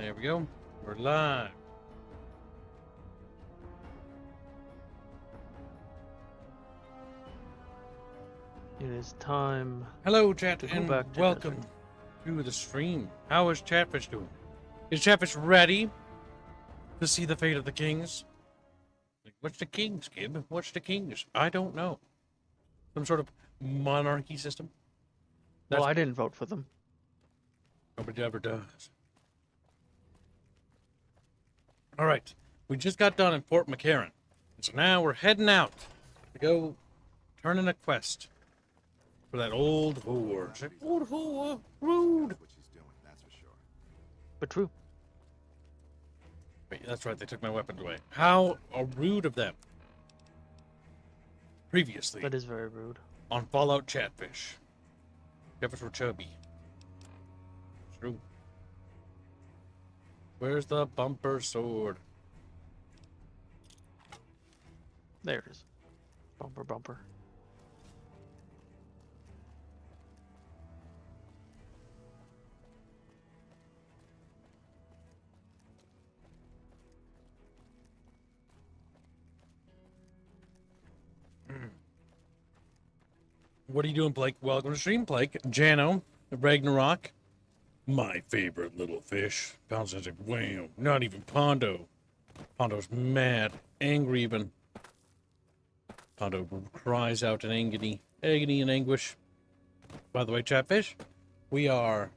There we go. We're live. It is time. Hello, chat, To go and back to welcome desert. to the stream. How is Chatfish doing? Is Chatfish ready to see the fate of the kings? Like, what's the kings, Gib? What's the kings? I don't know. Some sort of monarchy system? Well, I didn't vote for them. Nobody ever does. All right. We just got done in Port McCarran. So now we're heading out to go turn in a quest for that old whore. That old whore, rude. What she's doing, that's for sure. But true. Wait, that's right, they took my weapons away. How rude of them. Previously, That is very rude. on Fallout Chatfish. Chatfish were chubby. True. Where's the bumper sword? There it is. Bumper, bumper. What are you doing, Blake? Welcome to stream, Blake. Jano, Ragnarok. My favorite little fish. Bounces like, wham. Not even Pondo. Pondo's mad. Angry even. Pondo cries out in agony and anguish. By the way, Chatfish, we are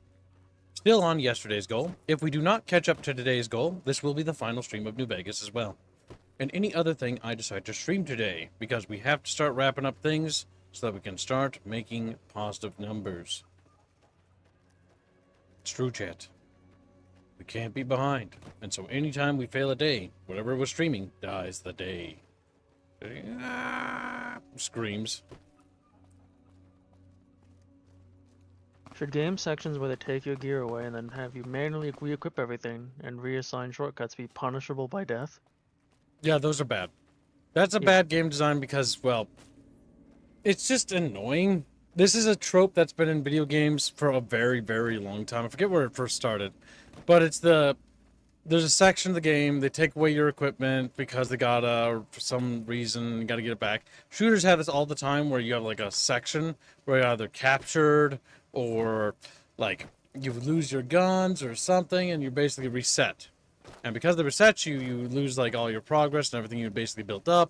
still on yesterday's goal. If we do not catch up to today's goal, this will be the final stream of New Vegas as well. And any other thing I decide to stream today, because we have to start wrapping up things so that we can start making positive numbers. It's true, chat. We can't be behind. And so anytime we fail a day, whatever was streaming dies the day. Ah, screams. Should game sections where they take your gear away and then have you manually re-equip everything and reassign shortcuts be punishable by death? Yeah, those are bad. That's a bad game design because, well, it's just annoying. This is a trope that's been in video games for a very, very long time. I forget where it first started. But it's there's a section of the game, they take away your equipment because they gotta, for some reason, you gotta get it back. Shooters have this all the time where you have like a section where you're either captured or like you lose your guns or something and you're basically reset. And because they reset you, you lose like all your progress and everything you basically built up,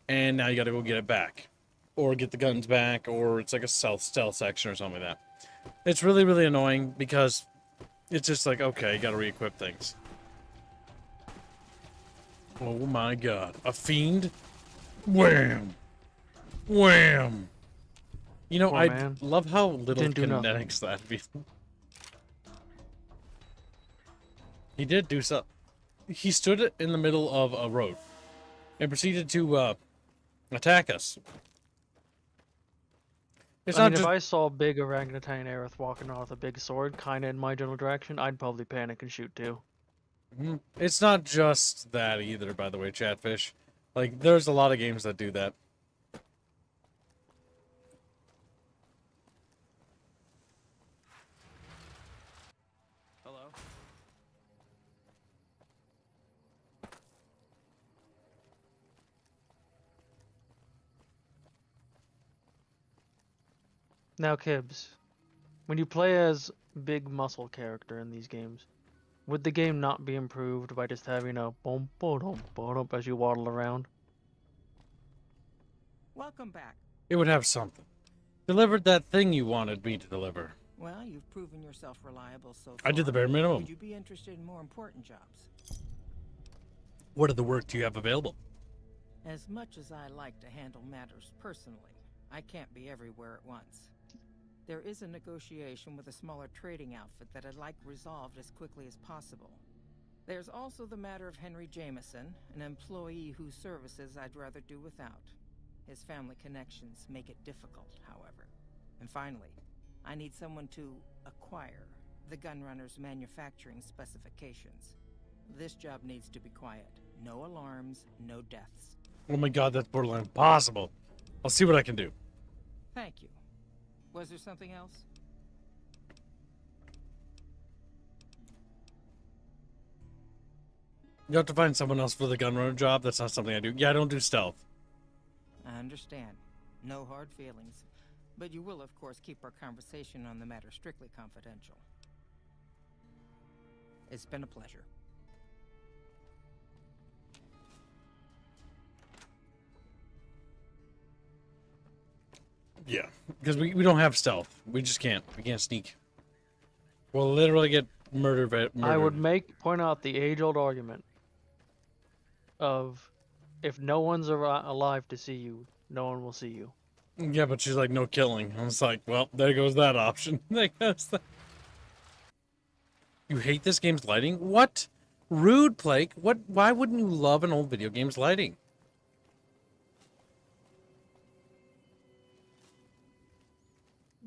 and now you gotta go get it back. Or get the guns back, or it's like a stealth section or something like that. It's really, really annoying because it's just like, okay, you gotta re-equip things. Oh my god. A fiend? Wham! Wham! You know, Poor I man. love how little Didn't do nothing. kinetics that feels. He did do so. He stood in the middle of a road and proceeded to attack us. It's I not mean, just if I saw big orangutan Aerith walking off with a big sword kinda in my general direction, I'd probably panic and shoot too. It's not just that either, by the way, Chatfish. Like, there's a lot of games that do that. Hello? Now, Kibbs, when you play as big muscle character in these games, would the game not be improved by just having a boom boom boom as you waddle around? Welcome back. It would have something. Delivered that thing you wanted me to deliver. Well, you've proven yourself reliable so far. I did the bare minimum. Would you be interested in more important jobs? What other work do you have available? As much as I like to handle matters personally, I can't be everywhere at once. There is a negotiation with a smaller trading outfit that I'd like resolved as quickly as possible. There's also the matter of Henry Jameson, an employee whose services I'd rather do without. His family connections make it difficult, however. And finally, I need someone to acquire the gunrunner's manufacturing specifications. This job needs to be quiet. No alarms, no deaths. Oh my god, that's borderline impossible. I'll see what I can do. Thank you. Was there something else? You have to find someone else for the gunrunner job. That's not something I do. Yeah, I don't do stealth. I understand. No hard feelings. But you will, of course, keep our conversation on the matter strictly confidential. It's been a pleasure. Yeah, because we don't have stealth. We just can't. We can't sneak. We'll literally get murdered. I would point out the age-old argument of if no one's alive to see you, no one will see you. Yeah, but she's like, no killing. I was like, well, there goes that option. There goes that. You hate this game's lighting? What? Rude, Blake. What? Why wouldn't you love an old video game's lighting?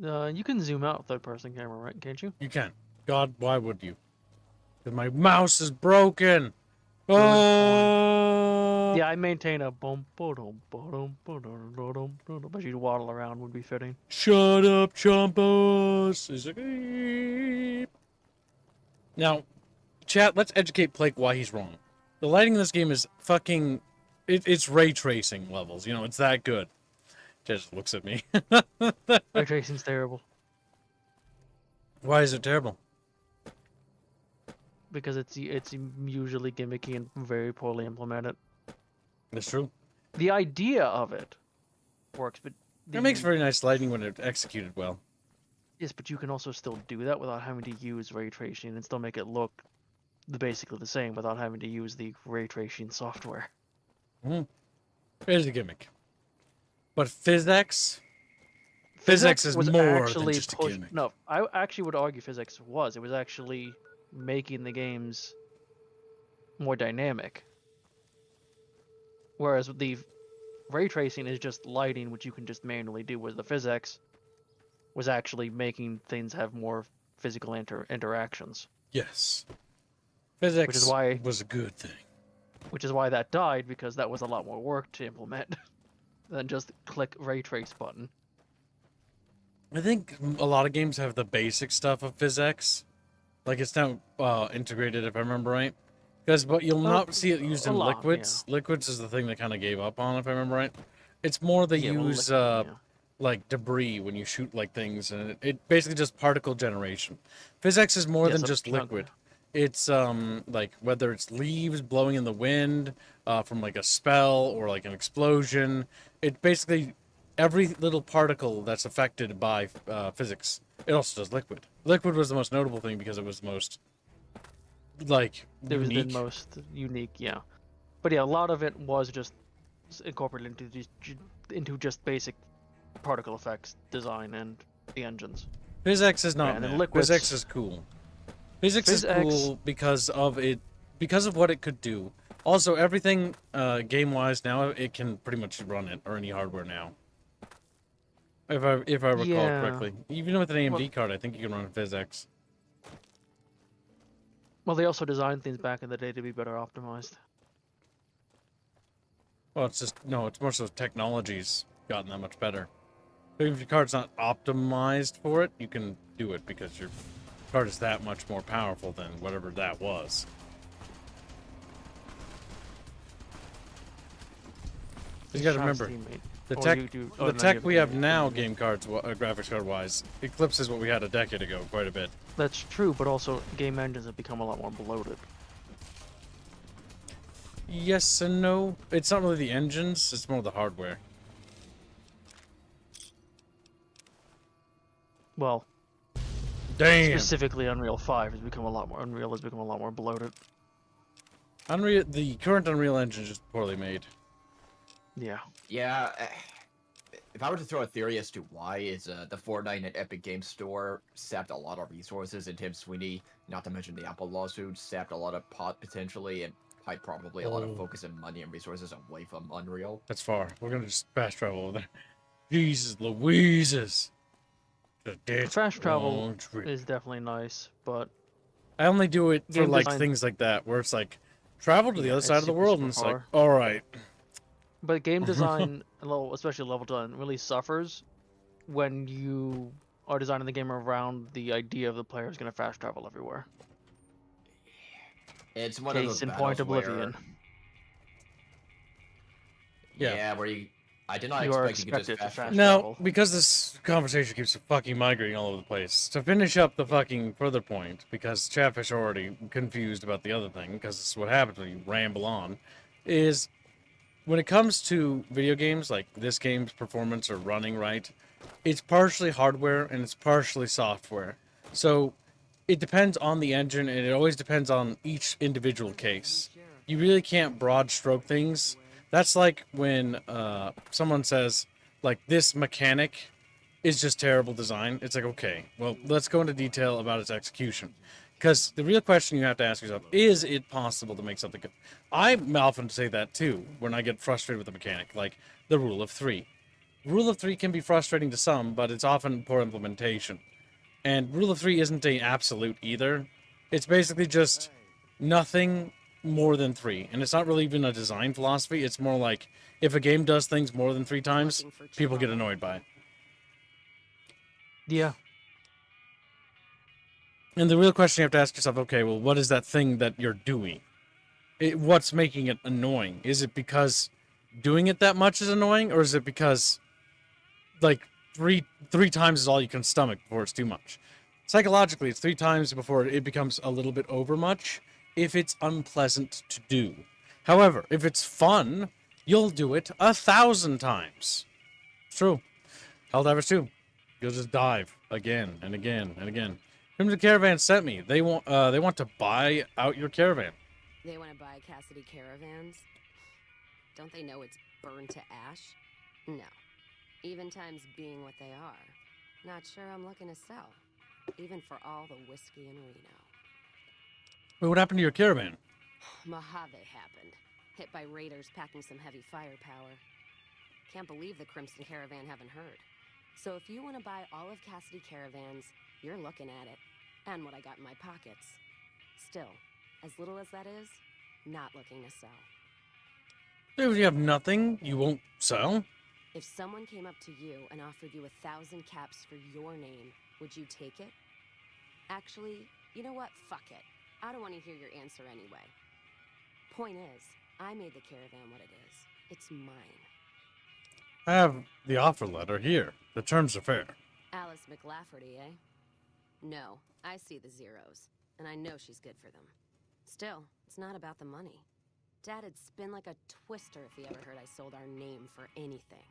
You can zoom out third-person camera, right? Can't you? You can. God, why would you? Because my mouse is broken. Oh. Yeah, I maintain a boom, boom, boom, boom, but you waddle around would be fitting. Shut up, Chompus. Now, chat, let's educate Blake why he's wrong. The lighting in this game is fucking... It's ray tracing levels. You know, it's that good. Just looks at me. Ray tracing's terrible. Why is it terrible? Because it's usually gimmicky and very poorly implemented. That's true. The idea of it works, but It makes very nice lighting when it's executed well. Yes, but you can also still do that without having to use ray tracing and still make it look basically the same without having to use the ray tracing software. Here's a gimmick. But physics is more than just a gimmick. No, I actually would argue physics was. It was actually making the games more dynamic. Whereas the ray tracing is just lighting, which you can just manually do, whereas the physics was actually making things have more physical interactions. Yes. Physics was a good thing. Which is why that died, because that was a lot more work to implement than just click ray trace button. I think a lot of games have the basic stuff of physics. Like, it's now integrated, if I remember right. But you'll not see it used in liquids. Yeah. Liquids is the thing that kind of gave up on, if I remember right. It's more they use like debris when you shoot like things, and it basically just particle generation. Physics is more than just liquid. It's like whether it's leaves blowing in the wind from like a spell or like an explosion. It basically every little particle that's affected by physics. It also does liquid. Liquid was the most notable thing because it was the most unique. It was the most unique, yeah. But yeah, a lot of it was just incorporated into just basic particle effects design and the engines. Physics is not. Physics is cool. Physics is cool because of what it could do. Also, everything game-wise now, it can pretty much run it or any hardware now. If I recall correctly, even with an AMD card, I think you can run physics. Well, they also designed things back in the day to be better optimized. Well, it's more so technology's gotten that much better. Even if your card's not optimized for it, you can do it because your card is that much more powerful than whatever that was. You gotta remember, the tech we have now, game cards, graphics card wise, eclipses what we had a decade ago quite a bit. That's true, but also game engines have become a lot more bloated. Yes and no. It's not really the engines, it's more the hardware. Well, damn. Specifically, Unreal 5 has become a lot more bloated. The current Unreal engine is just poorly made. Yeah. Yeah. If I were to throw a theory as to why is the Fortnite and Epic Games Store sapped a lot of resources, and Tim Sweeney, not to mention the Apple lawsuit, sapped a lot of pot potentially, and quite probably a lot of focus and money and resources away from Unreal. That's far. We're gonna just fast travel over there. Jesus Louises. Fast travel is definitely nice, but I only do it for like things like that, where it's like travel to the other side of the world, and it's like, all right. But game design, especially level design, really suffers when you are designing the game around the idea of the player is going to fast travel everywhere. It's one of those Case in battles point, Oblivion. where, Yeah. where I did not You are expect you could just expected to fast fast Now, travel. because this conversation keeps fucking migrating all over the place, to finish up the fucking further point, because Chatfish are already confused about the other thing, because this is what happens when you ramble on, is when it comes to video games, like this game's performance or running right, it's partially hardware and it's partially software. So it depends on the engine and it always depends on each individual case. You really can't broad stroke things. That's like when someone says, like, this mechanic is just terrible design. It's like, okay, well, let's go into detail about its execution. Because the real question you have to ask yourself, is it possible to make something good? I often say that too when I get frustrated with the mechanic, like the rule of three. Rule of three can be frustrating to some, but it's often poor implementation. And rule of three isn't a absolute either. It's basically just nothing more than three. And it's not really even a design philosophy. It's more like if a game does things more than three times, people get annoyed by it. Yeah. And the real question you have to ask yourself, okay, well, what is that thing that you're doing? What's making it annoying? Is it because doing it that much is annoying, or is it because like three times is all you can stomach before it's too much? Psychologically, it's three times before it becomes a little bit over much if it's unpleasant to do. However, if it's fun, you'll do it 1,000 times. It's true. Helldivers 2. You'll just dive again and again and again. Whom the caravan sent me. They want to buy out your caravan. They want to buy Cassidy caravans? Don't they know it's burned to ash? No. Even times being what they are. Not sure I'm looking to sell. Even for all the whiskey in Reno. Wait, what happened to your caravan? Mojave happened. Hit by raiders packing some heavy firepower. Can't believe the Crimson Caravan haven't heard. So if you want to buy all of Cassidy caravans, you're looking at it. And what I got in my pockets. Still, as little as that is, not looking to sell. If you have nothing, you won't sell? If someone came up to you and offered you 1,000 caps for your name, would you take it? Actually, you know what? Fuck it. I don't want to hear your answer anyway. Point is, I made the caravan what it is. It's mine. I have the offer letter here. The terms are fair. Alice McLafferty, eh? No, I see the zeros, and I know she's good for them. Still, it's not about the money. Dad'd spin like a twister if he ever heard I sold our name for anything.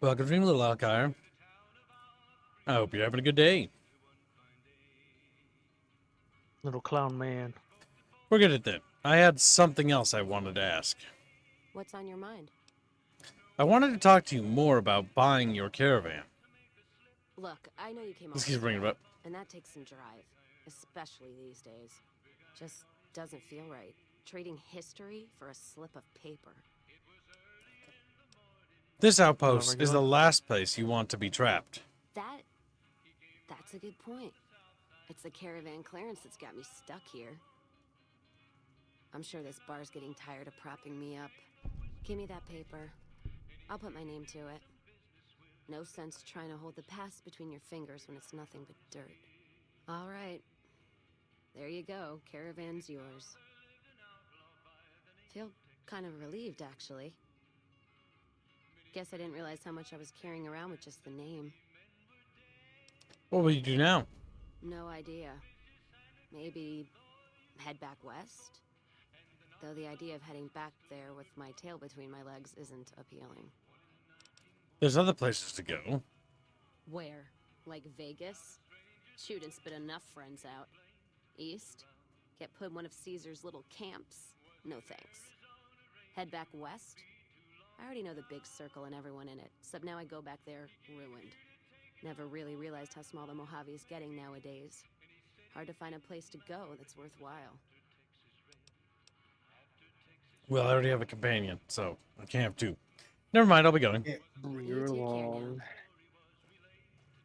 Well, good dream, little Alkire. I hope you're having a good day. Little clown man. Forget it then. I had something else I wanted to ask. What's on your mind? I wanted to talk to you more about buying your caravan. Look, I know you came Let's off keep bringing it up. and that takes some drive, especially these days. Just doesn't feel right. Trading history for a slip of paper. This outpost we're is the going. last place you want to be trapped. That's a good point. It's the caravan clearance that's got me stuck here. I'm sure this bar's getting tired of propping me up. Give me that paper. I'll put my name to it. No sense trying to hold the past between your fingers when it's nothing but dirt. All right. There you go. Caravan's yours. Feel kind of relieved, actually. Guess I didn't realize how much I was carrying around with just the name. What will you do now? No idea. Maybe head back west? Though the idea of heading back there with my tail between my legs isn't appealing. There's other places to go. Where? Like Vegas? Shoot and spit enough friends out. East? Get put in one of Caesar's little camps? No thanks. Head back west? I already know the big circle and everyone in it, except now I go back there ruined. Never really realized how small the Mojave is getting nowadays. Hard to find a place to go that's worthwhile. Well, I already have a companion, so I can't have two. Never mind, I'll be going. You take care now.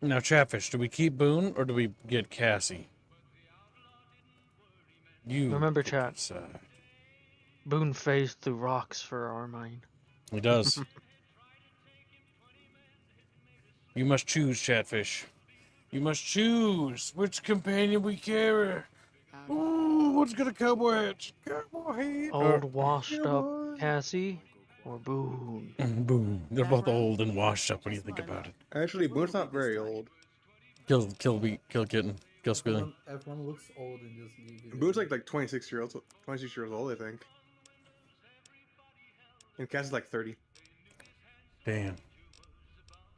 Now, Chatfish, do we keep Boone or do we get Cassie? You Remember, get chat. decide. Boone phased through rocks for our mine. He does. You must choose, Chatfish. You must choose which companion we carry. Ooh. one's got a cowboy hat. Cowboy hat. Old washed up Cassie or Boone? Boom. They're both old and washed up when you think about it. Actually, Boone's not very old. Kill kitten. Kill squealing. Everyone looks old in this game. Boone's like 26 years old, I think. And Cass is like 30. Damn.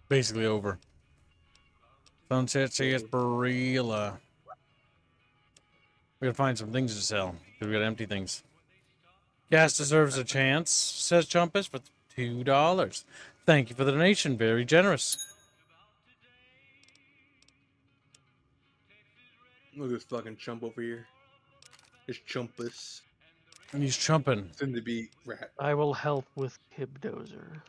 Basically over. Sunset Sarsaparilla. We gotta find some things to sell. Because we got empty things. Gas deserves a chance, says Chumpus, for $2. Thank you for the donation. Very generous. Look at this fucking chump over here. It's Chumpus. And he's chumping. Soon to be rat. I will help with Kibdozer.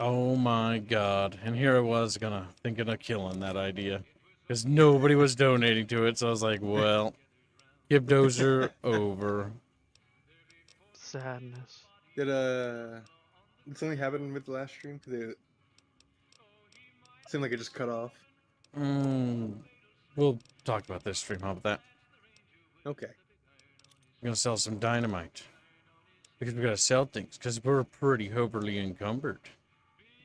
Oh my god. And here I was thinking of killing that idea. Because nobody was donating to it, so I was like, well, Kibdozer over. Sadness. Did something happen with the last stream? Cause it seemed like it just cut off. We'll talk about this stream. How about that? Okay. I'm gonna sell some dynamite. Because we gotta sell things. Because we're pretty overly encumbered.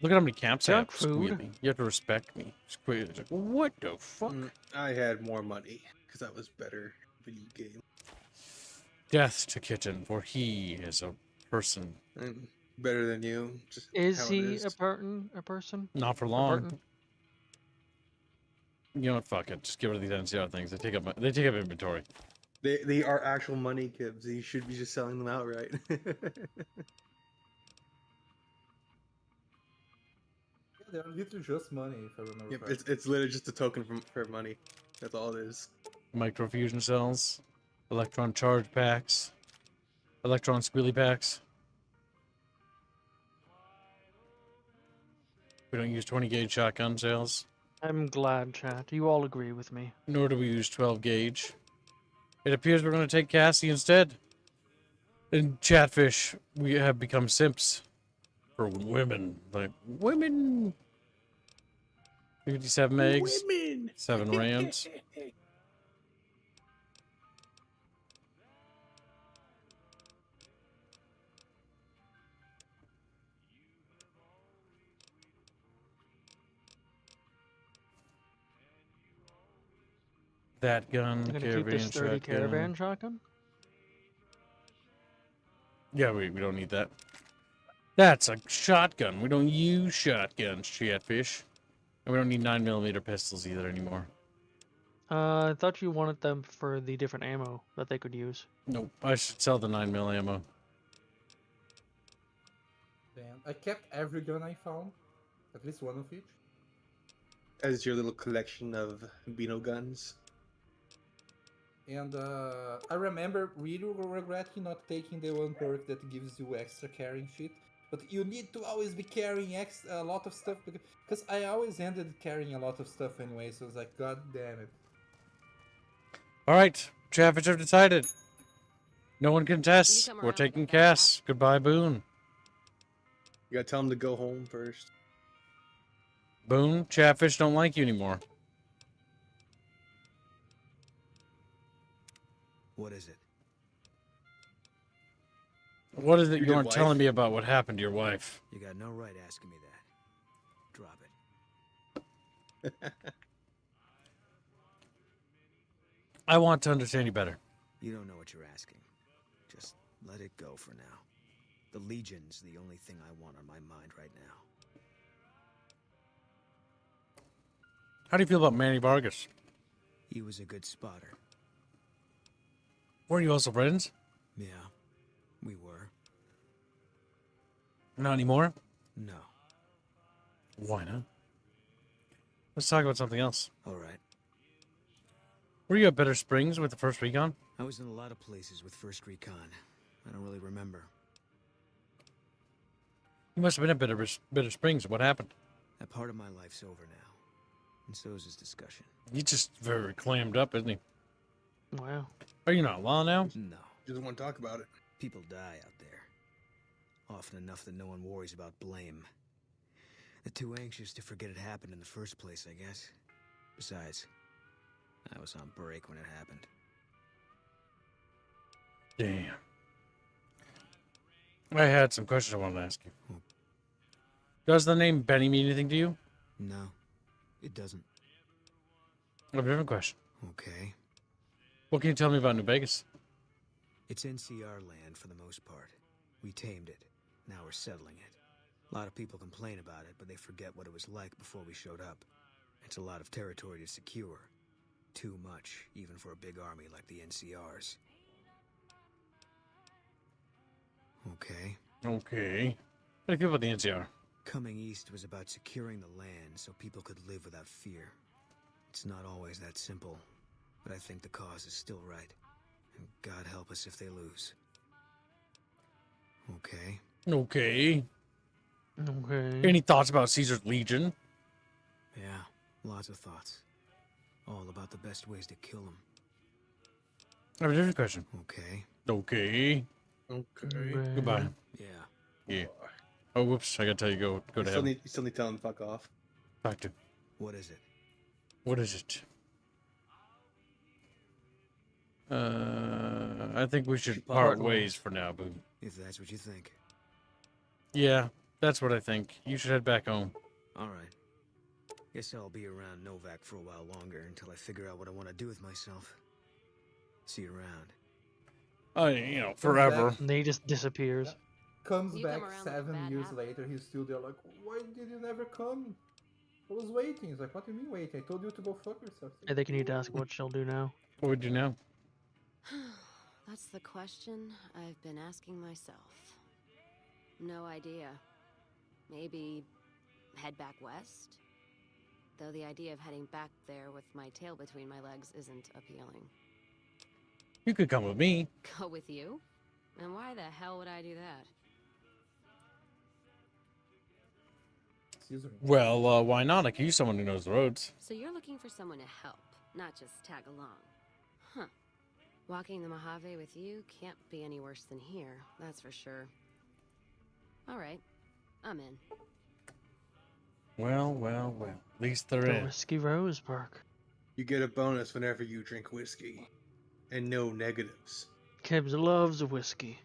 Look at how many camps I have. Junk food. Squealing. You have to respect me. Squealing. It's like, what the fuck? I had more money because that was better video game. Death to Kitten, for he is a person. And better than you. Just Is how it he is. a person? Not for A long. person? You know what? Fuck it. Just get rid of these NCR things. They take up inventory. They are actual money, Kibbs. You should be just selling them outright. They're literally just money, if I remember Yep, correctly. it's literally just a token for money. That's all it is. Microfusion cells. Electron charge packs. Electron squealy packs. We don't use 20 gauge shotgun sales. I'm glad, chat. You all agree with me. Nor do we use 12 gauge. It appears we're going to take Cassie instead. In Chatfish, we have become simps for women. Like, women! 57 eggs. Women! 7 rams. That gun, I'm gonna keep caravan this 30 shotgun. caravan shotgun. Yeah, we don't need that. That's a shotgun. We don't use shotguns, Chatfish. And we don't need 9mm pistols either anymore. I thought you wanted them for the different ammo that they could use. Nope, I should sell the 9mm ammo. Damn. I kept every gun I found. At least one of each. As your little collection of Beano guns. And I remember really regretting not taking the one perk that gives you extra carrying shit. But you need to always be carrying a lot of stuff because I always ended carrying a lot of stuff anyway. So it's like, god damn it. All right, Chatfish have decided. No one contests. You come We're around taking with that Cass. Goodbye, Boone. You gotta tell them to go home first. Boone, Chatfish don't like you anymore. What is it? What is it Your you aren't wife? telling me about what happened to your wife? You got no right asking me that. Drop it. I want to understand you better. You don't know what you're asking. Just let it go for now. The Legion's the only thing I want on my mind right now. How do you feel about Manny Vargas? He was a good spotter. Were you also friends? Yeah, we were. Not anymore? No. Why not? Let's talk about something else. All right. Were you at Bitter Springs with the first recon? I was in a lot of places with First Recon. I don't really remember. You must have been at Bitter Springs. What happened? That part of my life's over now. And so is this discussion. He's just very clammed up, isn't he? Wow. Are you not law now? No. Doesn't want to talk about it. People die out there. Often enough that no one worries about blame. They're too anxious to forget it happened in the first place, I guess. Besides, I was on break when it happened. Damn. I had some questions I wanted to ask you. Does the name Benny mean anything to you? No, it doesn't. I have a different question. Okay. What can you tell me about New Vegas? It's NCR land for the most part. We tamed it. Now we're settling it. A lot of people complain about it, but they forget what it was like before we showed up. It's a lot of territory to secure. Too much, even for a big army like the NCR's. Okay. Okay. What do you feel about the NCR? Coming east was about securing the land so people could live without fear. It's not always that simple, but I think the cause is still right. And God help us if they lose. Okay. Okay. Okay. Any thoughts about Caesar's Legion? Yeah, lots of thoughts. All about the best ways to kill them. I have a different question. Okay. Okay. Okay. Goodbye. Yeah. Yeah. Oh, whoops. I gotta tell you, go to You heaven. still need to tell him to fuck off. Talk to. What is it? What is it? I think we should part ways for now, boo. If that's what you think. Yeah, that's what I think. You should head back home. Alright. Guess I'll be around Novak for a while longer until I figure out what I want to do with myself. See you around. Forever. And then he just disappears. Comes You come back around with 7 bad years habits. later, he's still there like, why did you never come? I was waiting. He's like, what do you mean waiting? I told you to go fuck yourself. I think you need to ask what she'll do now. What would you know? That's the question I've been asking myself. No idea. Maybe head back west? Though the idea of heading back there with my tail between my legs isn't appealing. You could come with me. Go with you? And why the hell would I do that? Excuse me. Well, why not? I could use someone who knows the roads. So you're looking for someone to help, not just tag along. Huh. Walking the Mojave with you can't be any worse than here, that's for sure. Alright, I'm in. Well. At least they're The in. Whiskey Rose perk. You get a bonus whenever you drink whiskey. And no negatives. Kibbs loves a whiskey.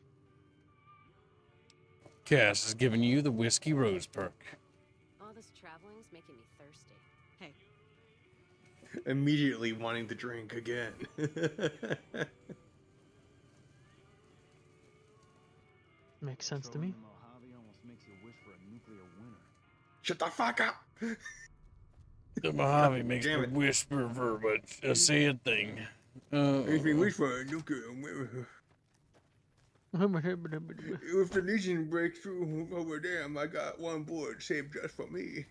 Cass is giving you the Whiskey Rose perk. All this traveling's making me thirsty. Hey, Immediately wanting to drink again. Makes sense to me. Shut the fuck up! The Mojave makes Damn me it. whisper verbiage, a sad thing. Makes me wish for a nuclear winter. If the Legion breaks through over there, I got one board saved just for me.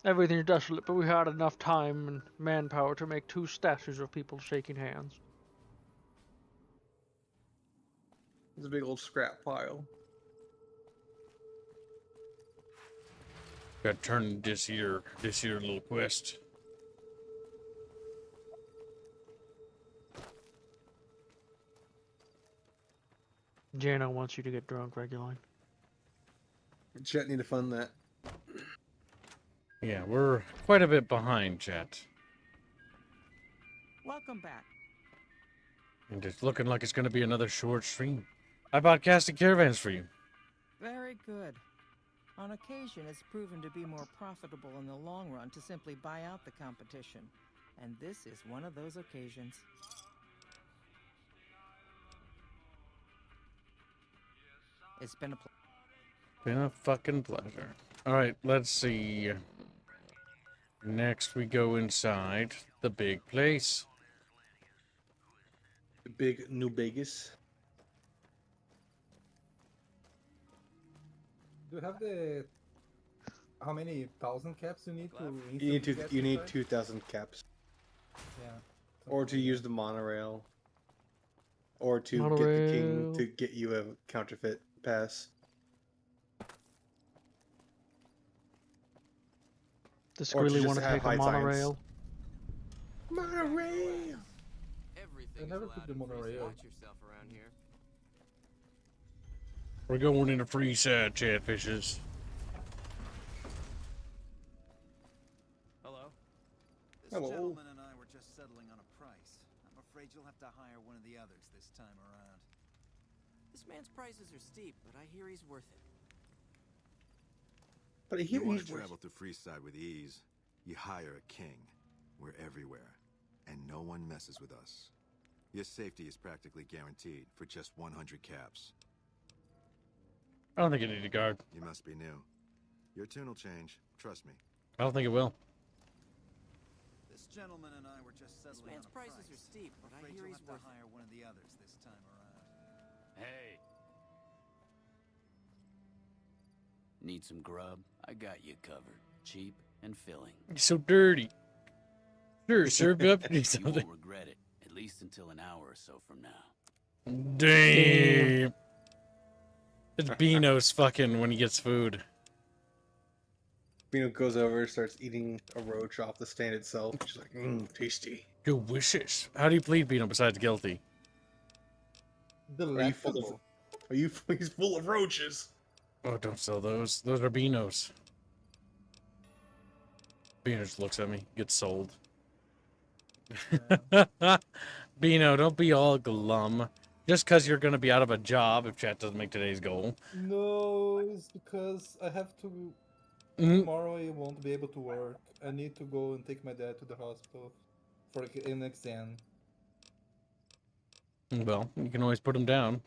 Everything's desolate, but we had enough time and manpower to make 2 statues of people shaking hands. It's a big old scrap pile. Got to turn this here little quest. Jano wants you to get drunk, Reguline. Chat need to fund that. Yeah, we're quite a bit behind, chat. Welcome back. And it's looking like it's going to be another short stream. I bought casting caravans for you. Very good. On occasion, it's proven to be more profitable in the long run to simply buy out the competition. And this is one of those occasions. It's been a pleasure. Been a fucking pleasure. Alright, let's see. Next we go inside the big place. The big New Vegas. Do you have the... How many 1,000 caps you need to... You need 2,000 caps. Yeah. Or to use the monorail. Or to get the Monorail. king to get you a counterfeit pass. Does Or to Squealy just want to have take a high science. monorail? Monorail! I never took the monorail. We're going into free side, chatfishes. Hello. Hello. This gentleman and I were just settling on a price. I'm afraid you'll have to hire one of the others this time around. This man's prices are steep, but I hear he's worth it. But I You hear want he's to travel through Freeside with ease, you hire a king. We're everywhere, and no one messes with us. Your safety is practically guaranteed for just 100 caps. I don't think you need a guard. You must be new. Your tune will change, trust me. I don't think it will. This gentleman and I were just This settling man's on a prices price. are steep, but I Afraid hear you'll he's have worth to it. hire one of the others this time around. Hey. Need some grub? I got you covered. Cheap and filling. You're so dirty. Sure, serve up. Do You something. won't regret it, at least until an hour or so from now. Damn. It's Beano's fucking when he gets food. Bino goes over, starts eating a roach off the stand itself. She's like, tasty. Delicious. How do you plead, Beano, besides guilty? Are you full of? Are you? He's full of roaches. Oh, don't sell those. Those are Beano's. Beano just looks at me, gets sold. Beano, don't be all glum. Just because you're going to be out of a job if chat doesn't make today's goal. No, it's because I have to. Mm. Tomorrow I won't be able to work. I need to go and take my dad to the hospital for an exam. Well, you can always put him down.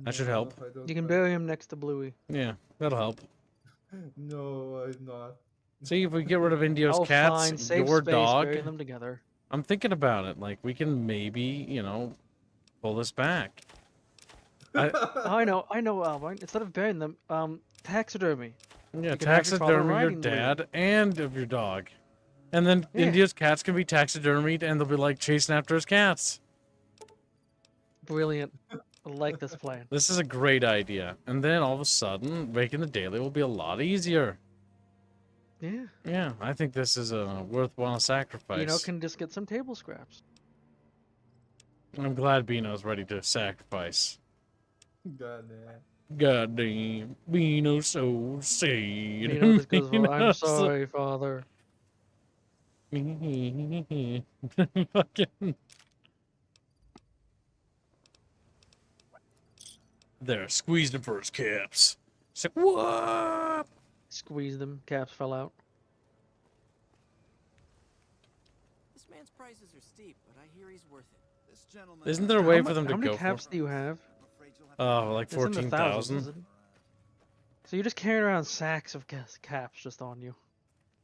That should help. I don't You can know. bury him next to Bluey. Yeah, that'll help. No, I'm not. See, if we get rid of Indio's Oh, cats, fine. Save your space, dog, bury them together. I'm thinking about it. Like, we can maybe, you know, pull this back. I know, Alvin. Instead of burying them, taxidermy. Yeah, You can have your father taxidermy your riding the wheel. dad and of your dog. And then Yeah. India's cats can be taxidermied and they'll be like chasing after his cats. Brilliant. I like this plan. This is a great idea. And then all of a sudden, making the daily will be a lot easier. Yeah. Yeah, I think this is a worthwhile sacrifice. Bino can just get some table scraps. I'm glad Bino's ready to sacrifice. God damn. God damn, Bino's so sad. Bino just goes, well, I'm Bino's so- sorry, father. Fucking. There, squeezed him for his caps. It's like, what? Squeeze them. Caps fell out. This man's prices are steep, but I hear he's worth it. This gentleman. Isn't there a way How for mu- them to How many go caps for? do you have? I'm afraid you'll have to Oh, like It's in the 14,000. thousands, isn't it? So you're just carrying around sacks of caps just on you.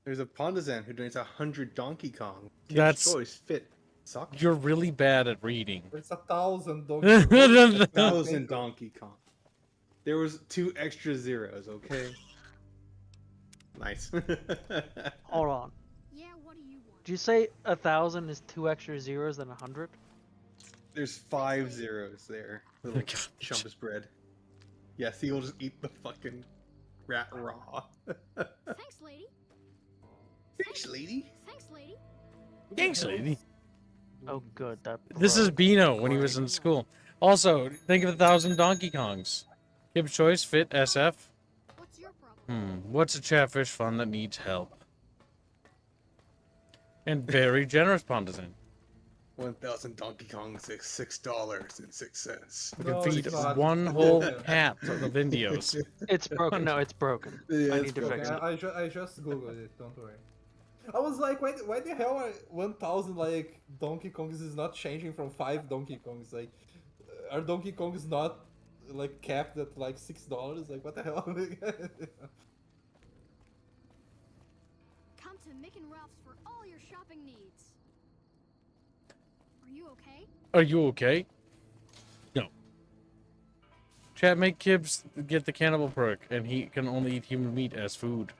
There's a Pondazan who donates 100 Donkey Kong. Kid's That's- choice fit. Suck. You're really bad at reading. It's 1,000 Donkey Kong. 1,000 Donkey Kong. There was 2 extra zeros. Okay. Nice. Hold on. Yeah, what do you want? Did you say 1,000 is 2 extra zeros than 100? There's 5 zeros there. Little God. chumpus bread. Yes, he'll just eat the fucking rat raw. Thanks, lady. Thanks, lady. Thanks, lady. Thanks, lady. Oh, good. That. This is broke. Bino when he was in school. Also, think of 1,000 Donkey Kongs. Kib's choice, fit, SF. What's your problem? What's a chatfish fun that needs help? And very generous Pondazan. 1,000 Donkey Kongs is $6.06. We No, can feed it's not. one whole cat of Indios. It's broken. No, it's broken. Yeah, I it's need to broken. fix it. I just googled it. Don't worry. I was like, why the hell are 1,000 like Donkey Kongs is not changing from 5 Donkey Kongs? Like, are Donkey Kongs not like capped at like $6? Like, what the hell? Come to Mick and Ralph's for all your shopping needs. Are you okay? Are you okay? No. Chat, make Kibs get the cannibal perk, and he can only eat human meat as food.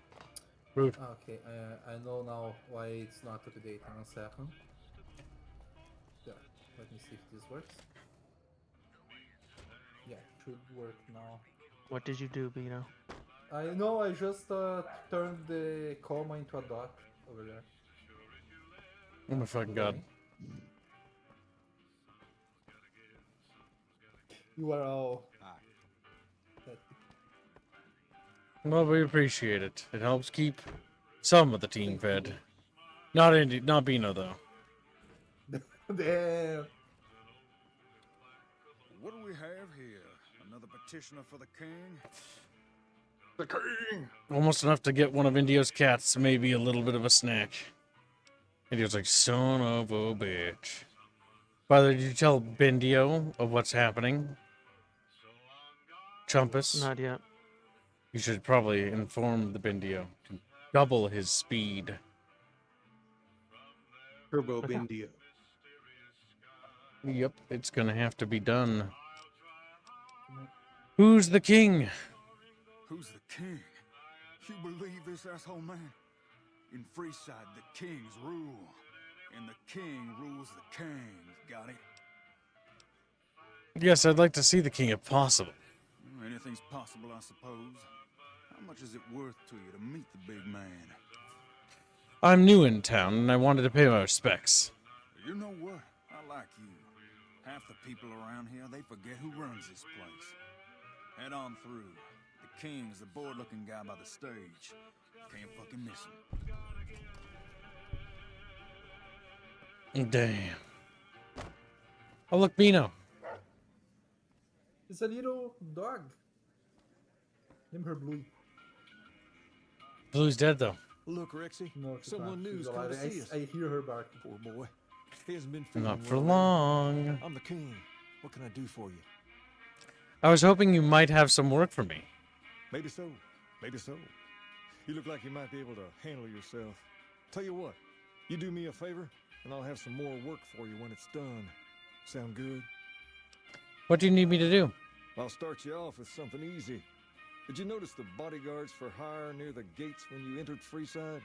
Rude. Okay, I know now why it's not up to date. On a second. Yeah, let me see if this works. Yeah, should work now. What did you do, Bino? I know. I just turned the comma into a dot over there. Oh my fucking god. You are all. Well, we appreciate it. It helps keep some of the team fed. Not Bino though. Damn. What do we have here? Another petitioner for the king? The king. Almost enough to get one of Indio's cats, maybe a little bit of a snack. Indio's like, son of a bitch. By the way, did you tell Bendio of what's happening? Chumpus? Not yet. You should probably inform the Bendio to double his speed. Turbo Bindio. Yep, it's gonna have to be done. Who's the king? Who's the king? You believe this asshole man? In Freeside, the kings rule. And the king rules the kings. Got it? Yes, I'd like to see the king if possible. Anything's possible, I suppose. How much is it worth to you to meet the big man? I'm new in town, and I wanted to pay my respects. You know what? I like you. Half the people around here, they forget who runs this place. Head on through. The king's the bored-looking guy by the stage. Can't fucking miss him. Damn. Oh, look, Bino. It's a little dog. Name her Blue. Blue's dead, though. Look, Rexy, No, she's someone not. She's new's alive. come to see us. I hear her barking. Poor boy. He hasn't been feeling Not for well. long. I'm the king. What can I do for you? I was hoping you might have some work for me. Maybe so. Maybe so. You look like you might be able to handle yourself. Tell you what, you do me a favor, and I'll have some more work for you when it's done. Sound good? What do you need me to do? I'll start you off with something easy. Did you notice the bodyguards for hire near the gates when you entered Freeside?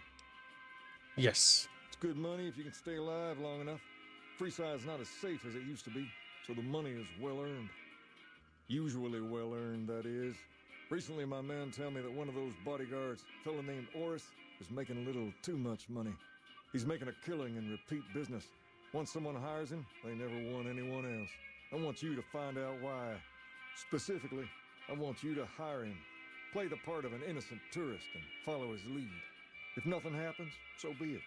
Yes. It's good money if you can stay alive long enough. Freeside's not as safe as it used to be, so the money is well earned. Usually well earned, that is. Recently, my man tell me that one of those bodyguards, a fella named Oris, is making a little too much money. He's making a killing in repeat business. Once someone hires him, they never want anyone else. I want you to find out why. Specifically, I want you to hire him. Play the part of an innocent tourist and follow his lead. If nothing happens, so be it.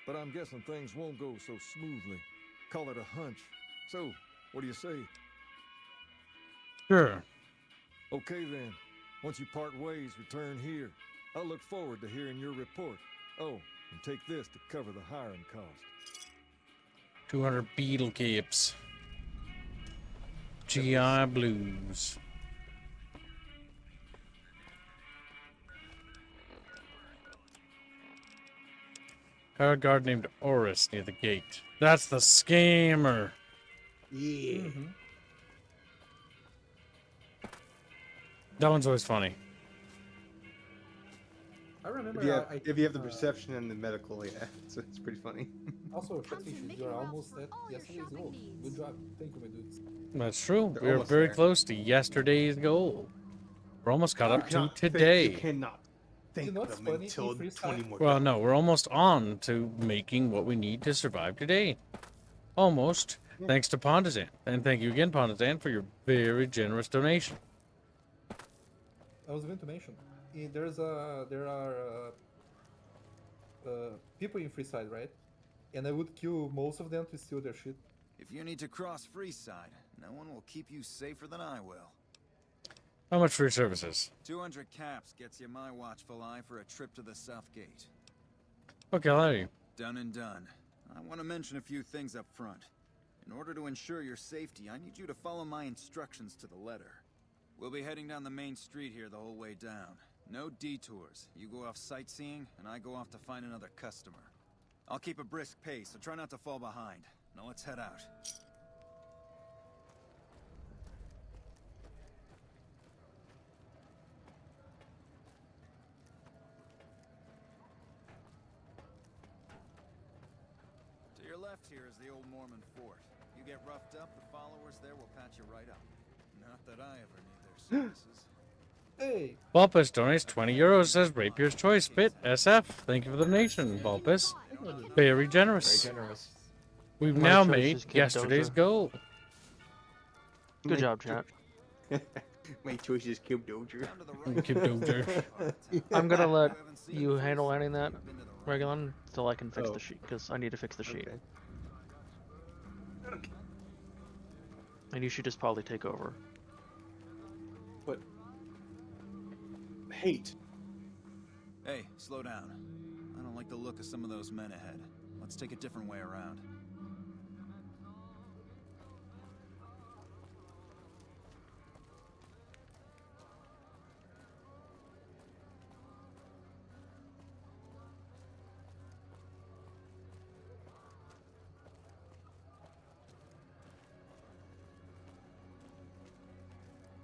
But I'm guessing things won't go so smoothly. Call it a hunch. So, what do you say? Sure. Okay then. Once you part ways, return here. I'll look forward to hearing your report. Oh, and take this to cover the hiring cost. 200 beetle capes. GI Blues. Hired guard named Oris near the gate. That's the scammer. Yeah. That one's always funny. I remember. If you have the perception and the medical, yeah, it's pretty funny. Also, Chatfish, you're almost at yesterday's goal. Good job. Thank you, my dudes. That's true. They're We are almost very there. close to yesterday's goal. We're almost caught up to You today. cannot think You know what's them funny? until In Freestyle- 20 more. Well, no, we're almost on to making what we need to survive today. Almost. Thanks to Pondazan. And thank you again, Pondazan, for your very generous donation. I was going to mention, there are people in Freeside, right? And I would kill most of them to steal their shit. If you need to cross Freeside, no one will keep you safer than I will. How much for your services? 200 caps gets you my watchful eye for a trip to the South Gate. Okay, I'll have you. Done and done. I want to mention a few things up front. In order to ensure your safety, I need you to follow my instructions to the letter. We'll be heading down the main street here the whole way down. No detours. You go off sightseeing, and I go off to find another customer. I'll keep a brisk pace, so try not to fall behind. Now let's head out. To your left here is the old Mormon fort. You get roughed up, the followers there will patch you right up. Not that I ever need their services. Hey! Bulbus donates 20 euros, says Rapier's Choice. Bit SF. Thank you for the donation, Bulbus. Very generous. Very generous. We've My now choice made is Kid yesterday's Dozer. goal. Good job, chat. My choice is Cube Doger. Kid Dozer. I'm gonna let you handle editing that, Regulon, until I can fix Oh. the sheet, because I need to fix the sheet. Okay. And you should just probably take over. But hate. Hey, slow down. I don't like the look of some of those men ahead. Let's take a different way around.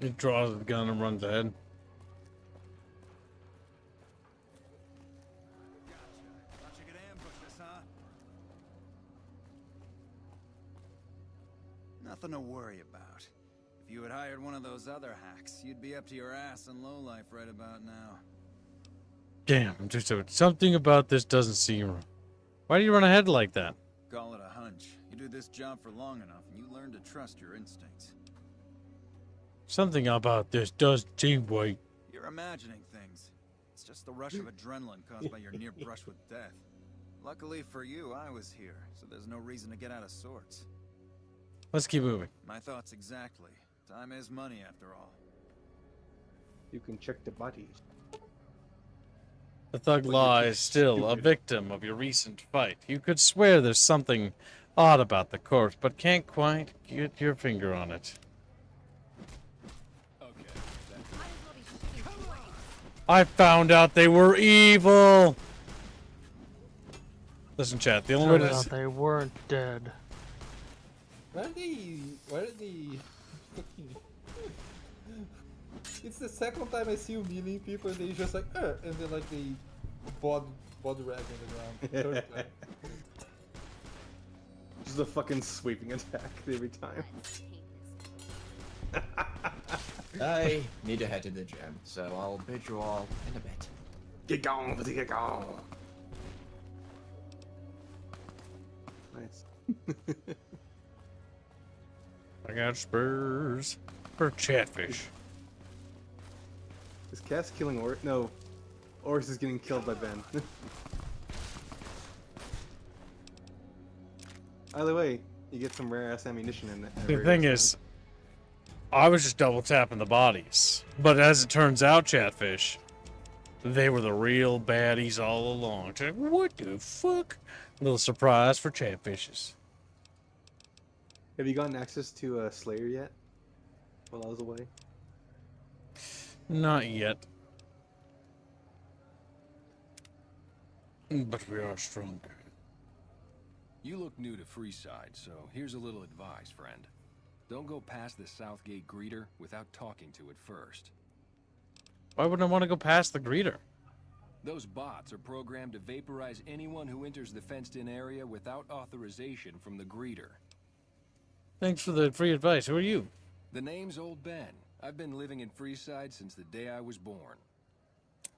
He draws the gun and runs ahead. Thought you could ambush us, huh? Nothing to worry about. If you had hired one of those other hacks, you'd be up to your ass in lowlife right about now. Damn, something about this doesn't seem right. Why do you run ahead like that? Call it a hunch. You do this job for long enough, and you learn to trust your instincts. Something about this doesn't seem right. You're imagining things. It's just the rush of adrenaline caused by your near brush with death. Luckily for you, I was here, so there's no reason to get out of sorts. Let's keep moving. My thoughts exactly. Time is money, after all. You can check the bodies. The thug law is still a victim of your recent fight. You could swear there's something odd about the corpse, but can't quite get your finger on it. I found out they were evil! Listen, chat, the only way Turns to... out they weren't dead. Why are they fucking... It's the second time I see you kneeling people and they just like, and then like they body rag on the ground. Third time. Just a fucking sweeping attack every time. I need to head to the gym, so I'll bid you all in a bit. Get going, get going. Nice. I got spurs for Chatfish. Is Cass killing Oryx? No. Oryx is getting killed by Ben. Either way, you get some rare ass ammunition in it. The thing is, I was just double tapping the bodies. But as it turns out, Chatfish, they were the real baddies all along. What the fuck? Little surprise for Chatfishes. Have you gotten access to Slayer yet? While I was away? Not yet. But we are stronger. You look new to Freeside, so here's a little advice, friend. Don't go past the Southgate greeter without talking to it first. Why wouldn't I want to go past the greeter? Those bots are programmed to vaporize anyone who enters the fenced-in area without authorization from the greeter. Thanks for the free advice. Who are you? The name's Old Ben. I've been living in Freeside since the day I was born.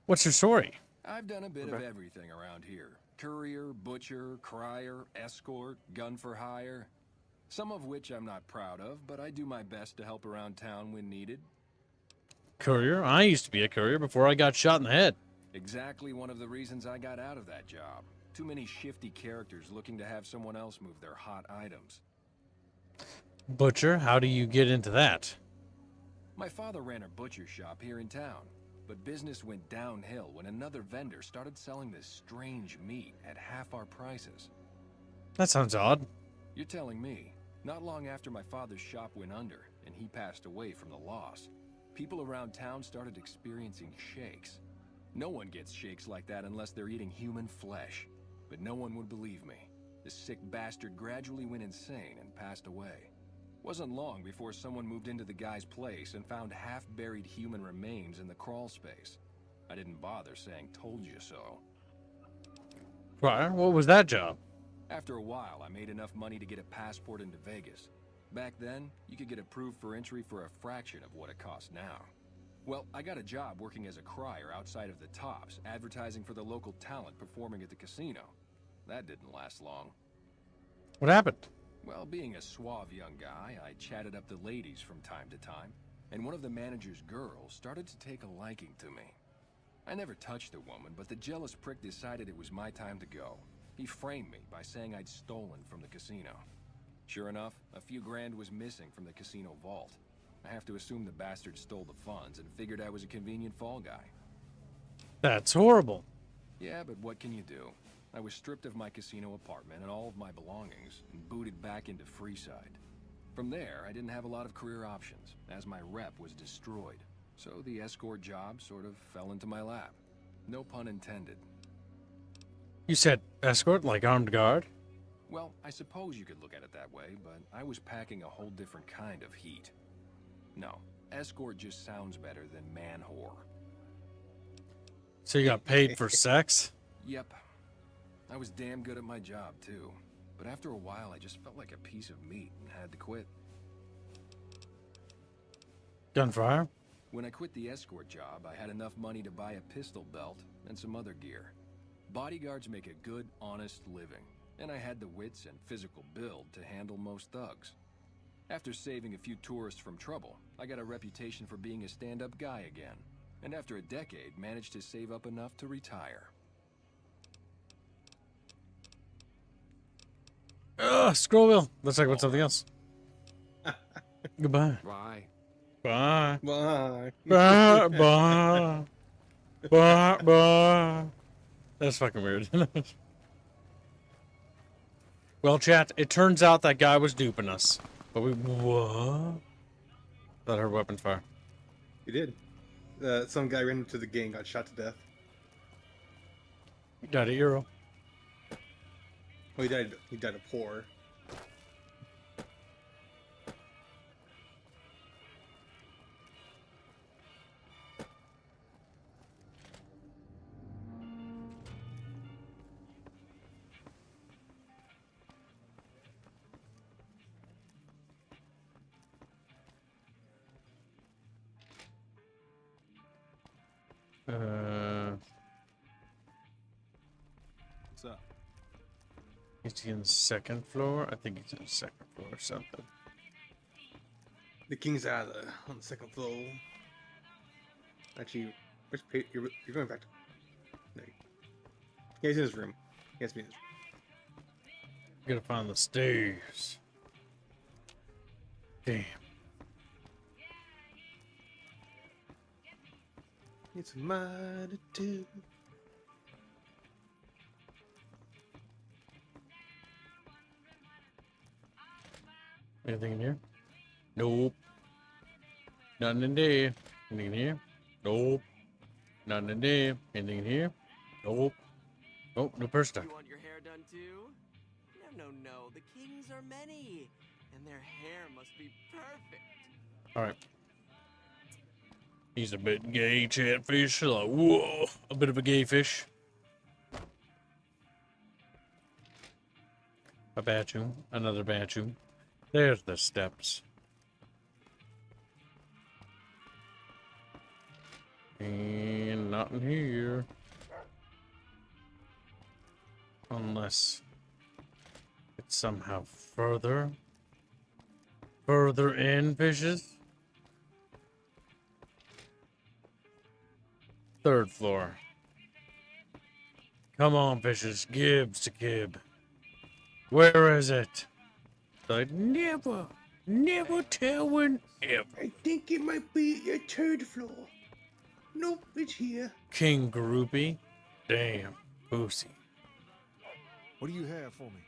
What's your story? I've done a bit of everything around here. Courier, butcher, crier, escort, gun for hire. Some of which I'm not proud of, but I do my best to help around town when needed. Courier? I used to be a courier before I got shot in the head. Exactly one of the reasons I got out of that job. Too many shifty characters looking to have someone else move their hot items. Butcher? How do you get into that? My father ran a butcher shop here in town, but business went downhill when another vendor started selling this strange meat at half our prices. That sounds odd. You're telling me. Not long after my father's shop went under, and he passed away from the loss, people around town started experiencing shakes. No one gets shakes like that unless they're eating human flesh. But no one would believe me. The sick bastard gradually went insane and passed away. Wasn't long before someone moved into the guy's place and found half-buried human remains in the crawl space. I didn't bother saying told you so. Crier? What was that job? After a while, I made enough money to get a passport into Vegas. Back then, you could get approved for entry for a fraction of what it costs now. Well, I got a job working as a crier outside of the Tops, advertising for the local talent performing at the casino. That didn't last long. What happened? Well, being a suave young guy, I chatted up the ladies from time to time, and one of the manager's girls started to take a liking to me. I never touched the woman, but the jealous prick decided it was my time to go. He framed me by saying I'd stolen from the casino. Sure enough, a few grand was missing from the casino vault. I have to assume the bastard stole the funds and figured I was a convenient fall guy. That's horrible. Yeah, but what can you do? I was stripped of my casino apartment and all of my belongings and booted back into Freeside. From there, I didn't have a lot of career options, as my rep was destroyed. So the escort job sort of fell into my lap. No pun intended. You said escort, like armed guard? Well, I suppose you could look at it that way, but I was packing a whole different kind of heat. No, escort just sounds better than man whore. So you got paid for sex? Yep. I was damn good at my job, too. But after a while, I just felt like a piece of meat and had to quit. Gunfire? When I quit the escort job, I had enough money to buy a pistol belt and some other gear. Bodyguards make a good, honest living, and I had the wits and physical build to handle most thugs. After saving a few tourists from trouble, I got a reputation for being a stand-up guy again, and after a decade, managed to save up enough to retire. Ugh, scroll wheel. Looks like what's something else. Goodbye. Bye. Bye. Bye. Bye. Bye. Bye. Bye. That's fucking weird. Well, chat, it turns out that guy was duping us. But we... What? Thought I heard weapons fire. You did. Some guy ran into the gang, got shot to death. He died a hero. Well, he died of poor. What's up? Is he on the second floor? I think he's on the second floor or something. The king's on the second floor. Actually, where's you're going back to... No. Yeah, he's in his room. He has to be in his room. Gotta find the stairs. Damn. It's mine to do. Anything in here? Nope. Nothing in there. Anything in here? Nope. Nothing in there. Anything in here? Nope. Nope, no purse stuck. You want your hair done too? No. The kings are many, and their hair must be perfect. Alright. He's a bit gay, Chatfish. Like, whoa, a bit of a gay fish. A bathroom, another bathroom. There's the steps. And nothing here. Unless it's somehow further in, fishes. Third floor. Come on, fishes. Gibbs to Gib. Where is it? I never tell when ever. I think it might be your third floor. Nope, it's here. King Groupie. Damn. Pussy. What do you have for me?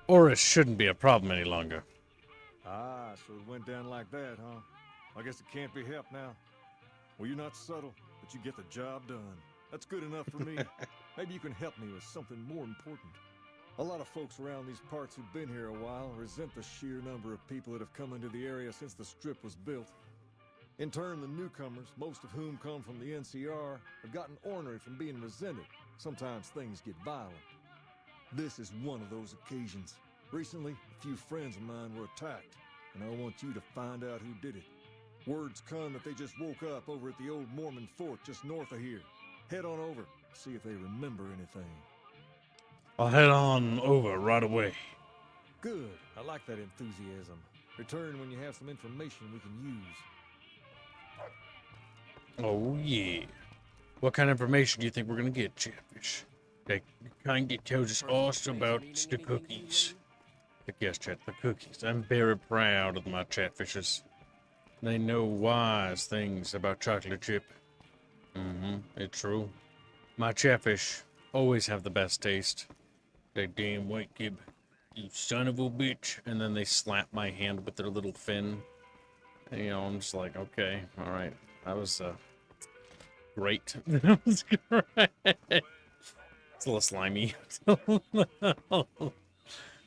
Or it shouldn't be a problem any longer. Ah, so it went down like that, huh? I guess it can't be helped now. Well, you're not subtle, but you get the job done. That's good enough for me. Maybe you can help me with something more important. A lot of folks around these parts who've been here a while resent the sheer number of people that have come into the area since the strip was built. In turn, the newcomers, most of whom come from the NCR, have gotten ornery from being resented. Sometimes things get violent. This is one of those occasions. Recently, a few friends of mine were attacked, and I want you to find out who did it. Word's come that they just woke up over at the old Mormon fort just north of here. Head on over, see if they remember anything. I'll head on over right away. Good. I like that enthusiasm. Return when you have some information we can use. Oh, yeah. What kind of information do you think we're going to get, Chatfish? They kind of tells us also about the cookies. But yes, chat, the cookies. I'm very proud of my chatfishes. They know wise things about chocolate chip. It's true. My chatfish always have the best taste. They damn white kib. You son of a bitch. And then they slap my hand with their little fin. And, you know, I'm just like, okay, all right. That was great. That was great. It's a little slimy.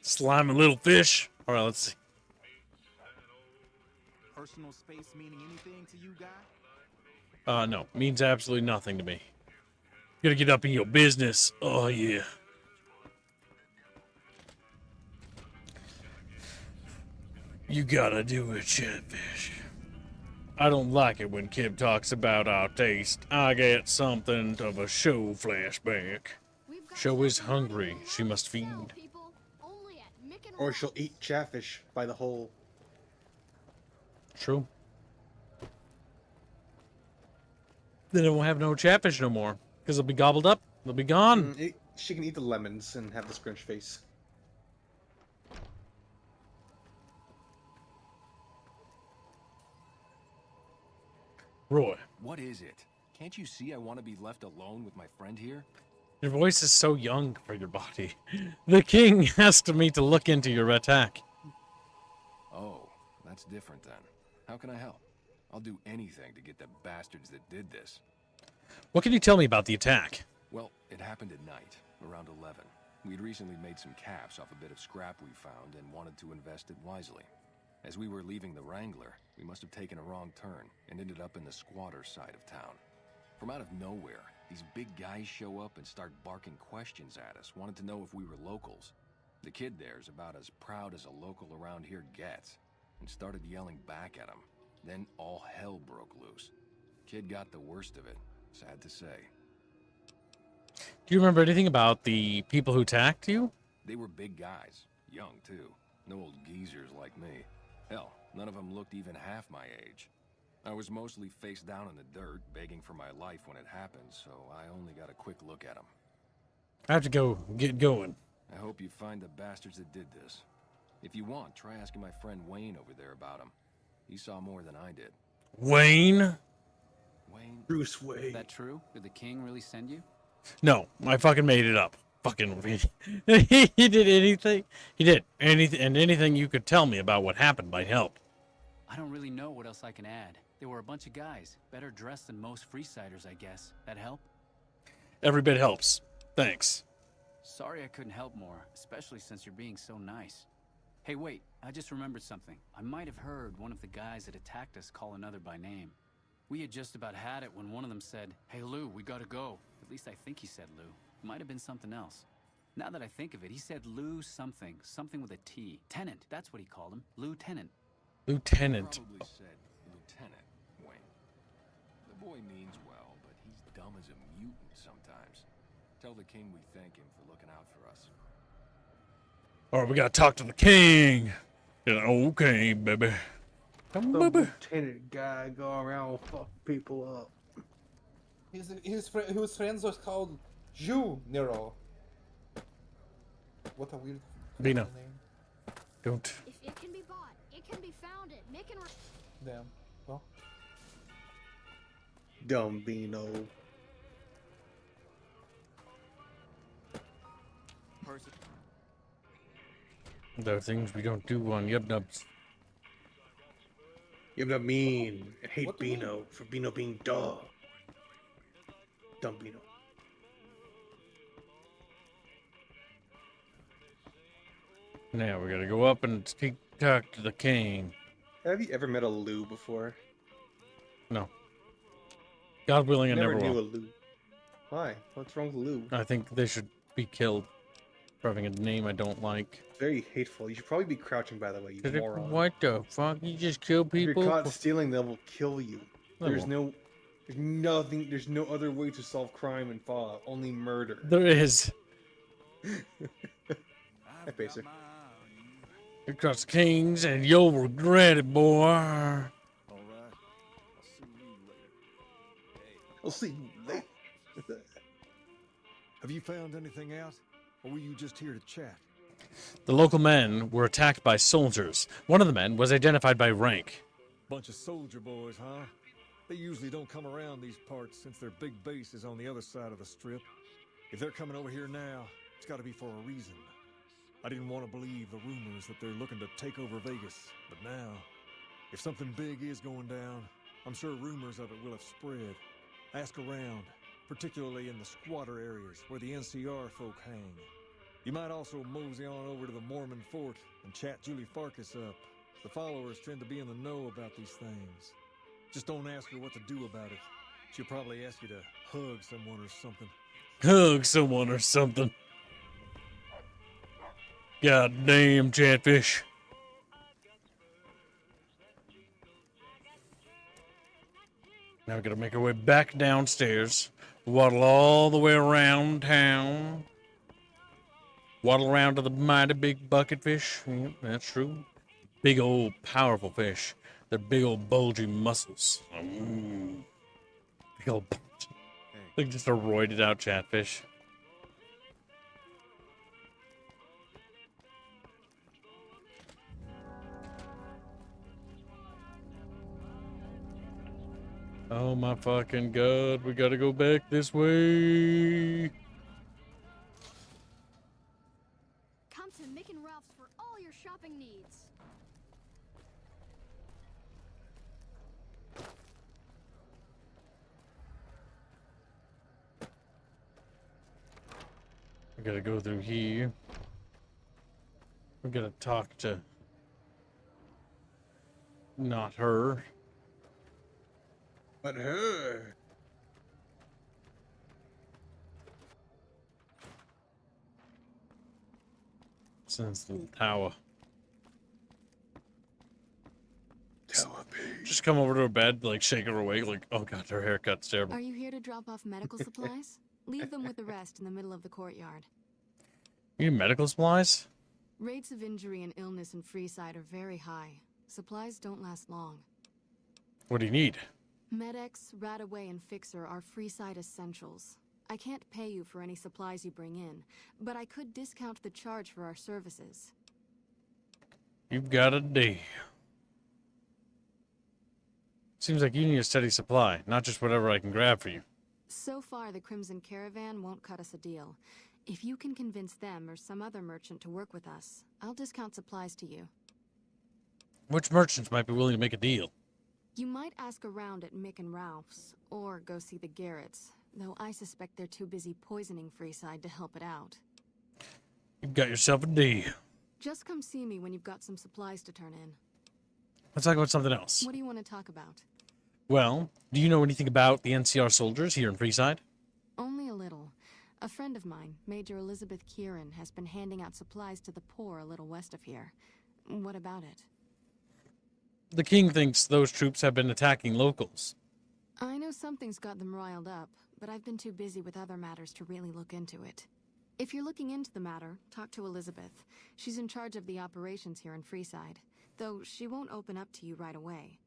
Slimy little fish. All right, let's see. Personal space meaning anything to you, guy? No, means absolutely nothing to me. Gotta get up in your business. Oh, yeah. You gotta do it, chatfish. I don't like it when Kib talks about our taste. I get something of a show flashback. Show is hungry. She must feed. Or she'll eat chatfish by the whole. True. Then it won't have no chatfish no more. Because they'll be gobbled up. They'll be gone. She can eat the lemons and have the scrunch face. Roy. What is it? Can't you see I want to be left alone with my friend here? Your voice is so young for your body. The king asked me to look into your attack. Oh, that's different then. How can I help? I'll do anything to get the bastards that did this. What can you tell me about the attack? Well, it happened at night, around 11. We'd recently made some caps off a bit of scrap we found and wanted to invest it wisely. As we were leaving the Wrangler, we must have taken a wrong turn and ended up in the squatter side of town. From out of nowhere, these big guys show up and start barking questions at us, wanted to know if we were locals. The kid there's about as proud as a local around here gets, and started yelling back at him. Then all hell broke loose. Kid got the worst of it, sad to say. Do you remember anything about the people who attacked you? They were big guys, young too, no old geezers like me. Hell, none of them looked even half my age. I was mostly face down in the dirt, begging for my life when it happened, so I only got a quick look at them. I have to go get going. I hope you find the bastards that did this. If you want, try asking my friend Wayne over there about him. He saw more than I did. Wayne? Wayne? Bruce Wayne. Is that true? Did the king really send you? No, I fucking made it up. Fucking he did anything. He did anything, and anything you could tell me about what happened might help. I don't really know what else I can add. There were a bunch of guys, better dressed than most Freesiders, I guess. That help? Every bit helps. Thanks. Sorry I couldn't help more, especially since you're being so nice. Hey, wait, I just remembered something. I might have heard one of the guys that attacked us call another by name. We had just about had it when one of them said, "Hey, Lou, we gotta go." At least I think he said Lou. Might have been something else. Now that I think of it, he said Lou something. Something with a T. Tenant, that's what he called him. Lieutenant. Lieutenant. Probably said Lieutenant Wayne. The boy means well, but he's dumb as a mutant sometimes. Tell the king we thank him for looking out for us. All right, we gotta talk to the king. Yeah, okay, baby. Come, The baby. lieutenant guy go around fuck people up. His friends was called Nero. What a weird Bino. name. Don't. If it can be bought, it can be found. Nick and Damn. Well. Dumb Bino. There are things we don't do on Yub-Nubs. Yub-Nub mean. I hate What do you Bino for Bino being dog. Dumb Bino. Now we gotta go up and talk to the king. Have you ever met a Lou before? No. God willing, I Never never knew will. a Lou. Why? What's wrong with Lou? I think they should be killed for having a name I don't like. Very hateful. You should probably be crouching, by the way, you moron. What the fuck? You just kill If people? you're caught stealing, they will kill you. They There's won't. there's no other way to solve crime in Fallout. Only murder. There is. Hey, basic. Across kings, and you'll regret it, boy. Alright. I'll see you later. Have you found anything out? Or were you just here to chat? The local men were attacked by soldiers. One of the men was identified by rank. Bunch of soldier boys, huh? They usually don't come around these parts since their big base is on the other side of the strip. If they're coming over here now, it's gotta be for a reason. I didn't want to believe the rumors that they're looking to take over Vegas, but now, if something big is going down, I'm sure rumors of it will have spread. Ask around, particularly in the squatter areas where the NCR folk hang. You might also mosey on over to the Mormon fort and chat Julie Farkas up. The followers tend to be in the know about these things. Just don't ask her what to do about it. She'll probably ask you to hug someone or something. Hug someone or something. God damn, Chatfish. Now we gotta make our way back downstairs. Waddle all the way around town. Waddle around to the mighty big bucket fish. Yep, that's true. Big old powerful fish. They're big old bulgy muscles. Big old like just a roided out chatfish. Oh my fucking god, we gotta go back this way. Come to Mick and Ralph's for all your shopping needs. We gotta go through here. We gotta talk to... not her. But her. Since the tower. Just come over to her bed, like shake her awake, like, oh god, her haircut's terrible. Are you here to drop off medical supplies? Leave them with the rest in the middle of the courtyard. You need medical supplies? Rates of injury and illness in Freeside are very high. Supplies don't last long. What do you need? Med-X, Radaway, and Fixer are Freeside essentials. I can't pay you for any supplies you bring in, but I could discount the charge for our services. You've got a deal. Seems like you need a steady supply, not just whatever I can grab for you. So far, the Crimson Caravan won't cut us a deal. If you can convince them or some other merchant to work with us, I'll discount supplies to you. Which merchants might be willing to make a deal? You might ask around at Mick and Ralph's, or go see the Garretts, though I suspect they're too busy poisoning Freeside to help it out. You've got yourself a deal. Just come see me when you've got some supplies to turn in. Let's talk about something else. What do you want to talk about? Well, do you know anything about the NCR soldiers here in Freeside? Only a little. A friend of mine, Major Elizabeth Kieran, has been handing out supplies to the poor a little west of here. What about it? The king thinks those troops have been attacking locals. I know something's got them riled up, but I've been too busy with other matters to really look into it. If you're looking into the matter, talk to Elizabeth. She's in charge of the operations here in Freeside, though she won't open up to you right away.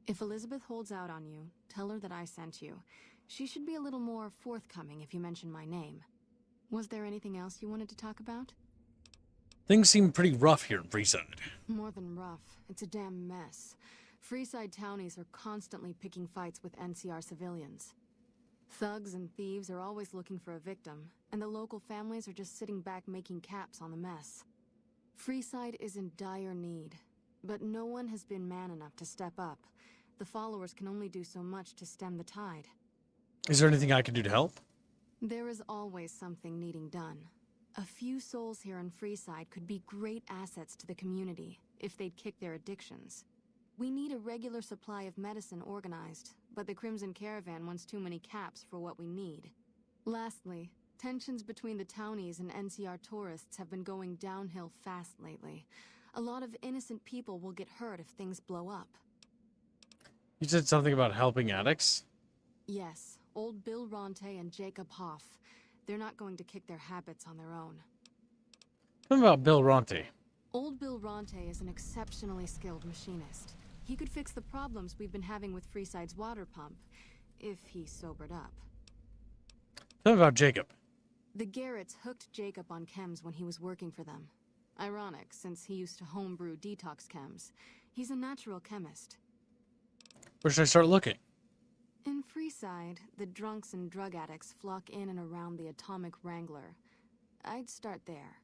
If Elizabeth holds out on you, tell her that I sent you. She should be a little more forthcoming if you mention my name. Was there anything else you wanted to talk about? Things seem pretty rough here in Freeside. More than rough. It's a damn mess. Freeside townies are constantly picking fights with NCR civilians. Thugs and thieves are always looking for a victim, and the local families are just sitting back making caps on the mess. Freeside is in dire need, but no one has been man enough to step up. The followers can only do so much to stem the tide. Is there anything I can do to help? There is always something needing done. A few souls here in Freeside could be great assets to the community if they'd kick their addictions. We need a regular supply of medicine organized, but the Crimson Caravan wants too many caps for what we need. Lastly, tensions between the townies and NCR tourists have been going downhill fast lately. A lot of innocent people will get hurt if things blow up. You said something about helping addicts? Yes, old Bill Ronte and Jacob Hoff. They're not going to kick their habits on their own. Tell me about Bill Ronte. Old Bill Ronte is an exceptionally skilled machinist. He could fix the problems we've been having with Freeside's water pump, if he sobered up. Tell me about Jacob. The Garretts hooked Jacob on chems when he was working for them. Ironic, since he used to homebrew detox chems. He's a natural chemist. Where should I start looking? In Freeside, the drunks and drug addicts flock in and around the Atomic Wrangler. I'd start there.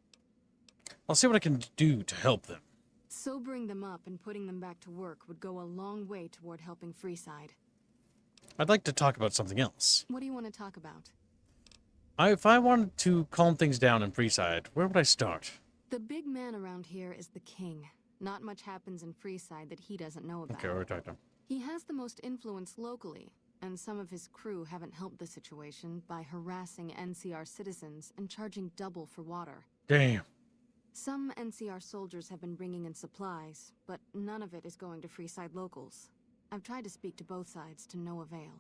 I'll see what I can do to help them. Sobering them up and putting them back to work would go a long way toward helping Freeside. I'd like to talk about something else. What do you want to talk about? If I wanted to calm things down in Freeside, where would I start? The big man around here is the king. Not much happens in Freeside that he doesn't know about. Okay, we're talking. He has the most influence locally, and some of his crew haven't helped the situation by harassing NCR citizens and charging double for water. Damn. Some NCR soldiers have been bringing in supplies, but none of it is going to Freeside locals. I've tried to speak to both sides to no avail.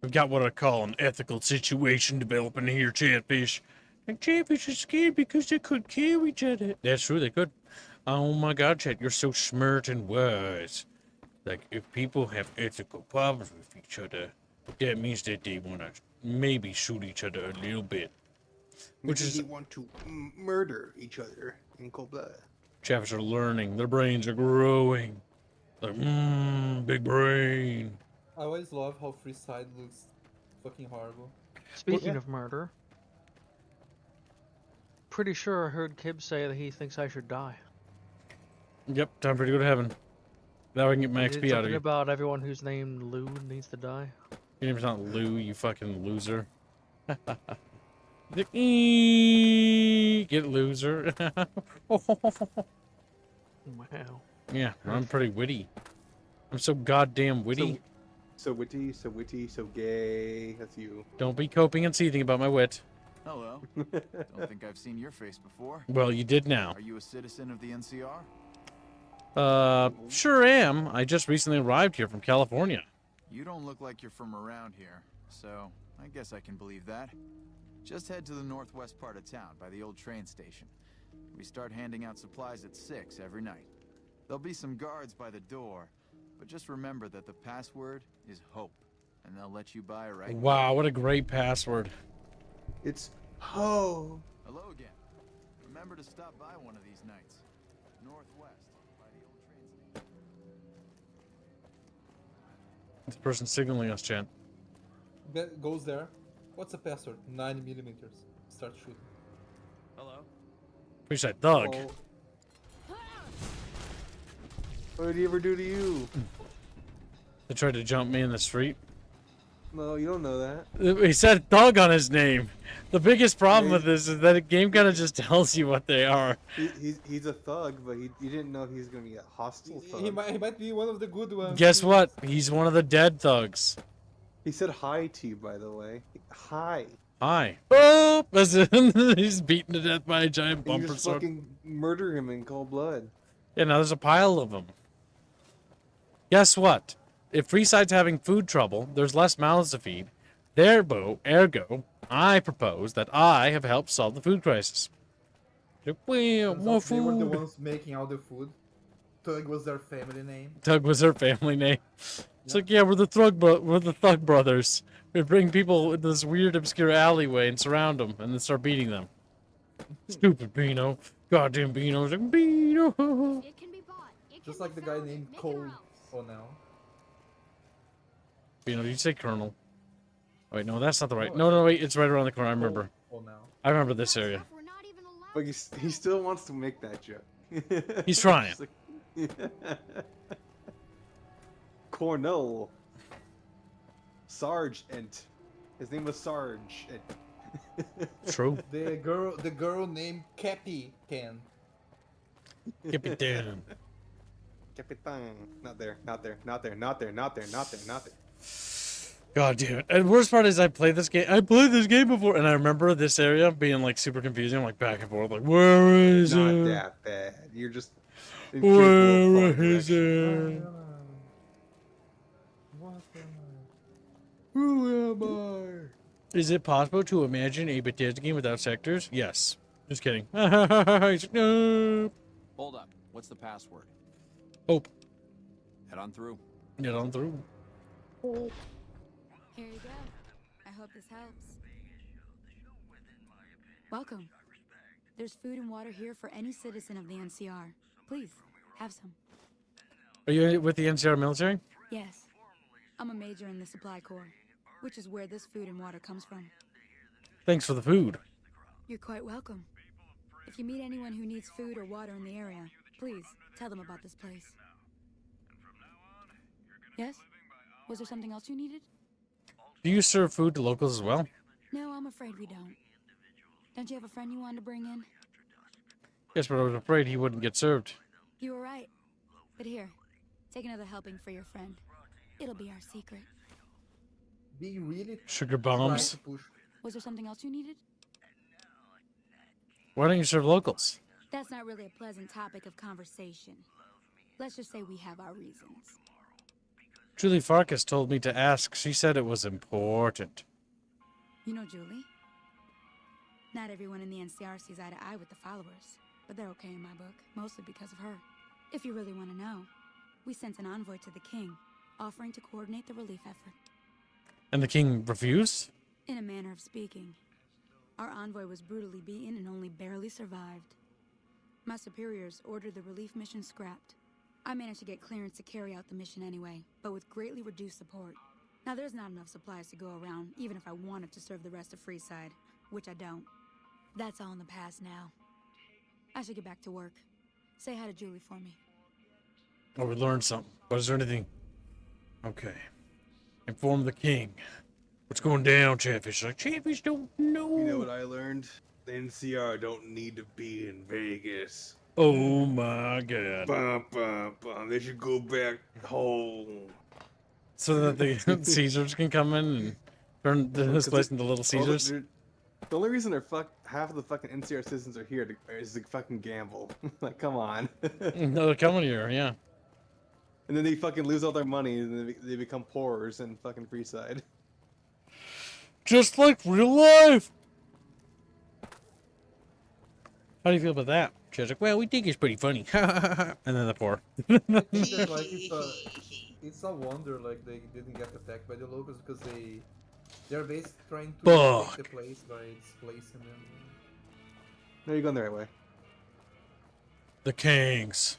We've got what I call an ethical situation developing here, Chatfish. And Chatfish is scared because they could kill each other. That's true, they could. Oh my god, Chat, you're so smart and wise. Like, if people have ethical problems with each other, that means that they want to maybe shoot each other a little bit. Which is... they want to murder each other in cold blood. Chaps are learning. Their brains are growing. Like, big brain. I always love how Freeside looks fucking horrible. Speaking of murder, pretty sure I heard Kib say that he thinks I should die. Yep, time for you to go to heaven. Now I can get my XP out of Something you. about everyone who's named Lou needs to die. Your name's not Lou, you fucking loser. Get loser. Wow. Yeah, I'm pretty witty. I'm so goddamn witty. So witty, so witty, so gay. That's you. Don't be coping and seething about my wit. Hello. Don't think I've seen your face before. Well, you did now. Are you a citizen of the NCR? Sure am. I just recently arrived here from California. You don't look like you're from around here, so I guess I can believe that. Just head to the northwest part of town by the old train station. We start handing out supplies at 6 every night. There'll be some guards by the door, but just remember that the password is HOPE, and they'll let you by right. Wow, what a great password. It's ho. Hello again. Remember to stop by one of these nights. Northwest by the old train station. This person's signaling us, Chan. Goes there. What's the password? 9mm. Start shooting. Hello? We said thug. Oh. What did he ever do to you? They tried to jump me in the street. No, you don't know that. He said thug on his name. The biggest problem with this is that the game kind of just tells you what they are. He's a thug, but you didn't know he was going to be a hostile thug. He might be one of the good ones. Guess what? He's one of the dead thugs. He said hi to you, by the way. Hi. Hi. Oh! He's beaten to death by a giant You bumper just sword. fucking murder him in cold blood. Yeah, now there's a pile of them. Guess what? If Freeside's having food trouble, there's less mouths to feed. Ergo, I propose that I have helped solve the food crisis. Well, more They were the food. ones making all the food. Tug was their family name. Tug was her family name. It's like, yeah, we're the Thug Brothers. We bring people into this weird, obscure alleyway and surround them, and then start beating them. Stupid Beano. Goddamn Beano. It's like, Beano. It can be bought. It Just can like be the guy found named at Cole. Mickey Oh no. Beano, did you say Colonel? Oh, wait, no, that's not the right. No, wait, it's right around the corner. I remember. Oh no. I remember this area. We're not even allowed. But he still wants to make that joke. He's trying. Like, Cornell. Sargent. His name was Sarge. True. The girl named Cappy Can. Capitan. Capitan. Not there. God damn it. And the worst part is I played this game before, and I remember this area being like super confusing. I'm like back and forth, like, where is Not it? that bad. You're just. Where is it? Who am I? Is it possible to imagine a Bethesda game without sectors? Yes. Just kidding. He's like, no. Hold up. What's the password? Hope. Head on through. Get on through. Here you go. I hope this helps. Welcome. There's food and water here for any citizen of the NCR. Please, have some. Are you with the NCR military? Yes. I'm a major in the Supply Corps, which is where this food and water comes from. Thanks for the food. You're quite welcome. If you meet anyone who needs food or water in the area, please tell them about this place. Yes? Was there something else you needed? Do you serve food to locals as well? No, I'm afraid we don't. Don't you have a friend you wanted to bring in? Yes, but I was afraid he wouldn't get served. You were right. But here, take another helping for your friend. It'll be our secret. Be really Sugar bombs. Was there something else you needed? Why don't you serve locals? That's not really a pleasant topic of conversation. Let's just say we have our reasons. Julie Farkas told me to ask. She said it was important. You know Julie? Not everyone in the NCR sees eye to eye with the followers, but they're okay in my book, mostly because of her. If you really want to know, we sent an envoy to the king, offering to coordinate the relief effort. And the king refused? In a manner of speaking. Our envoy was brutally beaten and only barely survived. My superiors ordered the relief mission scrapped. I managed to get clearance to carry out the mission anyway, but with greatly reduced support. Now there's not enough supplies to go around, even if I wanted to serve the rest of Freeside, which I don't. That's all in the past now. I should get back to work. Say hi to Julie for me. Oh, we learned something. But is there anything? Okay. Inform the king. What's going down, Chatfish? Like, Chatfish don't know. You know what I learned? The NCR don't need to be in Vegas. Oh my god. Bum, bum, bum. They should go back home. So that the Caesars can come in and turn this place into Little Caesars? The only reason half of the fucking NCR citizens are here is to fucking gamble. Like, come on. No, they're coming here, yeah. And then they fucking lose all their money and they become poorers in fucking Freeside. Just like real life! How do you feel about that? She's like, well, we think it's pretty funny. And then the poor. It's a wonder like they didn't get attacked by the locals because they're basically trying to Fuck. take the place by displacing them. No, you're going the right way. The Kings.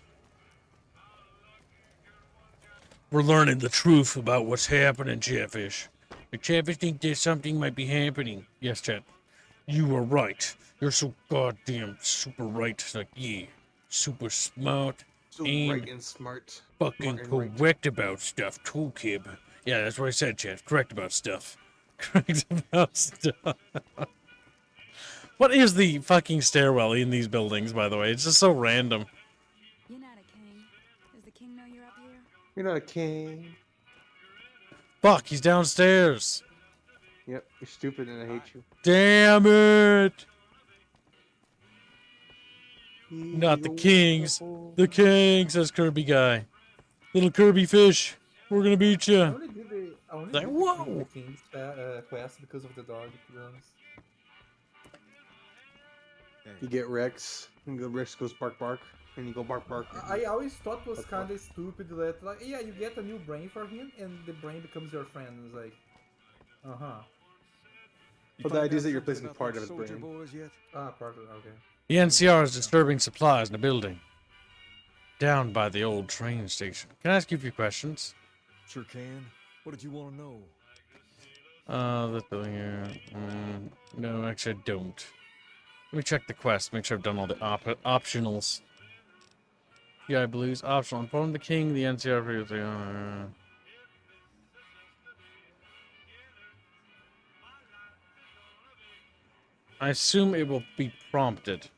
We're learning the truth about what's happening, Chatfish. The Chatfish think there's something might be happening. Yes, Chat. You are right. You're so goddamn super right. Like, yeah. Super smart. So and right and smart. Fucking Smart and correct about stuff, too, kid. Yeah, that's what I said, Chat. Correct about stuff. Correct about stuff. What is the fucking stairwell in these buildings, by the way? It's just so random. You're not a king. Does the king know you're up here? You're not a king. Fuck, he's downstairs. Yep, you're stupid and I hate you. Damn it! Not the Kings. The King, says Kirby guy. Little Kirby fish, we're gonna beat I you. only did Like, whoa! the King's quest because of the dog, to be honest. You get Rex, and Rex goes bark bark, and you go bark bark. I always thought it was kind of stupid that, like, yeah, you get a new brain for him, and the brain becomes your friend. It's like, But the idea is that you're placing part of his Soldier brain. boys yet? part of it, okay. The NCR is disturbing supplies in the building. Down by the old train station. Can I ask you a few questions? Sure can. What did you want to know? This building here. No, actually, I don't. Let me check the quest. Make sure I've done all the optionals. Yeah, blues optional. Inform the king. The NCR previously. I assume it will be prompted.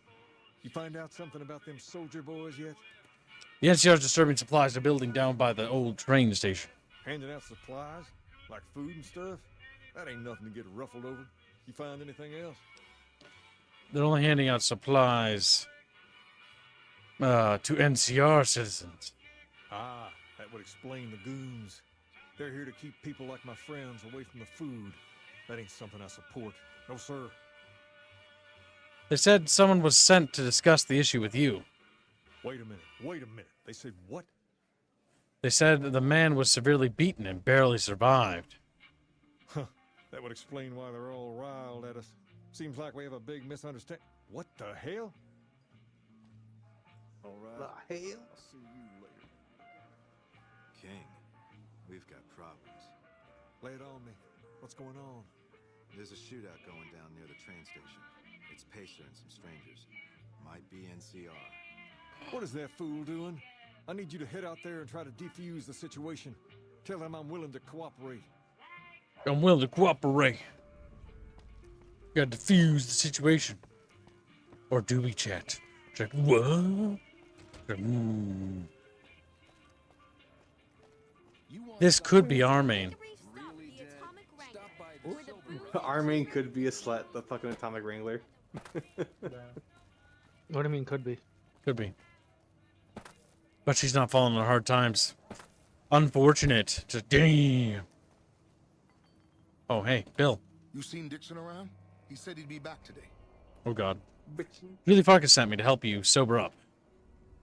You find out something about them soldier boys yet? The NCR is disturbing supplies to building down by the old train station. Handing out supplies? Like food and stuff? That ain't nothing to get ruffled over. You find anything else? They're only handing out supplies to NCR citizens. Ah, that would explain the goons. They're here to keep people like my friends away from the food. That ain't something I support. No, sir. They said someone was sent to discuss the issue with you. Wait a minute. They said what? They said the man was severely beaten and barely survived. Huh, that would explain why they're all riled at us. Seems like we have a big misunderstanding. What the hell? All right. The hell? I'll see you later. King, we've got problems. Lay it on me. What's going on? There's a shootout going down near the train station. It's Pacer and some strangers. Might be NCR. What is that fool doing? I need you to head out there and try to defuse the situation. Tell them I'm willing to cooperate. I'm willing to cooperate. Gotta defuse the situation. Or do we, chat? It's like, what? This could be our main. Our main could be a slut, the fucking Atomic Wrangler. What do you mean, could be? Could be. But she's not falling on hard times. Unfortunate. Just damn. Oh, hey, Bill. You seen Dixon around? He said he'd be back today. Oh, God. Julie Farkas sent me to help you sober up.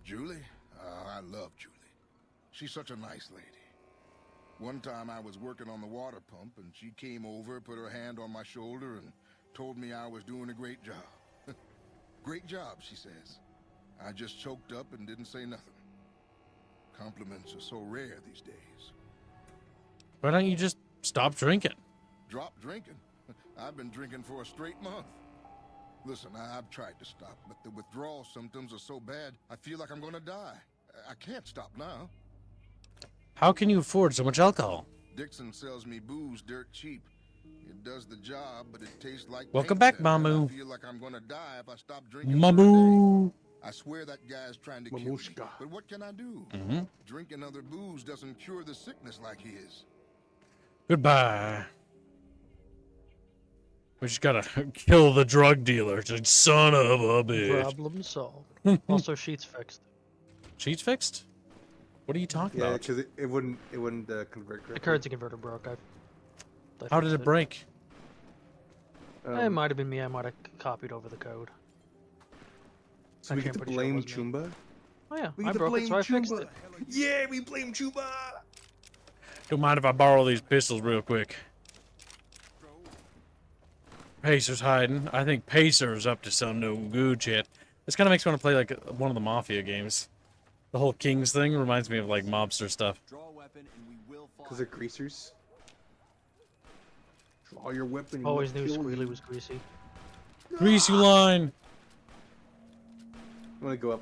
Julie? I love Julie. She's such a nice lady. One time I was working on the water pump, and she came over, put her hand on my shoulder, and told me I was doing a great job. Great job, she says. I just choked up and didn't say nothing. Compliments are so rare these days. Why don't you just stop drinking? Drop drinking? I've been drinking for a straight month. Listen, I've tried to stop, but the withdrawal symptoms are so bad, I feel like I'm gonna die. I can't stop now. How can you afford so much alcohol? Dixon sells me booze dirt cheap. It does the job, but it tastes like Welcome paint back, thinner, and Mamu. I feel like I'm gonna die if I stop drinking. Mamu. I swear that guy's trying to kill me. But what can I do? Drinking other booze doesn't cure the sickness like his. Goodbye. We just gotta kill the drug dealer. It's like, son of a bitch. Problem solved. Also, sheets fixed. Sheets fixed? What are you talking Yeah, about? because it wouldn't convert correctly. The currency converter broke. How did it break? It might have been me. I might have copied over the code. So we get to blame Chumba? Oh yeah, We I get to broke it, blame so I fixed Chumba. it. Yeah, we blame Chumba. Don't mind if I borrow these pistols real quick. Pacer's hiding. I think Pacer's up to some no good shit. This kind of makes me want to play like one of the Mafia games. The whole Kings thing reminds me of like mobster stuff. Because they're greasers. Draw your weapon. Always knew Squealy was greasy. Greasy line. I'm gonna go up.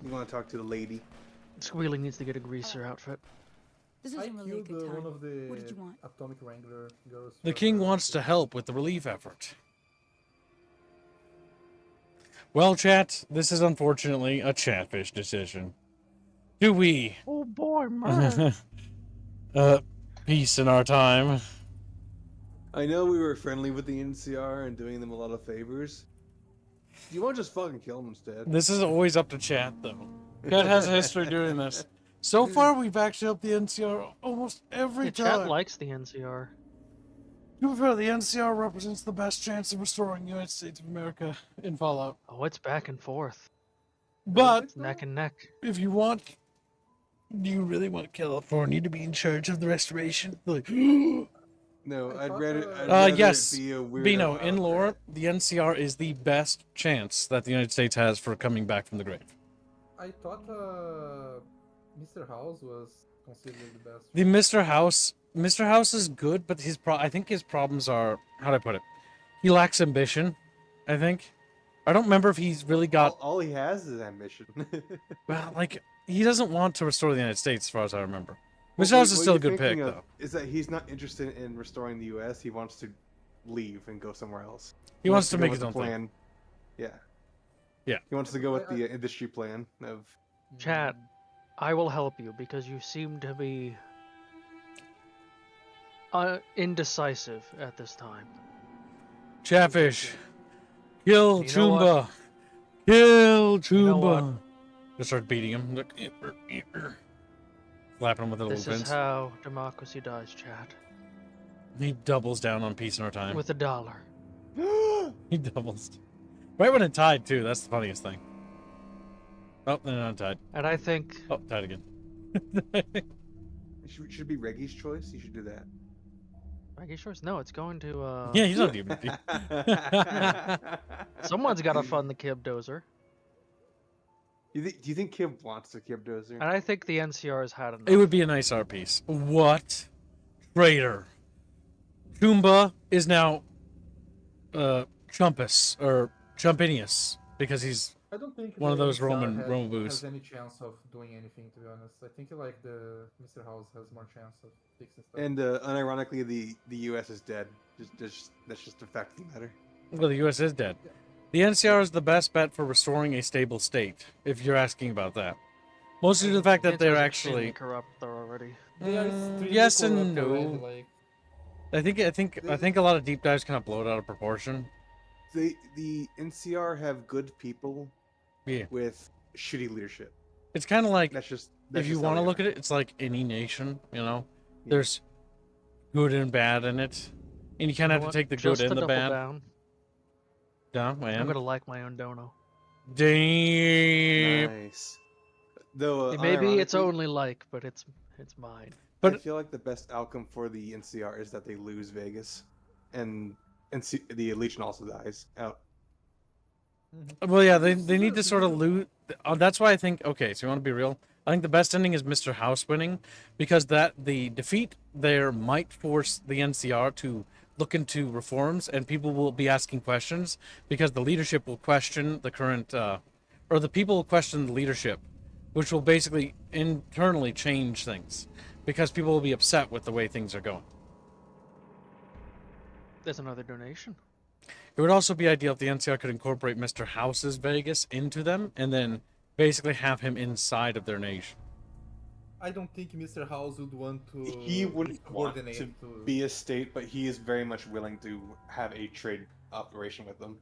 You want to talk to the lady? Squealy needs to get a greaser outfit. This I isn't really a killed good time. one of the What did you want? Atomic Wrangler girls. The king wants to help with the relief effort. Well, chat, this is unfortunately a Chatfish decision. Do we? Oh boy, man. Peace in our time. I know we were friendly with the NCR and doing them a lot of favors. You want to just fucking kill them instead? This is always up to chat, though. Chat has a history doing this. So far, we've actually helped the NCR almost every Yeah, time. chat likes the NCR. To be fair, the NCR represents the best chance of restoring the United States of America in Fallout. Oh, it's back and forth. But It's neck and neck. if you want, do you really want California to be in charge of the restoration? Like, No, I'd rather yes, it be a weirdo Bino, in out lore, the NCR is the best chance that the United States has for coming back from the grave. I thought Mr. House was considered the best. The Mr. House is good, but I think his problems are, how do I put it? He lacks ambition, I think. I don't remember if he's really got... All he has is ambition. Well, like, he doesn't want to restore the United States, as far as I remember. Mr. House is still a good pick, though. Is that he's not interested in restoring the U.S. He wants to leave and go somewhere else. He wants to go make with his own the thing. plan. Yeah. Yeah. He wants to go with the industry plan of... Chat, I will help you because you seem to be indecisive at this time. Chatfish. Kill You know Chumba. Kill Chumba. You know what? Just start beating him. Look, slapping him with a little This pins. is how democracy dies, chat. He doubles down on peace in our time. With $1. He doubles. Right when it tied, too. That's the funniest thing. Oh, they're not tied. And I think... Oh, tied again. It should be Reggie's choice. You should do that. Maggie Shores? No, it's going to. Yeah, he's not DMD. Someone's got to fund the Kib Dozer. Do you think Kib wants a Kib Dozer? And I think the NCR has had enough. It would be a nice art piece. What? Traitor. Tumba is now Chumpus or Chumpinius because he's I don't think one of the those NCR Roman boos. has any chance of doing anything, to be honest. I think like the Mr. House has more chance of fixing stuff. And unironically, the U.S. is dead. That's just a fact of the matter. Well, the U.S. is dead. The NCR is the best bet for restoring a stable state, if you're asking about that. Mostly to the fact that they're actually corrupt though already. They are extremely yes and corrupt already, no. like... I think a lot of deep dives kind of blow it out of proportion. The NCR have good people with shitty leadership. It's kind of like, that's if you just want to how they look are. at it, it's like any nation, you know? There's good and bad in it. And you kind of have to take the Just good to and the double bad. down, Down, man. I'm gonna like my own dono. Damn. Nice. Though Maybe it's unironically, only like, but it's mine. I feel like the best outcome for the NCR is that they lose Vegas, and the Legion also dies out. Well, yeah, they need to sort of loot. That's why I think, okay, so you want to be real? I think the best ending is Mr. House winning, because the defeat there might force the NCR to look into reforms, and people will be asking questions, because the leadership will question the current, or the people will question the leadership, which will basically internally change things, because people will be upset with the way things are going. There's another donation. It would also be ideal if the NCR could incorporate Mr. House's Vegas into them, and then basically have him inside of their nation. I don't think Mr. House would want to. He wouldn't want coordinate to be a state, but he is very much willing to have a trade operation with them.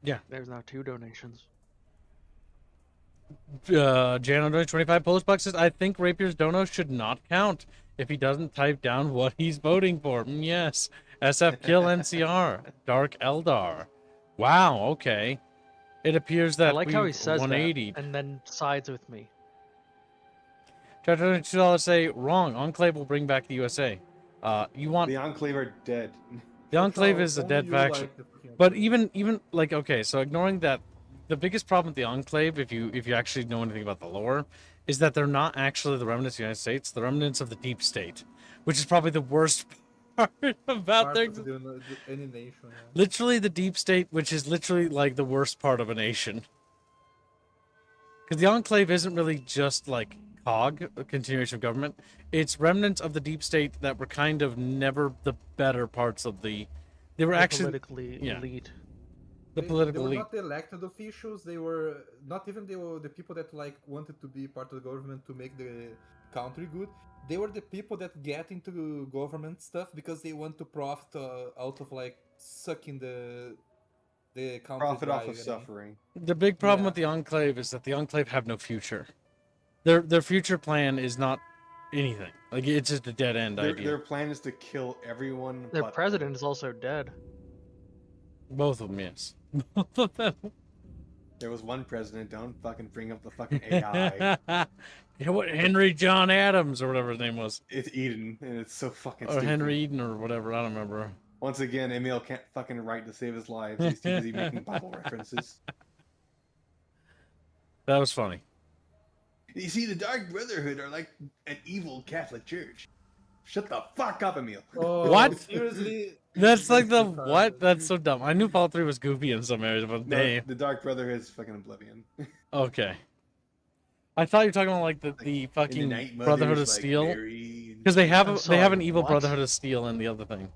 Yeah. There's now 2 donations. Jano donated 25 post boxes. I think Rapier's dono should not count if he doesn't type down what he's voting for. Yes. SF Kill NCR. Dark Eldar. Wow, okay. It appears that I like how he we've says 180'd. that and then sides with me. $2 say, wrong. Enclave will bring back the USA. You want... The Enclave are dead. The Enclave is a dead faction. But even like, okay, so ignoring that, the biggest problem with the Enclave, if you actually know anything about the lore, is that they're not actually the remnants of the United States, the remnants of the deep state, which is probably the worst part about their... Any nation. Yeah. Literally the deep state, which is literally like the worst part of a nation. Because the Enclave isn't really just like COG, a continuation of government. It's remnants of the deep state that were kind of never the better parts of the... They were actually... politically elite. The political they were elite. not the elected officials. They were not even the people that like wanted to be part of the government to make the country good. They were the people that get into government stuff because they want to profit out of like sucking the country Profit dry, off of you know? suffering. The big problem with the Enclave is that the Enclave have no future. Their future plan is not anything. Like, it's just a dead end idea. Their plan is to kill everyone. Their but president is also dead. Both of them, yes. Both of them. There was one president. Don't fucking bring up the fucking AI. Yeah, what, Henry John Adams or whatever his name was. It's Eden, and it's so fucking Or stupid. Henry Eden or whatever, I don't remember. Once again, Emil can't fucking write to save his life. He's too busy making Bible references. That was funny. You see, the Dark Brotherhood are like an evil Catholic Church. Shut the fuck up, Emil. Oh, What? Seriously? That's like the what? That's so dumb. I knew Fall 3 was goofy in some areas, but No, damn. the Dark Brotherhood is fucking Oblivion. Okay. I thought you were talking about like the fucking Night Brotherhood of Mothers, like, Steel, Mary- because they have I'm they have an sorry, evil what? Brotherhood of Steel in the other thing.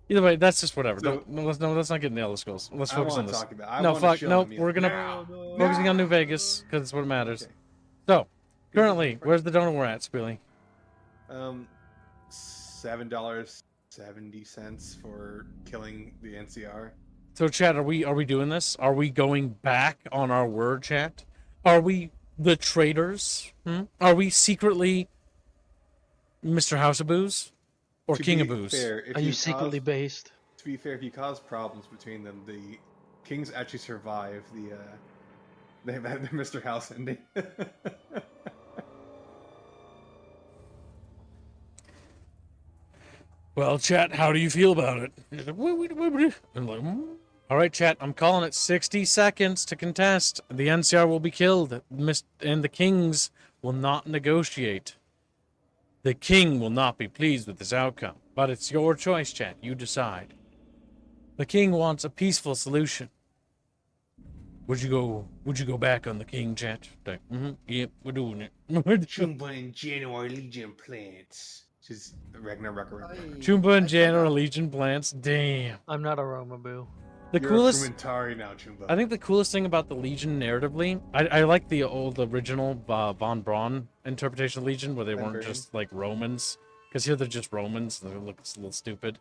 Either way, that's just whatever. So- Let's not get in the Elder Scrolls. Let's I focus wanna on this. talk about- I No, wanna fuck, show no. them you- We're gonna No. focusing on New Vegas because it's what matters. So, currently, where's the donor we're at, Spilly? $7.70 for killing the NCR. So, chat, are we doing this? Are we going back on our word, chat? Are we the traitors? Are we secretly Mr. House of Booze or To King be of Booze? fair, if Are you secretly based? To be fair, if you cause problems between them, the Kings actually survive the they've had the Mr. House ending. Well, chat, how do you feel about it? I'm like, all right, chat, I'm calling it 60 seconds to contest. The NCR will be killed, and the kings will not negotiate. The king will not be pleased with this outcome, but it's your choice, chat. You decide. The king wants a peaceful solution. Would you go back on the king, chat? Like, yep, we're doing it. Chumba and January Legion plants. Just Ragnarok. Chumba and General Legion plants. Damn. I'm not a Romaboo. The You're coolest. a Frumentari now, Chumba. I think the coolest thing about the Legion narratively, I like the old original Von Braun interpretation of Legion, where they weren't just like Romans, because here they're just Romans. And it looks a little stupid.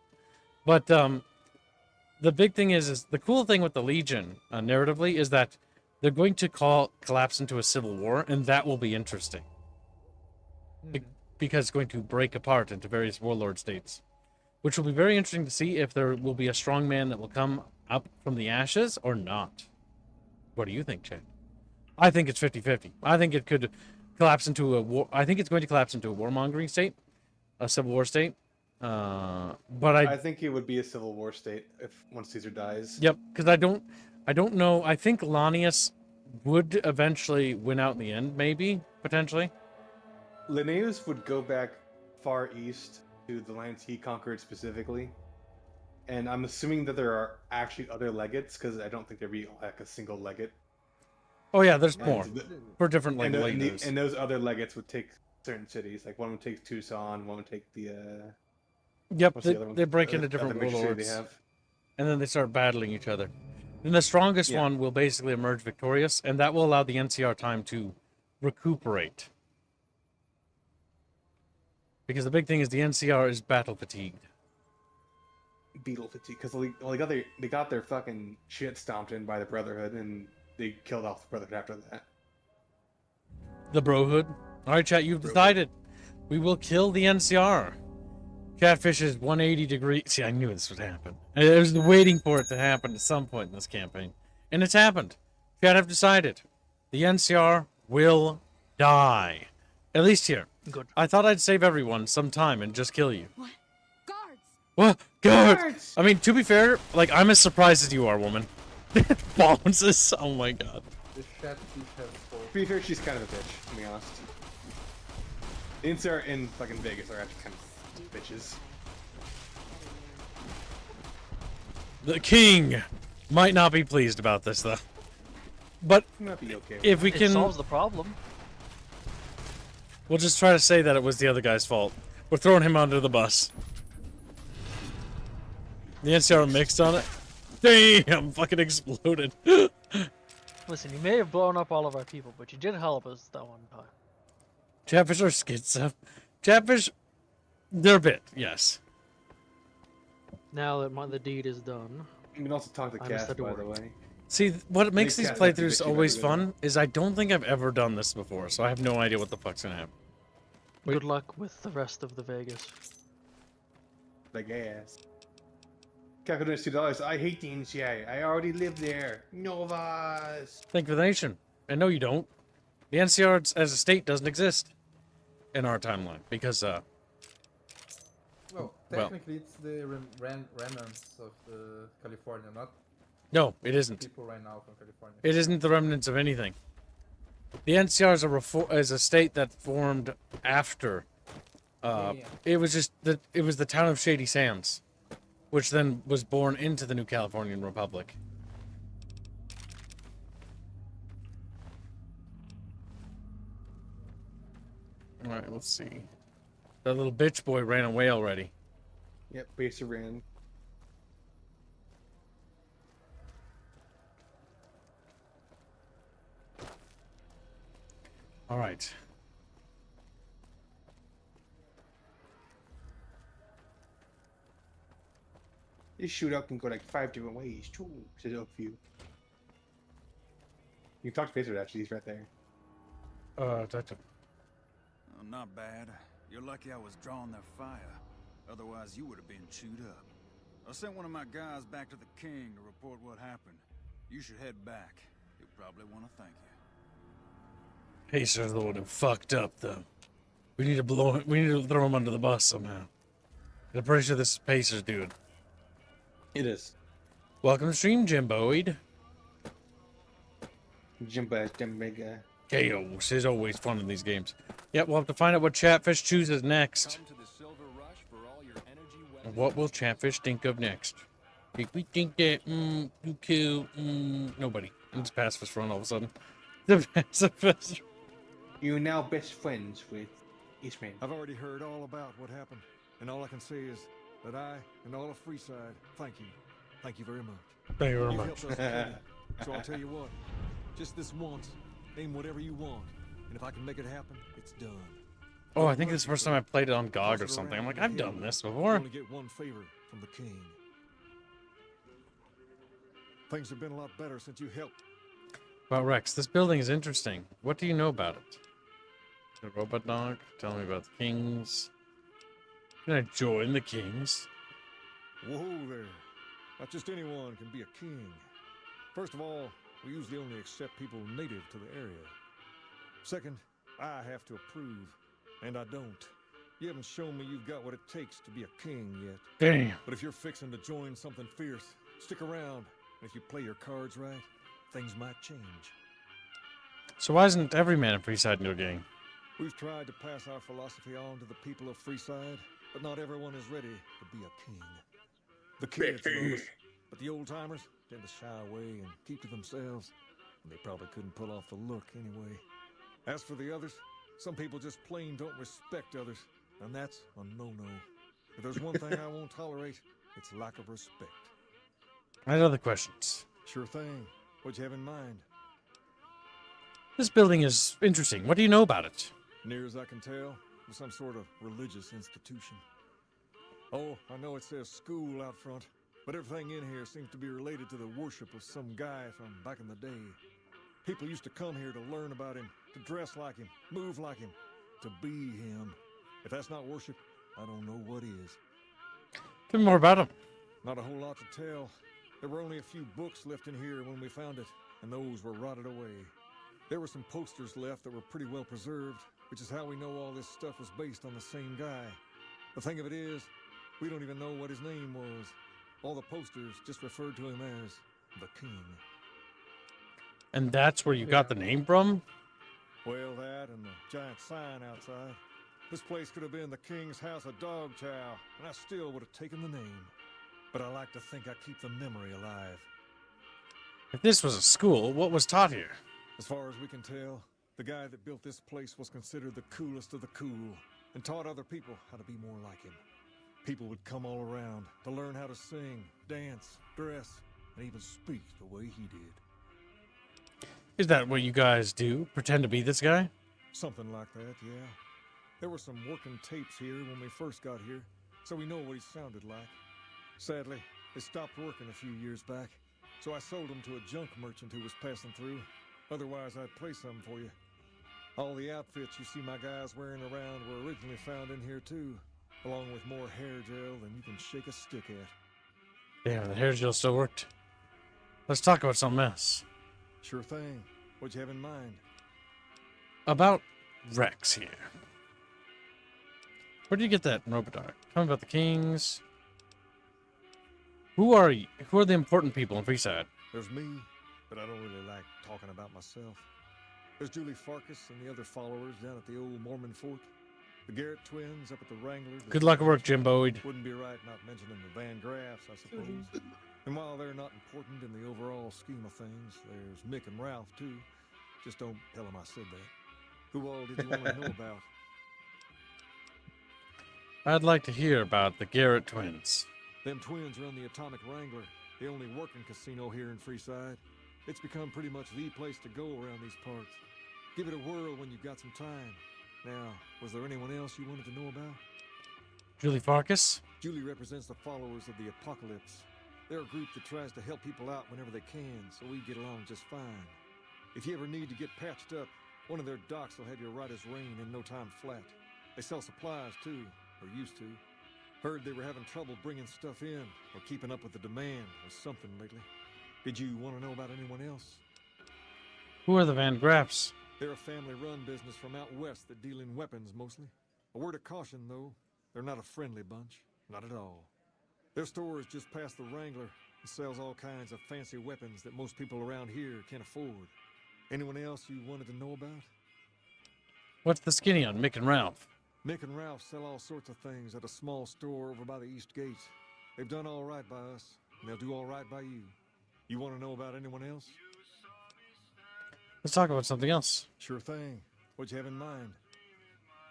But the big thing is the cool thing with the Legion narratively is that they're going to collapse into a civil war, and that will be interesting. Because it's going to break apart into various warlord states, which will be very interesting to see if there will be a strong man that will come up from the ashes or not. What do you think, Chad? I think it's 50-50. I think it could collapse into a war. I think it's going to collapse into a warmongering state, a civil war state. But I think it would be a civil war state if once Caesar dies. Yep, because I don't know. I think Lanius would eventually win out in the end, maybe, potentially. Linnaeus would go back far east to the lands he conquered specifically. And I'm assuming that there are actually other legates, because I don't think there'd be like a single legate. Oh yeah, there's more for different like leaders. And those other legates would take certain cities. Like one would take Tucson, one would take the. Yep, they break into different warlords, and then they start battling each other. And the strongest one will basically emerge victorious, and that will allow the NCR time to recuperate. Because the big thing is the NCR is battle fatigued. Beetle fatigue, because they got their fucking shit stomped in by the Brotherhood, and they killed off the Brotherhood after that. The Brohood. All right, chat, you've decided. We will kill the NCR. Catfish is 180 degrees. See, I knew this would happen. I was waiting for it to happen at some point in this campaign, and it's happened. Chat have decided. The NCR will die. At least here. Good. I thought I'd save everyone some time and just kill you. What? Guards! What? Guards! I mean, to be fair, like, I'm as surprised as you are, woman. Bounces. Oh my god. The chat has To be fair, she's kind of a bitch, to be honest. The NCR in fucking Vegas are actually kind of bitches. The king might not be pleased about this, though. But might be okay if we It can... solves the problem. We'll just try to say that it was the other guy's fault. We're throwing him under the bus. The NCR mixed on it. Damn, fucking exploded. Listen, you may have blown up all of our people, but you did help us that one time. Chatfish are schizo. Chatfish, they're a bit, yes. Now that the deed is done. You can also talk to Cass, by the way. See, what makes these Cass have to playthroughs bitch you always better than fun is I don't think I've ever done this before, so I have no idea what the fuck's gonna happen. Good luck with the rest of the Vegas. Vegas. Calculator $2. I hate the NCI. I already live there. Novas. Thank you for the nation. And no, you don't. The NCR as a state doesn't exist in our timeline because, Well, technically it's the remnants of the California, not no, it isn't. people right now from California. It isn't the remnants of anything. The NCR is a state that formed after. It was just that it was the town of Shady Sands, which then was born into the new Californian Republic. All right, let's see. That little bitch boy ran away already. Yep, Baser ran. All right. This shootout can go like 5 different ways too. Says Oakview. You can talk to Baser actually. He's right there. That's Oh, not bad. You're lucky I was drawing their fire. Otherwise, you would have been chewed up. I sent one of my guys back to the king to report what happened. You should head back. He'll probably want to thank you. Pacer's the one who fucked up, though. We need to throw him under the bus somehow. I'm pretty sure this is Pacers, dude. It is. Welcome to stream, Jimboid. Jimbo, Jimbo. Chaos is always fun in these games. Yep, we'll have to find out what Chatfish chooses next. What will Chatfish think of next? If we think that, you kill, nobody. And it's pacifist front all of a sudden. The pacifist. You're now best friends with Eastman. I've already heard all about what happened, and all I can say is that I and all of Freeside thank you. Thank you very much. Thank you very You've much. helped us plenty, so I'll tell you what, just this once, name whatever you want, and if I can make it happen, it's done. Oh, I think this is the first time I played it on GOG or something. I'm like, I've done this You before. only get one favor from the king. Things have been a lot better since you helped. Well, Rex, this building is interesting. What do you know about it? The robot dog? Tell me about the kings. Can I join the kings? Whoa there. Not just anyone can be a king. First of all, we usually only accept people native to the area. Second, I have to approve, and I don't. You haven't shown me you've got what it takes to be a king yet. Damn. But if you're fixing to join something fierce, stick around. And if you play your cards right, things might change. So why isn't every man in Freeside into a gang? We've tried to pass our philosophy on to the people of Freeside, but not everyone is ready to be a king. The kids love us, but the old-timers tend to shy away and keep to themselves, and they probably couldn't pull off the look anyway. As for the others, some people just plain don't respect others, and that's a no-no. If there's one thing I won't tolerate, it's lack of respect. I had other questions. Sure thing. What'd you have in mind? This building is interesting. What do you know about it? Near as I can tell, it's some sort of religious institution. Oh, I know it says school out front, but everything in here seems to be related to the worship of some guy from back in the day. People used to come here to learn about him, to dress like him, move like him, to be him. If that's not worship, I don't know what is. Tell me more about him. Not a whole lot to tell. There were only a few books left in here when we found it, and those were rotted away. There were some posters left that were pretty well preserved, which is how we know all this stuff was based on the same guy. The thing of it is, we don't even know what his name was. All the posters just referred to him as the King. And that's where you got the name from? Well, that and the giant sign outside. This place could have been the King's House of Dog Chow, and I still would have taken the name. But I like to think I keep the memory alive. If this was a school, what was taught here? As far as we can tell, the guy that built this place was considered the coolest of the cool, and taught other people how to be more like him. People would come all around to learn how to sing, dance, dress, and even speak the way he did. Is that what you guys do? Pretend to be this guy? Something like that, yeah. There were some working tapes here when we first got here, so we know what he sounded like. Sadly, they stopped working a few years back, so I sold them to a junk merchant who was passing through. Otherwise, I'd play some for you. All the outfits you see my guys wearing around were originally found in here too, along with more hair gel than you can shake a stick at. Damn, the hair gel still worked. Let's talk about something else. Sure thing. What'd you have in mind? About Rex here. Where did you get that robot dog? Tell me about the kings. Who are you? Who are the important people in Freeside? There's me, but I don't really like talking about myself. There's Julie Farkas and the other followers down at the old Mormon fort. The Garrett twins up at the Wrangler. Good luck at work, Jimboid. Wouldn't be right not mentioning the Van Graffs, I suppose. And while they're not important in the overall scheme of things, there's Mick and Ralph, too. Just don't tell them I said that. Who all did you want to know about? I'd like to hear about the Garrett twins. Them twins run the Atomic Wrangler, the only working casino here in Freeside. It's become pretty much the place to go around these parts. Give it a whirl when you've got some time. Now, was there anyone else you wanted to know about? Julie Farkas? Julie represents the followers of the Apocalypse. They're a group that tries to help people out whenever they can, so we get along just fine. If you ever need to get patched up, one of their docs will have you right as rain in no time flat. They sell supplies, too, or used to. Heard they were having trouble bringing stuff in, or keeping up with the demand, or something lately. Did you want to know about anyone else? Who are the Van Graffs? They're a family-run business from out west that deal in weapons, mostly. A word of caution, though, they're not a friendly bunch. Not at all. Their store is just past the Wrangler and sells all kinds of fancy weapons that most people around here can't afford. Anyone else you wanted to know about? What's the skinny on Mick and Ralph? Mick and Ralph sell all sorts of things at a small store over by the East Gate. They've done all right by us, and they'll do all right by you. You want to know about anyone else? Let's talk about something else. Sure thing. What'd you have in mind?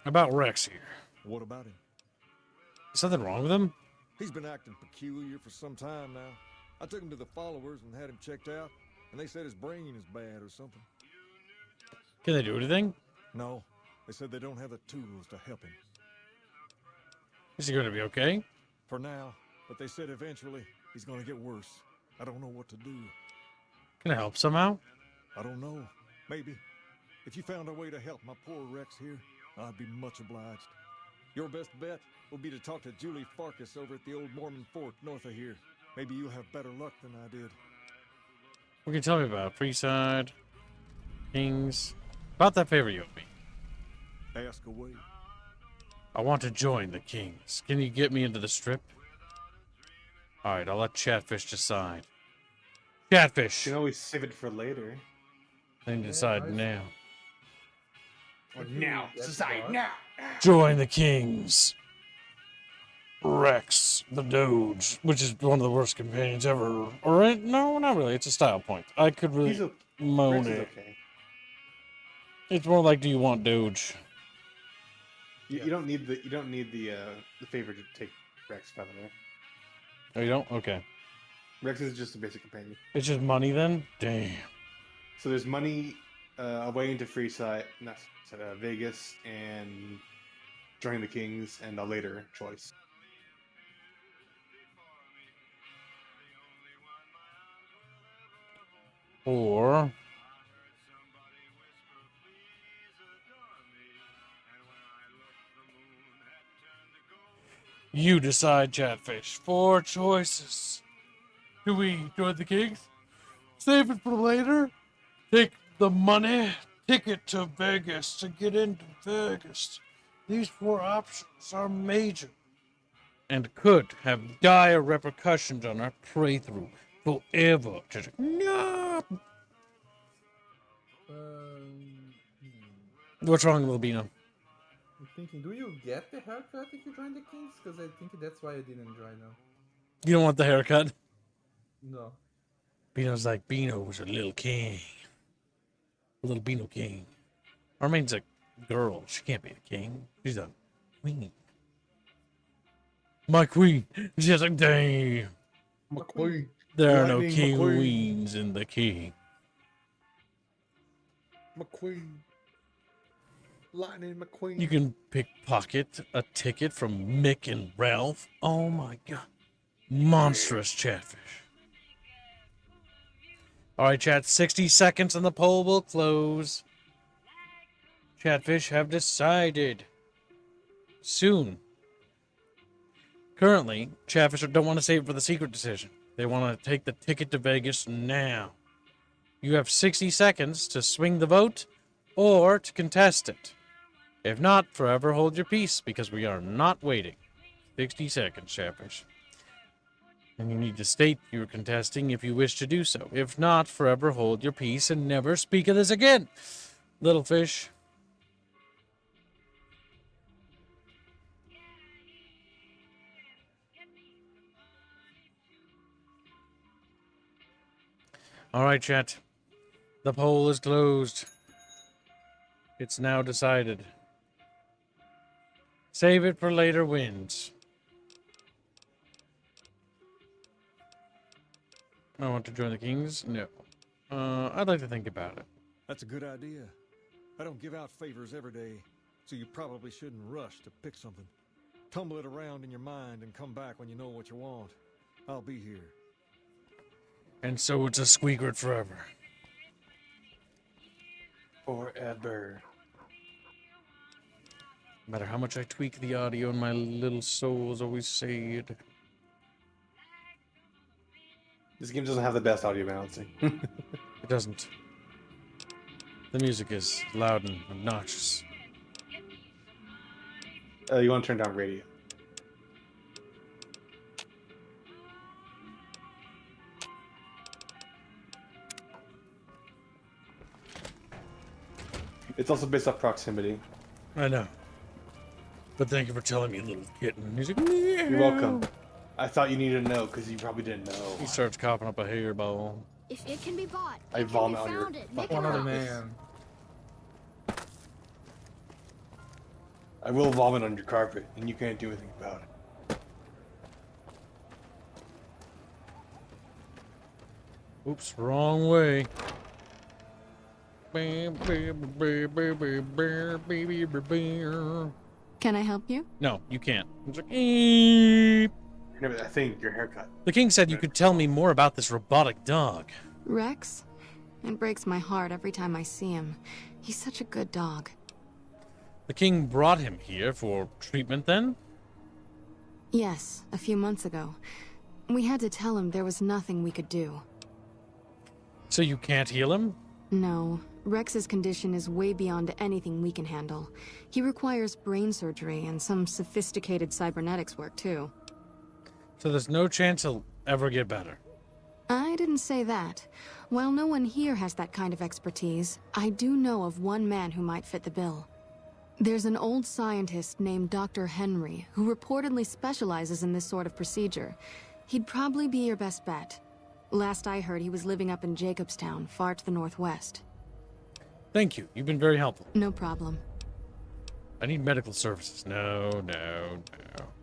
About Rex here. What about him? Is something wrong with him? He's been acting peculiar for some time now. I took him to the followers and had him checked out, and they said his brain is bad or something. Can they do anything? No. They said they don't have the tools to help him. Is he going to be okay? For now, but they said eventually he's going to get worse. I don't know what to do. Can I help somehow? I don't know. Maybe. If you found a way to help my poor Rex here, I'd be much obliged. Your best bet will be to talk to Julie Farkas over at the old Mormon fort north of here. Maybe you'll have better luck than I did. What can you tell me about? Freeside, Kings. About that favor you owe me. Ask away. I want to join the Kings. Can you get me into the strip? Alright, I'll let Chatfish decide. Chatfish! You can always save it for later. Then decide now. Or now. Decide now. Join the Kings. Rex, the Doge, which is one of the worst companions ever. Or, no, not really. It's a style point. I could really moan Rex is it. okay. It's more like, do you want Doge? You don't need the favor to take Rex, by the way. Oh, you don't? Okay. Rex is just a basic companion. It's just money then? Damn. So there's money away into Freeside, not Vegas, and joining the Kings, and a later choice. Or you decide, Chatfish. 4 choices. Do we join the Kings? Save it for later? Take the money? Ticket to Vegas to get into Vegas. These 4 options are major and could have dire repercussions on our playthrough forever. No! What's wrong, Little Bino? I'm thinking, do you get the haircut if you join the Kings? Because I think that's why I didn't join now. You don't want the haircut? No. Bino's like, Bino was a little king. A little Bino king. Armane's a girl. She can't be a king. She's a queen. My queen. She's like, damn. My queen. There are no Lightning king McQueen. queens in the king. McQueen. Lightning McQueen. You can pickpocket a ticket from Mick and Ralph. Oh my god. Monstrous Chatfish. Alright, chat. 60 seconds and the poll will close. Chatfish have decided. Soon. Currently, Chatfish don't want to save it for the secret decision. They want to take the ticket to Vegas now. You have 60 seconds to swing the vote or to contest it. If not, forever hold your peace because we are not waiting. 60 seconds, Chatfish. And you need to state you're contesting if you wish to do so. If not, forever hold your peace and never speak of this again. Little fish. Alright, chat. The poll is closed. It's now decided. Save it for later wins. I want to join the Kings? No. I'd like to think about it. That's a good idea. I don't give out favors every day, so you probably shouldn't rush to pick something. Tumble it around in your mind and come back when you know what you want. I'll be here. And so it's a squeaker forever. Forever. No matter how much I tweak the audio, and my little soul is always sad. This game doesn't have the best audio balancing. It doesn't. The music is loud and obnoxious. You want to turn down radio. It's also based off proximity. I know. But thank you for telling me, little kitten. He's like, You're welcome. I thought you needed to know because you probably didn't know. He starts coughing up a hairball. If it can be bought, I it vomit can be on your found at fucking Mickey carpet. Man. I will vomit on your carpet, and you can't do anything about it. Oops, wrong way. Can I help you? No, you can't. It's like, "Eep." I think your haircut. The king said you could tell me more about this robotic dog. Rex? It breaks my heart every time I see him. He's such a good dog. The king brought him here for treatment then? Yes, a few months ago. We had to tell him there was nothing we could do. So you can't heal him? No. Rex's condition is way beyond anything we can handle. He requires brain surgery and some sophisticated cybernetics work, too. So there's no chance he'll ever get better? I didn't say that. While no one here has that kind of expertise, I do know of one man who might fit the bill. There's an old scientist named Dr. Henry who reportedly specializes in this sort of procedure. He'd probably be your best bet. Last I heard, he was living up in Jacobstown, far to the northwest. Thank you. You've been very helpful. No problem. I need medical services. No.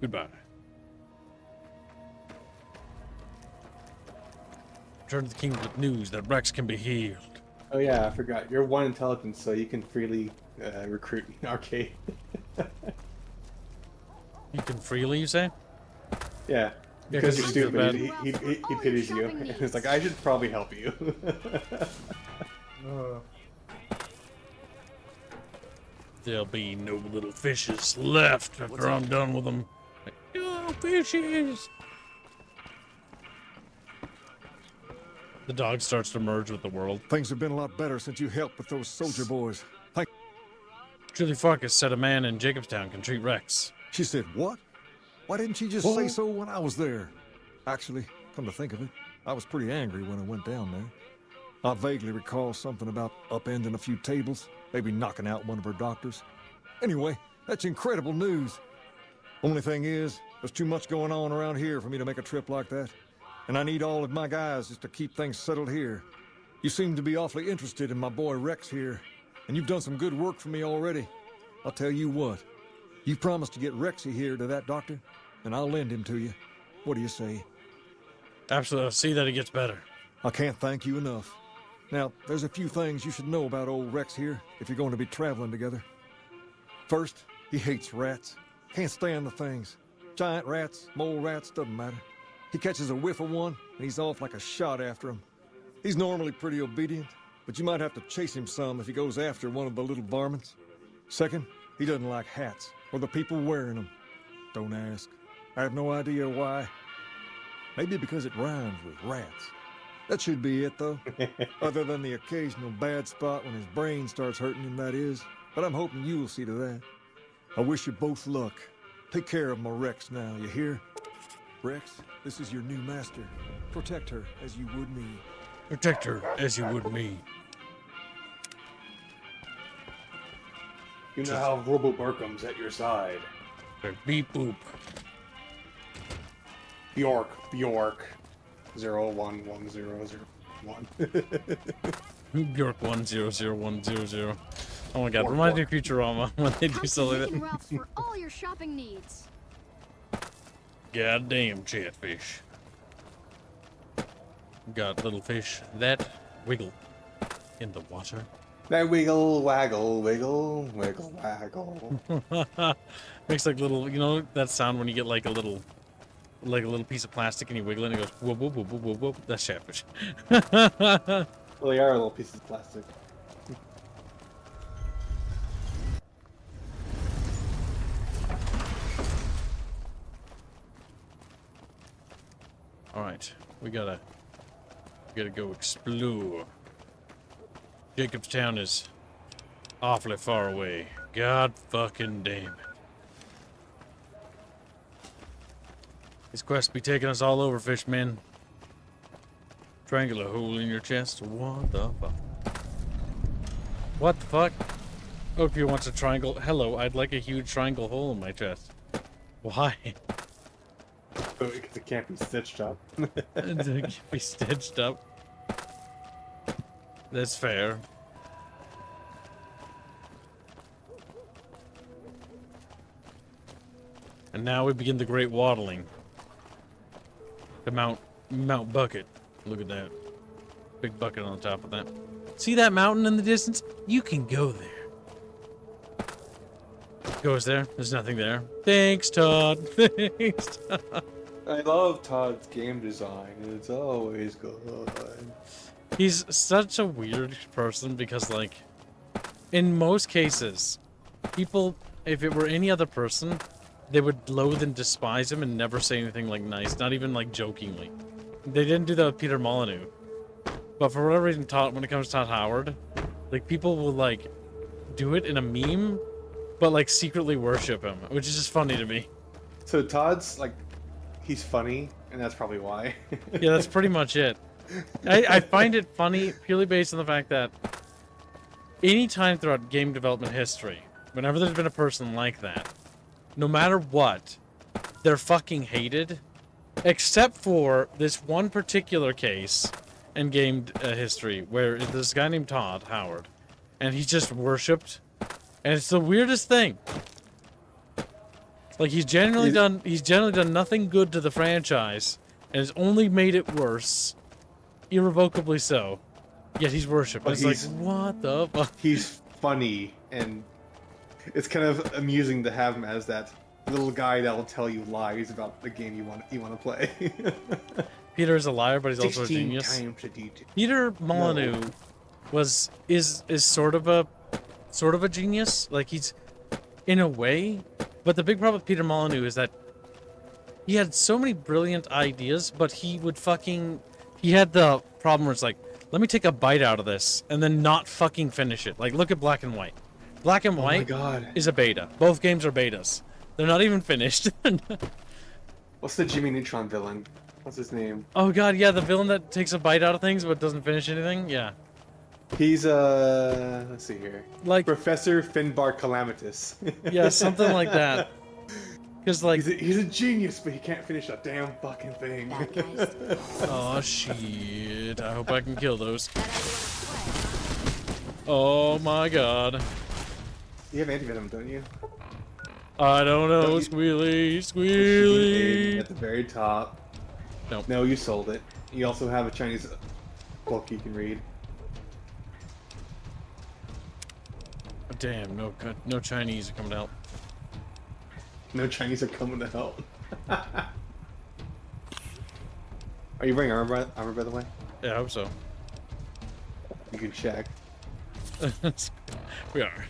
Goodbye. Return to the king with news that Rex can be healed. Oh yeah, I forgot. You're 1 intelligence, so you can freely recruit Arcade. You can freely, you say? Yeah. Yeah, Because 'cause you're he's bad. stupid, he pities you. It's like, I should probably help you. There'll be no little fishes left after I'm done with them. Like, no fishes! The dog starts to merge with the world. Things have been a lot better since you helped with those soldier boys. Thank. Julie Farkas said a man in Jacobstown can treat Rex. She said what? Why didn't she just say so when I was there? Actually, come to think of it, I was pretty angry when I went down there. I vaguely recall something about upending a few tables, maybe knocking out one of her doctors. Anyway, that's incredible news. Only thing is, there's too much going on around here for me to make a trip like that. And I need all of my guys just to keep things settled here. You seem to be awfully interested in my boy Rex here, and you've done some good work for me already. I'll tell you what, you promised to get Rexy here to that doctor, and I'll lend him to you. What do you say? Absolutely. I'll see that he gets better. I can't thank you enough. Now, there's a few things you should know about old Rex here if you're going to be traveling together. First, he hates rats. Can't stand the things. Giant rats, mole rats, doesn't matter. He catches a whiff of one, and he's off like a shot after him. He's normally pretty obedient, but you might have to chase him some if he goes after one of the little varmints. Second, he doesn't like hats, or the people wearing them. Don't ask. I have no idea why. Maybe because it rhymes with rats. That should be it, though. Other than the occasional bad spot when his brain starts hurting him, that is. But I'm hoping you'll see to that. I wish you both luck. Take care of my Rex now, you hear? Rex, this is your new master. Protect her as you would me. Protect her as you would me. You know how Robo Burkham's at your side. Beep boop. Bjork. 011001. Bjork 100100. Oh my god, remind me of Futurama when they do stuff like Mickey that. Ralph's for all your shopping needs. Goddamn chatfish. Got little fish that wiggle in the water. That wiggle, waggle, wiggle, wiggle, waggle. Makes like little, you know that sound when you get like a little piece of plastic and you wiggle it and it goes whoop whoop whoop whoop whoop whoop. That's chatfish. Well, they are little pieces of plastic. All right, we gotta go explore. Jacobstown is awfully far away. God fucking damn it. These quests be taking us all over, fishman. Triangular hole in your chest. What the fuck? What the fuck? Oh, if you want a triangle. Hello, I'd like a huge triangle hole in my chest. Why? Oh, because it can't be stitched up. It can't be stitched up. That's fair. And now we begin the great waddling. The Mount Bucket. Look at that. Big bucket on the top of that. See that mountain in the distance? You can go there. Goes there. There's nothing there. Thanks, Todd. Thanks, Todd. I love Todd's game design. It's always good. He's such a weird person because, like, in most cases, people, if it were any other person, they would loathe and despise him and never say anything, like, nice. Not even, like, jokingly. They didn't do that with Peter Molyneux. But for whatever reason, when it comes to Todd Howard, like, people will, like, do it in a meme, but, like, secretly worship him, which is just funny to me. So Todd's, like, he's funny, and that's probably why. Yeah, that's pretty much it. I find it funny purely based on the fact that anytime throughout game development history, whenever there's been a person like that, no matter what, they're fucking hated, except for this one particular case in game history where there's this guy named Todd Howard, and he's just worshipped, and it's the weirdest thing. Like, he's generally done nothing good to the franchise, and has only made it worse, irrevocably so. Yet he's worshipped. It's like, what the fuck? He's funny, and it's kind of amusing to have him as that little guy that will tell you lies about the game you want to play. Peter is a liar, but he's also a genius. Peter Molyneux is sort of a genius. Like, he's in a way. But the big problem with Peter Molyneux is that he had so many brilliant ideas, but he had the problem where it's like, let me take a bite out of this and then not fucking finish it. Like, look at Black and White. Black and White is a beta. Both games are betas. They're not even finished. What's the Jimmy Neutron villain? What's his name? Oh god, yeah, the villain that takes a bite out of things but doesn't finish anything? Yeah. He's let's see here. Like Professor Finbar Calamitous. Yeah, something like that. Because, like, he's a genius, but he can't finish a damn fucking thing. Oh shit! I hope I can kill those. Oh my god! You have anti-venom, don't you? I don't know. Squealy, squealy. At the very top. Nope. No, you sold it. You also have a Chinese book you can read. Damn! No Chinese are coming out. No Chinese are coming to help. Are you wearing armor by the way? Yeah, I hope so. You can check. We are.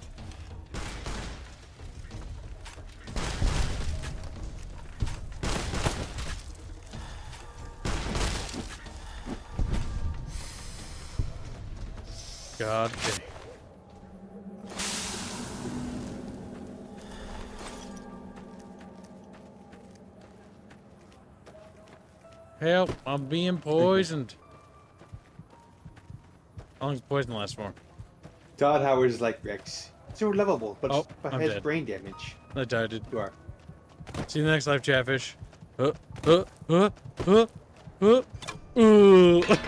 God dang. Help, I'm being poisoned. How long does poison last for? Todd Howard is like Rex. So lovable, but I'm has dead. brain damage. I died. You are. See you in the next life, Chatfish.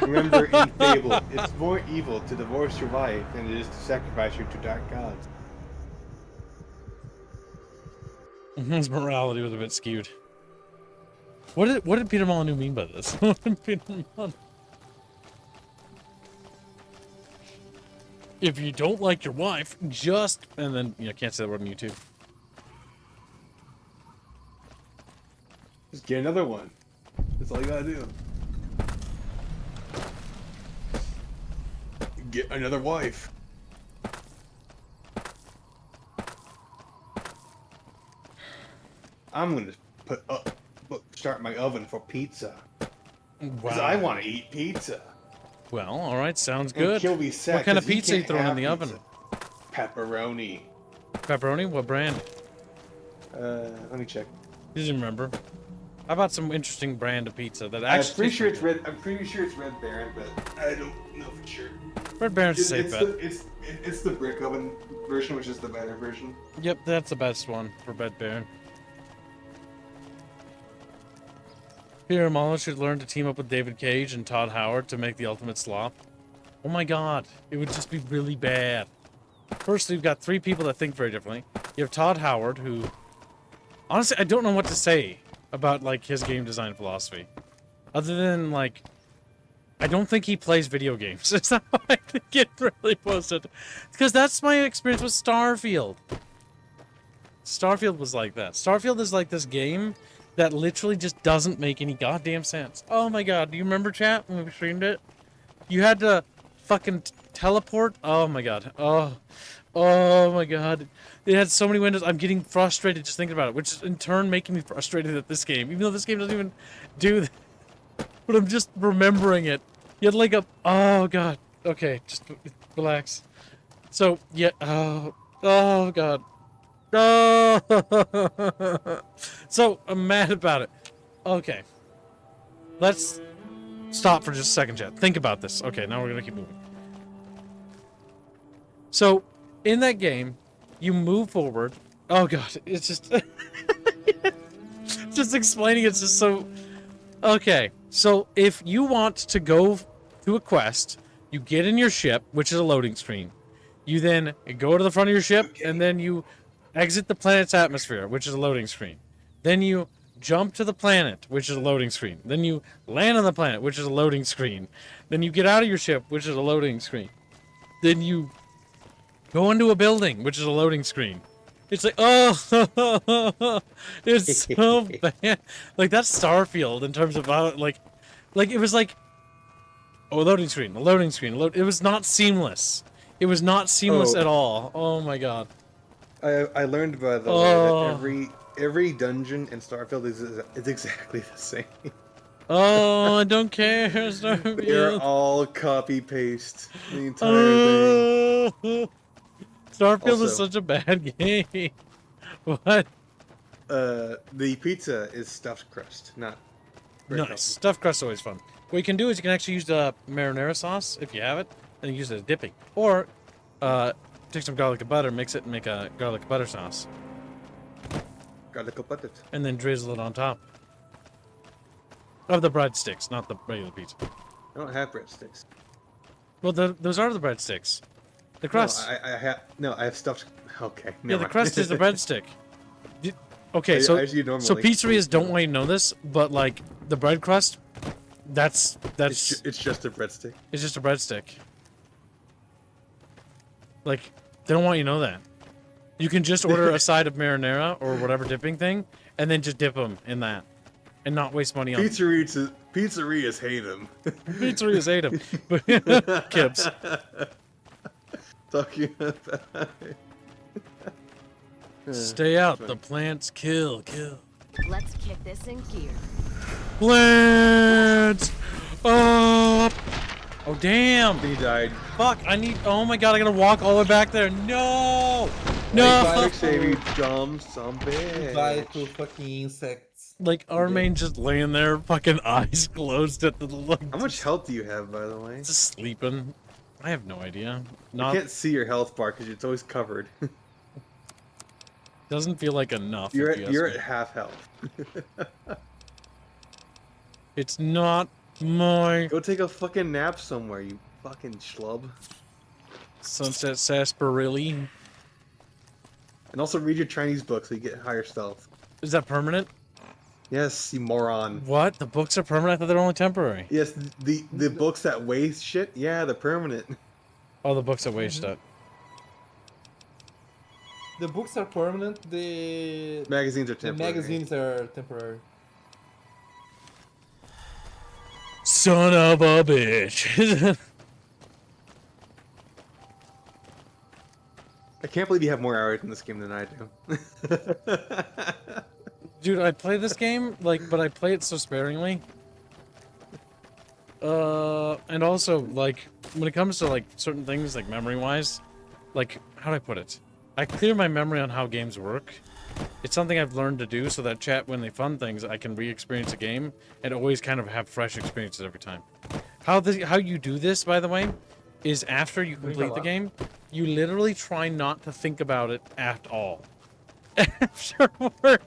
Remember in Fable, it's more evil to divorce your wife than it is to sacrifice her to dark gods. His morality was a bit skewed. What did Peter Molyneux mean by this? What did Peter Molyneux... If you don't like your wife, just... And then, you know, can't say that word on YouTube. Just get another one. That's all you gotta do. Get another wife. I'm gonna start my oven for pizza. Because I want to eat pizza. Well, all right, sounds And good. kill me sad, What kind of 'cause he pizza you can't throwing in have the oven? pizza. Pepperoni. Pepperoni? What brand? Let me check. You didn't remember. I bought some interesting brand of pizza that I'm actually. pretty sure it's red. I'm pretty sure it's Red Baron, but I don't know for sure. Red Baron's a safe it's bet. It's the brick oven version, which is the better version. Yep, that's the best one for Red Baron. Peter Molyneux should learn to team up with David Cage and Todd Howard to make the ultimate slop. Oh my god, it would just be really bad. First, we've got 3 people that think very differently. You have Todd Howard, who... Honestly, I don't know what to say about, like, his game design philosophy. Other than, like... I don't think he plays video games. Is that why I think it really posted? Because that's my experience with Starfield. Starfield was like that. Starfield is like this game that literally just doesn't make any goddamn sense. Oh my god, do you remember, chat, when we streamed it? You had to fucking teleport? Oh my god. Oh my god. It had so many windows. I'm getting frustrated just thinking about it, which is in turn making me frustrated at this game, even though this game doesn't even do that. But I'm just remembering it. You had like a... Oh, God. Okay, just relax. So, yeah... Oh, God. Oh! So, I'm mad about it. Okay. Let's stop for just a second, chat. Think about this. Okay, now we're going to keep moving. So, in that game, you move forward. Oh, God. It's just... just explaining it's just so... Okay, so if you want to go to a quest, you get in your ship, which is a loading screen. You then go to the front of your ship, and then you exit the planet's atmosphere, which is a loading screen. Then you jump to the planet, which is a loading screen. Then you land on the planet, which is a loading screen. Then you get out of your ship, which is a loading screen. Then you go into a building, which is a loading screen. It's like, oh, it's so bad. Like, that's Starfield in terms of how, like it was like, oh, a loading screen, it was not seamless. It was not seamless at all. Oh my god. I learned, by the way, that every dungeon in Starfield is exactly the same. Oh, I don't care, Starfield. They're all copy-paste. The entire thing. Starfield Also, is such a bad game. What? The pizza is stuffed crust, not bread. Nice. Stuffed crust is always fun. What you can do is you can actually use the marinara sauce, if you have it, and use it as dipping. Or, take some garlic and butter, mix it, and make a garlic and butter sauce. Garlic and butter. And then drizzle it on top. Of the breadsticks, not the regular pizza. I don't have breadsticks. Well, those are the breadsticks. The crust. No, I have stuffed. Okay. Yeah, the crust is the breadstick. Okay, so pizzerias don't want you to know this, but like the bread crust, that's it's just a breadstick. It's just a breadstick. Like, they don't want you to know that. You can just order a side of marinara or whatever dipping thing, and then just dip them in that, and not waste money on pizzerias hate them. Pizzerias hate them. Kibbs. Talking about Stay out. The plants kill. Let's kick this in gear. Plants up. Oh damn! He died. Fuck! Oh my god! I gotta walk all the way back there. No! No! Baby dumb some bitch. Die to fucking insects. Like Armaine just laying there, fucking eyes closed at the look. How much health do you have, by the way? Just sleeping. I have no idea. I can't see your health bar because it's always covered. Doesn't feel like enough. You're at half health. It's not my... Go take a fucking nap somewhere, you fucking schlub. Sunset Sarsaparilla. And also read your Chinese book so you get higher stealth. Is that permanent? Yes, you moron. What? The books are permanent? I thought they were only temporary. Yes, the books that weigh shit, yeah, they're permanent. Oh, the books that weigh shit. The books are permanent, the magazines are temporary. The magazines are temporary. Son of a bitch. I can't believe you have more hours in this game than I do. Dude, I play this game, but I play it so sparingly. And also, when it comes to, certain things, memory-wise, how do I put it? I clear my memory on how games work, it's something I've learned to do so that chat, when they fund things, I can re-experience a game and always kind of have fresh experiences every time. How you do this, by the way, is after you complete the game, you literally try not to think about it at all. Afterward.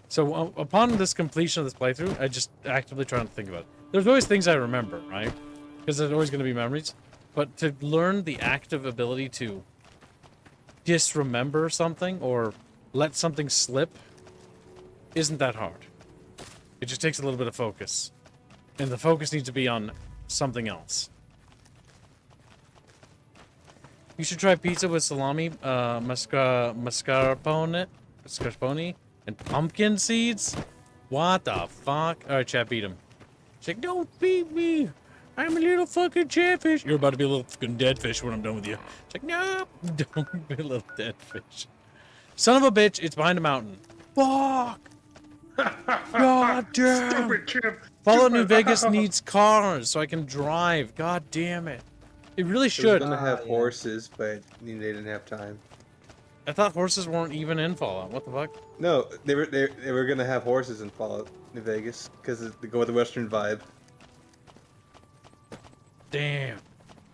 So upon this completion of this playthrough, I just actively try not to think about it. There's always things I remember, right? Because there's always going to be memories. But to learn the active ability to disremember something or let something slip isn't that hard. It just takes a little bit of focus. And the focus needs to be on something else. You should try pizza with salami, mascarpone, and pumpkin seeds? What the fuck? Alright, chat, beat him. She's like, don't beat me! I'm a little fucking chatfish. You're about to be a little fucking dead fish when I'm done with you. It's like, no, don't be a little dead fish. Son of a bitch, it's behind a mountain. Fuck! God damn! Stupid Chip! Fallout New Vegas needs cars so I can drive. God damn it. It really should. It was gonna have horses, but they didn't have time. I thought horses weren't even in Fallout. What the fuck? No, they were gonna have horses in Fallout New Vegas because they go with the Western vibe. Damn.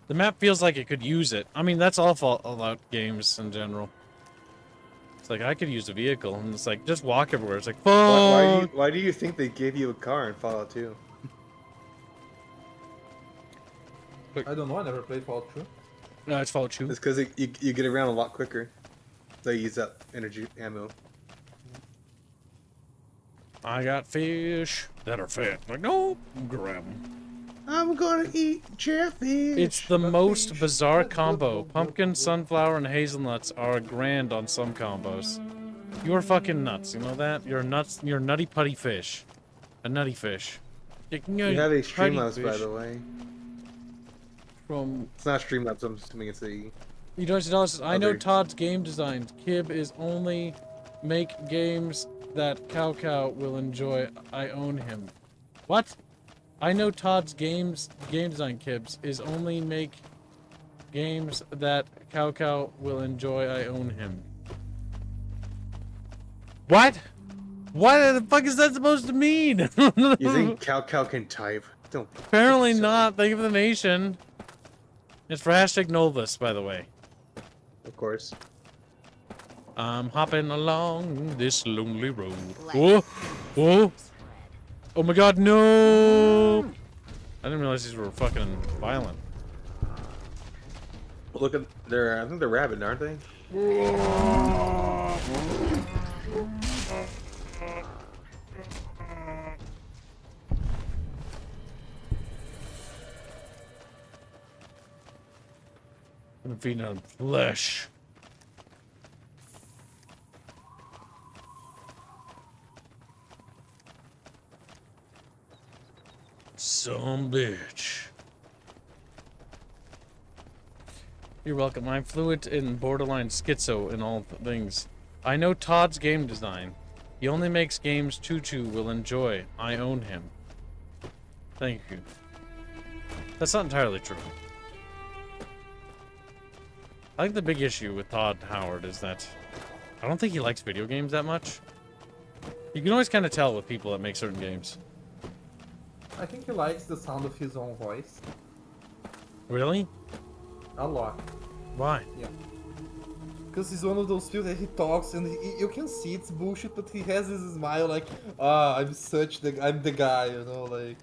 The map feels like it could use it. I mean, that's all Fallout games in general. It's like, I could use a vehicle, and it's like, just walk everywhere. It's like, fuck! Why do you think they gave you a car in Fallout 2? I don't know, I never played Fallout 2. No, it's Fallout 2. It's because you get around a lot quicker. So you use up energy ammo. I got fish that are fat. Like, no, grab them. I'm gonna eat chatfish. It's the most bizarre combo. Pumpkin, sunflower, and hazelnuts are grand on some combos. You're fucking nuts, you know that? You're nuts. You're a nutty putty fish. A nutty fish. You have a Streamlabs, by the way. From... It's not Streamlabs, I'm assuming it's a... You $20. I know Todd's game design. Kib is only make games that Cow will enjoy. I own him. What? I know Todd's game design, Kibs, is only make games that Cow will enjoy. I own him. What? What the fuck is that supposed to mean? You think Cow can type? Don't. Apparently not. Thank you for the nation. It's for hashtag Novus, by the way. Of course. I'm hopping along this lonely road. Whoa! Whoa! Oh my god, no! I didn't realize these were fucking violent. Look at I think they're rabid, aren't they? I'm feeding on flesh. Some bitch. You're welcome. I'm fluent in borderline schizo in all things. I know Todd's game design. He only makes games Choo will enjoy. I own him. Thank you. That's not entirely true. I think the big issue with Todd Howard is that I don't think he likes video games that much. You can always kind of tell with people that make certain games. I think he likes the sound of his own voice. Really? A lot. Why? Yeah. Because he's one of those people that he talks and you can see it's bullshit, but he has this smile like, I'm the guy, you know, like,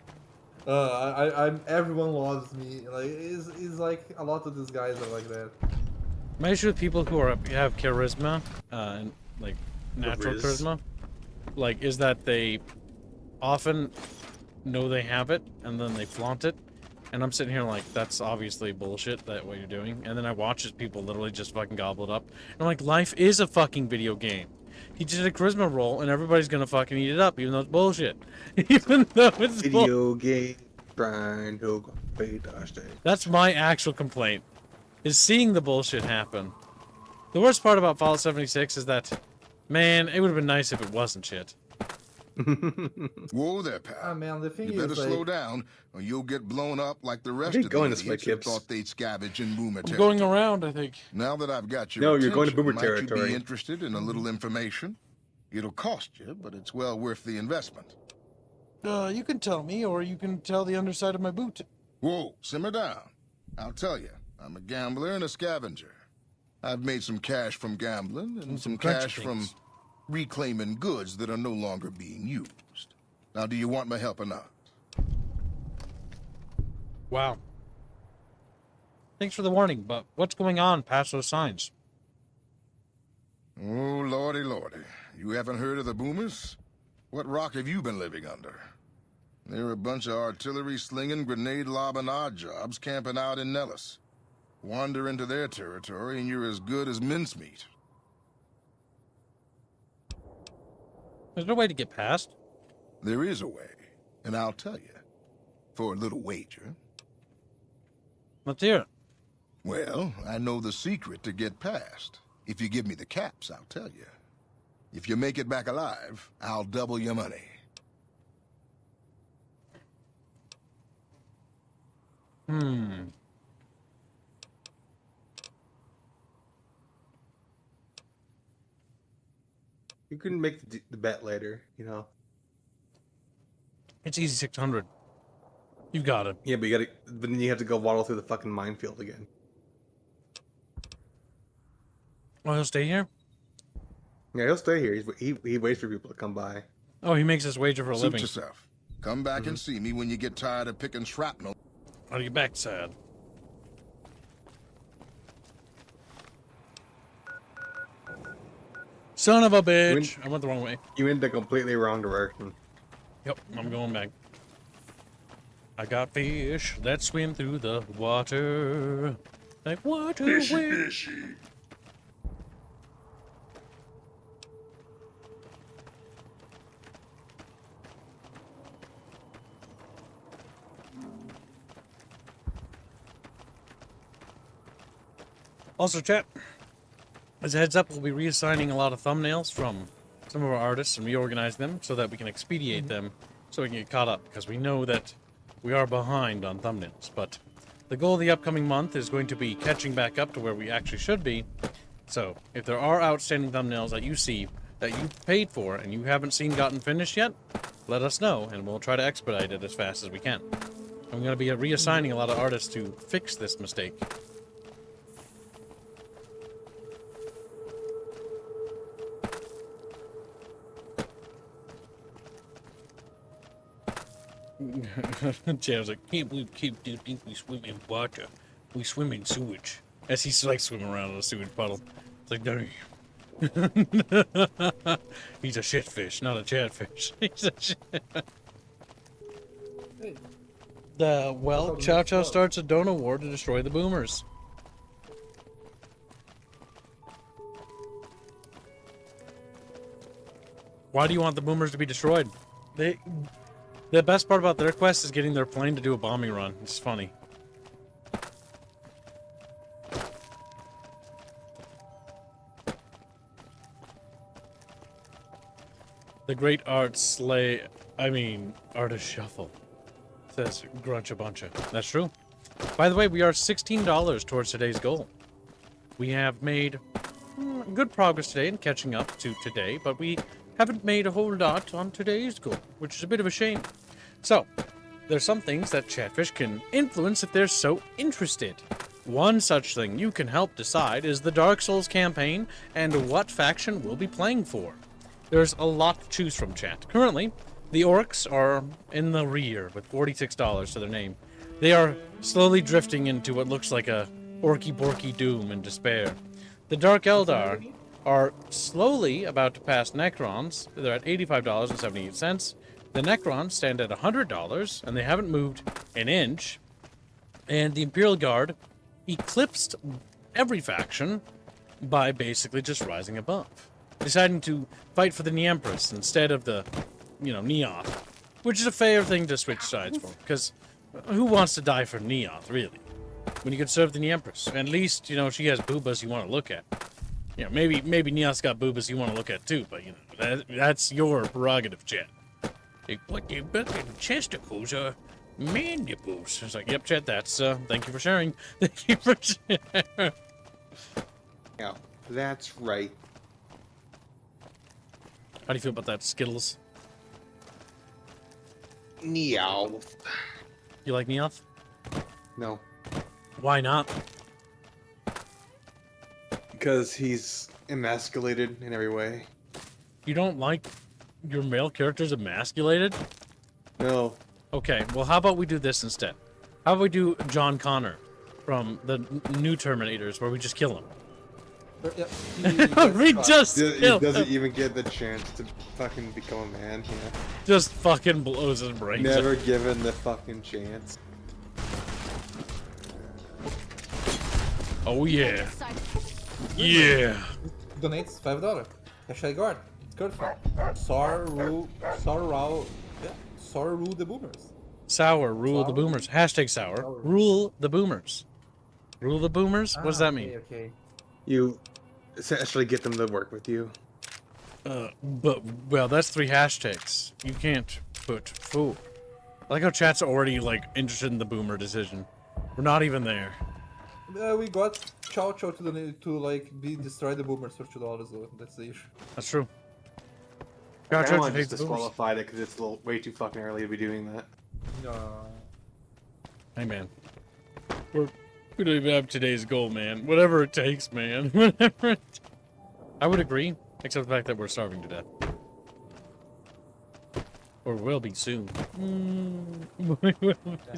I'm everyone loves me. Like, it's like a lot of these guys are like that. My issue with people who have charisma, and like natural charisma, like, is that they often know they have it and then they flaunt it, and I'm sitting here like, that's obviously bullshit, that what you're doing, and then I watch as people literally just fucking gobble it up, and I'm like, life is a fucking video game. He did a charisma roll and everybody's gonna fucking eat it up, even though it's bullshit. Even though it's video game. That's my actual complaint, is seeing the bullshit happen. The worst part about Fallout 76 is that, man, it would have been nice if it wasn't shit. Whoa there, pal. Ah, man, the thing You better is, slow like, down, or you'll get blown up like the rest are you of going the this way, idiots who Kips? thought they'd scavenge in boomer I'm territory. going around, I think. Now that I've got your No, attention, you're going to boomer might you territory. be interested in a little information? It'll cost you, but it's well worth the investment. You can tell me, or you can tell the underside of my boot. Whoa, simmer down. I'll tell you, I'm a gambler and a scavenger. I've made some cash from gambling and some crunchy cash from things. reclaiming goods that are no longer being used. Now, do you want my help or not? Wow. Thanks for the warning, but what's going on past those signs? Oh, lordy, lordy. You haven't heard of the boomers? What rock have you been living under? They're a bunch of artillery-slinging, grenade-lobbing odd jobs camping out in Nellis. Wander into their territory and you're as good as mincemeat. There's no way to get past. There is a way, and I'll tell you. For a little wager. Let's hear it. Well, I know the secret to get past. If you give me the caps, I'll tell you. If you make it back alive, I'll double your money. You can make the bet later, you know. It's easy 600. You got it. Yeah, but then you have to go waddle through the fucking minefield again. Oh, he'll stay here? Yeah, he'll stay here. He waits for people to come by. Oh, he makes us wager for a Suit living. yourself. Come back and see me when you get tired of picking shrapnel. On your backside. Son of a bitch! I went the wrong way. You went the completely wrong direction. Yep, I'm going back. I got fish that swim through the water. Like water. Fishy. Also, chat, as a heads up, we'll be reassigning a lot of thumbnails from some of our artists and reorganize them so that we can expedite them so we can get caught up, because we know that we are behind on thumbnails. But the goal of the upcoming month is going to be catching back up to where we actually should be. So if there are outstanding thumbnails that you see that you paid for and you haven't seen gotten finished yet, let us know and we'll try to expedite it as fast as we can. I'm going to be reassigning a lot of artists to fix this mistake. Chad's like, can't believe Cape didn't think we swim in water. We swim in sewage. As he's like swimming around in a sewage puddle. It's like, dang. He's a shitfish, not a chatfish. He's a shit. Well, Chow Chow starts a Dono war to destroy the boomers. Why do you want the boomers to be destroyed? The best part about their quest is getting their plane to do a bombing run. It's funny. The great artist shuffle, says Gruncha Buncha. That's true. By the way, we are $16 towards today's goal. We have made good progress today in catching up to today, but we haven't made a whole lot on today's goal, which is a bit of a shame. So, there's some things that Chatfish can influence if they're so interested. One such thing you can help decide is the Dark Souls campaign and what faction we'll be playing for. There's a lot to choose from, chat. Currently, the Orcs are in the rear with $46 to their name. They are slowly drifting into what looks like a orky-borky doom and despair. The Dark Eldar are slowly about to pass Necrons. They're at $85.78. The Necrons stand at $100, and they haven't moved an inch. And the Imperial Guard eclipsed every faction by basically just rising above, deciding to fight for the Empress instead of the, Neoth, which is a fair thing to switch sides for, because who wants to die for Neoth, really, when you could serve the Empress? At least, she has boobas you want to look at. Maybe Neoth's got boobas you want to look at too, but, that's your prerogative, chat. Like, what the fucking chesticles are mandibles? It's like, yep, Chet, that's, thank you for sharing. Thank you for sharing. Yeah, that's right. How do you feel about that, Skittles? Neoth. You like Neoth? No. Why not? Because he's emasculated in every way. You don't like your male characters emasculated? No. Okay, well, how about we do this instead? How about we do John Connor from the new Terminators, where we just kill him? We just He kill doesn't him. even get the chance to fucking become a man. Yeah. Just fucking blows his brains out. Never given the fucking chance. Oh yeah. Yeah. Donates $5. Hashtag guard. Good for Sour rule the boomers. Sour, rule the boomers. Hashtag sour, rule the boomers. Rule the boomers? What does that mean? Okay. You essentially get them to work with you. But, well, that's 3 hashtags. You can't put fool. I like how chat's already, like, interested in the boomer decision. We're not even there. We got Chow Chow to like destroy the boomers for $2 though. That's the issue. That's true. I Chow want to hates just the boomers. disqualified it because it's a little way too fucking early to be doing that. Hey, man. We don't even have today's goal, man. Whatever it takes, man. Whatever it I would agree, except the fact that we're starving to death. Or will be soon. We will be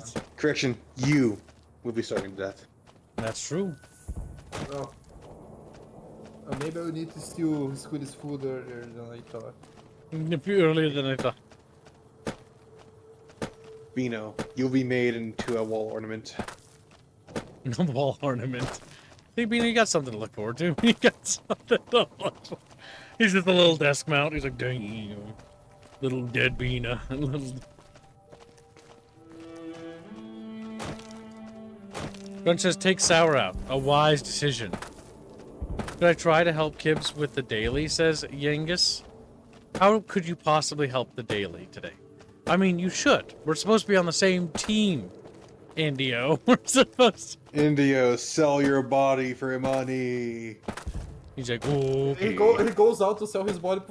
soon. Correction, you will be starving to death. That's true. Oh. Maybe we need to steal Squiddy's food earlier than I thought. Earlier than I thought. Bino, you'll be made into a wall ornament. No wall ornament. Hey, Beanie, you got something to look forward to. You got something to look for. He's just a little desk mount. He's like, dang, little dead Beana. Little... Gunn says, take Sour out. A wise decision. Could I try to help Kibbs with the daily, says Yengus. How could you possibly help the daily today? I mean, you should. We're supposed to be on the same team, Indio. We're supposed to... Indio, sell your body for money. He's like, oh, okay. He goes out to sell his body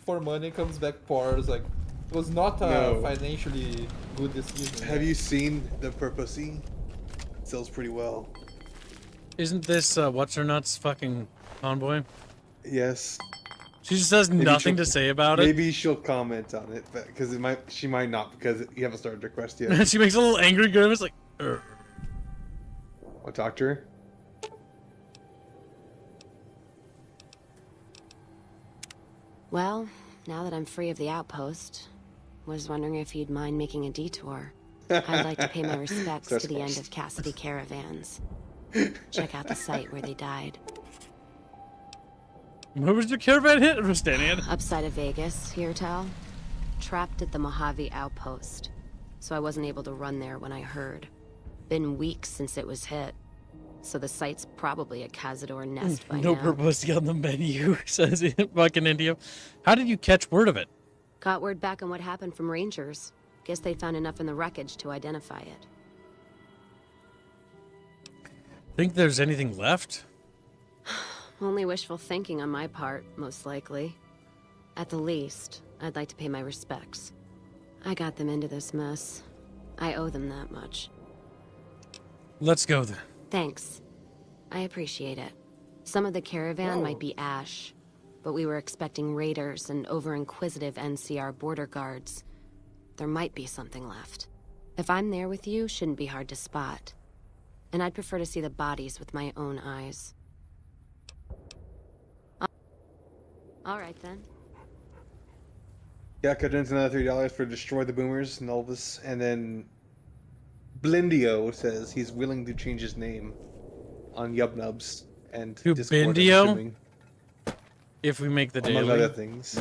for money, comes back poor. It's like, it was not a financially good decision. Have you seen the Purposey? It sells pretty well. Isn't this what's her nuts fucking convoy? Yes. She just has nothing to say about it. Maybe she'll comment on it, because she might not, because you haven't started the quest yet. She makes a little angry grimace, like, Urgh. What, talk to her? Well, now that I'm free of the outpost, was wondering if you'd mind making a detour. I'd like to pay my respects to the end of Cassidy Caravans. Check out the site where they died. Where was your caravan hit? We're standing at? Upside of Vegas, Hirtal. Trapped at the Mojave outpost. So I wasn't able to run there when I heard. Been weeks since it was hit. So the site's probably a Cazador nest by No now. purpose on the menu, says fucking Indio. How did you catch word of it? Got word back on what happened from Rangers. Guess they found enough in the wreckage to identify it. Think there's anything left? Only wishful thinking on my part, most likely. At the least, I'd like to pay my respects. I got them into this mess. I owe them that much. Let's go then. Thanks. I appreciate it. Some of the caravan might be ash, but we were expecting raiders and over-inquisitive NCR border guards. There might be something left. If I'm there with you, shouldn't be hard to spot. And I'd prefer to see the bodies with my own eyes. All right, then. Yeah, cut into another $3 for Destroy the Boomers, Nulvis, and then Blindio says he's willing to change his name on Yubnubs and To Discord, I'm Bindio? assuming, If we make the daily. among other things.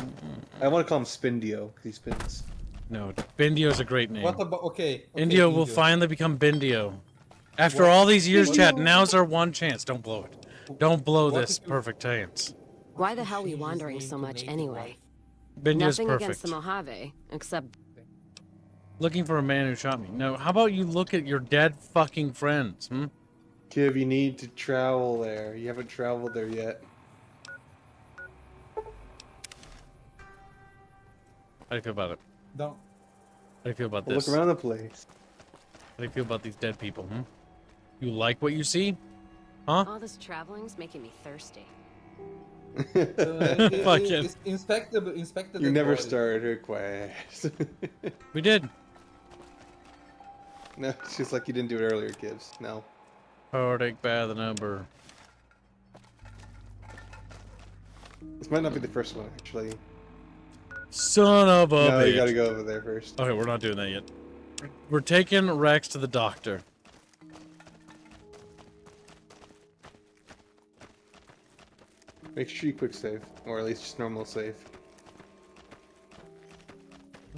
I want to call him Spindio because he spins. No, Bindio's a great name. What about Indio will finally become Bindio. After all these years, chat, now's our one chance. Don't blow it. Don't blow this perfect chance. Why the hell are we wandering so much anyway? Bindio's Nothing perfect. against the Mojave, except Looking for a man who shot me. No, how about you look at your dead fucking friends, hmm? Kiv, you need to travel there. You haven't traveled there yet. How do you feel about it? Don't. How do you feel about Well, this? look around the place. How do you feel about these dead people, hmm? You like what you see? Huh? All this traveling's making me thirsty. Fucking. Inspect the You never body. started her quest. We did. No, it's just like you didn't do it earlier, Gibbs. No. Heartache by the number. This might not be the first one, actually. Son of a No, bitch. you gotta go over there first. Okay, we're not doing that yet. We're taking Rex to the doctor. Make sure you quick save, or at least just normal save.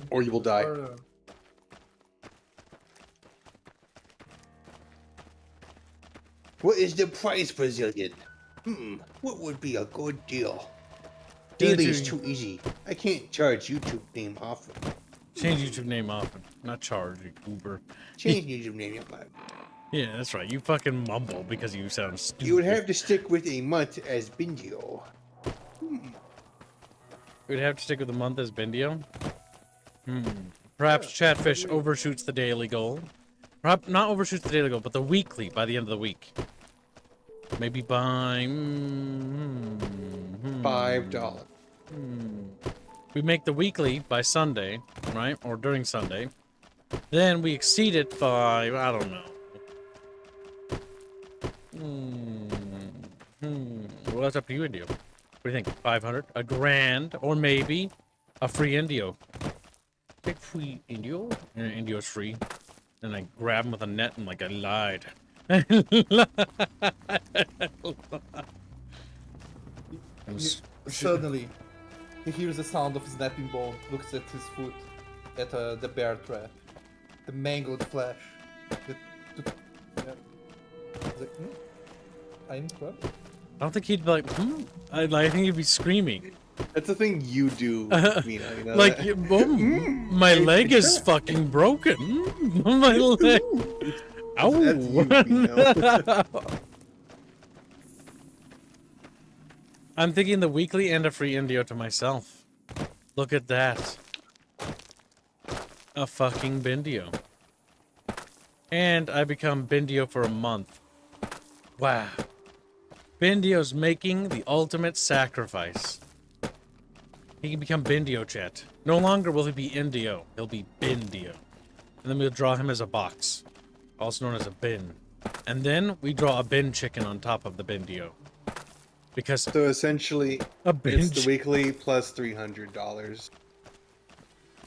Or you will die. What is the price, Brazilian? What would be a good deal? Give it Daily to is me. too easy. I can't charge YouTube name often. Change YouTube name often. Not charge, Uber. Change YouTube name often. Yeah, that's right. You fucking mumble because you sound stupid. You would have to stick with a month as Bindio. We'd have to stick with the month as Bendio. Perhaps Chatfish overshoots the daily goal. Perhaps not overshoots the daily goal, but the weekly by the end of the week. Maybe by $5. We make the weekly by Sunday, right? Or during Sunday. Then we exceed it by, I don't know. Well, that's up to you, Indio. What do you think? 500? A grand? Or maybe a free Indio? Take free Indio? And Indio's free. And I grab him with a net and like I lied. Suddenly, he hears the sound of snapping bone, looks at his foot, at the bear trap, the mangled flesh. He's like, I'm crap. I don't think he'd be like, I think he'd be screaming. That's the thing you do, Mina. You know Like, that? my leg is fucking broken. My leg. Ow. That's you, Mina. I'm thinking the weekly and a free Indio to myself. Look at that. A fucking Bindio. And I become Bindio for a month. Wow. Bindio's making the ultimate sacrifice. He can become Bindio, chat. No longer will he be Indio. He'll be Bindio. And then we'll draw him as a box. Also known as a bin. And then we draw a bin chicken on top of the Bindio. Because so essentially, a bin it's the weekly plus $300.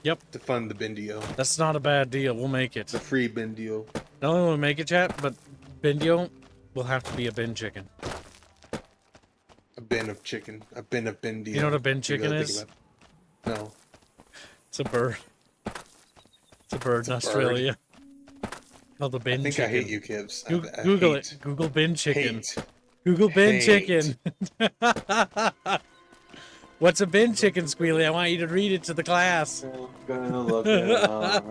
Yep. To fund the Bindio. That's not a bad deal. We'll make it. The free Bindio. Not only will we make it, chat, but Bindio will have to be a bin chicken. A bin of chicken. A bin of Bindio. You know what a bin chicken Think is? about it. No. It's a bird. It's a bird in Australia. Called a bin I think chicken. I hate you, Kibbs. I Google hate. it. Google bin chicken. Hate. Google bin Hate. chicken. What's a bin chicken, Squealy? I want you to read it to the class. I'm gonna look it up.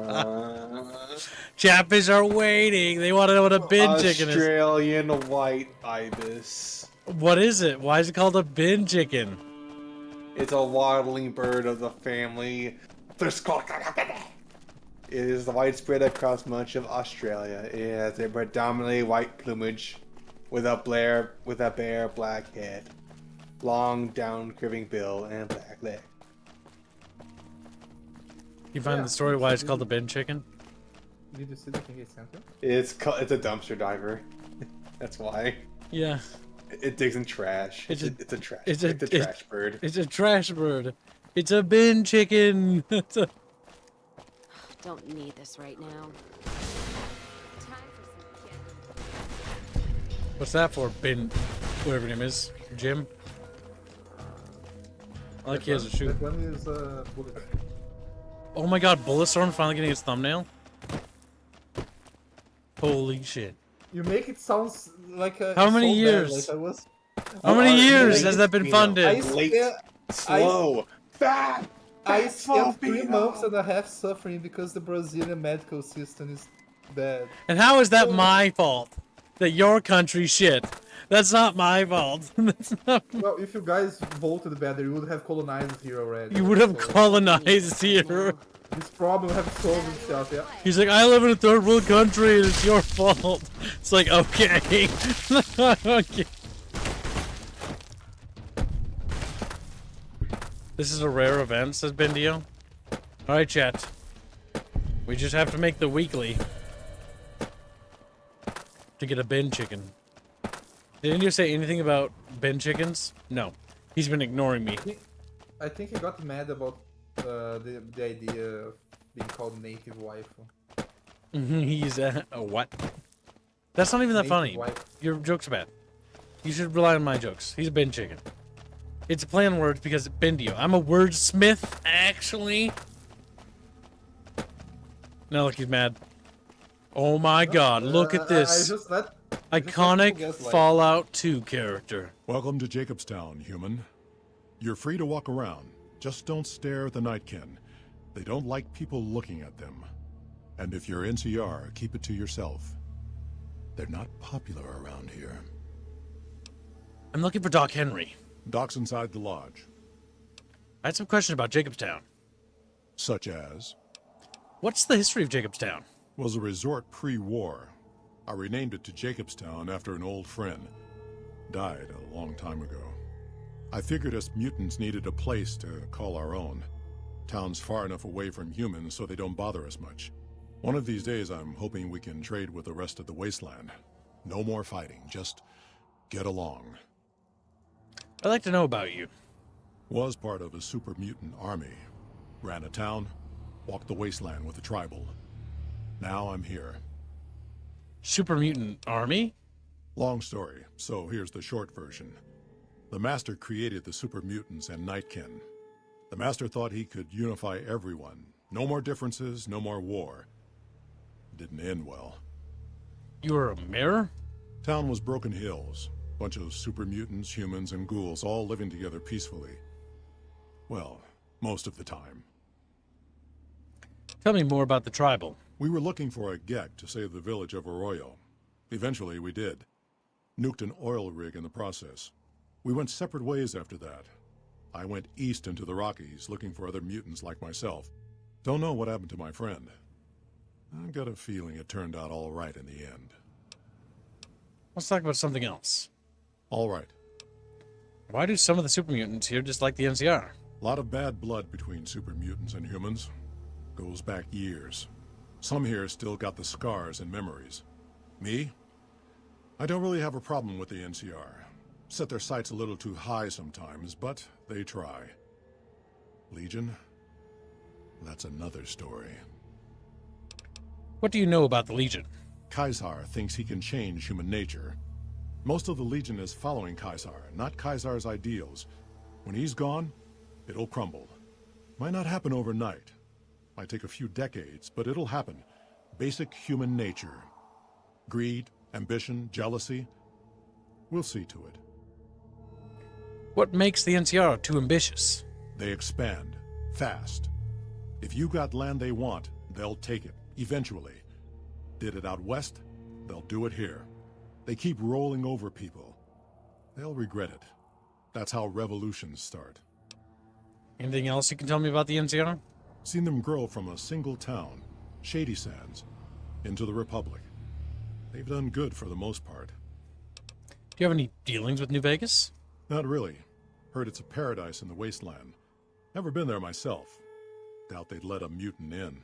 Chappies are waiting. They want to know what a bin chicken is. Australian white ibis. What is it? Why is it called a bin chicken? It's a waddling bird of the family. It is widespread across much of Australia. It has a predominantly white plumage with a bare black head, long down curving bill, and black leg. You find the story why it's called a bin chicken? Did you see the thing he sent you? It's a dumpster diver. That's why. Yeah. It digs in trash. It's a trash. It's a trash bird. It's a trash bird. It's a bin chicken. Don't need this right now. What's that for? Bin, whatever your name is, Jim. I like he has a shoe. That one is bullet. Oh my God, Bulletstorm finally getting his thumbnail. Holy shit! You make it sound like a. How many so years? Bad, like I was. How many years has that been funded? Slow. Fat. I spent 3.5 months suffering because the Brazilian medical system is bad. And how is that my fault? That your country's shit. That's not my fault. That's not... Well, if you guys voted better, you would have colonized here already. You would have so- colonized here. This problem have solved itself, yeah. He's like, I live in a third world country and it's your fault. It's like, okay. Okay. This is a rare event, says Bendio. Alright, chat. We just have to make the weekly to get a bin chicken. Did you say anything about bin chickens? No. He's been ignoring me. I think he got mad about the idea of being called native waifu. He's a what? That's not even that Native funny. wife. Your joke's bad. You should rely on my jokes. He's a bin chicken. It's a play on words because Bendio. I'm a wordsmith, actually. Now look, he's mad. Oh my god, look at this. Iconic Fallout 2 character. Welcome to Jacobstown, human. You're free to walk around. Just don't stare at the Nightkin. They don't like people looking at them. And if you're NCR, keep it to yourself. They're not popular around here. I'm looking for Doc Henry. Doc's inside the lodge. I had some questions about Jacobstown. Such as? What's the history of Jacobstown? Was a resort pre-war. I renamed it to Jacobstown after an old friend. Died a long time ago. I figured us mutants needed a place to call our own. Town's far enough away from humans so they don't bother us much. One of these days I'm hoping we can trade with the rest of the wasteland. No more fighting, just get along. I'd like to know about you. Was part of a super mutant army. Ran a town, walked the wasteland with a tribal. Now I'm here. Super mutant army? Long story, so here's the short version. The Master created the super mutants and Nightkin. The Master thought he could unify everyone. No more differences, no more war. Didn't end well. You were a mirror? Town was Broken Hills. Bunch of super mutants, humans, and ghouls all living together peacefully. Well, most of the time. Tell me more about the tribal. We were looking for a Gek to save the village of Arroyo. Eventually, we did. Nuked an oil rig in the process. We went separate ways after that. I went east into the Rockies, looking for other mutants like myself. Don't know what happened to my friend. I got a feeling it turned out all right in the end. Let's talk about something else. All right. Why do some of the super mutants here dislike the NCR? A lot of bad blood between super mutants and humans. Goes back years. Some here still got the scars and memories. Me? I don't really have a problem with the NCR. Set their sights a little too high sometimes, but they try. Legion? That's another story. What do you know about the Legion? Caesar thinks he can change human nature. Most of the Legion is following Caesar, not Caesar's ideals. When he's gone, it'll crumble. Might not happen overnight. Might take a few decades, but it'll happen. Basic human nature. Greed, ambition, jealousy. We'll see to it. What makes the NCR too ambitious? They expand. Fast. If you got land they want, they'll take it. Eventually. Did it out west, they'll do it here. They keep rolling over people. They'll regret it. That's how revolutions start. Anything else you can tell me about the NCR? Seen them grow from a single town, Shady Sands, into the Republic. They've done good for the most part. Do you have any dealings with New Vegas? Not really. Heard it's a paradise in the wasteland. Never been there myself. Doubt they'd let a mutant in.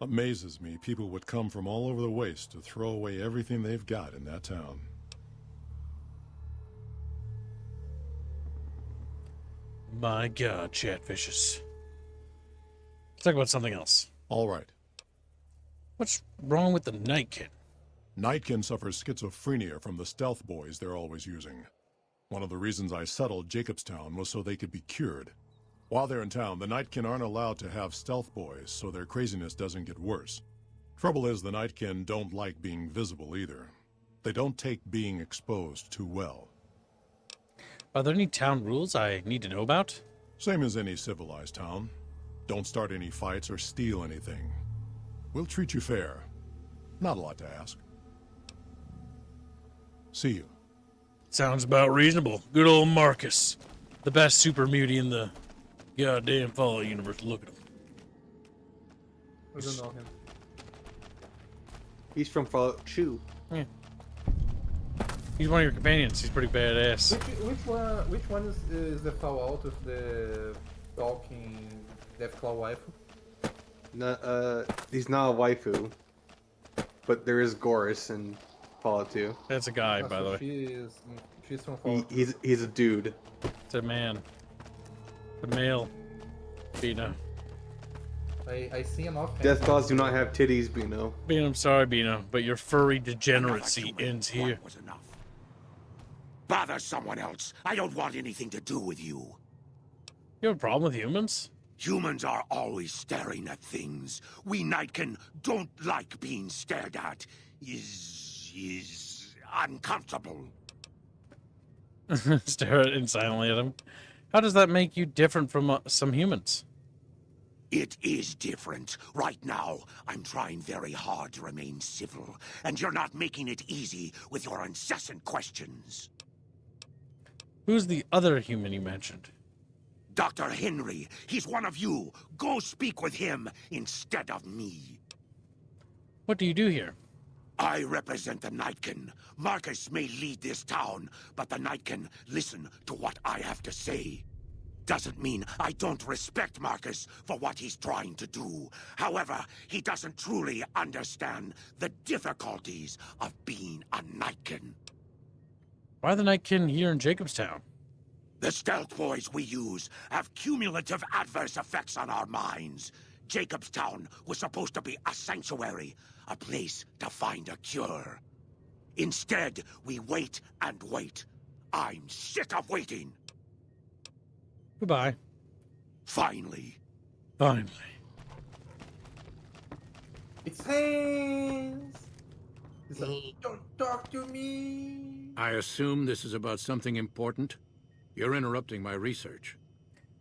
Amazes me people would come from all over the waste to throw away everything they've got in that town. My god, Chatfishes. Let's talk about something else. All right. What's wrong with the Nightkin? Nightkin suffers schizophrenia from the stealth boys they're always using. One of the reasons I settled Jacobstown was so they could be cured. While they're in town, the Nightkin aren't allowed to have stealth boys, so their craziness doesn't get worse. Trouble is, the Nightkin don't like being visible either. They don't take being exposed too well. Are there any town rules I need to know about? Same as any civilized town. Don't start any fights or steal anything. We'll treat you fair. Not a lot to ask. See you. Sounds about reasonable. Good old Marcus. The best super mutie in the goddamn Fallout universe. Look at him. I don't know him. He's from Fallout 2. Yeah. He's one of your companions. He's pretty badass. Which one is the Fallout with the talking Deathclaw waifu? No, he's not a waifu, but there is Gorus in Fallout 2. That's a guy, by the way. She's from Fallout. He's a dude. It's a man. The male. Bino. I see enough. Deathclaws do not have titties, Bino. Bino, I'm sorry, Bino, but your furry degeneracy ends here. Was enough. Bother someone else. I don't want anything to do with you. You have a problem with humans? Humans are always staring at things. We Nightkin don't like being stared at. Is uncomfortable. Stare silently at him. How does that make you different from some humans? It is different. Right now, I'm trying very hard to remain civil, and you're not making it easy with your incessant questions. Who's the other human you mentioned? Dr. Henry. He's one of you. Go speak with him instead of me. What do you do here? I represent the Nightkin. Marcus may lead this town, but the Nightkin listen to what I have to say. Doesn't mean I don't respect Marcus for what he's trying to do. However, he doesn't truly understand the difficulties of being a Nightkin. Why are the Nightkin here in Jacobstown? The stealth boys we use have cumulative adverse effects on our minds. Jacobstown was supposed to be a sanctuary, a place to find a cure. Instead, we wait and wait. I'm sick of waiting. Goodbye. Finally. Finally. It's hands. Don't talk to me. I assume this is about something important? You're interrupting my research.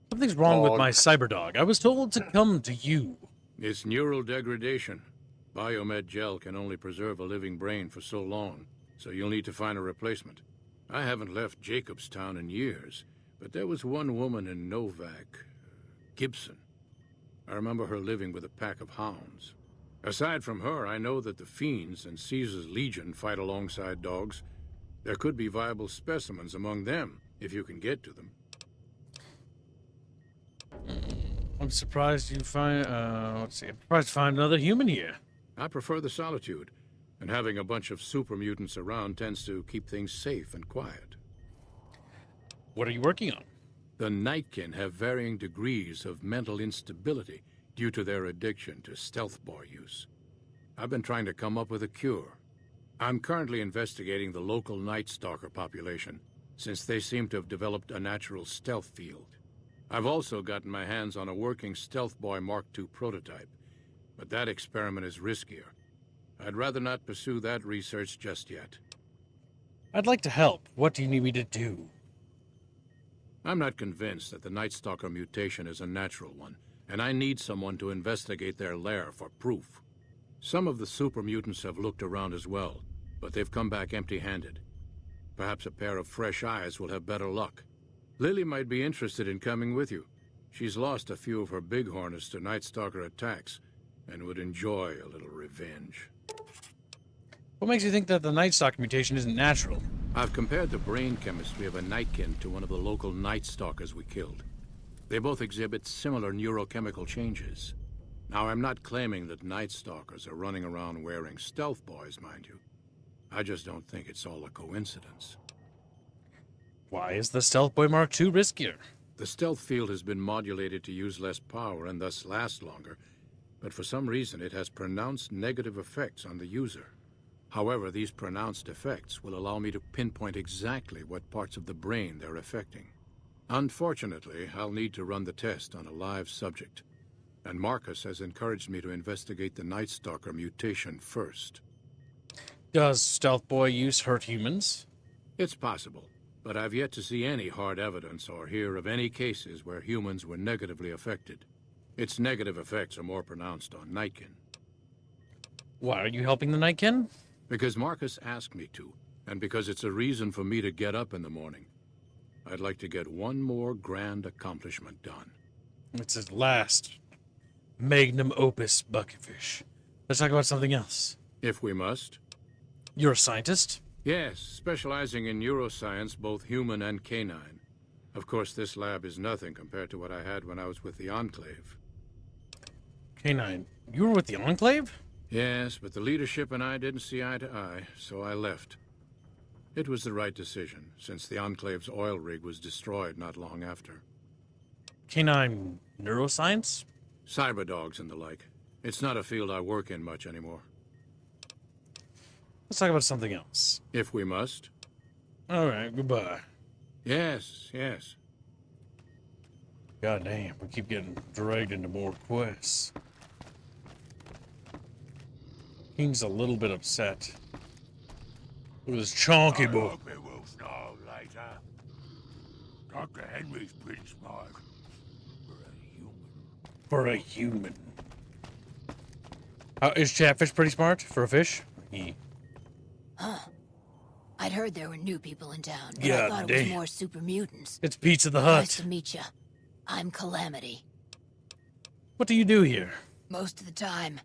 Something's wrong with my cyberdog. I was told to come to you. It's neural degradation. Biomed gel can only preserve a living brain for so long, so you'll need to find a replacement. I haven't left Jacobstown in years, but there was one woman in Novak, Gibson. I remember her living with a pack of hounds. Aside from her, I know that the Fiends and Caesar's Legion fight alongside dogs. There could be viable specimens among them, if you can get to them. I'm surprised you find, let's see, I'm surprised to find another human here. I prefer the solitude, and having a bunch of super mutants around tends to keep things safe and quiet. What are you working on? The Nightkin have varying degrees of mental instability due to their addiction to stealth boy use. I've been trying to come up with a cure. I'm currently investigating the local Night Stalker population, since they seem to have developed a natural stealth field. I've also gotten my hands on a working Stealth Boy Mark II prototype, but that experiment is riskier. I'd rather not pursue that research just yet. I'd like to help. What do you need me to do? I'm not convinced that the Night Stalker mutation is a natural one, and I need someone to investigate their lair for proof. Some of the super mutants have looked around as well, but they've come back empty-handed. Perhaps a pair of fresh eyes will have better luck. Lily might be interested in coming with you. She's lost a few of her bighorners to Night Stalker attacks, and would enjoy a little revenge. What makes you think that the Night Stalker mutation isn't natural? I've compared the brain chemistry of a Nightkin to one of the local Night Stalkers we killed. They both exhibit similar neurochemical changes. Now, I'm not claiming that Night Stalkers are running around wearing stealth boys, mind you. I just don't think it's all a coincidence. Why is the Stealth Boy Mark II riskier? The stealth field has been modulated to use less power and thus last longer, but for some reason it has pronounced negative effects on the user. However, these pronounced effects will allow me to pinpoint exactly what parts of the brain they're affecting. Unfortunately, I'll need to run the test on a live subject, and Marcus has encouraged me to investigate the Night Stalker mutation first. Does Stealth Boy use hurt humans? It's possible, but I've yet to see any hard evidence or hear of any cases where humans were negatively affected. Its negative effects are more pronounced on Nightkin. Why are you helping the Nightkin? Because Marcus asked me to, and because it's a reason for me to get up in the morning. I'd like to get one more grand accomplishment done. It's his last magnum opus, Buckyfish. Let's talk about something else. If we must. You're a scientist? Yes, specializing in neuroscience, both human and canine. Of course, this lab is nothing compared to what I had when I was with the Enclave. Canine, you were with the Enclave? Yes, but the leadership and I didn't see eye to eye, so I left. It was the right decision, since the Enclave's oil rig was destroyed not long after. Canine neuroscience? Cyberdogs and the like. It's not a field I work in much anymore. Let's talk about something else. If we must. All right, goodbye. Yes, yes. God damn, we keep getting dragged into more quests. King's a little bit upset. Look at this chonky boy. We will know later. Dr. Henry's pretty smart. For a human. Is Chatfish pretty smart for a fish? Huh. I'd heard there were new people in town, but I God thought it was damn. more super mutants. It's Pizza the Hut. Nice to meet you. I'm Calamity. What do you do here? Most of the time,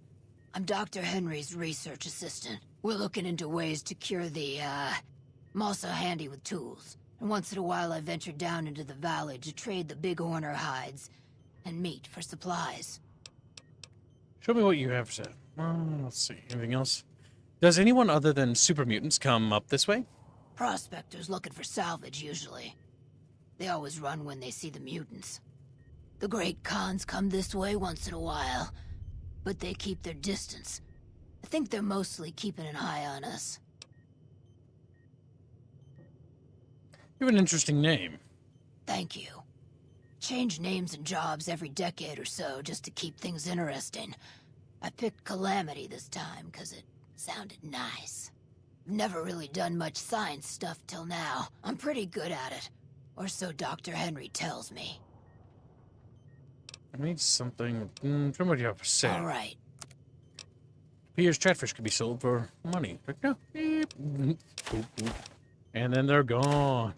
I'm Dr. Henry's research assistant. We're looking into ways to cure the, I'm also handy with tools. And once in a while I venture down into the valley to trade the bighorner hides and meat for supplies. Show me what you have said. Let's see. Anything else? Does anyone other than super mutants come up this way? Prospectors looking for salvage, usually. They always run when they see the mutants. The great Khans come this way once in a while, but they keep their distance. I think they're mostly keeping an eye on us. You have an interesting name. Thank you. Change names and jobs every decade or so just to keep things interesting. I picked Calamity this time because it sounded nice. I've never really done much science stuff till now. I'm pretty good at it. Or so Dr. Henry tells me. I need something from what you have said. All right. Pierre's Chatfish could be sold for money. But no. Beep. Boop, boop. And then they're gone.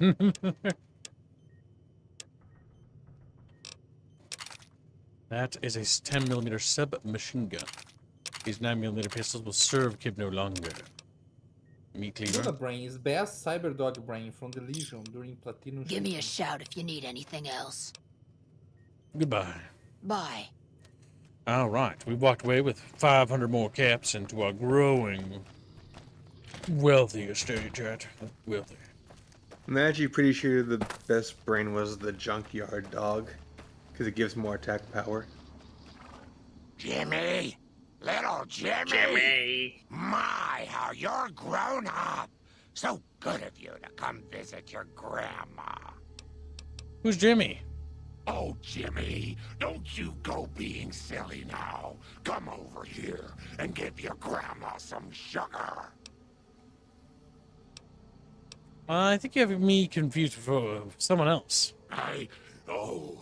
That is a 10mm submachine gun. These 9mm pistols will serve Kib no longer. Meat cleaver. Luna Brain is best Cyberdog Brain from the Legion during Platinum. Give me a shout if you need anything else. Goodbye. Bye. All right, we walked away with 500 more caps into our growing, wealthy estate, chat. Wealthy. I'm actually pretty sure the best brain was the junkyard dog, because it gives more attack power. Jimmy! Little Jimmy! My, how you're grown up! So good of you to come visit your grandma. Who's Jimmy? Oh, Jimmy, don't you go being silly now. Come over here and give your grandma some sugar. I think you have me confused for someone else. Oh,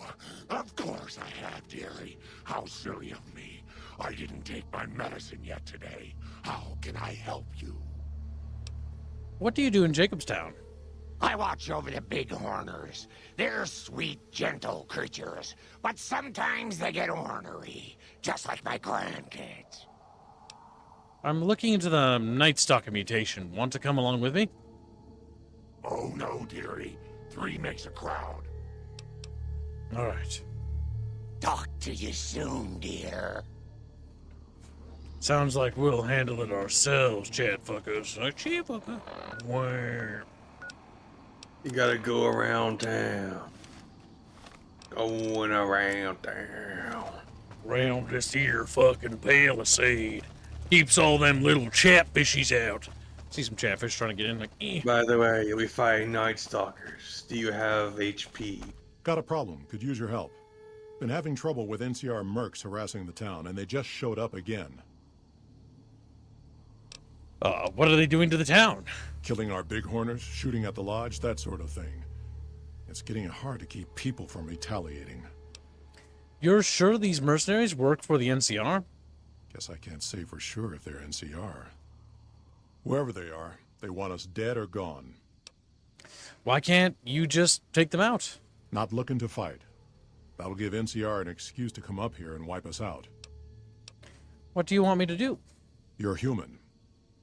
of course I have, dearie. How silly of me. I didn't take my medicine yet today. How can I help you? What do you do in Jacobstown? I watch over the bighorners. They're sweet, gentle creatures, but sometimes they get ornery, just like my grandkids. I'm looking into the Night Stalker mutation. Want to come along with me? Oh no, dearie. 3 makes a crowd. All right. Talk to you soon, dear. Sounds like we'll handle it ourselves, chat fuckers. Chat fucker. Wham. You gotta go around town. Going around town. Round this here fucking palisade. Keeps all them little chatfishies out. See some chatfish trying to get in, like, eh. By the way, you'll be fighting Night Stalkers. Do you have HP? Got a problem. Could use your help. Been having trouble with NCR mercs harassing the town, and they just showed up again. What are they doing to the town? Killing our bighorners, shooting at the lodge, that sort of thing. It's getting hard to keep people from retaliating. You're sure these mercenaries work for the NCR? Guess I can't say for sure if they're NCR. Whoever they are, they want us dead or gone. Why can't you just take them out? Not looking to fight. That'll give NCR an excuse to come up here and wipe us out. What do you want me to do? You're human.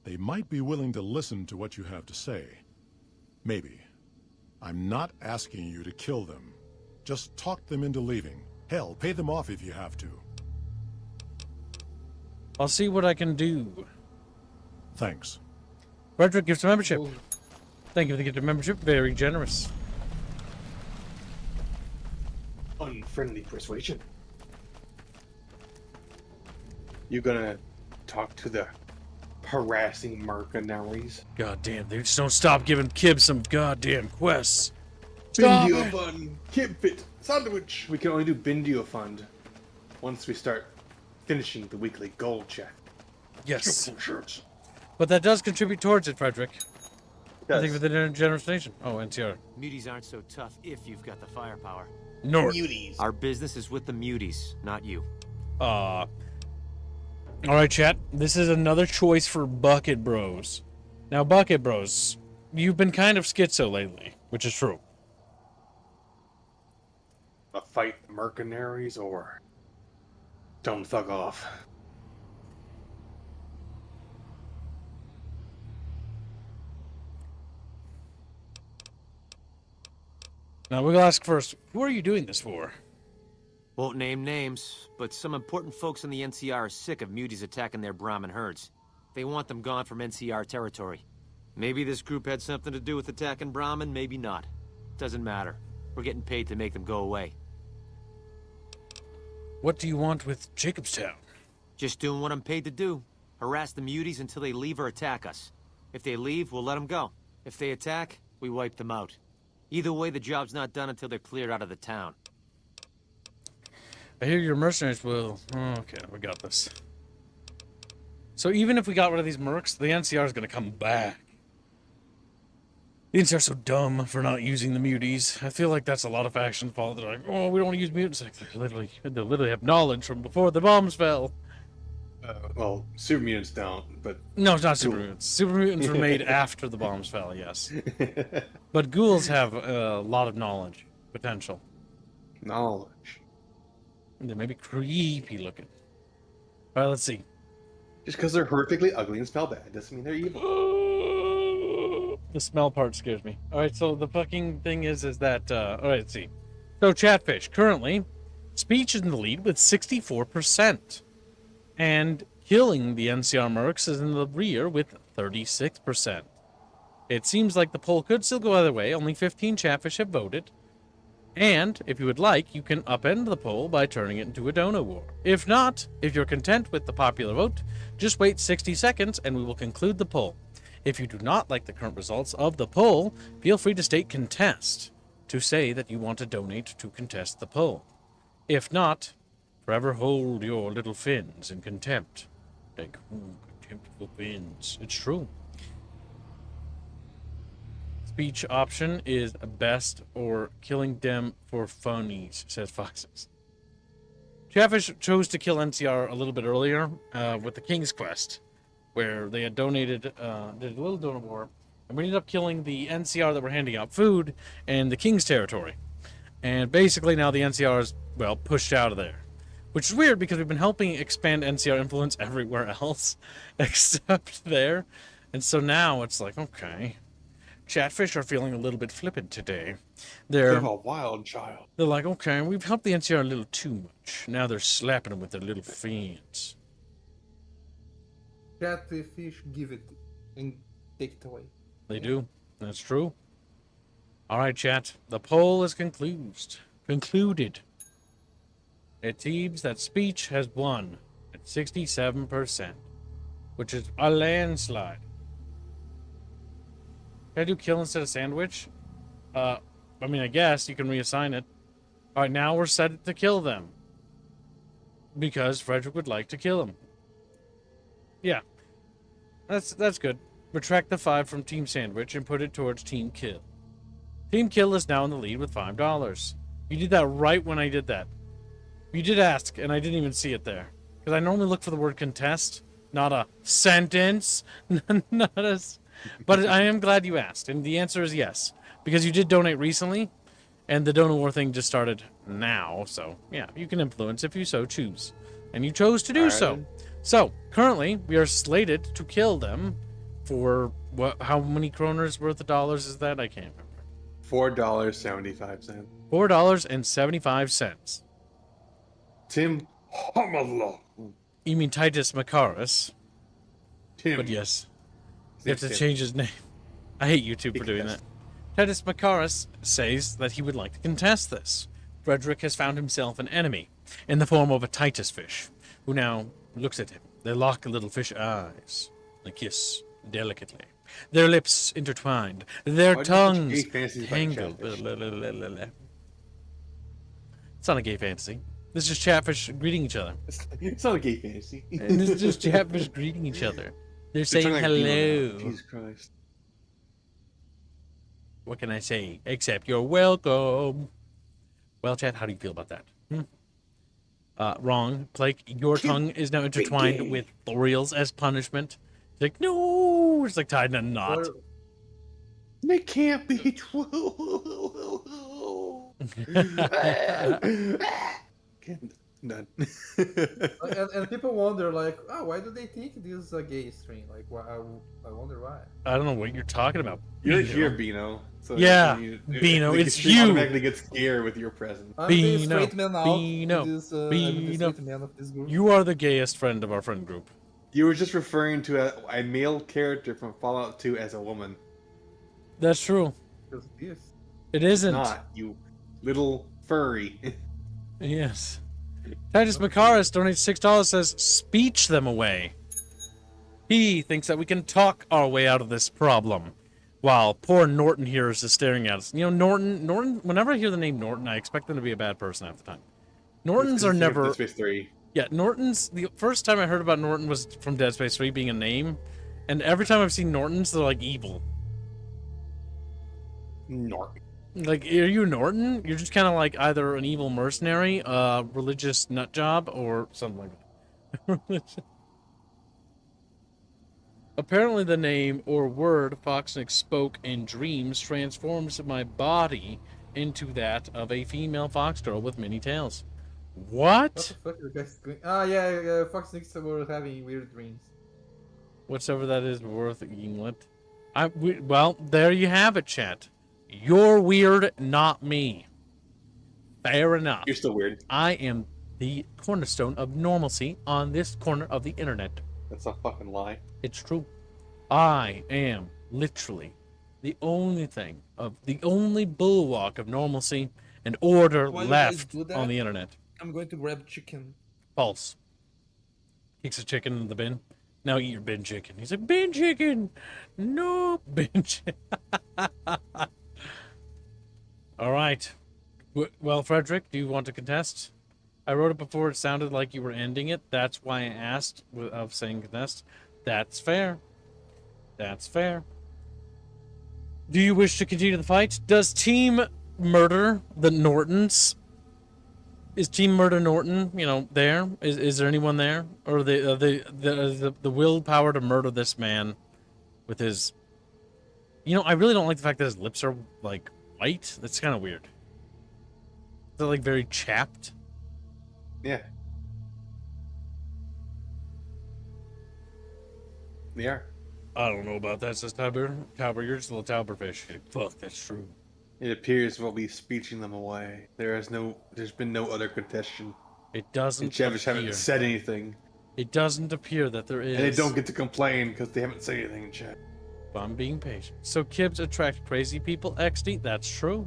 They might be willing to listen to what you have to say. Maybe. I'm not asking you to kill them. Just talk them into leaving. Hell, pay them off if you have to. I'll see what I can do. Thanks. Frederick gives a membership. Thank you for the gift of membership. Very generous. Unfriendly persuasion. You gonna talk to the harassing mercenaries? God damn, they just don't stop giving Kib some goddamn quests. Stop Bindio it. Fund, Kib Fit, Sandwich. We can only do Bindio Fund once we start finishing the weekly gold check. Yes. But that does contribute towards it, Frederick. I think with the generous donation. Oh, NCR. Muties aren't so tough if you've got the firepower. Nor. Muties. Our business is with the muties, not you. Alright, chat. This is another choice for Bucket Bros. Now, Bucket Bros, you've been kind of schizo lately, which is true. A fight the mercenaries or don't fuck off. Now, we'll ask first, who are you doing this for? Won't name names, but some important folks in the NCR are sick of muties attacking their Brahmin herds. They want them gone from NCR territory. Maybe this group had something to do with attacking Brahmin, maybe not. Doesn't matter. We're getting paid to make them go away. What do you want with Jacobstown? Just doing what I'm paid to do. Harass the muties until they leave or attack us. If they leave, we'll let them go. If they attack, we wipe them out. Either way, the job's not done until they're cleared out of the town. I hear your mercenaries will... Okay, we got this. So even if we got rid of these mercs, the NCR is going to come back. The NCR are so dumb for not using the muties. I feel like that's a lot of faction fault. They're like, oh, we don't want to use mutants. Like, they literally have knowledge from before the bombs fell. Well, super mutants don't, but... No, it's not super mutants. Super mutants were made after the bombs fell, yes. But ghouls have a lot of knowledge, potential. Knowledge. And they may be creepy looking. Alright, let's see. Just because they're horrifically ugly and smell bad doesn't mean they're evil. The smell part scares me. Alright, so the fucking thing is that, alright, let's see. So, Chatfish, currently, speech is in the lead with 64%. And killing the NCR mercs is in the rear with 36%. It seems like the poll could still go either way. Only 15 Chatfish have voted. And, if you would like, you can upend the poll by turning it into a dono war. If not, if you're content with the popular vote, just wait 60 seconds and we will conclude the poll. If you do not like the current results of the poll, feel free to state contest to say that you want to donate to contest the poll. If not, forever hold your little fins in contempt. Like, contemptible fins. It's true. Speech option is best or killing them for funnies, says Foxes. Chatfish chose to kill NCR a little bit earlier with the King's Quest, where they had donated, did a little donor war, and we ended up killing the NCR that were handing out food in the King's territory. And basically now the NCR is, well, pushed out of there. Which is weird because we've been helping expand NCR influence everywhere else except there. And so now it's like, okay, Chatfish are feeling a little bit flippant today. They're a wild child. They're like, okay, we've helped the NCR a little too much. Now they're slapping them with their little fins. Chatfish give it and take it away. They do. That's true. All right, chat. The poll is concluded. It seems that speech has won at 67%, which is a landslide. Can I do kill instead of sandwich? I mean, I guess you can reassign it. All right, now we're set to kill them. Because Frederick would like to kill him. Yeah. That's good. Retract the 5 from Team Sandwich and put it towards Team Kill. Team Kill is now in the lead with $5. You did that right when I did that. You did ask, and I didn't even see it there. Because I normally look for the word contest, not a sentence. Not a... But I am glad you asked, and the answer is yes. Because you did donate recently, and the Donor War thing just started now. So, yeah, you can influence if you so choose. And you chose to do so. So, currently, we are slated to kill them for... what? How many kroners worth of dollars is that? I can't remember. $4.75. $4.75. Tim Homolo. You mean Titus Macaris? Tim. But yes, you have to change his name. I hate YouTube for doing that. Titus Macaris says that he would like to contest this. Frederick has found himself an enemy in the form of a Titus fish, who now looks at him. They lock little fish eyes and kiss delicately. Their lips intertwined, their tongues tangled. It's not a gay fantasy. This is just chatfish greeting each other. It's not a gay fantasy. And this is just chatfish greeting each other. They're saying hello. Jesus Christ. What can I say? Except you're welcome. Well, chat, how do you feel about that? Wrong. Blake, your tongue is now intertwined with Thoriel's as punishment. It's like, no! It's like tied in a knot. It can't be true. None. and people wonder, like, oh, why do they think this is a gay stream? Like, why? I wonder why. I don't know what you're talking about. You're here, Bino. So yeah, Bino, it's you. Automatically get scared with your presence. Bino, Bino. You are the gayest friend of our friend group. You were just referring to a male character from Fallout 2 as a woman. That's true. It isn't. It's not, you little furry. Yes. Titus Macaris donates $6, says, speech them away. He thinks that we can talk our way out of this problem. While poor Norton here is just staring at us. You know, Norton, whenever I hear the name Norton, I expect them to be a bad person half the time. Nortons are never... Dead Space 3. Yeah, Nortons, the first time I heard about Norton was from Dead Space 3 being a name. And every time I've seen Nortons, they're like evil. Norton. Like, are you Norton? You're just kind of like either an evil mercenary, a religious nut job, or something like that. Apparently the name or word Foxnick spoke in dreams transforms my body into that of a female fox girl with many tails. What? What the fuck are you guys doing? Ah, yeah, Foxnick's were having weird dreams. Whatever that is worth England. Well, there you have it, chat. You're weird, not me. Fair enough. You're still weird. I am the cornerstone of normalcy on this corner of the internet. That's a fucking lie. It's true. I am literally the only bulwark of normalcy and order left on the internet. I'm going to grab chicken. False. Kicks a chicken in the bin. Now eat your bin chicken. He's like, bin chicken! No, bin chicken. All right. Well, Frederick, do you want to contest? I wrote it before. It sounded like you were ending it. That's why I asked of saying contest. That's fair. That's fair. Do you wish to continue the fight? Does Team Murder the Nortons? Is Team Murder Norton, there? Is there anyone there? Or the willpower to murder this man with his... I really don't like the fact that his lips are, like, white. That's kind of weird. They're, like, very chapped. Yeah. They are. I don't know about that, says Tauber. Tauber, you're just a little Tauberfish. Fuck, that's true. It appears we'll be speeching them away. There's been no other contestation. It doesn't and Chavish haven't said anything. It doesn't appear that there is. And they don't get to complain because they haven't said anything in chat. I'm being patient. So Kibbs attract crazy people, XD? That's true.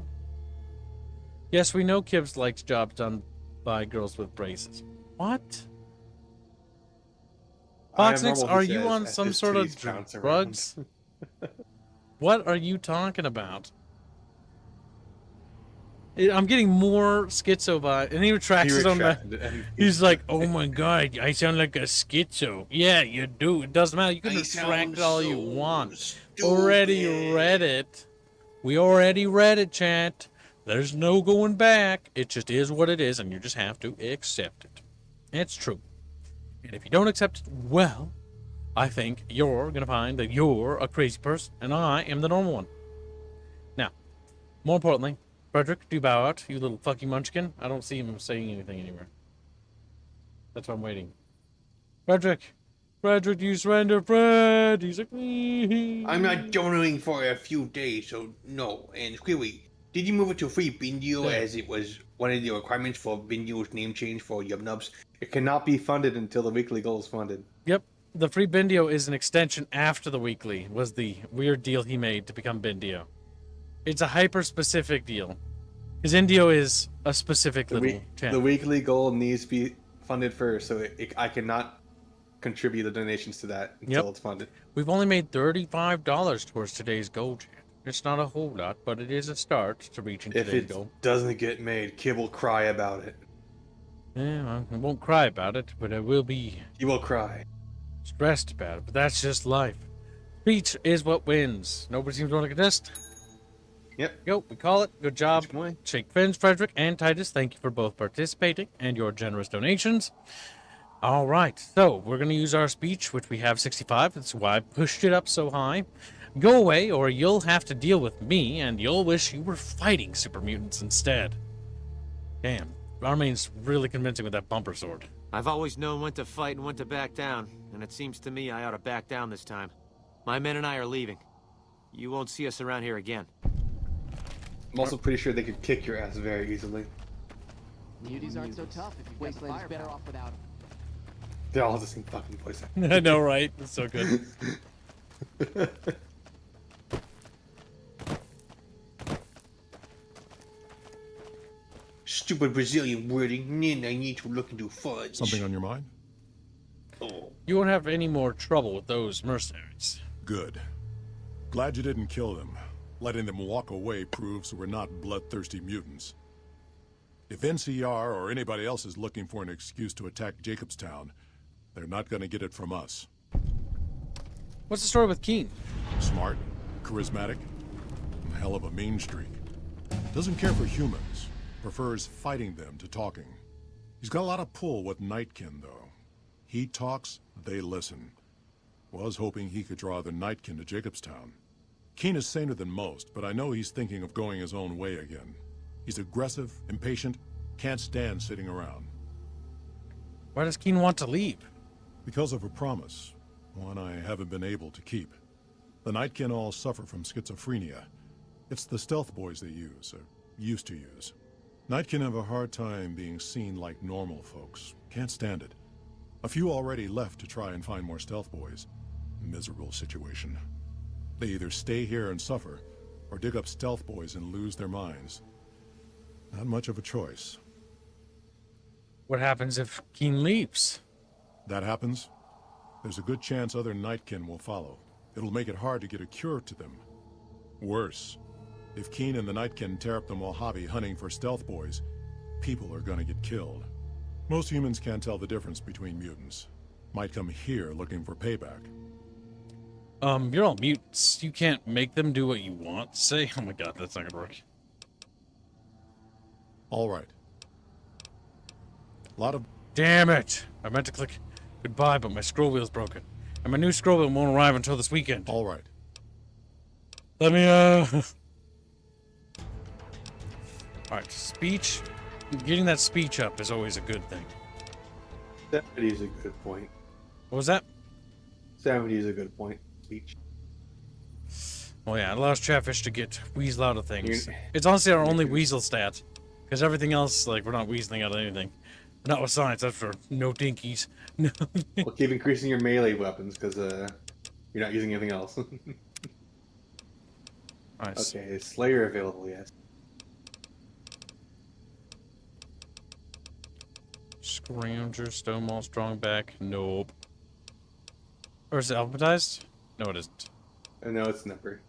Yes, we know Kibbs likes jobs done by girls with braces. What? Foxnix, are you on some sort of drugs? What are you talking about? I'm getting more schizo vibe. And he retracts his own. He's like, oh my god, I sound like a schizo. Yeah, you do. It doesn't matter. You can retract it all you want. Already read it. We already read it, chat. There's no going back. It just is what it is, and you just have to accept it. It's true. And if you don't accept it, well, I think you're going to find that you're a crazy person, and I am the normal one. Now, more importantly, Frederick, do bow out, you little fucking munchkin. I don't see him saying anything anywhere. That's why I'm waiting. Frederick, do you surrender, Fred? He's like, I'm not donating for a few days, so no. And Squealy, did you move it to free Bindio as it was one of the requirements for Bindio's name change for Yub Nubs? It cannot be funded until the weekly goal is funded. Yep. The free Bindio is an extension after the weekly, was the weird deal he made to become Bindio. It's a hyper-specific deal. His Indio is a specific little channel. The weekly goal needs to be funded first, so I cannot contribute the donations to that until it's funded. We've only made $35 towards today's goal, Chad. It's not a whole lot, but it is a start to reaching today's goal. If it doesn't get made, Kib will cry about it. Yeah, I won't cry about it, but I will be... He will cry. Stressed about it, but that's just life. Speech is what wins. Nobody seems to want to contest. Yep. Yo, we call it. Good job. Shake fins, Frederick and Titus. Thank you for both participating and your generous donations. All right, so we're going to use our speech, which we have 65. That's why I pushed it up so high. Go away, or you'll have to deal with me, and you'll wish you were fighting super mutants instead. Damn, Armane's really convincing with that bumper sword. I've always known when to fight and when to back down, and it seems to me I ought to back down this time. My men and I are leaving. You won't see us around here again. I'm also pretty sure they could kick your ass very easily. Muties aren't so tough if you've got the firepower. Better off without them. They're all the same fucking voice actor. I know, right? It's so good. Stupid Brazilian wording. Then I need to look into fudge. Something on your mind? Oh. You won't have any more trouble with those mercenaries. Good. Glad you didn't kill them. Letting them walk away proves we're not bloodthirsty mutants. If NCR or anybody else is looking for an excuse to attack Jacobstown, they're not going to get it from us. What's the story with Keen? Smart, charismatic, and a hell of a mean streak. Doesn't care for humans. Prefers fighting them to talking. He's got a lot of pull with Nightkin, though. He talks, they listen. Was hoping he could draw the Nightkin to Jacobstown. Keen is saner than most, but I know he's thinking of going his own way again. He's aggressive, impatient, can't stand sitting around. Why does Keen want to leave? Because of a promise, one I haven't been able to keep. The Nightkin all suffer from schizophrenia. It's the stealth boys they use, or used to use. Nightkin have a hard time being seen like normal folks. Can't stand it. A few already left to try and find more stealth boys. Miserable situation. They either stay here and suffer, or dig up stealth boys and lose their minds. Not much of a choice. What happens if Keen leaves? That happens, there's a good chance other Nightkin will follow. It'll make it hard to get a cure to them. Worse, if Keen and the Nightkin tear up the Mojave hunting for stealth boys, people are gonna get killed. Most humans can't tell the difference between mutants. Might come here looking for payback. You're all mutants. You can't make them do what you want to say. Oh my god, that's not gonna work. All right. Damn it! I meant to click goodbye, but my scroll wheel's broken. And my new scroll wheel won't arrive until this weekend. All right. Let me, Alright, speech. Getting that speech up is always a good thing. 70 is a good point. What was that? 70 is a good point. Speech. Oh yeah, it allows Chatfish to get weasel out of things. It's honestly our only weasel stat. Because everything else, like, we're not weaseling out of anything. Not with science, that's for no dinkies. No. Well, keep increasing your melee weapons, because you're not using anything else. Nice. Okay, is Slayer available? Yes. Scrounger, Stonewall, Strongback. Nope. Or is it alphabetized? No, it isn't. No, it's numbered.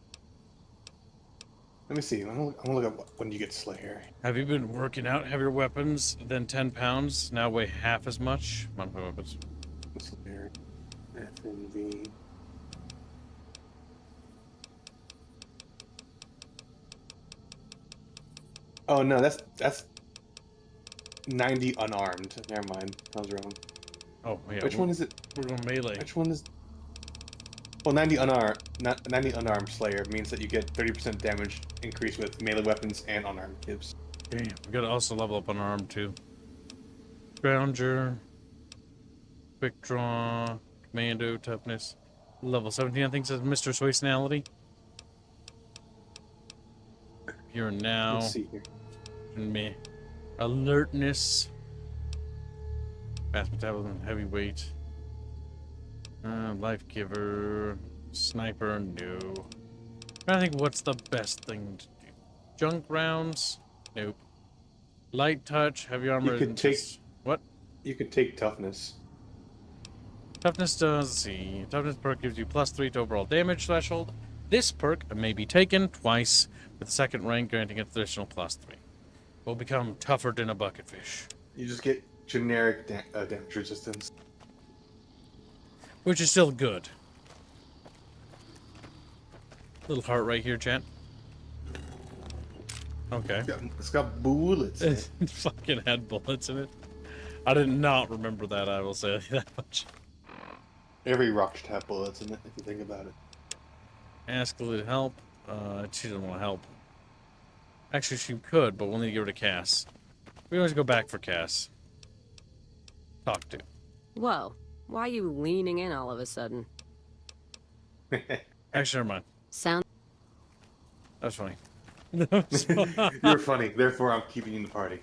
Let me see. I'm gonna look up when you get Slayer. Have you been working out heavier weapons than 10 pounds? Now weigh half as much? Modified weapons. Slayer. FNV. Oh no, that's 90 unarmed. Never mind, I was wrong. Oh yeah. Which one is it? We're going melee. Which one is? Well, 90 unarmed. 90 unarmed Slayer means that you get 30% damage increase with melee weapons and unarmed kibs. Damn, we gotta also level up unarmed too. Grounder, quick draw, commando, toughness. Level 17, I think, says Mr. Soicinality. Here and now. Let's see here. Me. Alertness. Fast metabolism, heavyweight. Life giver. Sniper, no. I'm trying to think what's the best thing to do. Junk rounds? Nope. Light touch, heavy armor. You could take what? You could take toughness. Toughness does, let's see. Toughness perk gives you +3 to overall damage threshold. This perk may be taken twice, with the second rank granting an additional +3. Will become tougher than a bucketfish. You just get generic damage resistance. Which is still good. Little heart right here, chat. Okay. It's got bullets in it. Fucking had bullets in it. I did not remember that, I will say that much. Every rock should have bullets in it, if you think about it. Ask Lily to help. She doesn't want to help. Actually, she could, but we'll need to give her to Cass. We always go back for Cass. Talk to. Whoa. Why are you leaning in all of a sudden? Actually, never mind. Sound. That's funny. You're funny, therefore I'm keeping you in the party.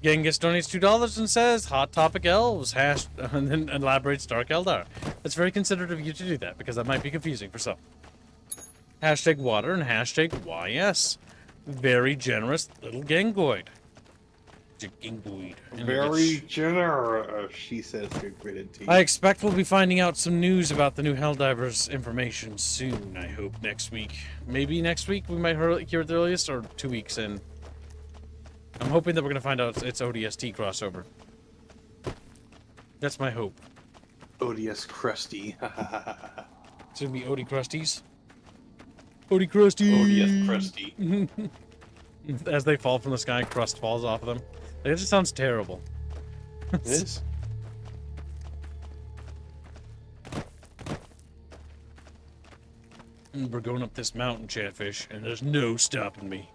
Genghis donates $2 and says, Hot Topic Elves, hash, and then elaborates Dark Eldar. That's very considerate of you to do that, because that might be confusing for some. Hashtag water and hashtag YS. Very generous little Gangoid. Very generous, she says through gritted teeth. I expect we'll be finding out some news about the new Helldivers information soon, I hope next week. Maybe next week we might hear it the earliest, or 2 weeks in. I'm hoping that we're going to find out it's ODST crossover. That's my hope. ODS Krusty. It's going to be Odie Krusties. Odie Krusty! ODS Krusty. As they fall from the sky, crust falls off of them. It just sounds terrible. It is. We're going up this mountain, Chatfish, and there's no stopping me.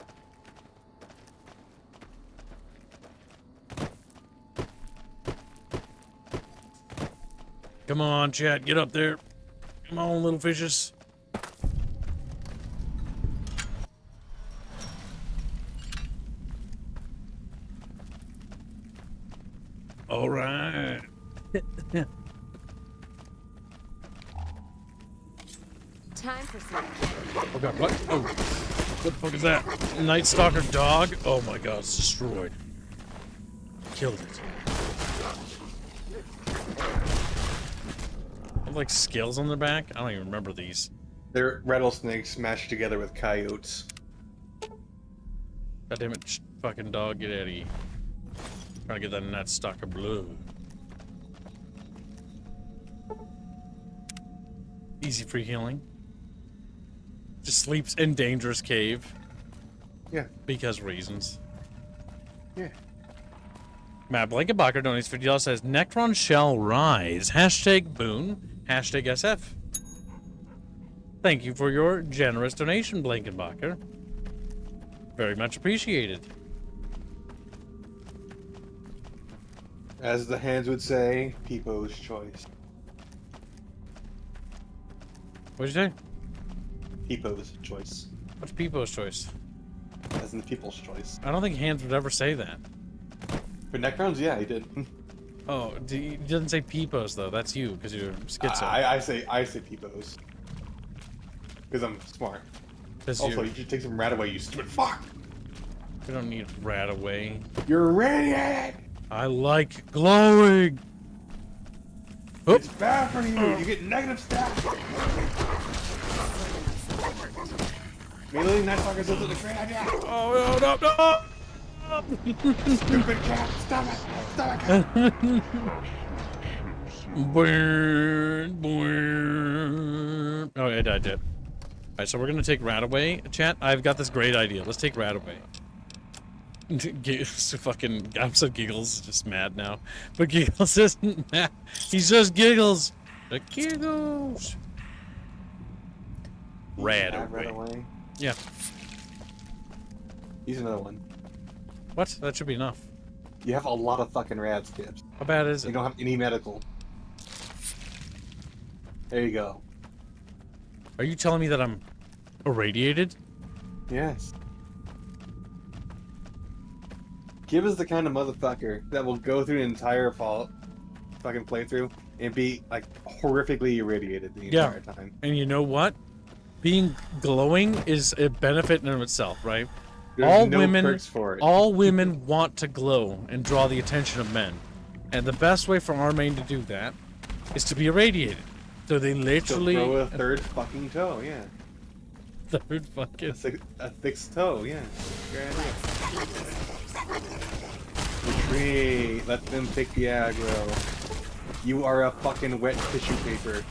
Come on, chat, get up there. Come on, little fishes. All right. Time for some. Oh god, what? Oh, what the fuck is that? Night Stalker dog? Oh my god, it's destroyed. Killed it. Have like scales on their back? I don't even remember these. They're rattlesnakes smashed together with coyotes. God damn it, fucking dog, get out of here. Trying to get that Night Stalker blue. Easy free healing. Just sleeps in dangerous cave. Yeah. Because reasons. Yeah. Matt Blankenbacher donates $50, says Necron shall rise. Hashtag boon. Hashtag SF. Thank you for your generous donation, Blankenbacher. Very much appreciated. As the hands would say, Peepo's choice. What'd you say? Peepo's choice. What's Peepo's choice? As in the people's choice. I don't think Hands would ever say that. For Necrons, yeah, he did. Oh, he doesn't say Peepos though. That's you, because you're schizo. I say Peepos. Because I'm smart. Also, you should take some rat away, you stupid fuck! We don't need rat away. You're radiant! I like glowing! Oh. It's bad for you! You get negative stats! Melee Night Stalker says it's a great idea! Oh, no! Stupid cat! Stop it! Stop it! Oh, I died yet. Alright, so we're gonna take Rat away. Chat, I've got this great idea. Let's take Rat away. Fucking, I'm so Giggles just mad now. But Giggles isn't mad. He's just Giggles. The Giggles. Rat away. Yeah. Use another one. What? That should be enough. You have a lot of fucking rad skips. How bad is it? You don't have any medical. There you go. Are you telling me that I'm irradiated? Yes. Gib is the kind of motherfucker that will go through an entire fucking playthrough and be like horrifically irradiated the entire time. And you know what? Being glowing is a benefit in and of itself, right? There's all no women, perks for it. all women want to glow and draw the attention of men, and the best way for our main to do that is to be irradiated. So they literally throw a third fucking toe, yeah. Third fucking a fixed toe, yeah. Great idea. Retreat. Let them pick the aggro. You are a fucking wet tissue paper.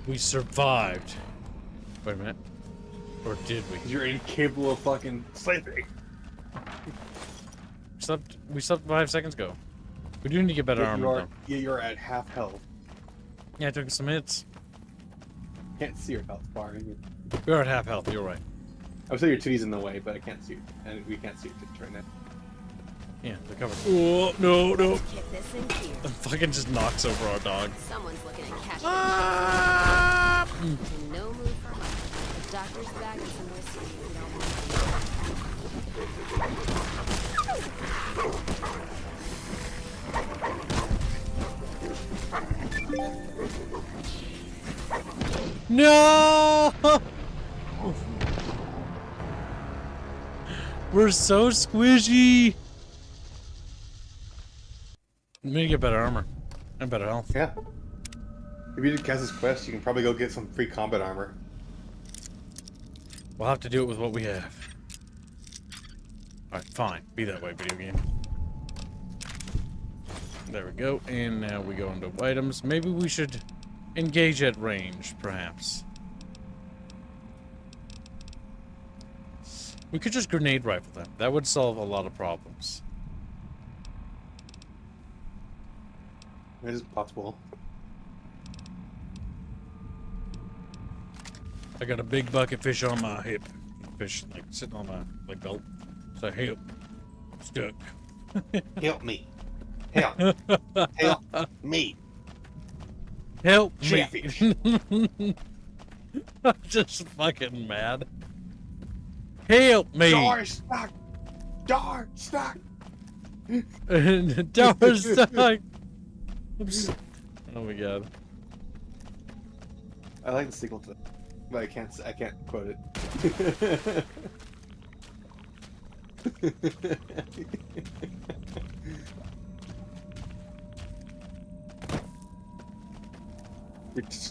We survived. Wait a minute. Or did we? You're incapable of fucking sleeping. We slept 5 seconds ago. We do need to get better armor, though. Yeah, you're at half health. Yeah, I took some hits. Can't see your health bar. We're at half health, you're right. I would say your titty's in the way, but I can't see it. And we can't see your titties right now. Yeah, they're covered. Oh, no. Fucking just knocks over our dog. Someone's looking at cash. Mm. No move for much. The doctor's bag and some whiskey. No! We're so squishy. We need to get better armor and better health. Yeah. If you did Cass's quest, you can probably go get some free combat armor. We'll have to do it with what we have. Alright, fine. Be that way, video game. There we go. And now we go into items. Maybe we should engage at range, perhaps. We could just grenade rifle them. That would solve a lot of problems. It is possible. I got a big bucket fish on my hip. Fish like sitting on my belt. So help. Stuck. Help me. Help. Help me. Help Chatfish. me. I'm just fucking mad. Help me. Door stuck. Door stuck. Door stuck. Oh my god. I like the sequel to it, but I can't quote it.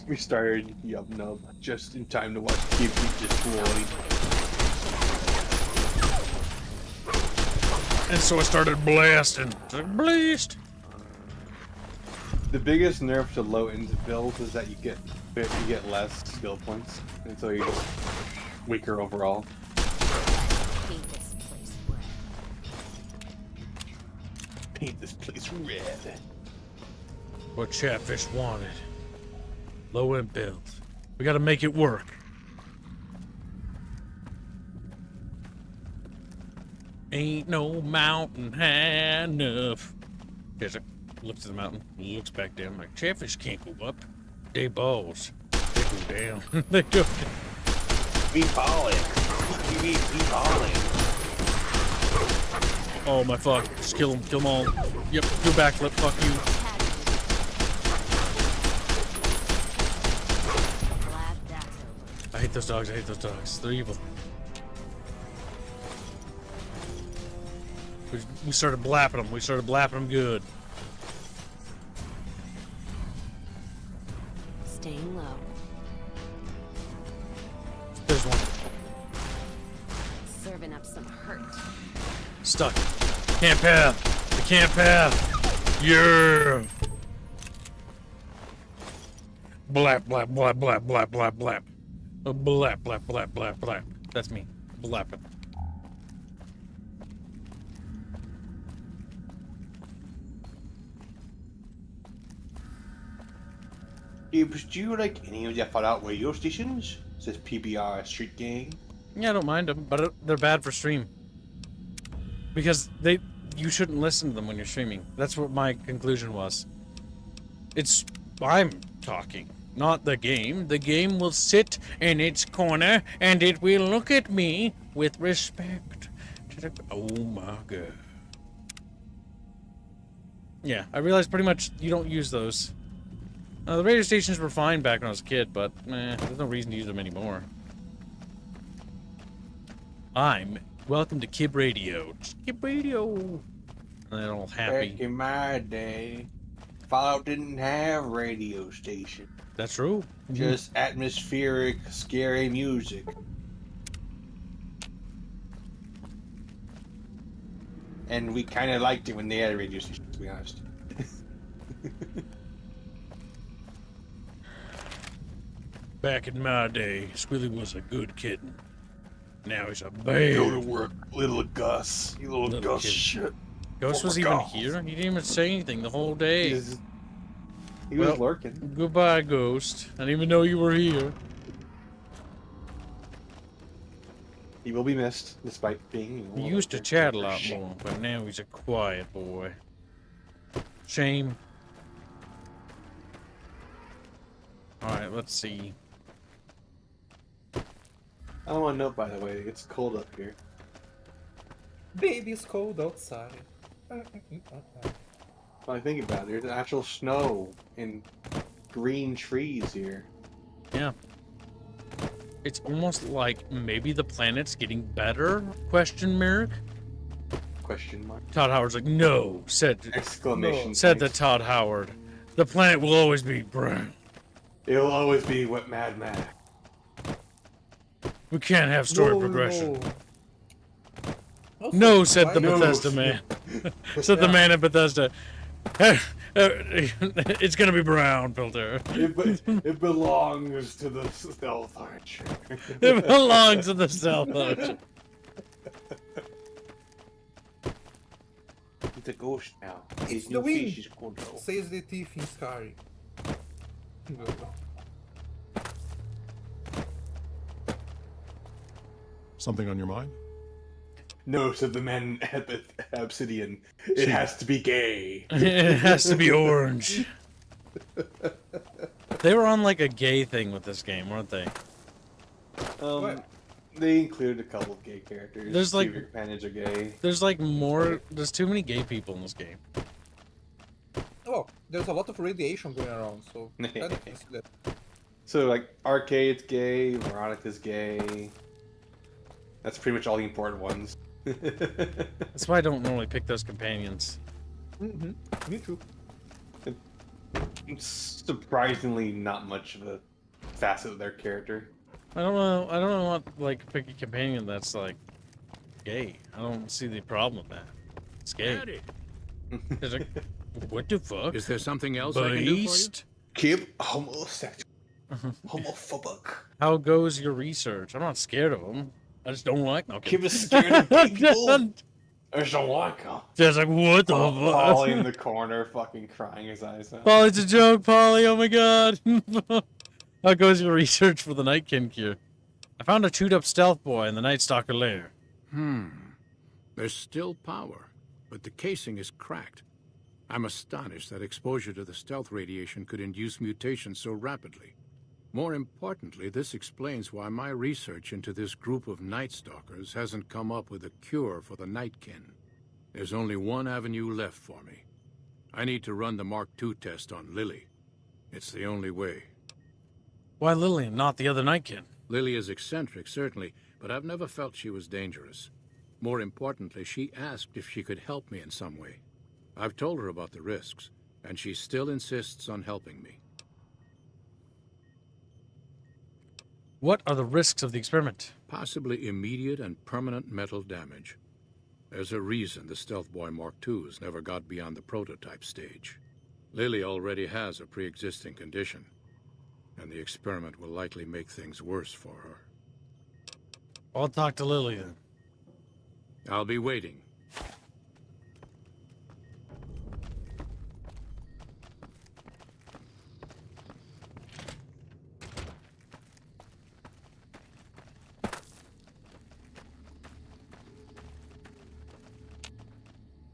We started Yub Nub just in time to watch Cube be destroyed. And so I started blasting. Blast. The biggest nerf to low end builds is that you get less skill points, and so you're just weaker overall. Paint this place red. What Chatfish wanted. Low end build. We gotta make it work. Ain't no mountain high enough. There's a looks at the mountain, looks back down like Chatfish can't go up. They balls. They go down. They go down. We balling. We balling. Oh my fuck. Just kill them all. Yep, do a backflip, fuck you. I hate those dogs, They're evil. We started blapping them, good. Staying low. There's one. Serving up some hurt. Stuck. Can't path. I can't path. Yeah. Blap, blap, blap, blap, blap, blap, blap. Blap, blap, blap, blap, blap. That's me. Blapping. Do you like any of the Fallout radio stations? Says PBR Street Gang. Yeah, I don't mind them, but they're bad for stream. Because you shouldn't listen to them when you're streaming. That's what my conclusion was. I'm talking, not the game. The game will sit in its corner and it will look at me with respect. Oh my god. Yeah, I realized pretty much you don't use those. The radio stations were fine back when I was a kid, but there's no reason to use them anymore. Welcome to Kib Radio. Kib Radio. And they're all happy. Back in my day, Fallout didn't have radio station. That's true. Just atmospheric, scary music. And we kind of liked it when they had a radio station, to be honest. Back in my day, Squilly was a good kitten. Now he's a bad. Go to work, little Gus. You little Gus kid. shit. Gus was even here? He didn't even say anything the whole day. He was lurking. Goodbye, Ghost. I didn't even know you were here. He will be missed, despite being... He used to chat a lot more, but now he's a quiet boy. Shame. Alright, let's see. I want to note, by the way, it's cold up here. Baby, it's cold outside. When I think about it, there's actual snow and green trees here. Yeah. It's almost like maybe the planet's getting better? Question mark? Question mark. Todd Howard's like, no, said Exclamation said the Todd Howard. The planet will always be brown. It'll always be what Mad Max. We can't have story progression. No, said the Bethesda man. Said the man in Bethesda. It's gonna be brown, Filter. It belongs to the stealth archer. It belongs to the stealth archer. It's a ghost now. It's the wind, says the thief in Skyrim. Something on your mind? No, said the man at Obsidian. It has to be gay. It has to be orange. They were on like a gay thing with this game, weren't they? They included a couple of gay characters. There's like your companions are gay. There's like more. There's too many gay people in this game. Oh, there's a lot of radiation going around, so I don't see that. So like Arcade's gay, Veronica's gay. That's pretty much all the important ones. That's why I don't normally pick those companions. Mm-hmm. Me too. It's surprisingly not much of a facet of their character. I don't know. I don't want like pick a companion that's like gay. I don't see the problem with that. It's gay. It's like, what the fuck? Is there something else I can do for you? Kib, homosexual. Homophobic. How goes your research? I'm not scared of them. I just don't like them. Kib is scared of people. I just don't like them. Just like, what the fuck? Polly in the corner fucking crying his eyes out. Polly, it's a joke, Polly. Oh my god. How goes your research for the Nightkin cure? I found a chewed up stealth boy in the Night Stalker lair. There's still power, but the casing is cracked. I'm astonished that exposure to the stealth radiation could induce mutations so rapidly. More importantly, this explains why my research into this group of Night Stalkers hasn't come up with a cure for the Nightkin. There's only one avenue left for me. I need to run the Mark II test on Lily. It's the only way. Why Lily and not the other Nightkin? Lily is eccentric, certainly, but I've never felt she was dangerous. More importantly, she asked if she could help me in some way. I've told her about the risks, and she still insists on helping me. What are the risks of the experiment? Possibly immediate and permanent mental damage. There's a reason the Stealth Boy Mark II's never got beyond the prototype stage. Lily already has a pre-existing condition. and the experiment will likely make things worse for her. I'll talk to Lily then. I'll be waiting.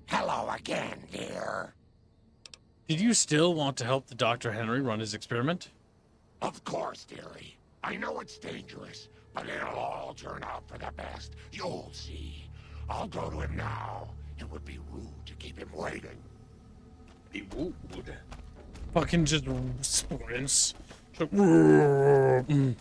Hello again, dear. Did you still want to help the Dr. Henry run his experiment? Of course, dearie. I know it's dangerous, but it'll all turn out for the best. You'll see. I'll go to him now. It would be rude to keep him waiting. Be rude? Fucking just sprints. Just like,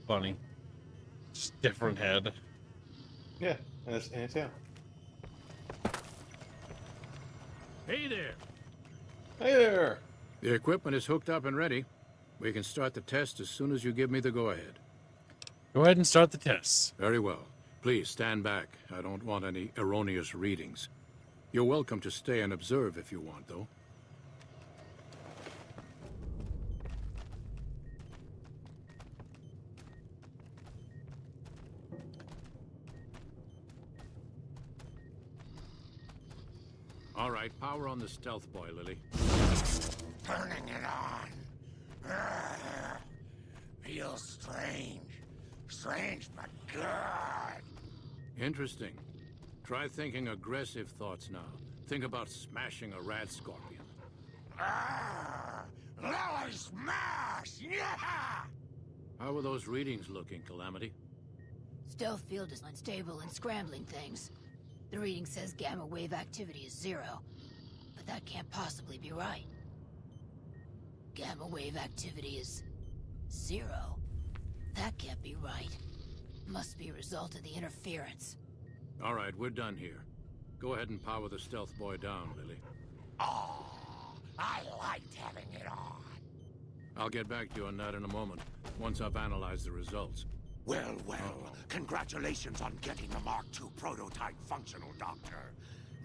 funny. Just different head. Yeah, and it's yeah. Hey there! Hey there! The equipment is hooked up and ready. We can start the test as soon as you give me the go-ahead. Go ahead and start the tests. Very well. Please stand back. I don't want any erroneous readings. You're welcome to stay and observe if you want, though. All right, power on the stealth boy, Lily. Turning it on. Feels strange. Strange, but good. Interesting. Try thinking aggressive thoughts now. Think about smashing a rad scorpion. Lily smash! Yeah! How are those readings looking, Calamity? Stealth field is unstable and scrambling things. The reading says gamma wave activity is 0, but that can't possibly be right. Gamma wave activity is 0. That can't be right. Must be a result of the interference. All right, we're done here. Go ahead and power the stealth boy down, Lily. Oh, I liked having it on. I'll get back to you on that in a moment, once I've analyzed the results. Well, congratulations on getting the Mark II prototype functional, Doctor.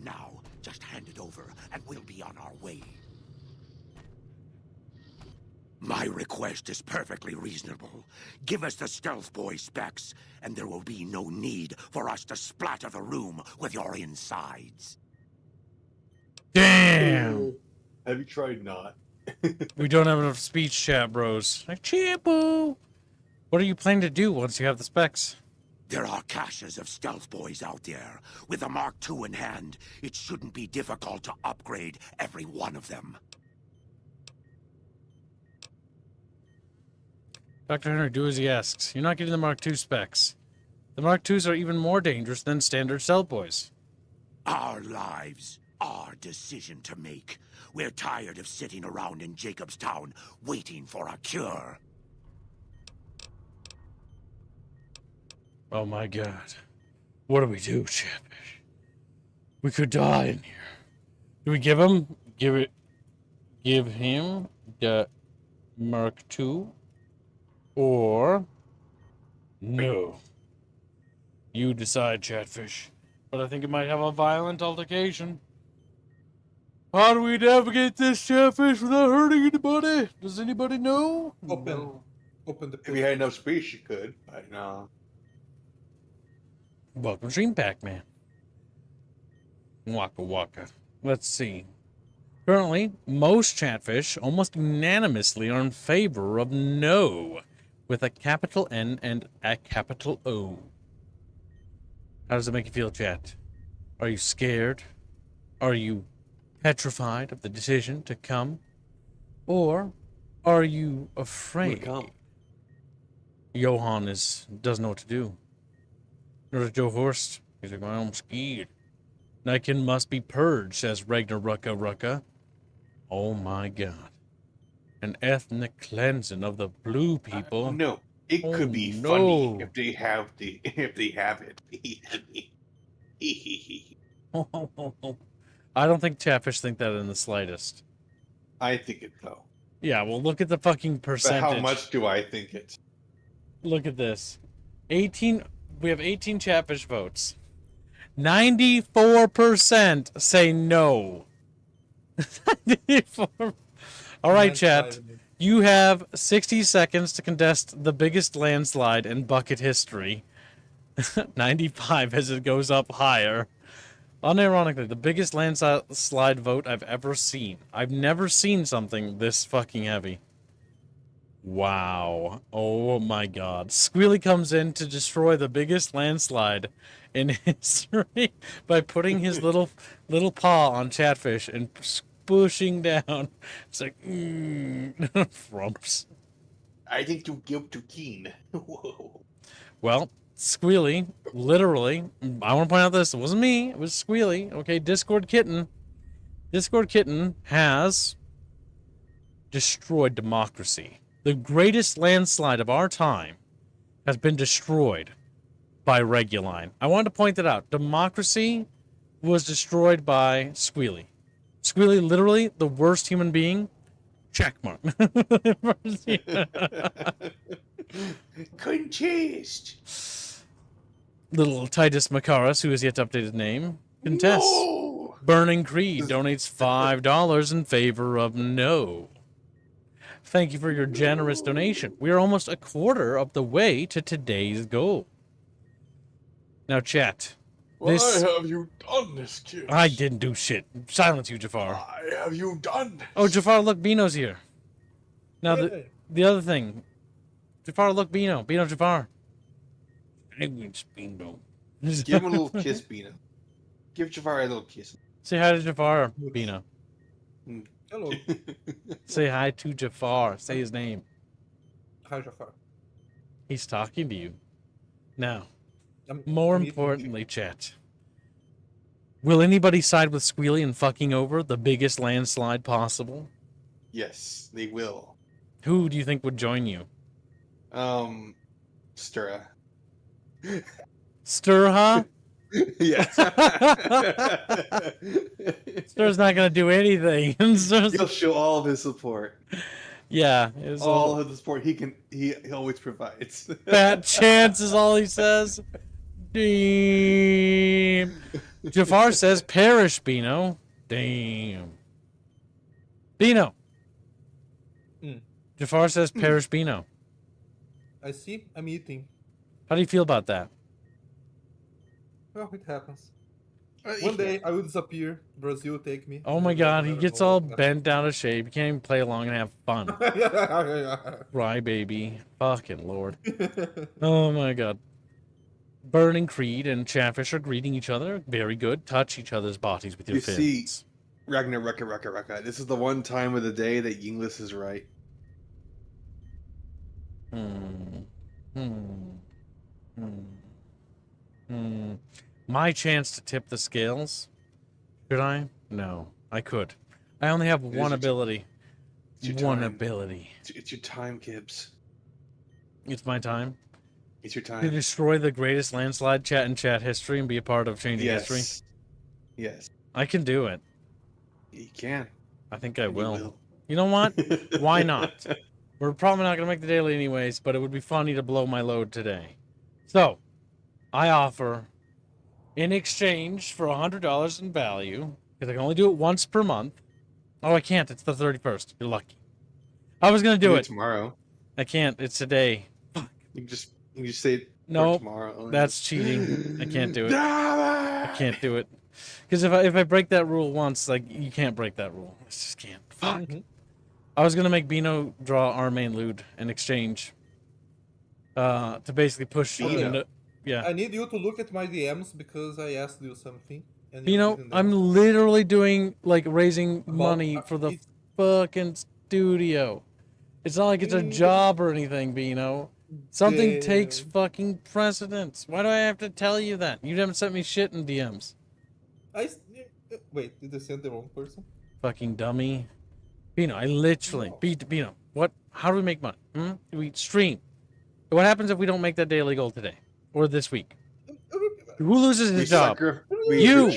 Now, just hand it over, and we'll be on our way. My request is perfectly reasonable. Give us the stealth boy specs, and there will be no need for us to splatter the room with your insides. Damn! Have you tried not? We don't have enough speech chat, bros. Like, cheapoo! What are you planning to do once you have the specs? There are caches of stealth boys out there. With the Mark II in hand, it shouldn't be difficult to upgrade every one of them. Dr. Henry, do as he asks. You're not getting the Mark II specs. The Mark IIs are even more dangerous than standard stealth boys. Our lives, our decision to make. We're tired of sitting around in Jacobstown waiting for a cure. Oh my god. What do we do, Chatfish? We could die in here. Do we give him the Mark II? Or no? You decide, Chatfish. But I think it might have a violent altercation. How do we navigate this, Chatfish, without hurting anybody? Does anybody know? Open the. If you had enough space, you could. But no. Welcome, Dream Pac-Man. Waka waka. Let's see. Currently, most Chatfish almost unanimously are in favor of no, with a capital N and a capital O. How does it make you feel, chat? Are you scared? Are you petrified of the decision to come? Or are you afraid? Johan doesn't know what to do. Nor does Joe Horst. He's like, I'm scared. Niken must be purged, says Ragnar Rucka. Oh my god. An ethnic cleansing of the blue people. No, it could be funny if they have it. I don't think Chatfish think that in the slightest. I think it though. Yeah, well, look at the fucking But percentage. how much do I think it? Look at this. 18. We have 18 Chatfish votes. 94% say no. 94. All right, chat. You have 60 seconds to contest the biggest landslide in bucket history. 95 as it goes up higher. Unironically, the biggest landslide vote I've ever seen. I've never seen something this fucking heavy. Wow. Oh my god. Squealy comes in to destroy the biggest landslide in history by putting his little paw on Chatfish and pushing down. It's like, frumps. I think you give to Keen. Whoa. Well, Squealy, literally, I want to point out this, it wasn't me, it was Squealy. Okay, Discord Kitten. Discord Kitten has destroyed democracy. The greatest landslide of our time has been destroyed by Reguline. I wanted to point that out. Democracy was destroyed by Squealy. Squealy, literally, the worst human being. Checkmark. Contest. Little Titus Macaris, who has yet to update his name, contests. No. Burning Creed donates $5 in favor of no. Thank you for your generous donation. We are almost a quarter of the way to today's goal. Now, chat. Why have you done this, kid? I didn't do shit. Silence you, Jafar. Why have you done this? Oh, Jafar, look, Bino's here. Now, the other thing. Jafar, look, Bino. Bino, Jafar. Penguins, Bino. Give him a little kiss, Bino. Give Jafar a little kiss. Say hi to Jafar, Bino. Hello. Say hi to Jafar. Say his name. Hi, Jafar. He's talking to you. Now, more importantly, chat. Will anybody side with Squealy and fucking over the biggest landslide possible? Yes, they will. Who do you think would join you? Stura. Sturha? Yes. Stur's not gonna do anything. He'll show all of his support. Yeah, all of the support he always provides. Fat chance is all he says. Damn. Jafar says perish, Bino. Damn. Bino. Jafar says perish, Bino. I see. I'm eating. How do you feel about that? Well, it happens. One day I will disappear. Brazil will take me. Oh my god, he gets all bent out of shape. You can't even play along and have fun. Cry baby. Fucking lord. Oh my god. Burning Creed and Chatfish are greeting each other. Very good. Touch each other's bodies with your fins. See, Ragnar, Rekka. This is the one time of the day that Yinglis is right. My chance to tip the scales? Should I? No, I could. I only have one ability. One ability. It's your time, Gibbs. It's my time? It's your time. To destroy the greatest landslide chat in chat history and be a part of changing history? Yes. I can do it. You can. I think I will. You know what? Why not? We're probably not going to make the daily anyways, but it would be funny to blow my load today. So, I offer, in exchange for $100 in value, because I can only do it once per month. Oh, I can't. It's the 31st. You're lucky. I was going to do it tomorrow. I can't. It's today. You can just say it no, tomorrow. That's cheating. I can't do it. I can't do it. Because if I break that rule once, like, you can't break that rule. I just can't. Fuck. I was going to make Bino draw our main loot in exchange. To basically push... Yeah. I need you to look at my DMs because I asked you something. And Bino, I'm literally doing, like, raising money for the fucking studio. It's not like it's a job or anything, Bino. Something takes fucking precedence. Why do I have to tell you that? You haven't sent me shit in DMs. Wait, did I send the wrong person? Fucking dummy. Bino, I literally... Bino, what? How do we make money? Do we stream? What happens if we don't make that daily goal today? Or this week? Who loses his job? You!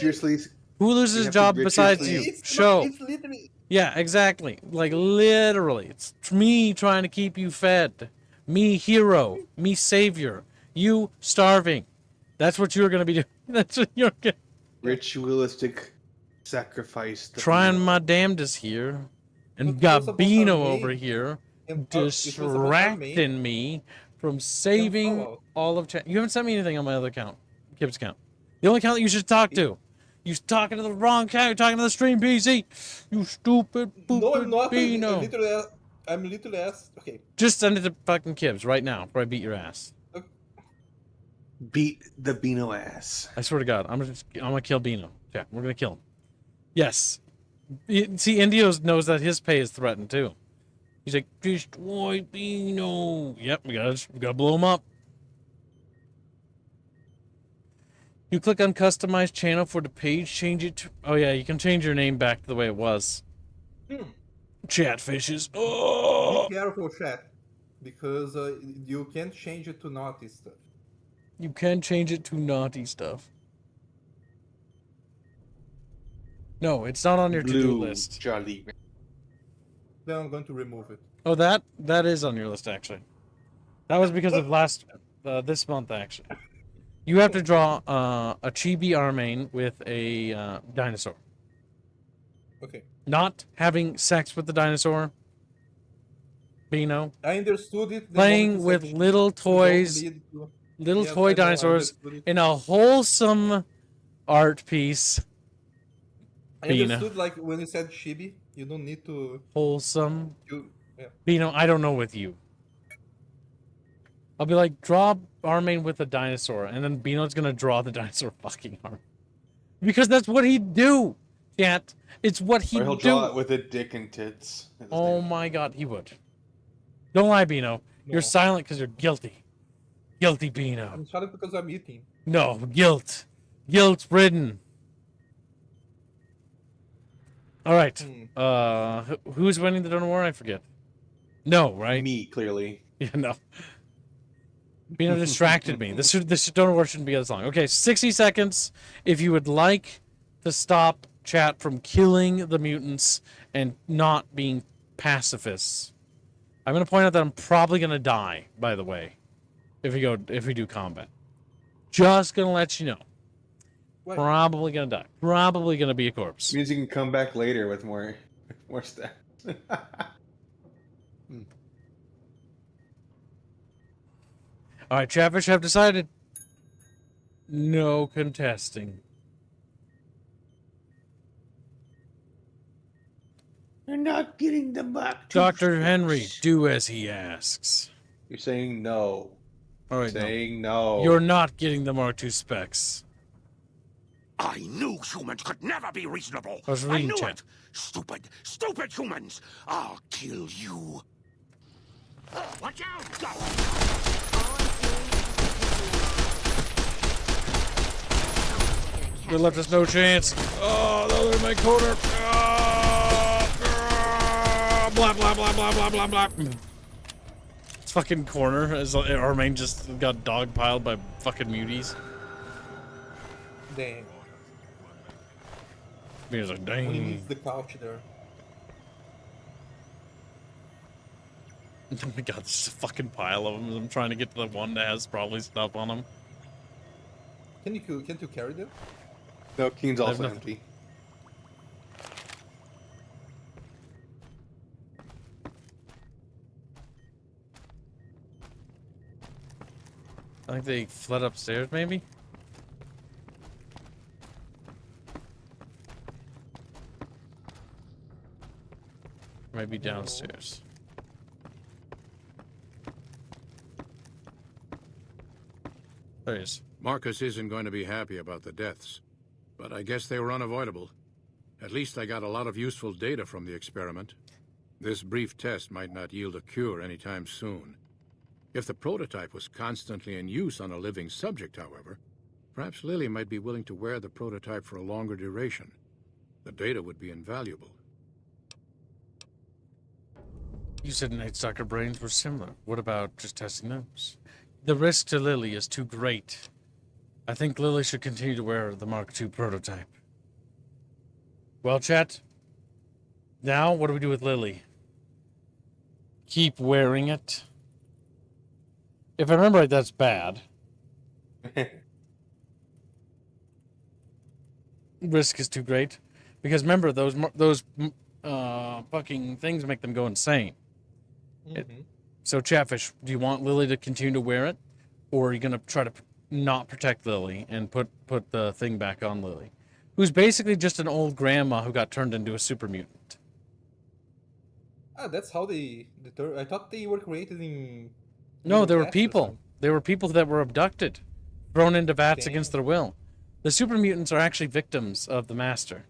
Who loses his job besides you? Show. Yeah, exactly. Like, literally. It's me trying to keep you fed. Me hero. Me savior. You starving. That's what you're going to be doing. That's what you're going to... Ritualistic sacrifice. The Trying Beano. my damnedest here. And It was got about Beano our over main- here it was about our main- distracting me from saving Fallout. all of chat. You haven't sent me anything on my other account. Kip's account. The only account that you should talk to. You're talking to the wrong account. You're talking to the stream PC. You stupid, No, I'm not. Beano. I'm literally asked. Okay. Just send it to fucking Kibbs right now before I beat your ass. Beat the Beano ass. I swear to God, I'm gonna kill Beano. Yeah, we're gonna kill him. Yes. See, Indio knows that his pay is threatened too. He's like, destroy Beano. Yep, we gotta blow him up. You click on customize channel for the page, change it to... Oh yeah, you can change your name back to the way it was. Chatfishes. Oh! Be careful, chat, because you can't change it to naughty stuff. You can change it to naughty stuff. No, it's not on your to-do list. Jolly. Then I'm going to remove it. Oh, that is on your list, actually. That was because of this month, actually. You have to draw a chibi Armane with a dinosaur. Okay. Not having sex with the dinosaur. Beano. I understood it. Playing with little toys, little toy dinosaurs in a wholesome art piece. I understood, like, when you said chibi, you don't need to... Wholesome. Yeah. Beano, I don't know with you. I'll be like, draw Armane with a dinosaur, and then Beano's gonna draw the dinosaur fucking arm. Because that's what he'd do, chat. It's what he'd Or he'll do. draw it with a dick and tits. Oh my God, he would. Don't lie, Beano. You're silent because you're guilty. Guilty, Beano. I'm sorry because I'm eating. No, guilt. Guilt-ridden. All right. Who's winning the Donor War? I forget. No, right? Me, clearly. Yeah, no. Beano distracted me. This Donor War shouldn't be as long. Okay, 60 seconds. If you would like to stop chat from killing the mutants and not being pacifists. I'm going to point out that I'm probably going to die, by the way, if we do combat. Just going to let you know. What? Probably going to die. Probably going to be a corpse. Means you can come back later with more stats. All right, Chatfish have decided. No contesting. You're not getting the back. Dr. Henry, do as he asks. You're saying no. All right, saying no. You're not getting the Mark II specs. I knew humans could never be reasonable. I was I reading knew chat. it. Stupid, stupid humans. I'll kill you. Watch out! They left us no chance. Oh, they're in my corner. Blah, blah, blah, blah, blah, blah, blah. It's fucking corner as Armane just got dogpiled by fucking muties. Dang. He was like, He dang. needs the couch there. Oh my God, there's just a fucking pile of them. I'm trying to get to the one that has probably stuff on them. Can't you carry them? No, Keen's I have also nothing. empty. I think they fled upstairs, maybe? Might be downstairs. There he is. Marcus isn't going to be happy about the deaths, but I guess they were unavoidable. At least I got a lot of useful data from the experiment. This brief test might not yield a cure anytime soon. If the prototype was constantly in use on a living subject, however, perhaps Lily might be willing to wear the prototype for a longer duration. The data would be invaluable. You said Night Stalker brains were similar. What about just testing those? The risk to Lily is too great. I think Lily should continue to wear the Mark II prototype. Well, chat, Now, what do we do with Lily? Keep wearing it. If I remember right, that's bad. Risk is too great. Because remember, those fucking things make them go insane. So, Chatfish, do you want Lily to continue to wear it? Or are you going to try to not protect Lily and put the thing back on Lily? Who's basically just an old grandma who got turned into a super mutant. Ah, that's how they I thought they were created in... No, they were Budapest or people. something. They were people that were abducted, thrown into vats Damn. against their will. The super mutants are actually victims of the Master.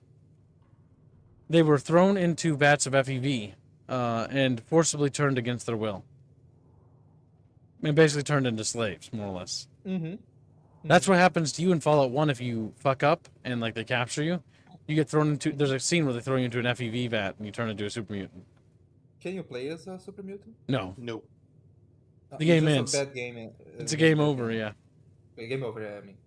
They were thrown into vats of FEV and forcibly turned against their will. And basically turned into slaves, more or less. That's what happens to you in Fallout 1 if you fuck up and like they capture you. You get thrown into... There's a scene where they throw you into an FEV vat and you turn into a super mutant. Can you play as a super mutant? No. Nope. The game it's ends. just a bad game. It's a game over, yeah. A game over, I mean.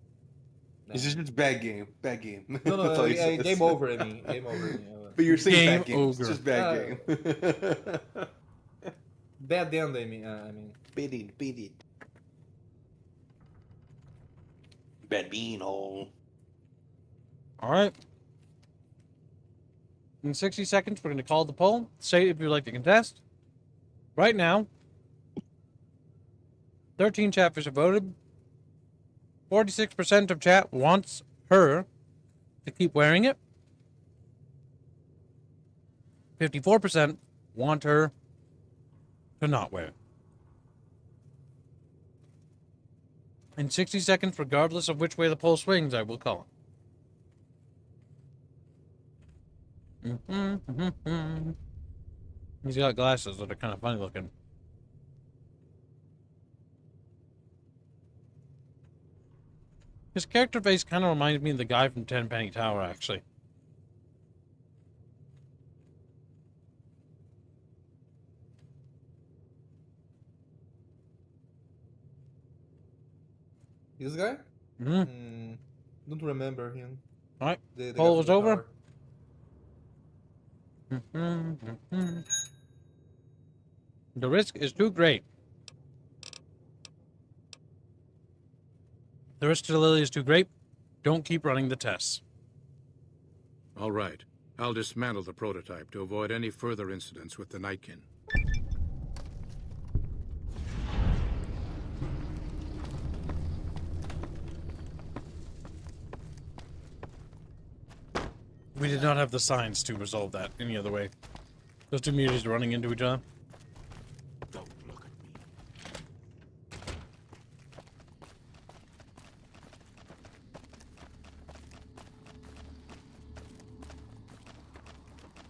It's just it's bad game. Bad game. No, That's all he says. game over, I mean. Game over. I mean. But you're saying Game bad game. It's ogre. just bad game. Bad end, I mean. Beat it. Bad beanhole. All right. In 60 seconds, we're going to call the poll. Say if you'd like to contest. Right now, 13 chatfish have voted. 46% of chat wants her to keep wearing it. 54% want her to not wear it. In 60 seconds, regardless of which way the poll swings, I will call it. He's got glasses that are kind of funny looking. His character face kind of reminds me of the guy from Tenpenny Tower, actually. This guy? Don't remember him. All right. The guy Poll from was the over. tower. The risk is too great. The risk to Lily is too great. Don't keep running the tests. All right. I'll dismantle the prototype to avoid any further incidents with the Nightkin. We did not have the signs to resolve that any other way. Those two mutants are running into each other. Don't look at me.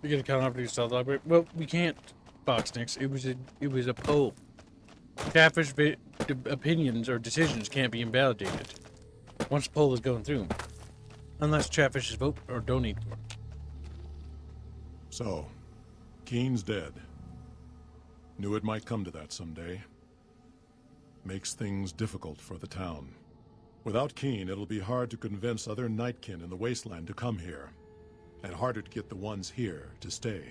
We get a count up to stealth operate. Well, we can't, Boxnix. It was a poll. Catfish opinions or decisions can't be invalidated once the poll is going through, unless Chatfish's vote or donate for it. So, Keen's dead. Knew it might come to that someday. Makes things difficult for the town. Without Keen, it'll be hard to convince other Nightkin in the wasteland to come here, and harder to get the ones here to stay.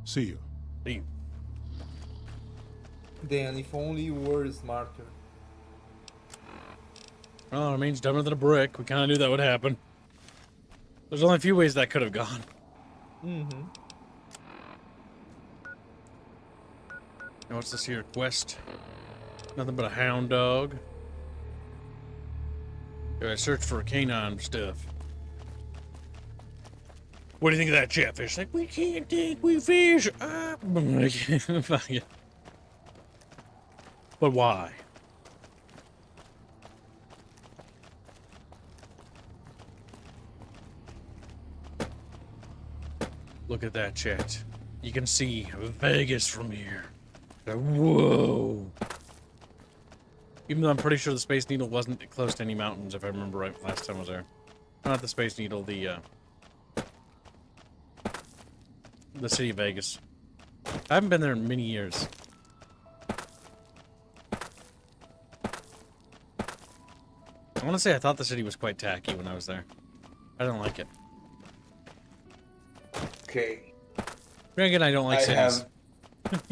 See you. See you. Dan, if only you were smarter. Well, it remains dumber than a brick. We kind of knew that would happen. There's only a few ways that could have gone. Mm-hmm. Now, what's this here? Quest. Nothing but a hound dog. Gotta search for canine stuff. What do you think of that Chatfish? Like, we can't think, we fish. Fuck it. But why? Look at that, chat. You can see Vegas from here. Whoa. Even though I'm pretty sure the Space Needle wasn't close to any mountains, if I remember right last time I was there. Not the Space Needle, the city of Vegas. I haven't been there in many years. I want to say I thought the city was quite tacky when I was there. I didn't like it. Okay. Again, I don't like cities.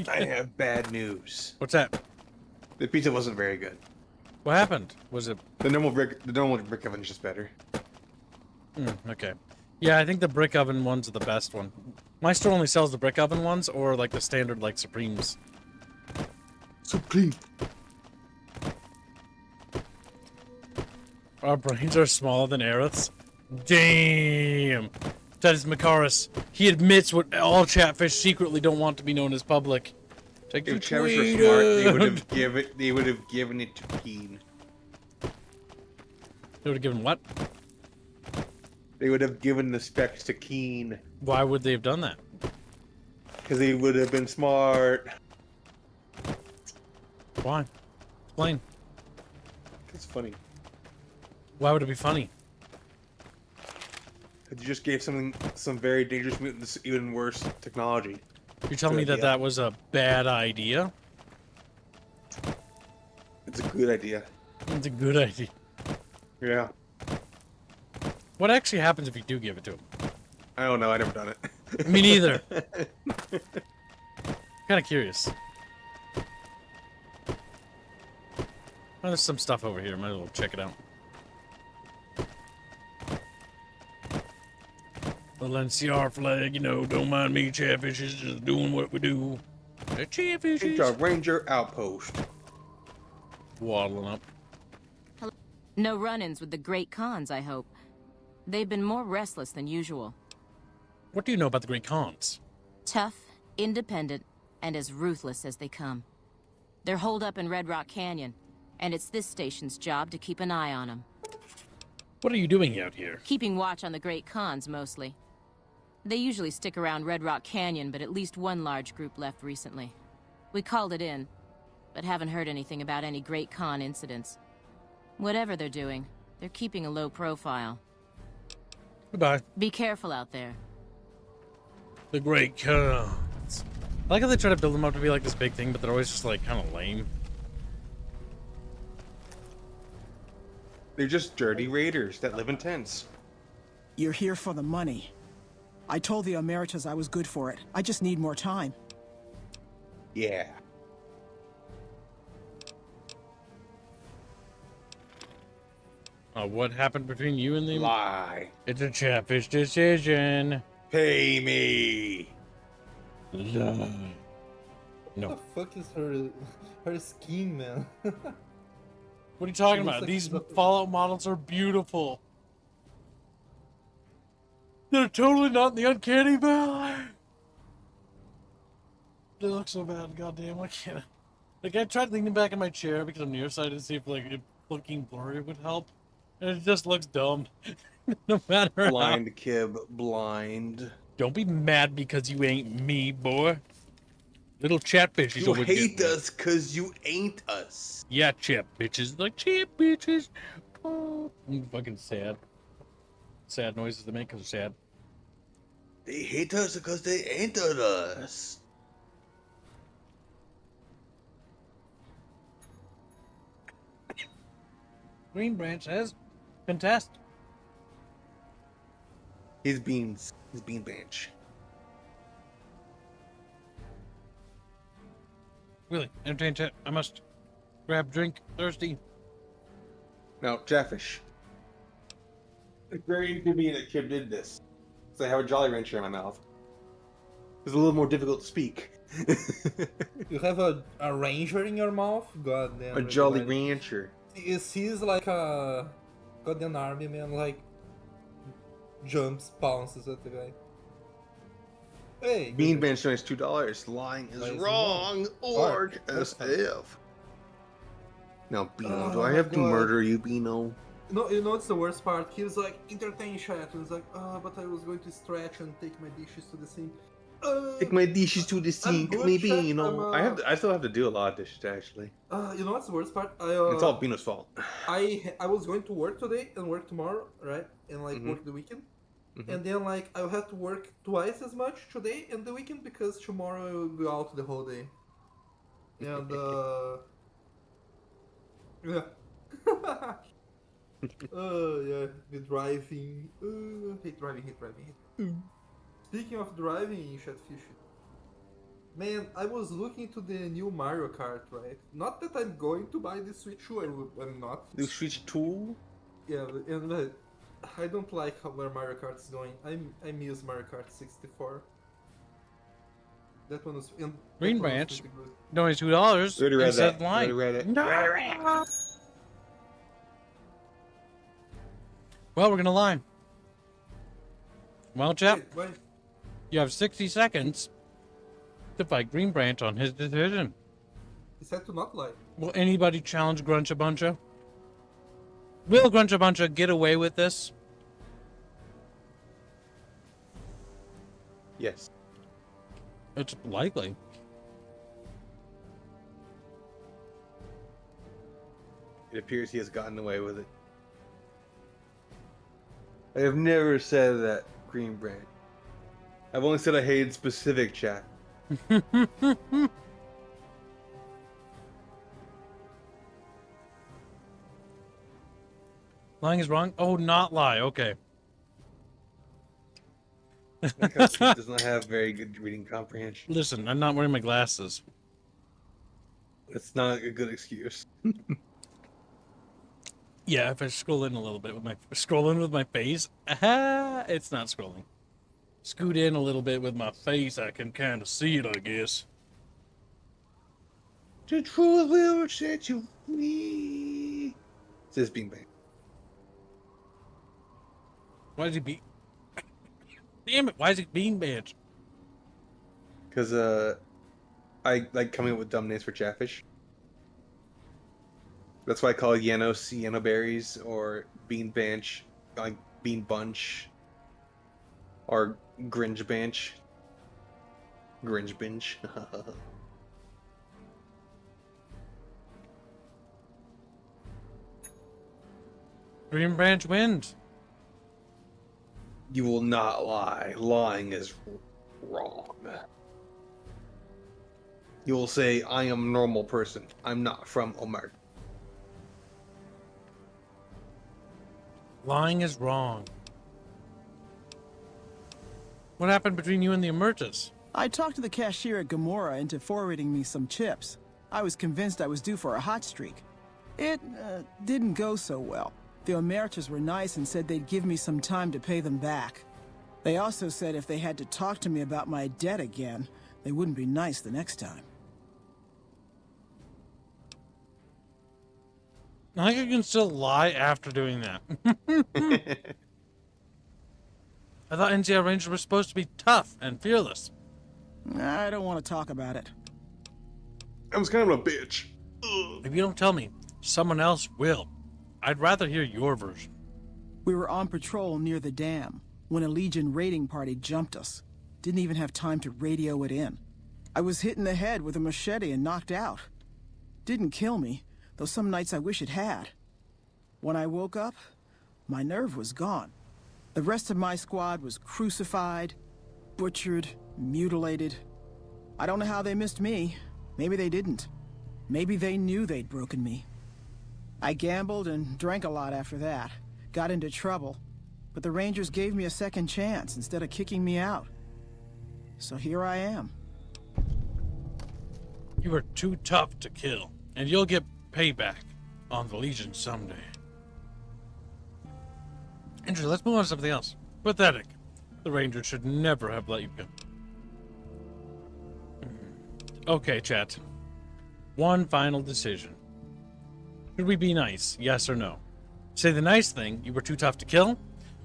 I have bad news. What's that? The pizza wasn't very good. What happened? Was it the normal brick oven is just better? Okay. Yeah, I think the brick oven ones are the best one. My store only sells the brick oven ones or like the standard like Supremes. Supreme. Our brains are smaller than Aerith's. Damn. That is Makaris. He admits what all Chatfish secretly don't want to be known as public. Take If Chatfish were smart, they would have given it to Keen. They would have given what? They would have given the specs to Keen. Why would they have done that? Because they would have been smart. Why? Explain. It's funny. Why would it be funny? Because you just gave some very dangerous mutants even worse technology. You're telling me that was a bad idea? It's a good idea. It's a good idea. Yeah. What actually happens if you do give it to him? I don't know. I never done it. Me neither. Kind of curious. Oh, there's some stuff over here. Might as well check it out. Little NCR flag, you know, don't mind me, Chatfish is just doing what we do. The Chatfish It's a ranger outpost. Waddling up. No run-ins with the Great Khans, I hope. They've been more restless than usual. What do you know about the Great Khans? Tough, independent, and as ruthless as they come. They're holed up in Red Rock Canyon, and it's this station's job to keep an eye on them. What are you doing out here? Keeping watch on the Great Khans, mostly. They usually stick around Red Rock Canyon, but at least one large group left recently. We called it in, but haven't heard anything about any Great Khan incidents. Whatever they're doing, they're keeping a low profile. Goodbye. Be careful out there. The Great Khans. I like how they try to build them up to be like this big thing, but they're always just like kind of lame. They're just dirty raiders that live in tents. You're here for the money. I told the Emeritus I was good for it. I just need more time. Yeah. What happened between you and them? Lie. It's a Chatfish decision. Pay me. Lie. No. What the fuck is her skin, man? What are you talking about? These Fallout models are beautiful. They're totally not in the Uncanny Valley. They look so bad, goddamn, why can't I? Like, I tried leaning back in my chair because I'm nearsighted to see if, like, looking blurry would help. And it just looks dumb. No matter how. Blind, Kib, blind. Don't be mad because you ain't me, boy. Little Chatfish is You always hate getting us because you ain't us. Yeah, Chat bitches. Like, Chat bitches. Oh, I'm fucking sad. Sad noises they make because they're sad. They hate us because they ain't us. Green Branch says, fantastic. His beans. His bean bench. Really, entertain chat. I must grab drink. Thirsty. Now, Chatfish. It's very inconvenient that Kib did this. So I have a Jolly Rancher in my mouth. It's a little more difficult to speak. You have a ranger in your mouth? God damn. A Jolly Rancher. He's like a goddamn army man, like jumps, pounces at the guy. Hey, Bean bench is $2. Lying is wrong. Or SF. Now, Beano, do I have to murder you, Beano? No, you know what's the worst part? He was like, entertain chat, and he's like, but I was going to stretch and take my dishes to the sink. Take my dishes to the sink, maybe, you know. I still have to do a lot of dishes, actually. You know what's the worst part? It's all Beano's fault. I was going to work today and work tomorrow, right? And like work the weekend. And then like I'll have to work twice as much today and the weekend because tomorrow I will go out the whole day. And yeah. Yeah, the driving. Hate driving. Speaking of driving in Chatfish, man, I was looking to the new Mario Kart, right? Not that I'm going to buy the Switch 2, I'm not. The Switch 2? Yeah, and I don't like where Mario Kart is going. I miss Mario Kart 64. That one was... And Green that one was Branch. pretty good. Only $2. Already read It said that. line. Already read it. No. Well, we're gonna lie. Well, chap, Wait, you have 60 seconds to fight Green Branch on his decision. he said to not lie. Will anybody challenge Gruncha Buncha? Will Gruncha Buncha get away with this? Yes. It's likely. It appears he has gotten away with it. I have never said that, Green Branch. I've only said I hated specific chat. Lying is wrong? Oh, not lie. Okay. Because he does not have very good reading comprehension. Listen, I'm not wearing my glasses. It's not a good excuse. Yeah, if I scroll in a little bit with my face, it's not scrolling. Scoot in a little bit with my face, I can kind of see it, I guess. The truth will set you free. Says Beanbag. Why is he be? Damn it! Why is he Bean Badge? Because I like coming up with dumb names for Chatfish. That's why I call Yano Sienna berries or Bean Bench, like Bean Bunch, or Gringe Bench. Gringe Bench. Green Branch wins. You will not lie. Lying is wrong. You will say, I am a normal person. I'm not from Omar. Lying is wrong. What happened between you and the Emertus? I talked to the cashier at Gamora into forwarding me some chips. I was convinced I was due for a hot streak. It didn't go so well. The Emeritus were nice and said they'd give me some time to pay them back. They also said if they had to talk to me about my debt again, they wouldn't be nice the next time. I think you can still lie after doing that. I thought NCR Rangers were supposed to be tough and fearless. I don't want to talk about it. I was kind of a bitch. If you don't tell me, someone else will. I'd rather hear your version. We were on patrol near the dam when a Legion raiding party jumped us. Didn't even have time to radio it in. I was hit in the head with a machete and knocked out. Didn't kill me, though some nights I wish it had. When I woke up, my nerve was gone. The rest of my squad was crucified, butchered, mutilated. I don't know how they missed me. Maybe they didn't. Maybe they knew they'd broken me. I gambled and drank a lot after that. Got into trouble. But the Rangers gave me a second chance instead of kicking me out. So here I am. You were too tough to kill, and you'll get payback on the Legion someday. Andrew, let's move on to something else. Pathetic. The Rangers should never have let you go. Okay, chat. One final decision. Should we be nice? Yes or no? Say the nice thing, you were too tough to kill?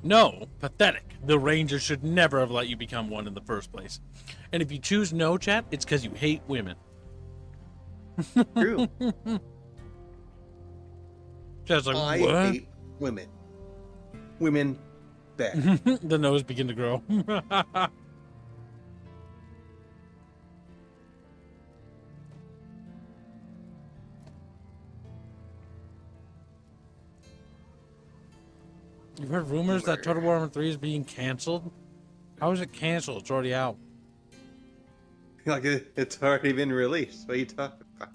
No, pathetic. The Rangers should never have let you become one in the first place. And if you choose no, chat, it's because you hate women. True. Chat's like, I what? hate women. Women bad. The nose begin to grow. You've heard rumors that Total War Warhammer 3 is being canceled? How is it canceled? It's already out. Like it's already been released. What are you talking about?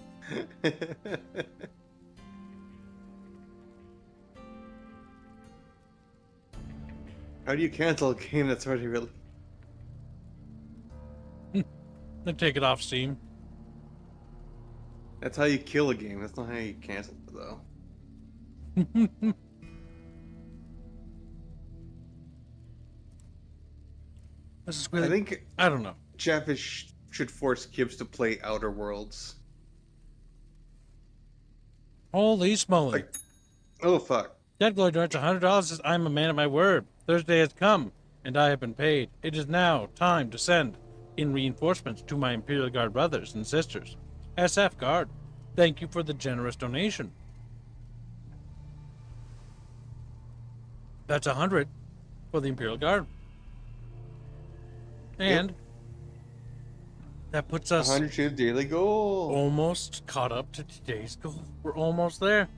How do you cancel a game that's already released? Then take it off Steam. That's how you kill a game. That's not how you cancel it, though. This is really, I think I don't know. Chatfish should force Kibbs to play Outer Worlds. Holy smoly. Like, oh, fuck. Dead Glory donates $100 says, I'm a man of my word. Thursday has come, and I have been paid. It is now time to send in reinforcements to my Imperial Guard brothers and sisters. SF Guard, thank you for the generous donation. That's 100 for the Imperial Guard. And that puts us 100 daily goal. Almost caught up to today's goal. We're almost there.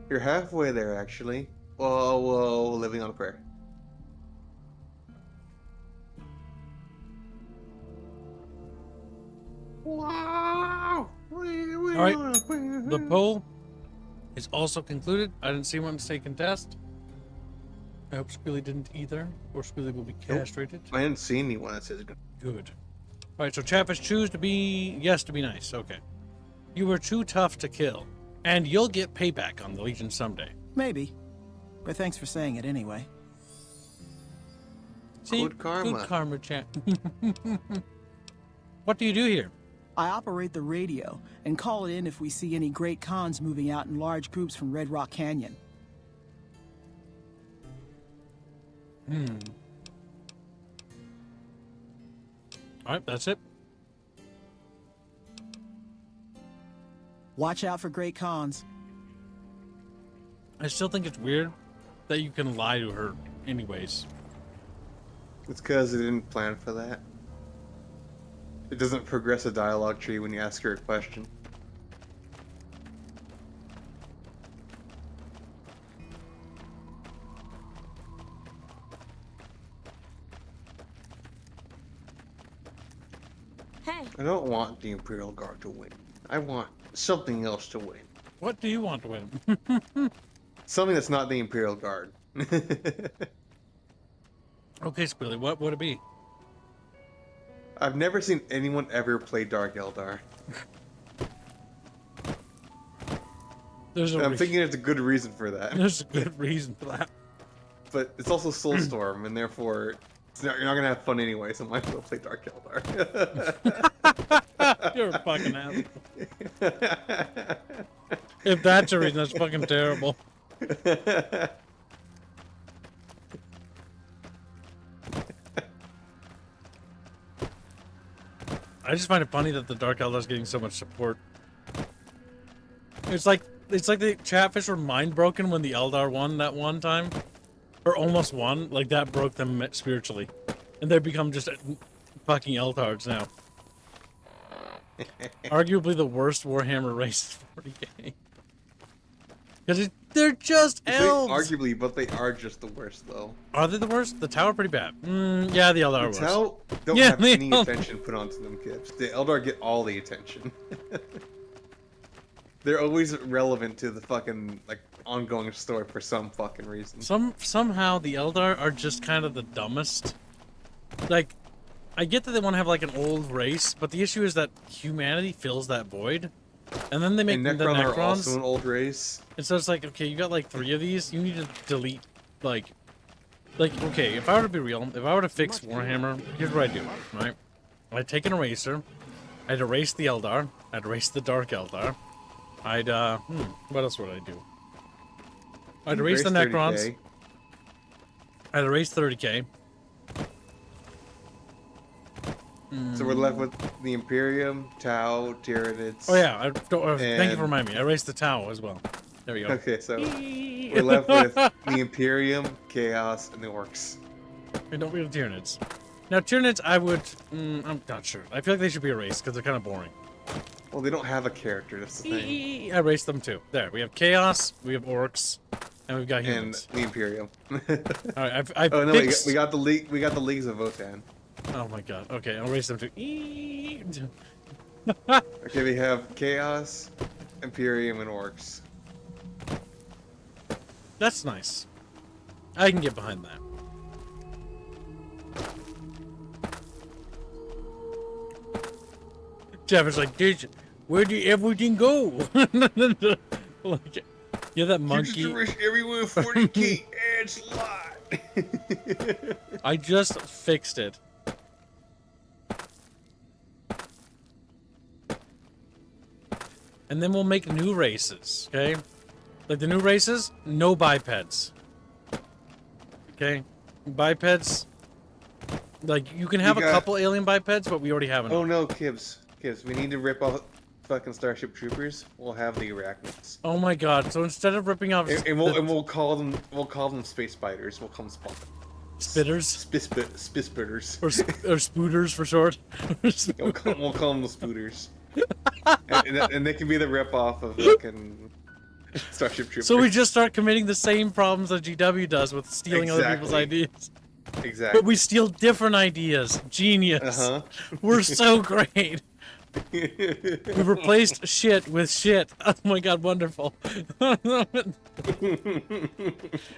You're halfway there, actually. Whoa, living on a prayer. Wow. All right. The poll is also concluded. I didn't see one say contest. I hope Squealy didn't either, or Squealy will be castrated. I didn't see anyone that says good. All right, so Chatfish, choose to be yes to be nice. Okay. You were too tough to kill, and you'll get payback on the Legion someday. Maybe. But thanks for saying it anyway. See? Good karma. Good karma, chat. What do you do here? I operate the radio and call it in if we see any great cons moving out in large groups from Red Rock Canyon. All right, that's it. Watch out for great cons. I still think it's weird that you can lie to her anyways. It's because they didn't plan for that. It doesn't progress a dialogue tree when you ask her a question. Hey. I don't want the Imperial Guard to win. I want something else to win. What do you want to win? Something that's not the Imperial Guard. Okay, Squealy, what would it be? I've never seen anyone ever play Dark Eldar. I'm thinking there's a good reason for that. There's a good reason for that. But it's also Soulstorm, and therefore you're not gonna have fun anyway, so might as well play Dark Eldar. You're a fucking asshole. If that's a reason, that's fucking terrible. I just find it funny that the Dark Eldar is getting so much support. It's like the Chatfish were mind broken when the Eldar won that one time, or almost won. Like that broke them spiritually, and they've become just fucking Eldards now. Arguably the worst Warhammer race in 40K. Because they're just elves. Arguably, but they are just the worst, though. Are they the worst? The Tower pretty bad. Yeah, the Eldar are worse. The Tower don't have any attention put onto them, Kips. The Eldar get all the attention. They're always relevant to the fucking ongoing story for some fucking reason. Somehow the Eldar are just kind of the dumbest. Like, I get that they want to have an old race, but the issue is that humanity fills that void. And then they make the Necrons are also an old race. And so it's like, okay, you got 3 of these, you need to delete, okay, if I were to be real, if I were to fix Warhammer, here's what I do, right? I'd take an eraser, I'd erase the Eldar, I'd erase the Dark Eldar, I'd, what else would I do? I'd erase the Necrons, 30K. I'd erase 30K. So we're left with the Imperium, Tau, Tyranids. Oh yeah, thank you for reminding me. I erased the Tau as well. There we go. Okay, so we're left with the Imperium, Chaos, and the Orcs. We don't read the Tyranids. Now Tyranids, I would, I'm not sure. I feel like they should be erased because they're kind of boring. Well, they don't have a character, that's the thing. I erased them too. There, we have Chaos, we have Orcs, and we've got humans. And the Imperium. Alright, I've oh no, fixed... we got the League. We got the Leagues of Votan. Oh my god. Okay, I'll erase them too. Okay, we have Chaos, Imperium, and Orcs. That's nice. I can get behind that. Jeff is like, dude, where did everything go? Like, yeah, that monkey. Everywhere 40k ad slot. I just fixed it. And then we'll make new races, okay? Like the new races, no bipeds. Okay? Bipeds, like you can have a couple alien bipeds, but we already have enough. Oh no, Kibbs, we need to rip off fucking Starship Troopers. We'll have the arachnids. Oh my god! So instead of ripping off, and we'll call them space spiders. We'll call them spitters, spitters, or spooters for short. we'll call them the spooters. and they can be the rip off of fucking Starship Troopers. So we just start committing the same problems that GW does with stealing other people's ideas. Exactly. But we steal different ideas. Genius. We're so great. We've replaced shit with shit. Oh my god, wonderful.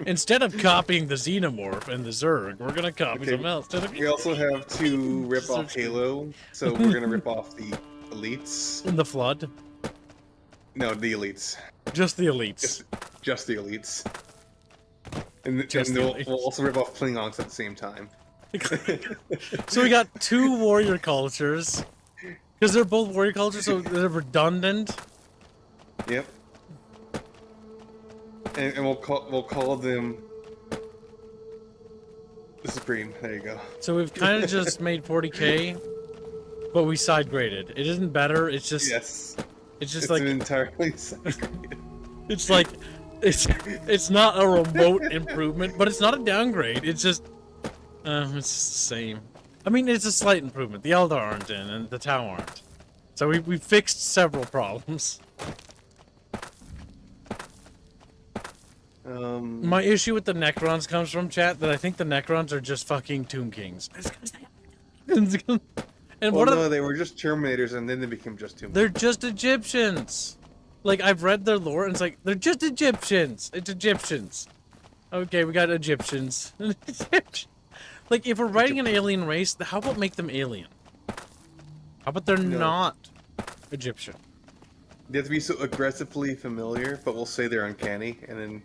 Instead of copying the Xenomorph and the Zerg, we're gonna copy something else. We also have to rip off Halo, so we're gonna rip off the Elites. In the Flood? No, the Elites. Just the Elites. Just the Elites. And we'll also rip off Klingons at the same time. So we got two warrior cultures. Because they're both warrior cultures, so they're redundant. Yep. And we'll call them the Supreme. There you go. So we've kind of just made 40k, but we side graded. It isn't better. It's just it's like an entirely side graded. It's like it's not a remote improvement, but it's not a downgrade. It's just it's the same. I mean, it's a slight improvement. The Eldar aren't in, and the Tau aren't. So we fixed several problems. My issue with the Necrons comes from, chat, that I think the Necrons are just fucking Tomb Kings. And no, they were just Terminators, and then they became just Tomb Kings. They're just Egyptians. Like, I've read their lore, and it's like, they're just Egyptians. It's Egyptians. Okay, we got Egyptians. Like, if we're writing an alien race, how about make them alien? How about they're not Egyptian? They have to be so aggressively familiar, but we'll say they're uncanny, and then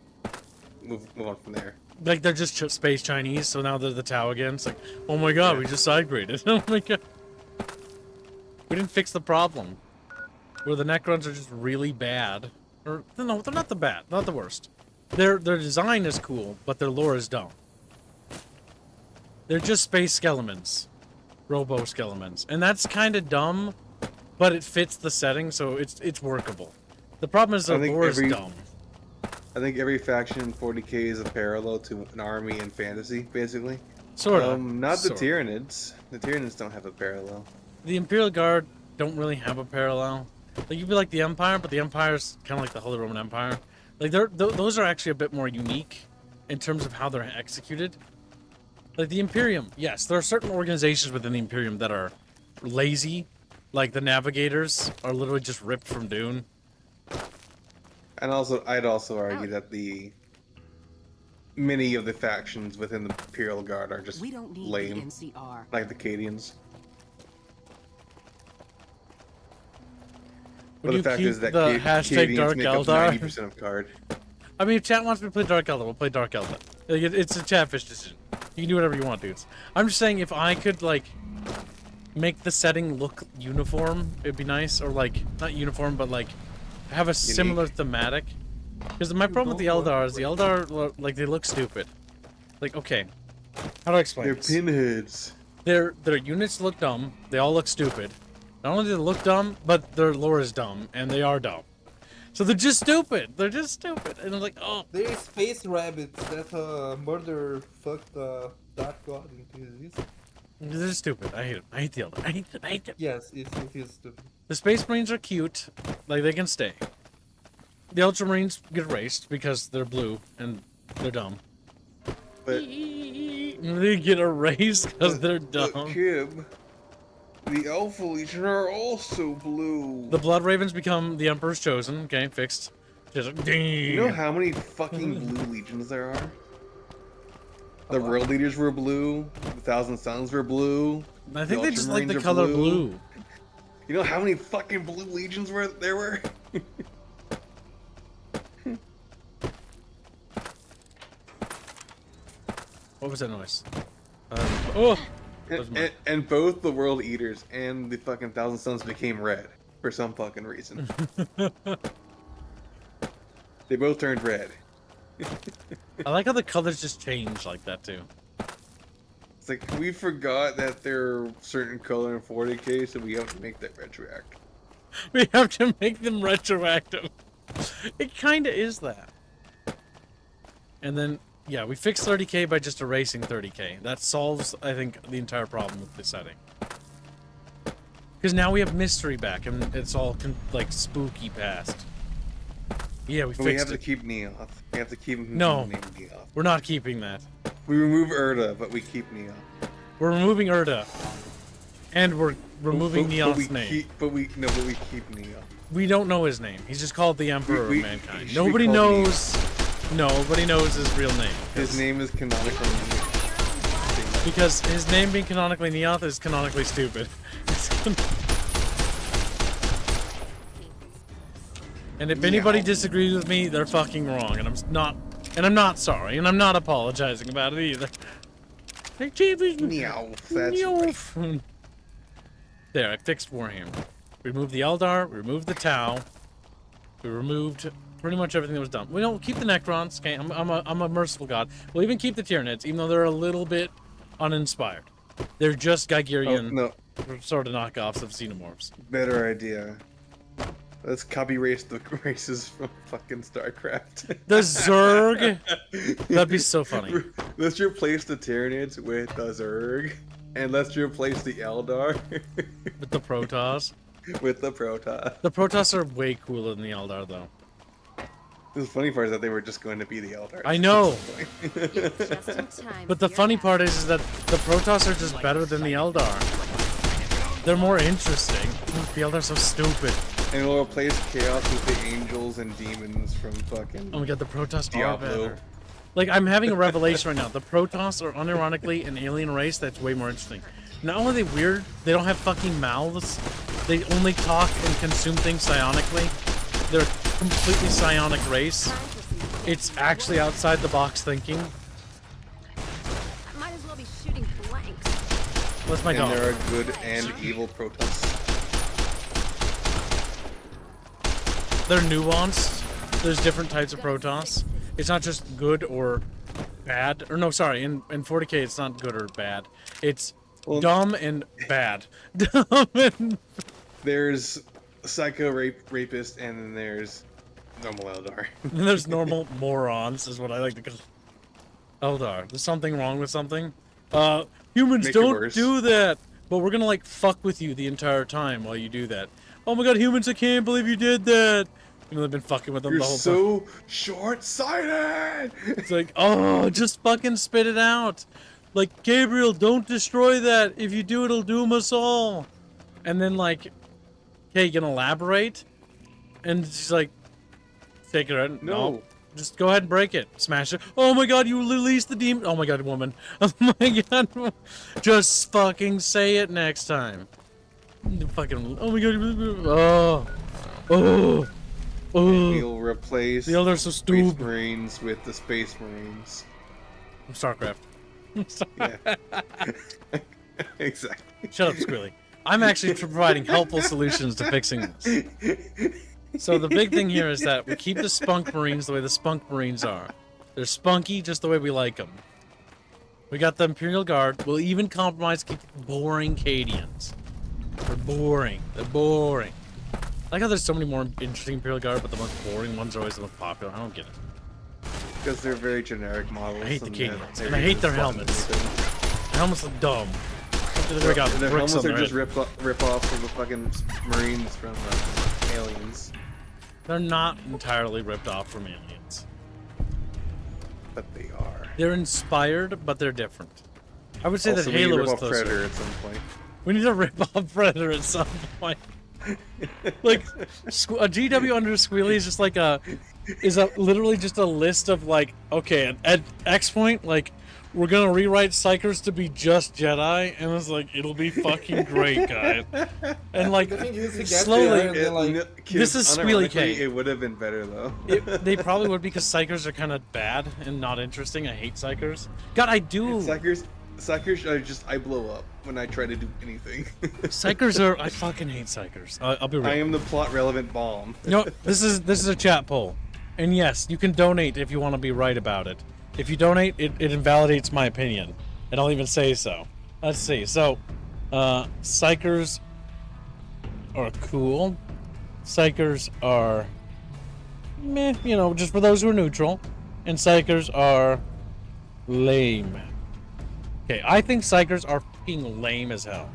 move on from there. Like, they're just space Chinese, so now they're the Tau again. It's like, oh my god, we just side graded. Oh my god. We didn't fix the problem. Where the Necrons are just really bad. Or, no, they're not the bad, not the worst. Their design is cool, but their lore is dumb. They're just space skeletons. Robo-skeletons. And that's kind of dumb, but it fits the setting, so it's workable. The problem is the lore is dumb. I think every faction in 40k is a parallel to an army in fantasy, basically. Sort of. Not the Tyranids. The Tyranids don't have a parallel. The Imperial Guard don't really have a parallel. Like, you'd be like the Empire, but the Empire's kind of like the Holy Roman Empire. Like, those are actually a bit more unique in terms of how they're executed. Like, the Imperium, yes, there are certain organizations within the Imperium that are lazy. Like, the Navigators are literally just ripped from Dune. And also, I'd also argue that many of the factions within the Imperial Guard are just lame. Like the Cadians. Would but you the fact keep is that the hashtag Cadians Dark make up Eldar? 90% of card. I mean, if chat wants me to play Dark Eldar, we'll play Dark Eldar. Like, it's a Chatfish decision. You can do whatever you want, dudes. I'm just saying, if I could, like, make the setting look uniform, it'd be nice. Or, like, not uniform, but, like, have a similar thematic. Because my problem with the Eldar is the Eldar, like, they look stupid. Like, okay. How do I explain this? They're pinheads. Their units look dumb. They all look stupid. Not only do they look dumb, but their lore is dumb, and they are dumb. So they're just stupid. They're just stupid. And I'm like, oh. They're space rabbits that murder fucked Dark God into existence. They're stupid. I hate them. I hate the Eldar. I hate them. Yes, it is stupid. The Space Marines are cute. Like, they can stay. The Ultramarines get erased because they're blue and they're dumb. But they get erased because they're dumb. But Kib, the Alpha Legion are also blue. The Blood Ravens become the Emperor's Chosen. Okay, fixed. Just like, you know how many fucking blue legions there are? The World Leaders were blue. The Thousand Suns were blue. I think they just like the color blue. You know how many fucking blue legions there were? What was that noise? Oh! And both the World Eaters and the fucking Thousand Sons became red for some fucking reason. They both turned red. I like how the colors just change like that too. It's like we forgot that there are certain color in 40k, so we have to make that retroactive. We have to make them retroactive. It kind of is that. And then, yeah, we fixed 30k by just erasing 30k. That solves, I think, the entire problem with the setting. Because now we have mystery back, and it's all like spooky past. Yeah, we fixed it. We have to keep Neoth. We have to keep him No, named Neoth. we're not keeping that. We remove Urda, but we keep Neoth. We're removing Urda, and we're removing Neoth's name. But we keep Neoth. We don't know his name. He's just called the Emperor of Mankind. He Nobody should be called knows. Nobody knows his real name. His name is canonically Neoth. Because his name being canonically Neoth is canonically stupid. And if anybody disagrees with me, they're fucking wrong, and I'm not sorry, and I'm not apologizing about it either. That's right. There, I fixed Warhammer. We removed the Eldar, we removed the Tau, we removed pretty much everything that was done. We don't keep the Necrons. Okay, I'm a merciful god. We'll even keep the Tyranids, even though they're a little bit uninspired. They're just Gigerian sort of knockoffs of Xenomorphs. Better idea. Let's copy race the races from fucking StarCraft. The Zerg? That'd be so funny. Let's replace the Tyranids with the Zerg. And let's replace the Eldar with the Protoss. With the Protoss. The Protoss are way cooler than the Eldar, though. The funny part is that they were just going to be the Eldar. I know. But the funny part is that the Protoss are just better than the Eldar. They're more interesting. The Eldar are so stupid. And we'll replace Chaos with the Angels and Demons from fucking... Oh my god, the Protoss are Diablo. better. Like, I'm having a revelation right now. The Protoss are unironically an alien race that's way more interesting. Not only are they weird, they don't have fucking mouths. They only talk and consume things psionically. They're a completely psionic race. It's actually outside the box thinking. I might as well be shooting blanks. That's my dog. And there are good and evil Protoss. They're nuanced. There's different types of Protoss. It's not just good or bad. Or no, sorry, in 40k it's not good or bad. It's dumb and bad. Dumb and... There's Psycho Rapist, and then there's normal Eldar. And there's normal morons, is what I like to call Eldar. There's something wrong with something. Humans Make it don't worse. do that. But we're gonna like fuck with you the entire time while you do that. Oh my god, humans, I can't believe you did that. You know, they've been fucking with them You're the whole so time. short-sighted! It's like, oh, just fucking spit it out. Like, Gabriel, don't destroy that. If you do, it'll doom us all. And then, like, okay, you can elaborate? And she's like, take it out. No. Just go ahead and break it. Smash it. Oh my god, you released the demon. Oh my god, woman. Oh my god. Just fucking say it next time. Fucking, oh my god. Oh. Oh. And we'll replace the Eldar so Space stupid. Marines with the Space Marines. From StarCraft. Yeah. Exactly. Shut up, Squilly. I'm actually providing helpful solutions to fixing this. So the big thing here is that we keep the Spunk Marines the way the Spunk Marines are. They're spunky just the way we like them. We got the Imperial Guard. We'll even compromise keep boring Cadians. They're boring. They're boring. I like how there's so many more interesting Imperial Guard, but the most boring ones are always the most popular. I don't get it. Because they're very generic models. I hate the and Cadians, they're and I hate their just helmets. fucking- Their helmets look dumb. Their Their helmets on are their just head. rip off from the fucking Marines from Aliens. They're not entirely ripped off from Aliens. But they are. They're inspired, but they're different. I would say Also, that we need to Halo rip is off closer. Predator at some point. We need to rip off Predator at some point. Like a GW under Squealy is just like literally just a list of like, okay, at X point, like we're gonna rewrite Psychers to be just Jedi, and it's like it'll be fucking great, guys. And like The thing is, he gets slowly, there and then, like, this is Squealy unironically, K. It would have been better though. They probably would because Psychers are kind of bad and not interesting. I hate Psychers. God, I do. Psychers are just I blow up when I try to do anything. Psychers are. I fucking hate Psychers. I'll be real. I am the plot relevant bomb. No, this is a chat poll, and yes, you can donate if you want to be right about it. If you donate, it invalidates my opinion, and I'll even say so. Let's see. So, Psychers are cool. Psychers are meh, you know, just for those who are neutral. And Psychers are lame. Okay, I think Psychers are fucking lame as hell.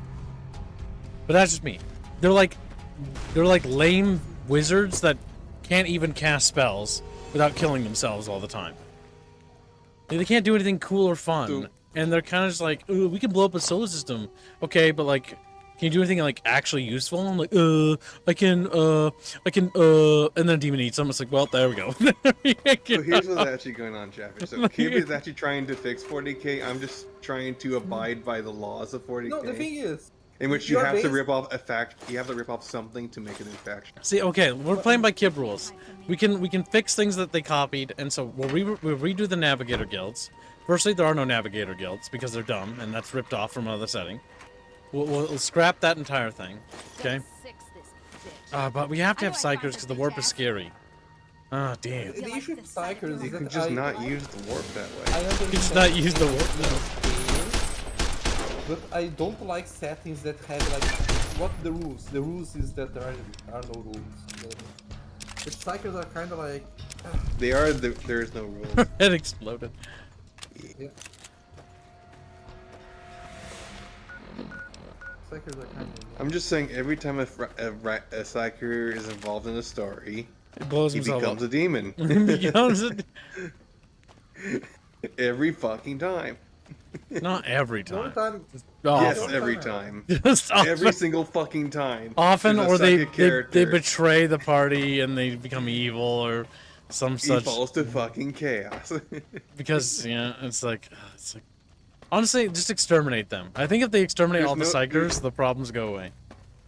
But that's just me. They're like lame wizards that can't even cast spells without killing themselves all the time. They can't do anything cool or fun. And they're kind of just like, ooh, we can blow up a solar system. Okay, but like, can you do anything like actually useful? I'm like, I can, and then a demon eats them. It's like, well, there we go. So here's what's actually going on, Jeffrey. So Kib is actually trying to fix 40k. I'm just trying to abide by the laws of 40k. No, the thing is, in which you have to rip off a fact. You have to rip off something to make a new faction. See, okay, we're playing by Kib rules. We can fix things that they copied, and so we'll redo the Navigator guilds. Firstly, there are no Navigator guilds because they're dumb, and that's ripped off from another setting. We'll scrap that entire thing, okay? But we have to have Psychers because the warp is scary. Ah, damn. The issue with Psychers is You can that just not use the warp that way. I understand Just not use the warp. But I don't like settings that have like what the rules. The rules is that there are no rules. The Psychers are kind of like They are. There is no rule. It exploded. Yeah. Psychers are kind of. I'm just saying, every time a Psyker is involved in a story, It blows he himself becomes up. a demon. He becomes a... Every fucking time. Not every time. Yes, Often. every time. Just often. Every single fucking time. Often, There's a or they psychic character. betray the party and they become evil or some He such. falls to fucking chaos. Because yeah, it's like honestly, just exterminate them. I think if they exterminate There's all the no- Psychers, the problems go away.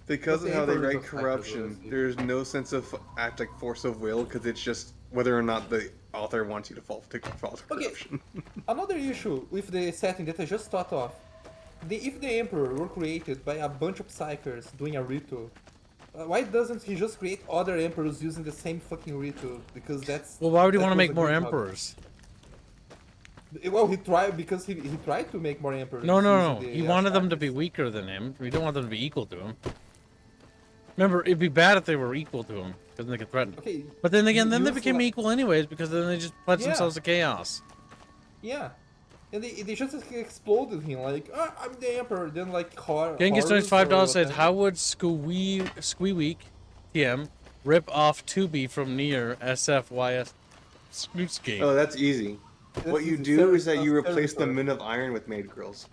Because But of the how they Emperor's write a Psyker, corruption, so there's no sense of like force of will, because it's just whether or not the author wants you to fall to corruption. Another issue with the setting that I just thought of. If the Emperor were created by a bunch of Psychers doing a ritual, why doesn't he just create other Emperors using the same fucking ritual? Because that's... Well, why would he that want to was make a more good hobby. Emperors? Well, he tried because he tried to make more Emperors. No. using the He wanted them to be weaker than him. We don't want them to be equal to him. Remember, it'd be bad if they were equal to him, because they could threaten. Okay, But then again, you then they use became like- equal anyways, because then they just pledged Yeah. themselves to chaos. Yeah. And they just exploded him, like, oh, I'm the Emperor, then like Genghis Horus Donates $5 or said, whatever. how would Squeeweek TM rip off Tubi from Nier SFYS Snoots game? Oh, that's easy. What you do is that you replace the Men of Iron with maid girls.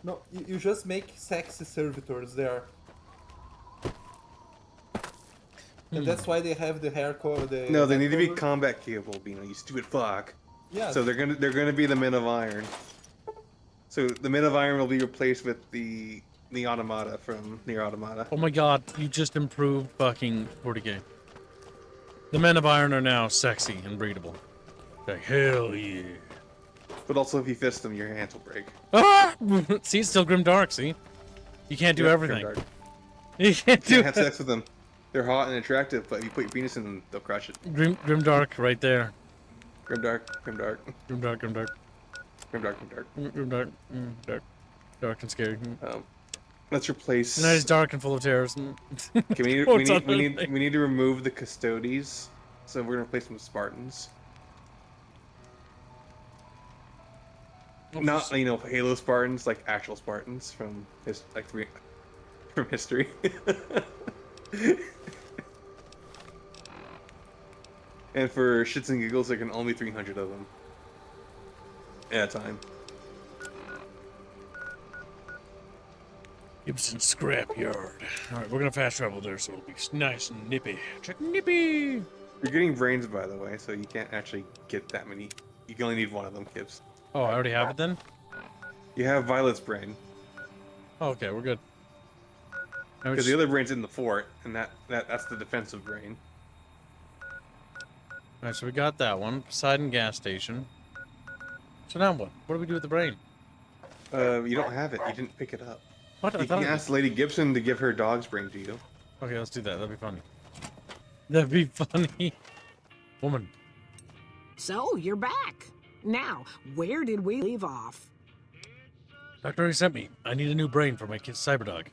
No, you just make sexy servitors there. And that's why they have the hair color. No, they need to be combat capable, Bino, you stupid fuck. Yeah. So they're gonna be the Men of Iron. So the Men of Iron will be replaced with the Automata from Nier Automata. Oh my god, you just improved fucking 40k. The Men of Iron are now sexy and breedable. Like, hell yeah. But also, if you fist them, your hands will break. Ah! See, it's still Grimdark, see? You can't do Yep, everything. Grimdark. You can't do You can't have sex with them. They're hot and attractive, but if you put your penis in them, they'll crush it. Grimdark right there. Grimdark. Grimdark. Dark. Dark and scary. Let's replace. And that is dark and full of terrors. Okay, we need to remove the Custodes, so we're gonna replace them with Spartans. Not Halo Spartans, like actual Spartans from from history. And for shits and giggles, there can only be 300 of them at a time. Gibson Scrapyard. Alright, we're gonna fast travel there, so it'll be nice and nippy. Check nippy! You're getting brains, by the way, so you can't actually get that many. You can only need one of them, Gibbs. Oh, I already have it then? You have Violet's brain. Oh, okay, we're good. Because the other brain's in the fort, and that's the defensive brain. Alright, so we got that one. Poseidon gas station. So now what? What do we do with the brain? You don't have it. You didn't pick it up. What? You can ask Lady Gibson to give her dog's brain to you. Okay, let's do that. That'd be funny. That'd be funny. Woman. So, you're back. Now, where did we leave off? Doctor already sent me. I need a new brain for my kid's cyberdog.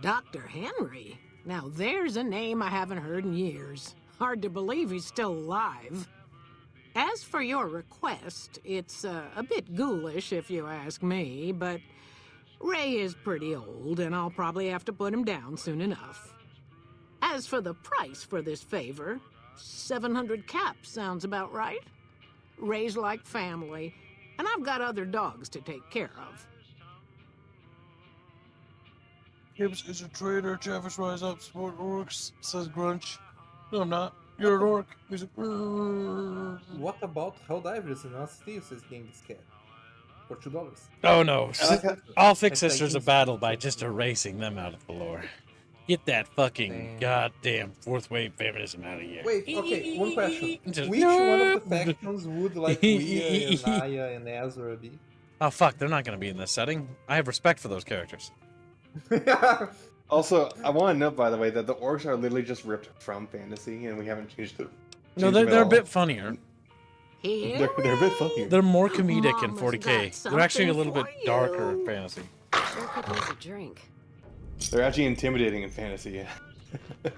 Dr. Henry? Now, there's a name I haven't heard in years. Hard to believe he's still alive. As for your request, it's a bit ghoulish if you ask me, but Ray is pretty old, and I'll probably have to put him down soon enough. As for the price for this favor, 700 caps sounds about right. Ray's like family, and I've got other dogs to take care of. Gibbs is a traitor. Travis, rise up. Support orcs, says Grunch. No, I'm not. You're an orc. He's a... What about Helldivers and us steal this Genghis Cat? For $2. Oh no. I'll fix Like Sisters of Battle by just erasing them out of the lore. Get that fucking goddamn fourth wave feminism out of here. Wait, okay, one question. Just- Which one of the factions would like Leah and Naya and Ezra be? Oh fuck, they're not gonna be in this setting. I have respect for those characters. Also, I want to note, by the way, that the orcs are literally just ripped from fantasy, and we haven't changed it. No, they're a bit funnier. They're a bit funnier. They're more comedic in Mama's 40k. got They're actually a something little bit for darker you. in fantasy. Sure could use a drink. They're actually intimidating in fantasy, yeah.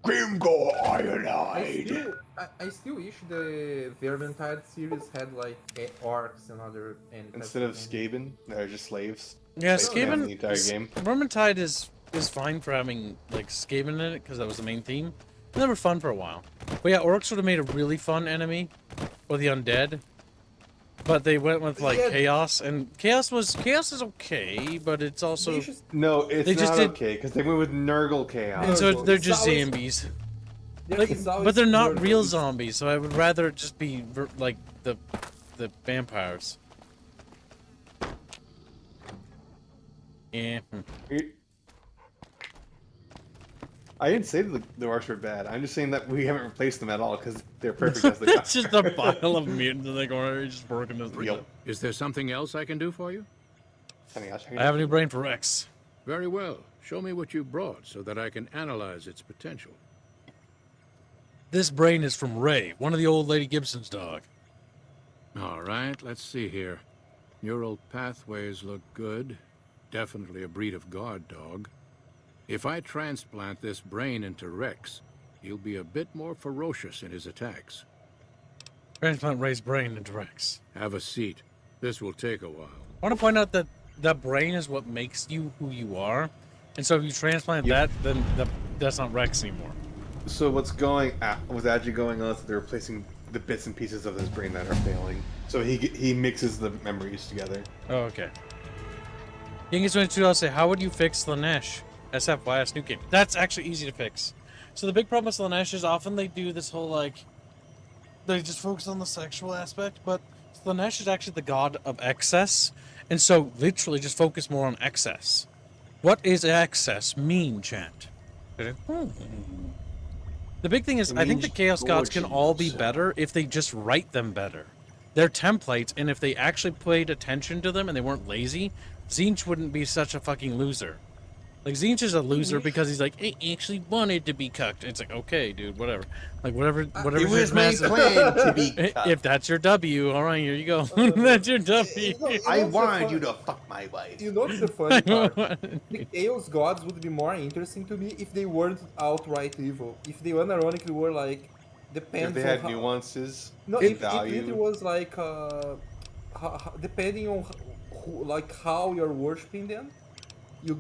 Grimgor Ironhide! I still wish the Vermintide series had like orcs and other enemies. Instead of Skaven, they're just slaves. Yeah, Slaves in Skaven. the entire game. Vermintide is fine for having like Skaven in it because that was the main theme. They were fun for a while. But yeah, orcs would have made a really fun enemy, or the undead. But they went with like chaos, and chaos is okay, but it's also No, it's they just not did, okay, because they went with Nurgle Chaos. and so they're just zombies. Like, but they're not real zombies, so I would rather it just be like the vampires. Yeah. I didn't say that the orcs were bad. I'm just saying that we haven't replaced them at all because they're perfect as they are. It's just a pile of mutants in the corner just working as real. Is there something else I can do for you? I have a new brain for Rex. Very well. Show me what you brought so that I can analyze its potential. This brain is from Ray, one of the old Lady Gibson's dog. All right, let's see here. Neural pathways look good. Definitely a breed of guard dog. If I transplant this brain into Rex, he'll be a bit more ferocious in his attacks. Transplant Ray's brain into Rex. Have a seat. This will take a while. I want to point out that that brain is what makes you who you are. And so if you transplant that, then that's not Rex anymore. So what's actually going on is that they're replacing the bits and pieces of his brain that are failing. So he mixes the memories together. Oh, okay. Gungan22, I'll say, how would you fix Slanesh? SFYS new game. That's actually easy to fix. So the big problem with Slanesh is often they do this whole like, they just focus on the sexual aspect, but Slanesh is actually the god of excess, and so literally just focus more on excess. What is excess mean, chat? The big thing is, I think the Chaos Gods can all be better if they just write them better. They're templates, and if they actually paid attention to them and they weren't lazy, Tzeentch wouldn't be such a fucking loser. Like, Tzeentch is a loser because he's like, I actually wanted to be cucked. It's like, okay, dude, whatever. Like, whatever It was my plan to be cucked. If that's your W, all right, here you go. That's your W. I wanted you to fuck my wife. You know what's the funny part? The Chaos Gods would be more interesting to me if they weren't outright evil. If they unironically were like, depends If they had on how... nuances, No, value. if it was like, depending on how you're worshipping them, you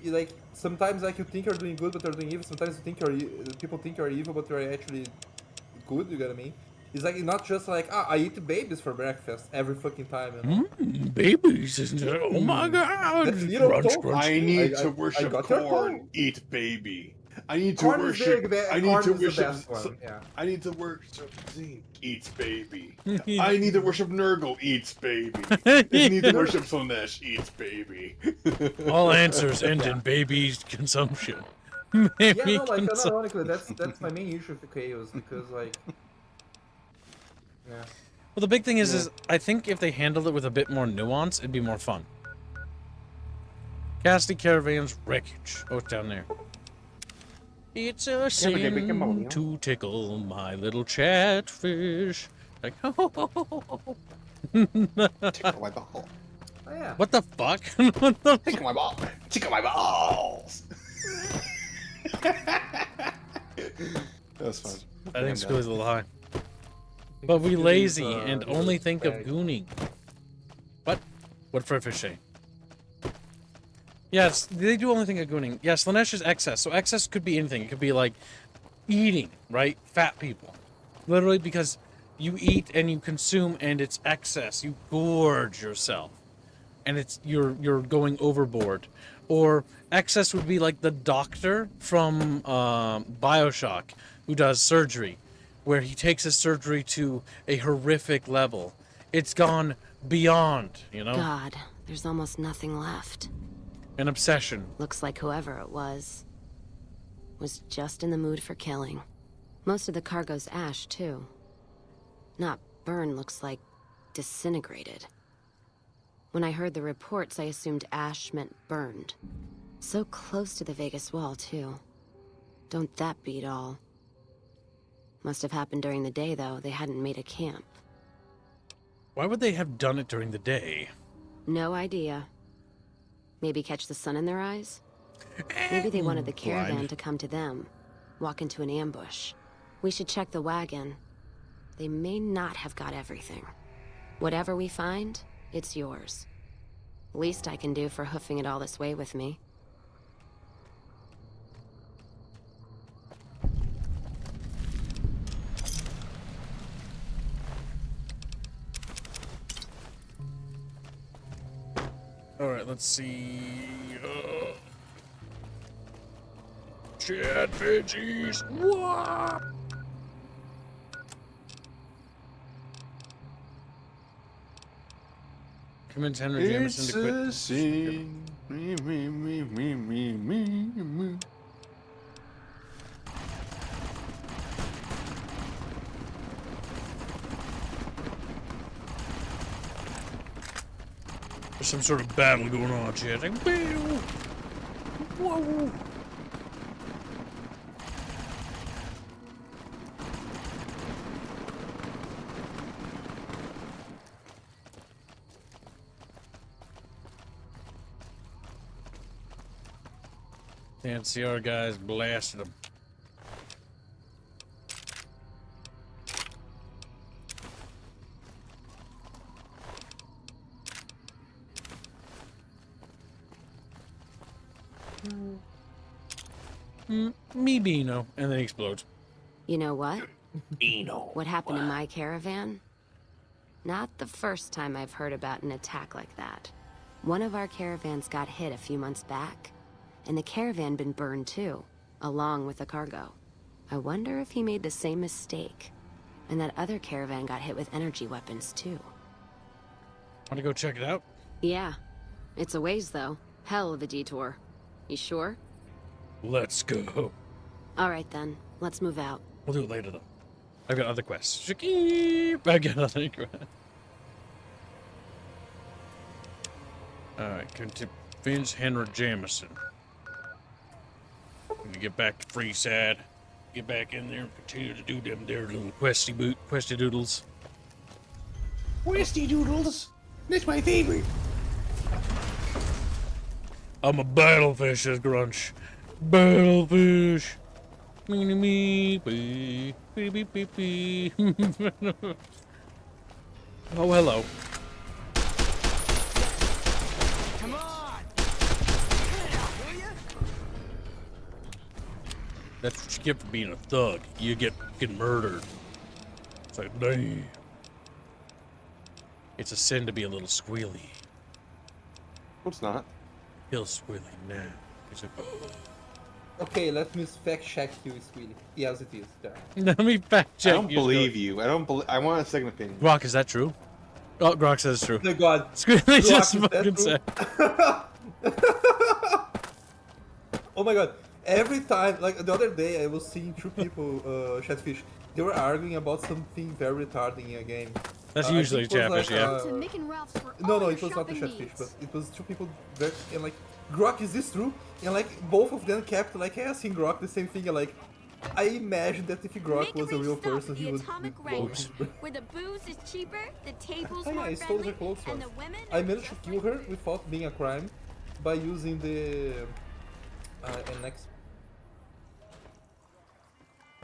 like, sometimes like you think you're doing good but you're doing evil, sometimes you think people think you're evil but you're actually good, you get what I mean? It's like, not just like, I eat babies for breakfast every fucking time, you know? Babies, oh my god! I need to worship corn, eat baby. I need to Corn is worship. big, I need corn to is the worship. best one, yeah. I need to worship Zeke. Eats baby. I need to worship Nurgle. Eats baby. I need to worship Slanesh. Eats baby. All answers end in baby's consumption. Yeah, Baby no, like consumption. unironically, that's my main issue with Chaos because like, yeah. Well, the big thing is I think if they handled it with a bit more nuance, it'd be more fun. Casty Caravan's wreckage. Oh, it's down there. It's a sin to tickle my little chatfish. Like, Tickle my ball. Oh, yeah. What the fuck? What the Tickle my ball. Tickle my balls. That's fun. I think Squid's a little high. But we lazy and only think of gooning. What? What did Fredfish say? Yes, they do only think of gooning. Yes, Slanesh is excess. So excess could be anything. It could be like eating, right? Fat people. Literally because you eat and you consume and it's excess. You gorge yourself. And it's you're going overboard. Or excess would be like the doctor from BioShock who does surgery, where he takes his surgery to a horrific level. It's gone beyond, you know? God, there's almost nothing left. An obsession. Looks like whoever it was just in the mood for killing. Most of the cargo's ash, too. Not burned, looks like disintegrated. When I heard the reports, I assumed ash meant burned. So close to the Vegas wall, too. Don't that beat all? Must have happened during the day, though. They hadn't made a camp. Why would they have done it during the day? No idea. Maybe catch the sun in their eyes? Maybe they wanted the caravan Blind. to come to them. Walk into an ambush. We should check the wagon. They may not have got everything. Whatever we find, it's yours. Least I can do for hoofing it all this way with me. Alright, let's see. Chatfishes. What? Convince Henry Jameson to quit. It's a sin. Me. There's some sort of battle going on, chat. Like, whoa. The NCR guys blasted them. Me Beano, and then he explodes. You know what? Beano. What happened to my caravan? Not the first time I've heard about an attack like that. One of our caravans got hit a few months back, and the caravan been burned too, along with the cargo. I wonder if he made the same mistake, and that other caravan got hit with energy weapons too. Want to go check it out? Yeah. It's a ways though. Hell of a detour. You sure? Let's go. Alright then, let's move out. We'll do it later though. I've got other quests. I got other quests. Alright, convince Henry Jameson. To get back to Freeside. Get back in there and continue to do them there little questy doodles. Questy doodles. That's my favorite. I'm a battlefish, says Grunch. Battlefish. Me, bee, bee, bee, bee, bee. Oh, hello. Come on! That's what you get for being a thug. You get murdered. It's like, dang. It's a sin to be a little squealy. Well, it's not. He'll squealy now. He's like, oh. Okay, let me fact check you, Sweetie. Yes, it is. There. Let me fact I check. don't believe you. I don't believe. I want a second opinion. Grok, is that true? Oh, Grok says it's true. Oh my God. Squealy Grok, just is that fucking true? said. Oh my God. Every time, like the other day, I was seeing two people, Chatfish. They were arguing about something very retarded in a game. That's I usually think it was Chatfish, yeah. To Mick and Ralph's for No, all no, your it was not the shopping Chatfish, needs. but it was two people that, and like, Grok, is this true? And like, both of them kept like asking Grok the same thing, and like, I imagine that if Grok was a real person, he would blow his brain. Where the booze is cheaper, the tables Oh yeah, more I stole her friendly, clothes and once. the women I managed to kill her without being a crime by using the NX.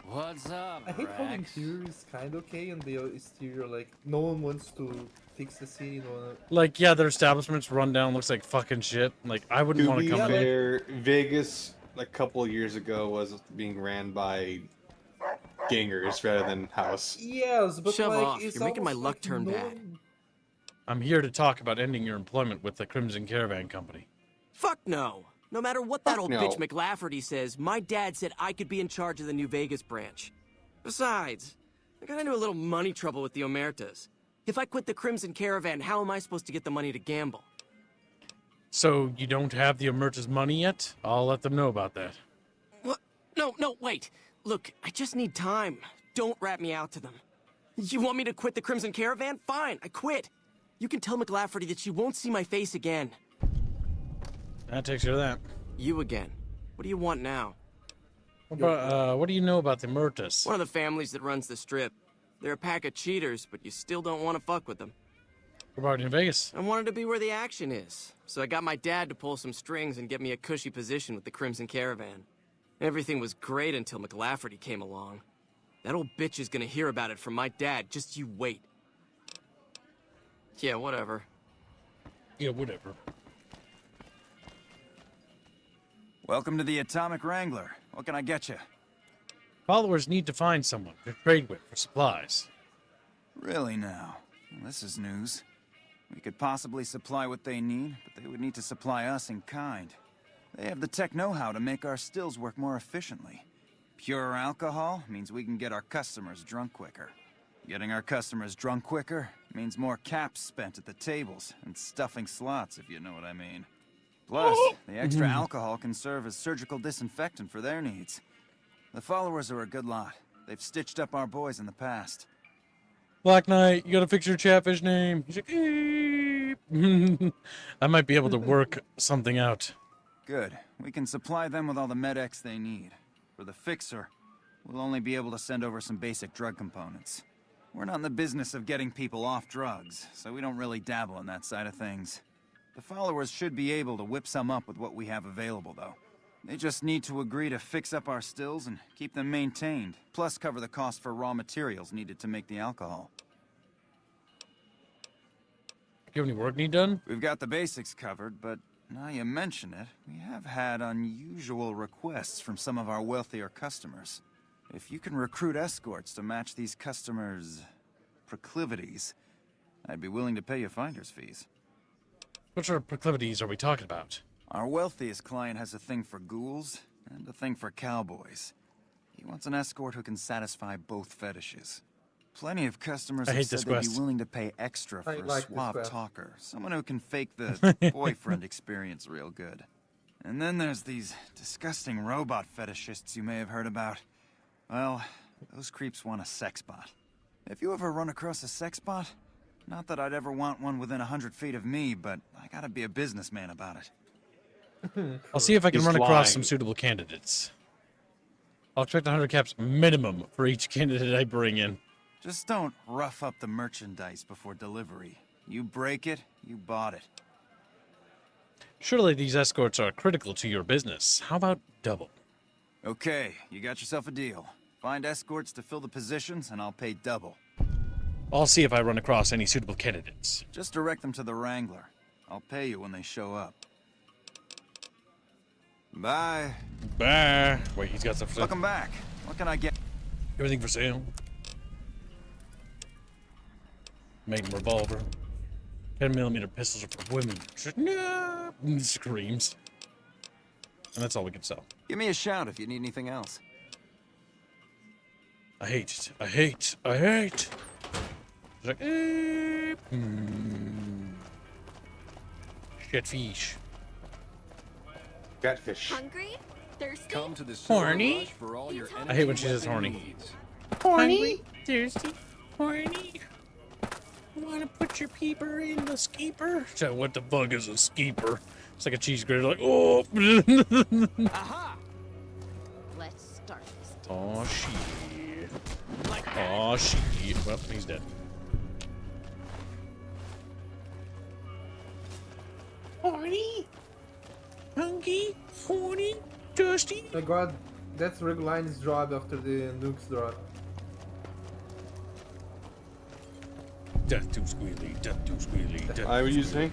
What's up, I hate how the Rex? interior is kind of okay, and the exterior, like, no one wants to fix the city. No one... Like, yeah, their establishment's run down, looks like fucking shit. Like, I wouldn't To want to be come in. fair, Vegas a couple of years ago was being ran by gangers rather than house. Yes, but Shove like, off. it's You're making my almost luck like turn no bad. one- I'm here to talk about ending your employment with the Crimson Caravan Company. Fuck no. No matter what that old no. bitch McLafferty says, my dad said I could be in charge of the New Vegas branch. Besides, I got into a little money trouble with the Omertas. If I quit the Crimson Caravan, how am I supposed to get the money to gamble? So, you don't have the Omerta's money yet? I'll let them know about that. What? No, wait. Look, I just need time. Don't rat me out to them. You want me to quit the Crimson Caravan? Fine, I quit. You can tell McLafferty that she won't see my face again. That takes care of that. You again. What do you want now? What do you know about the Omertas? One of the families that runs the strip. They're a pack of cheaters, but you still don't want to fuck with them. What about in Vegas? I wanted to be where the action is, so I got my dad to pull some strings and get me a cushy position with the Crimson Caravan. Everything was great until McLafferty came along. That old bitch is gonna hear about it from my dad, just you wait. Yeah, whatever. Yeah, whatever. Welcome to the Atomic Wrangler. What can I get you? Followers need to find someone to trade with for supplies. Really now? Well, this is news. We could possibly supply what they need, but they would need to supply us in kind. They have the tech know-how to make our stills work more efficiently. Pure alcohol means we can get our customers drunk quicker. Getting our customers drunk quicker means more caps spent at the tables and stuffing slots, if you know what I mean. Plus, the extra alcohol can serve as surgical disinfectant for their needs. The followers are a good lot. They've stitched up our boys in the past. Black Knight, you gotta fix your Chatfish name. He's like, "Eep." I might be able to work something out. Good. We can supply them with all the med-X they need. For the fixer, we'll only be able to send over some basic drug components. We're not in the business of getting people off drugs, so we don't really dabble in that side of things. The followers should be able to whip some up with what we have available, though. They just need to agree to fix up our stills and keep them maintained, plus cover the cost for raw materials needed to make the alcohol. Do you have any work need done? We've got the basics covered, but now you mention it, we have had unusual requests from some of our wealthier customers. If you can recruit escorts to match these customers' proclivities, I'd be willing to pay you finder's fees. What sort of proclivities are we talking about? Our wealthiest client has a thing for ghouls and a thing for cowboys. He wants an escort who can satisfy both fetishes. Plenty of customers have said they'd be willing to pay extra for a suave talker, someone who can fake the boyfriend experience real good. And then there's these disgusting robot fetishists you may have heard about. Well, those creeps want a sex bot. If you ever run across a sex bot, not that I'd ever want one within 100 feet of me, but I gotta be a businessman about it. I'll see if I can He's run across lying. some suitable candidates. I'll expect 100 caps minimum for each candidate I bring in. Just don't rough up the merchandise before delivery. You break it, you bought it. Surely these escorts are critical to your business. How about double? Okay, you got yourself a deal. Find escorts to fill the positions, and I'll pay double. I'll see if I run across any suitable candidates. Just direct them to the Wrangler. I'll pay you when they show up. Bye. Bye. Wait, he's got stuff for sale. Welcome back. What can I get? Everything for sale. Magnum revolver. 10mm pistols are for women. No! Screams. And that's all we can sell. Give me a shout if you need anything else. I hate it. I hate. I hate. It's like, Shitfish. Catfish. Hungry? Thirsty? Come to the Horny? rush for all your I hate when she says energy horny. needs. Horny? Thirsty? Horny? You want to put your peeper in the skeeper? So what the fuck is a skeeper? It's like a cheese grater, like, oh. Aha! Let's start this. Oh, shit. Oh, shit. Well, he's dead. Horny? Hungry? Horny? Thirsty? My god, that's Reguline's job after the nukes drop. Death too squealy, death too squealy, death I would use Hank.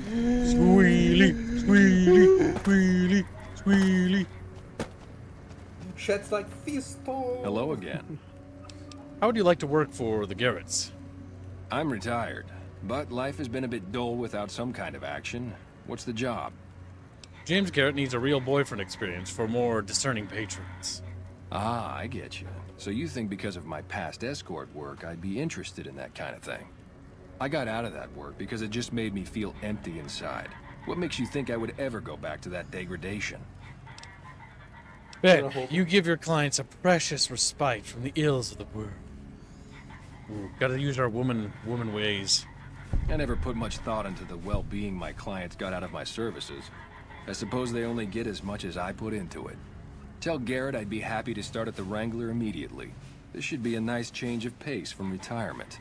Squealy, squealy, squealy, squealy. Chat's like Fisto. Hello again. How would you like to work for the Garretts? I'm retired, but life has been a bit dull without some kind of action. What's the job? James Garrett needs a real boyfriend experience for more discerning patrons. Ah, I get you. So you think because of my past escort work, I'd be interested in that kind of thing. I got out of that work because it just made me feel empty inside. What makes you think I would ever go back to that degradation? Bet you give your clients a precious respite from the ills of the world. Ooh, gotta use our woman ways. I never put much thought into the well-being my clients got out of my services. I suppose they only get as much as I put into it. Tell Garrett I'd be happy to start at the Wrangler immediately. This should be a nice change of pace from retirement.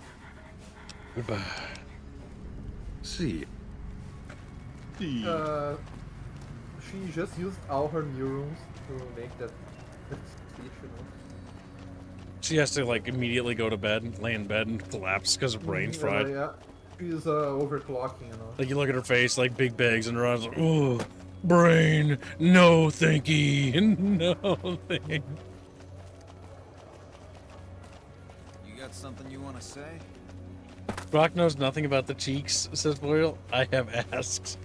Goodbye. See. She just used all her neurons to make that speech, you know. She has to like immediately go to bed, lay in bed, and collapse because her brain's fried. Yeah, she's overclocking, you know. Like you look at her face, like big bags in her eyes, like, ooh, brain, no thinky, no thing. You got something you want to say? Brock knows nothing about the cheeks, says Boyle. I have asked.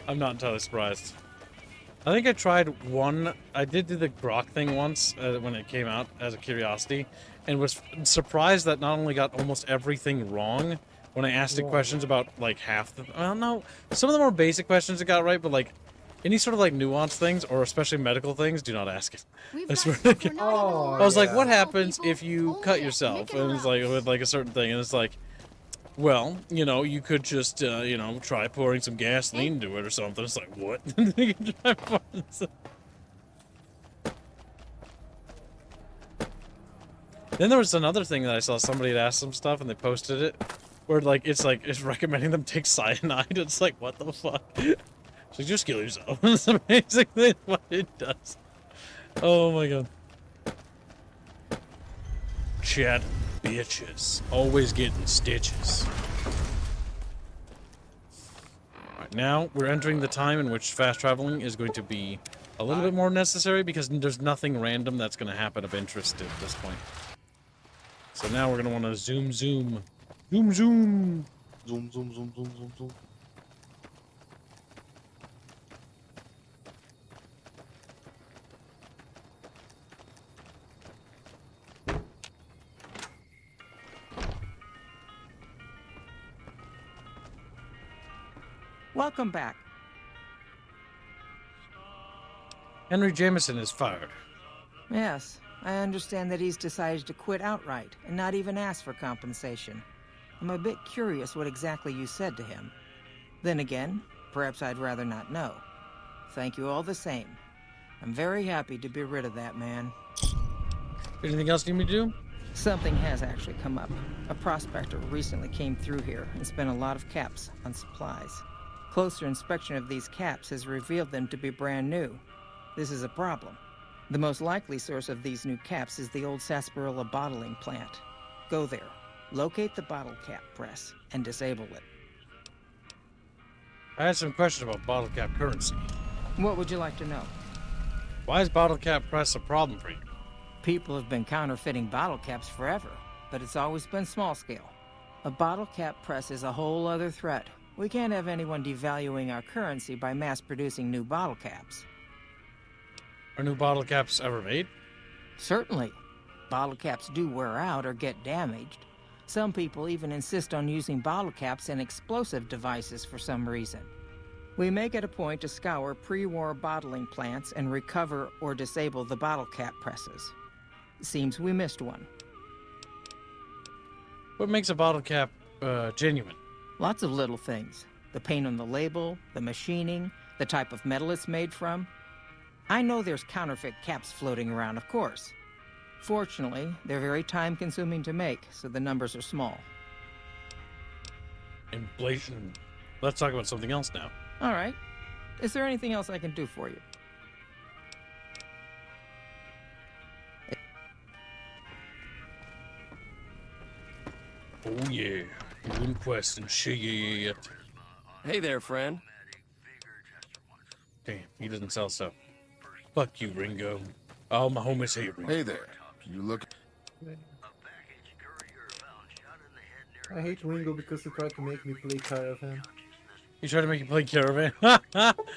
I'm not entirely surprised. I think I tried one. I did do the Grok thing once when it came out as a curiosity, and was surprised that not only got almost everything wrong when I asked it questions about like half the. Well, no, some of the more basic questions it got right, but like any sort of like nuanced things or especially medical things, do not ask it. I swear to God. I was like, what happens if you cut yourself? And it's like with like a certain thing, and it's like, well, you know, you could just, you know, try pouring some gasoline into it or something. It's like, what? Then there was another thing that I saw. Somebody had asked some stuff and they posted it, where it's recommending them take cyanide. It's like, what the fuck? It's like, just kill yourself. That's basically what it does. Oh my god. Chat bitches. Always getting stitches. Alright, now we're entering the time in which fast traveling is going to be a little bit more necessary because there's nothing random that's going to happen of interest at this point. So now we're going to want to zoom. Zoom, zoom. Zoom, zoom, zoom, zoom, zoom, zoom. Welcome back. Henry Jameson is fired. Yes, I understand that he's decided to quit outright and not even ask for compensation. I'm a bit curious what exactly you said to him. Then again, perhaps I'd rather not know. Thank you all the same. I'm very happy to be rid of that man. Anything else you need me to do? Something has actually come up. A prospector recently came through here and spent a lot of caps on supplies. Closer inspection of these caps has revealed them to be brand new. This is a problem. The most likely source of these new caps is the old sarsaparilla bottling plant. Go there, locate the bottle cap press, and disable it. I had some questions about bottle cap currency. What would you like to know? Why is bottle cap press a problem for you? People have been counterfeiting bottle caps forever, but it's always been small scale. A bottle cap press is a whole other threat. We can't have anyone devaluing our currency by mass-producing new bottle caps. Are new bottle caps ever made? Certainly. Bottle caps do wear out or get damaged. Some people even insist on using bottle caps in explosive devices for some reason. We make it a point to scour pre-war bottling plants and recover or disable the bottle cap presses. Seems we missed one. What makes a bottle cap genuine? Lots of little things. The paint on the label, the machining, the type of metal it's made from. I know there's counterfeit caps floating around, of course. Fortunately, they're very time-consuming to make, so the numbers are small. Inflation. Let's talk about something else now. All right. Is there anything else I can do for you? Oh yeah, good question. Shit. Hey there, friend. Damn, he doesn't sell stuff. Fuck you, Ringo. All my homies hate Ringo. Hey there. You look. I hate Ringo because he tried to make me play Caravan. He tried to make you play Caravan?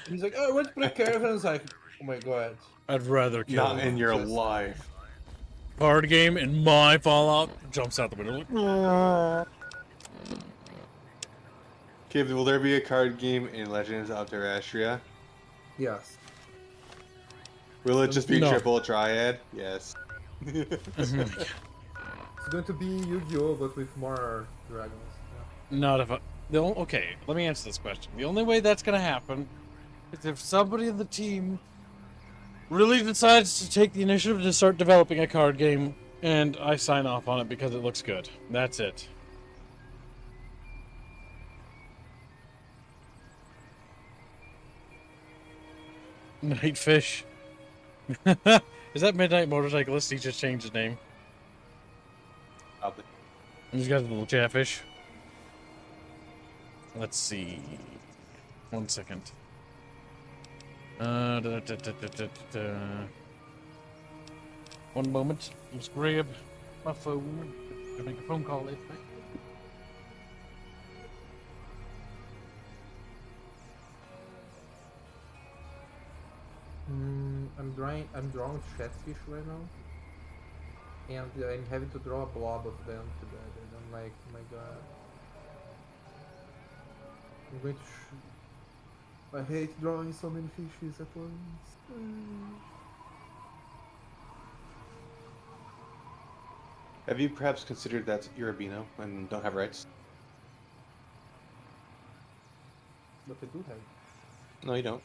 He's like, oh, I want to play Caravan. I was like, oh my god. I'd rather kill Not in your life. Card game in my Fallout. Jumps out the window. Like, Okay, will there be a card game in Legends of Terrestria? Yes. Will it just be No. triple triad? Yes. It's going to be Yu-Gi-Oh, but with more dragons. Yeah. Not if I... Okay, let me answer this question. The only way that's gonna happen is if somebody in the team really decides to take the initiative to start developing a card game, and I sign off on it because it looks good. That's it. Nightfish. Is that Midnight Motorcyclist? He just changed his name. Probably. He's got a little chatfish. Let's see. 1 second. One moment. Let's grab my phone. Gonna make a phone call later. I'm drawing Chatfish right now. And I'm having to draw a blob of them together. And I'm like, oh my god. I'm going to I hate drawing so many fishes at once. Have you perhaps considered that you're albino and don't have rights? But I do have. No, you don't.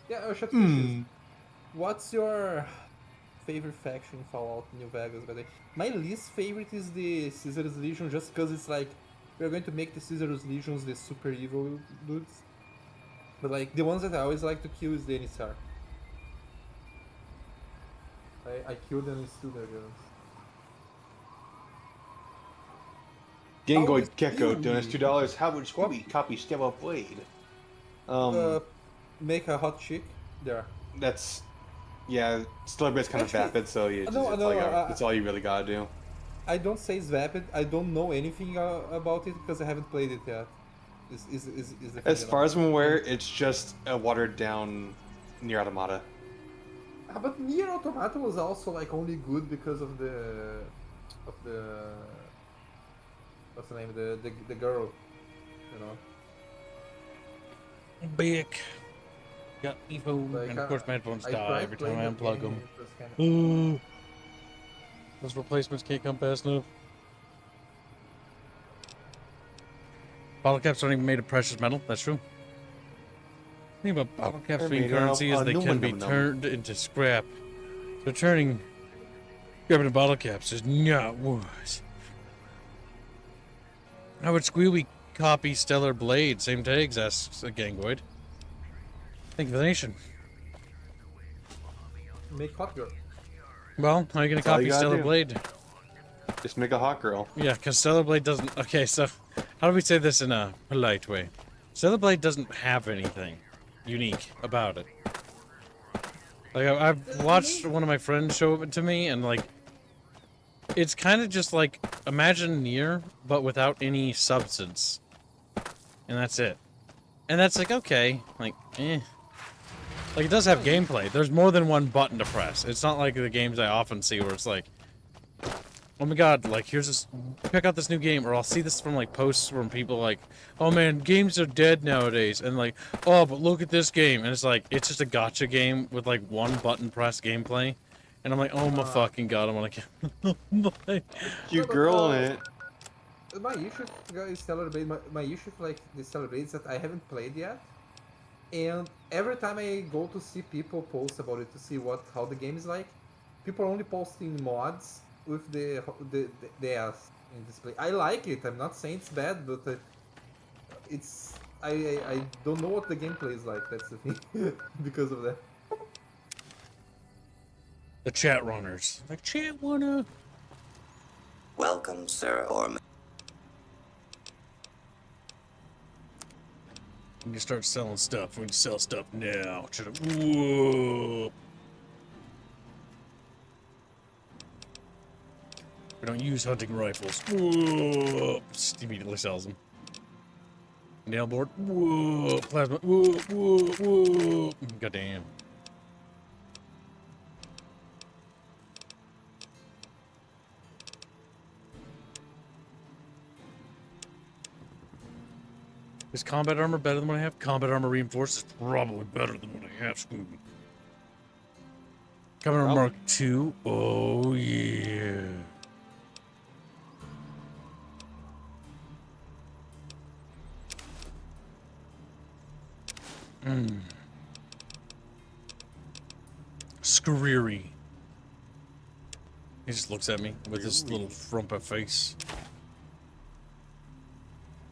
Yeah, Chatfish. What's your favorite faction in Fallout New Vegas? By the way, my least favorite is the Caesar's Legion, just because it's like we're going to make the Caesar's Legions the super evil dudes. But like the ones that I always like to kill is the NCR. I kill them and steal their guns. Gangoid Gecko donates $2. How would Scooby copy Stella Blade? Make a hot chick there. That's yeah. Stellar Blade's kind of vapid, so you that's all you really gotta do. I don't say it's vapid. I don't know anything about it because I haven't played it yet. As far as I'm aware, it's just a watered down Nier Automata. But Nier Automata was also like only good because of the what's the name, the girl, you know. Bick. Got me phone, Like, and of course my headphones die every time I unplug them. Kind Those replacements can't come fast enough. Bottle caps aren't even made of precious metal. That's true. The thing about bottle caps They're being made of currency is they can be aluminum. turned into scrap. So grabbing bottle caps is not worse. How would Squealy copy Stellar Blade? Same tags, asks a Gangoid. Think of the nation. Make hot girl. Well, how are you gonna That's all copy you gotta Stellar do. Blade? Just make a hot girl. Yeah, because Stellar Blade doesn't... Okay, so how do we say this in a polite way? Stellar Blade doesn't have anything unique about it. Like, I've watched one of my friends show it to me, and like, it's kind of just like imagine Nier, but without any substance, and that's it. And that's like okay, like like it does have gameplay. There's more than one button to press. It's not like the games I often see where it's like, oh my god, like here's this, check out this new game, or I'll see this from like posts from people like, oh man, games are dead nowadays, and like, oh but look at this game, and it's like it's just a gacha game with like one button press gameplay, and I'm like, oh my fucking god, I want to get Cute girl in it. My issue is Celebrate. My issue like the Celebrate is that I haven't played yet, and every time I go to see people post about it to see how the game is like, people are only posting mods with the ass in display. I like it. I'm not saying it's bad, but it's I don't know what the gameplay is like. That's the thing because of that. The chat runners. The chat wanna. Welcome, Sir Orman. We can start selling stuff. We can sell stuff now. Whoa. We don't use hunting rifles. Whoa. Just immediately sells them. Nail board. Whoa. Plasma. Whoa. Whoa. Whoa. Goddamn. Is combat armor better than what I have? Combat armor reinforced is probably better than what I have, Scooby. Combat armor Mark II. Oh, yeah. Screery. He just looks at me with his little frumpa face.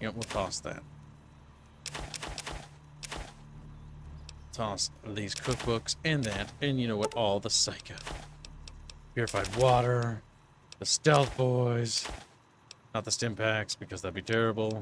Yep, we'll toss that. Toss these cookbooks and that, and you know what? All the psycho. Purified water, the stealth boys, not the stim packs because that'd be terrible.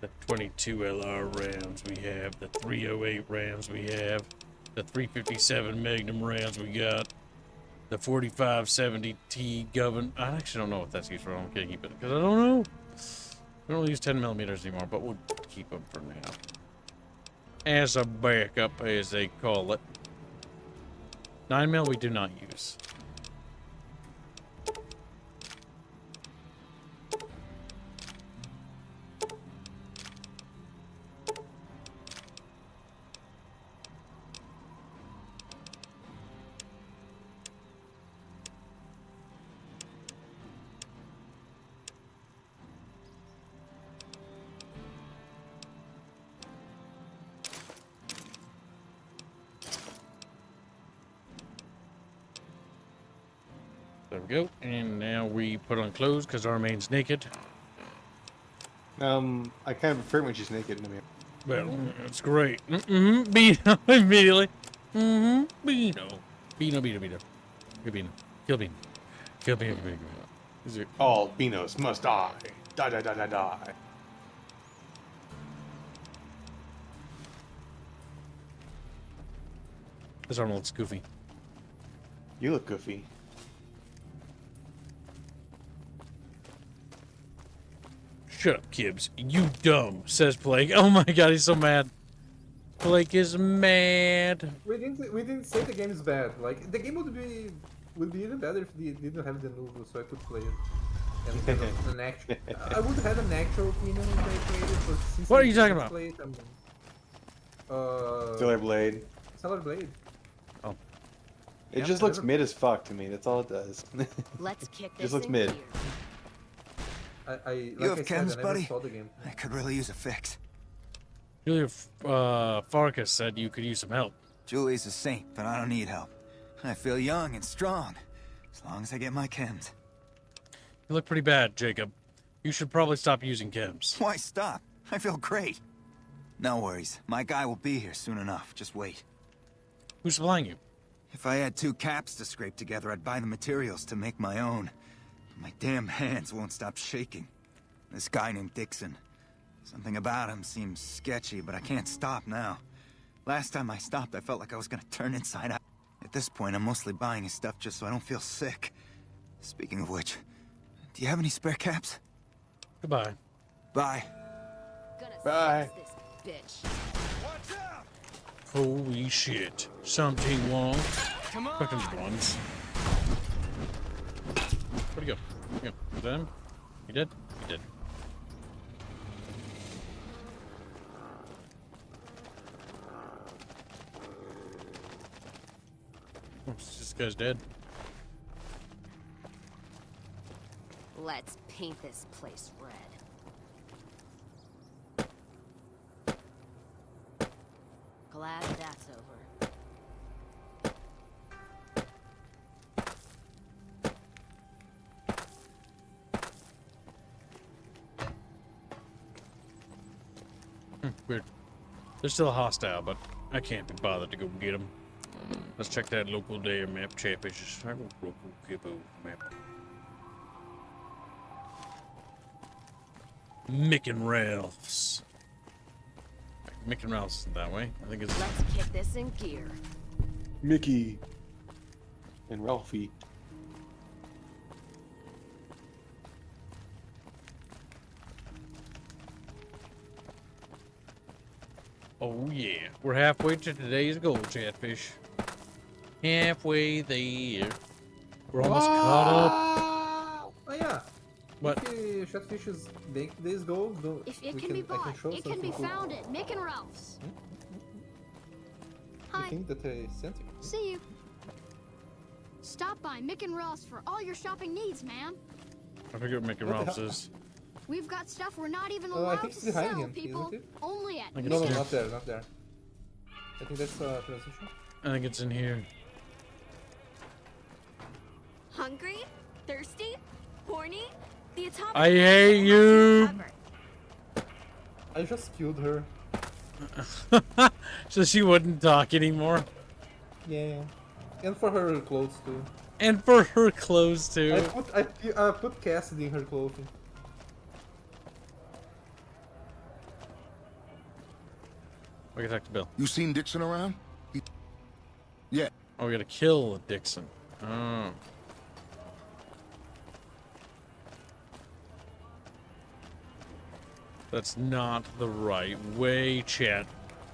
The 22 LR rounds we have, the 308 rounds we have. The 357 Magnum rounds we got, the 4570T Govern. I actually don't know what that's used for. I'm gonna keep it because I don't know. We don't use 10mm anymore, but we'll keep them for now as a backup, as they call it. 9mm we do not use. There we go. And now we put on clothes because our main's naked. I kind of prefer when she's naked in the mirror. Well, that's great. Beano immediately. Beano. Beano. Good Beano. Kill Beano. Kill Beano. All Beanos must die. Die. This armor looks goofy. You look goofy. Shut up, Kibbs. You dumb, says Blake. Oh my god, he's so mad. Blake is mad. We didn't say the game is bad. Like the game would be even better if they didn't have the noodles, so I could play it. And an actual, I would have an actual opinion if I played it, but since what are you talking about? Stellar Blade. Stellar Blade. Oh. It just looks mid as fuck to me. That's all it does. Let's kick this. Just looks mid. Like you have chems, I buddy? saw the game. I could really use a fix. Julia Farkas said you could use some help. Julie's a saint, but I don't need help. I feel young and strong, as long as I get my chems. You look pretty bad, Jacob. You should probably stop using chems. Why stop? I feel great. No worries. My guy will be here soon enough. Just wait. Who's supplying you? If I had 2 caps to scrape together, I'd buy the materials to make my own. My damn hands won't stop shaking. This guy named Dixon. Something about him seems sketchy, but I can't stop now. Last time I stopped, I felt like I was gonna turn inside out. At this point, I'm mostly buying his stuff just so I don't feel sick. Speaking of which, do you have any spare caps? Goodbye. Bye. Bye. Bitch. Holy shit. Something wrong. Come on. Fucking ones. Where'd he go? Where'd he go? Is that him? He did? He did. Oh, this guy's dead. Let's paint this place red. Glad that's over. Weird. They're still hostile, but I can't be bothered to go get them. Let's check that local day map, Chatfish. Local Kibbo map. Mick and Ralph's. Mick and Ralph's isn't that way. I think it's. Let's kick this in gear. Mickey and Ralphie. Oh yeah, we're halfway to today's goal, Chatfish. Halfway there. We're almost caught up. Oh yeah. What? If Chatfishes make these goals, If it can be bought, it can be found at Mick and Ralph's. I Hi. think that they sent you. See you. Stop by Mick and Ralph's for all your shopping needs, man. I forget what Mick and What the Ralph's hell? is. We've got stuff we're not even I allowed think to it's behind sell, him, people. isn't it? Only at I think No, it's no, here. not there, not there. I think that's transition. I think it's in here. Hungry? Thirsty? Horny? The atomic I hate you. I just killed her. So she wouldn't talk anymore. Yeah. And for her clothes too. And for her clothes too. I put Cassidy in her clothing. We can talk to Bill. You seen Dixon around? Yeah. Oh, we gotta kill Dixon. Oh. That's not the right way, chat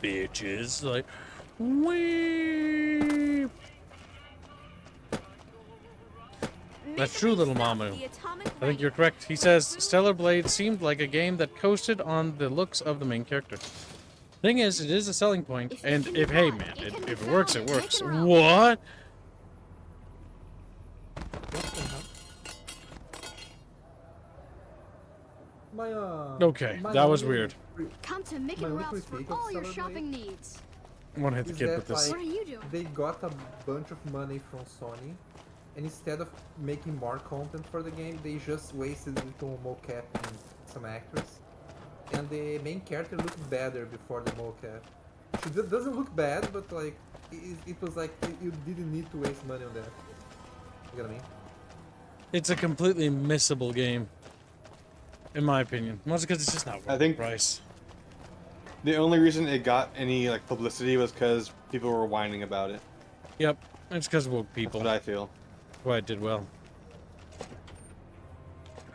bitches. Like, wee. That's true, little Mamu. I think you're correct. He says Stellar Blade seemed like a game that coasted on the looks of the main character. Thing is, it is a selling point, and if hey man, if it works, it works. What? Okay, that was weird. Come to Mick and Ralph's for all your shopping needs. I want to hit the kid with this. What are you doing? They got a bunch of money from Sony, and instead of making more content for the game, they just wasted it on mocap and some actors. And the main character looked better before the mocap. She doesn't look bad, but like it was like you didn't need to waste money on that. You get what I mean? It's a completely missable game, in my opinion. Mostly because it's just not worth the price. The only reason it got any like publicity was because people were whining about it. Yep, it's because of woke people. That's what I feel. That's why it did well.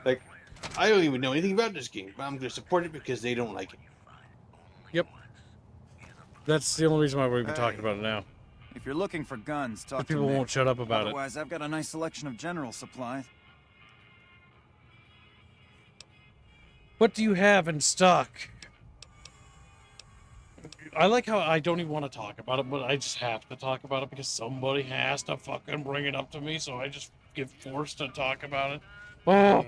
Like, I don't even know anything about this game, but I'm going to support it because they don't like it. Yep. That's the only reason why we're even talking about it now. If you're looking for guns, talk But to people Mick. won't shut up about it. Otherwise, I've got a nice selection of general supplies. What do you have in stock? I like how I don't even want to talk about it, but I just have to talk about it because somebody has to fucking bring it up to me, so I just get forced to talk about it. Oh,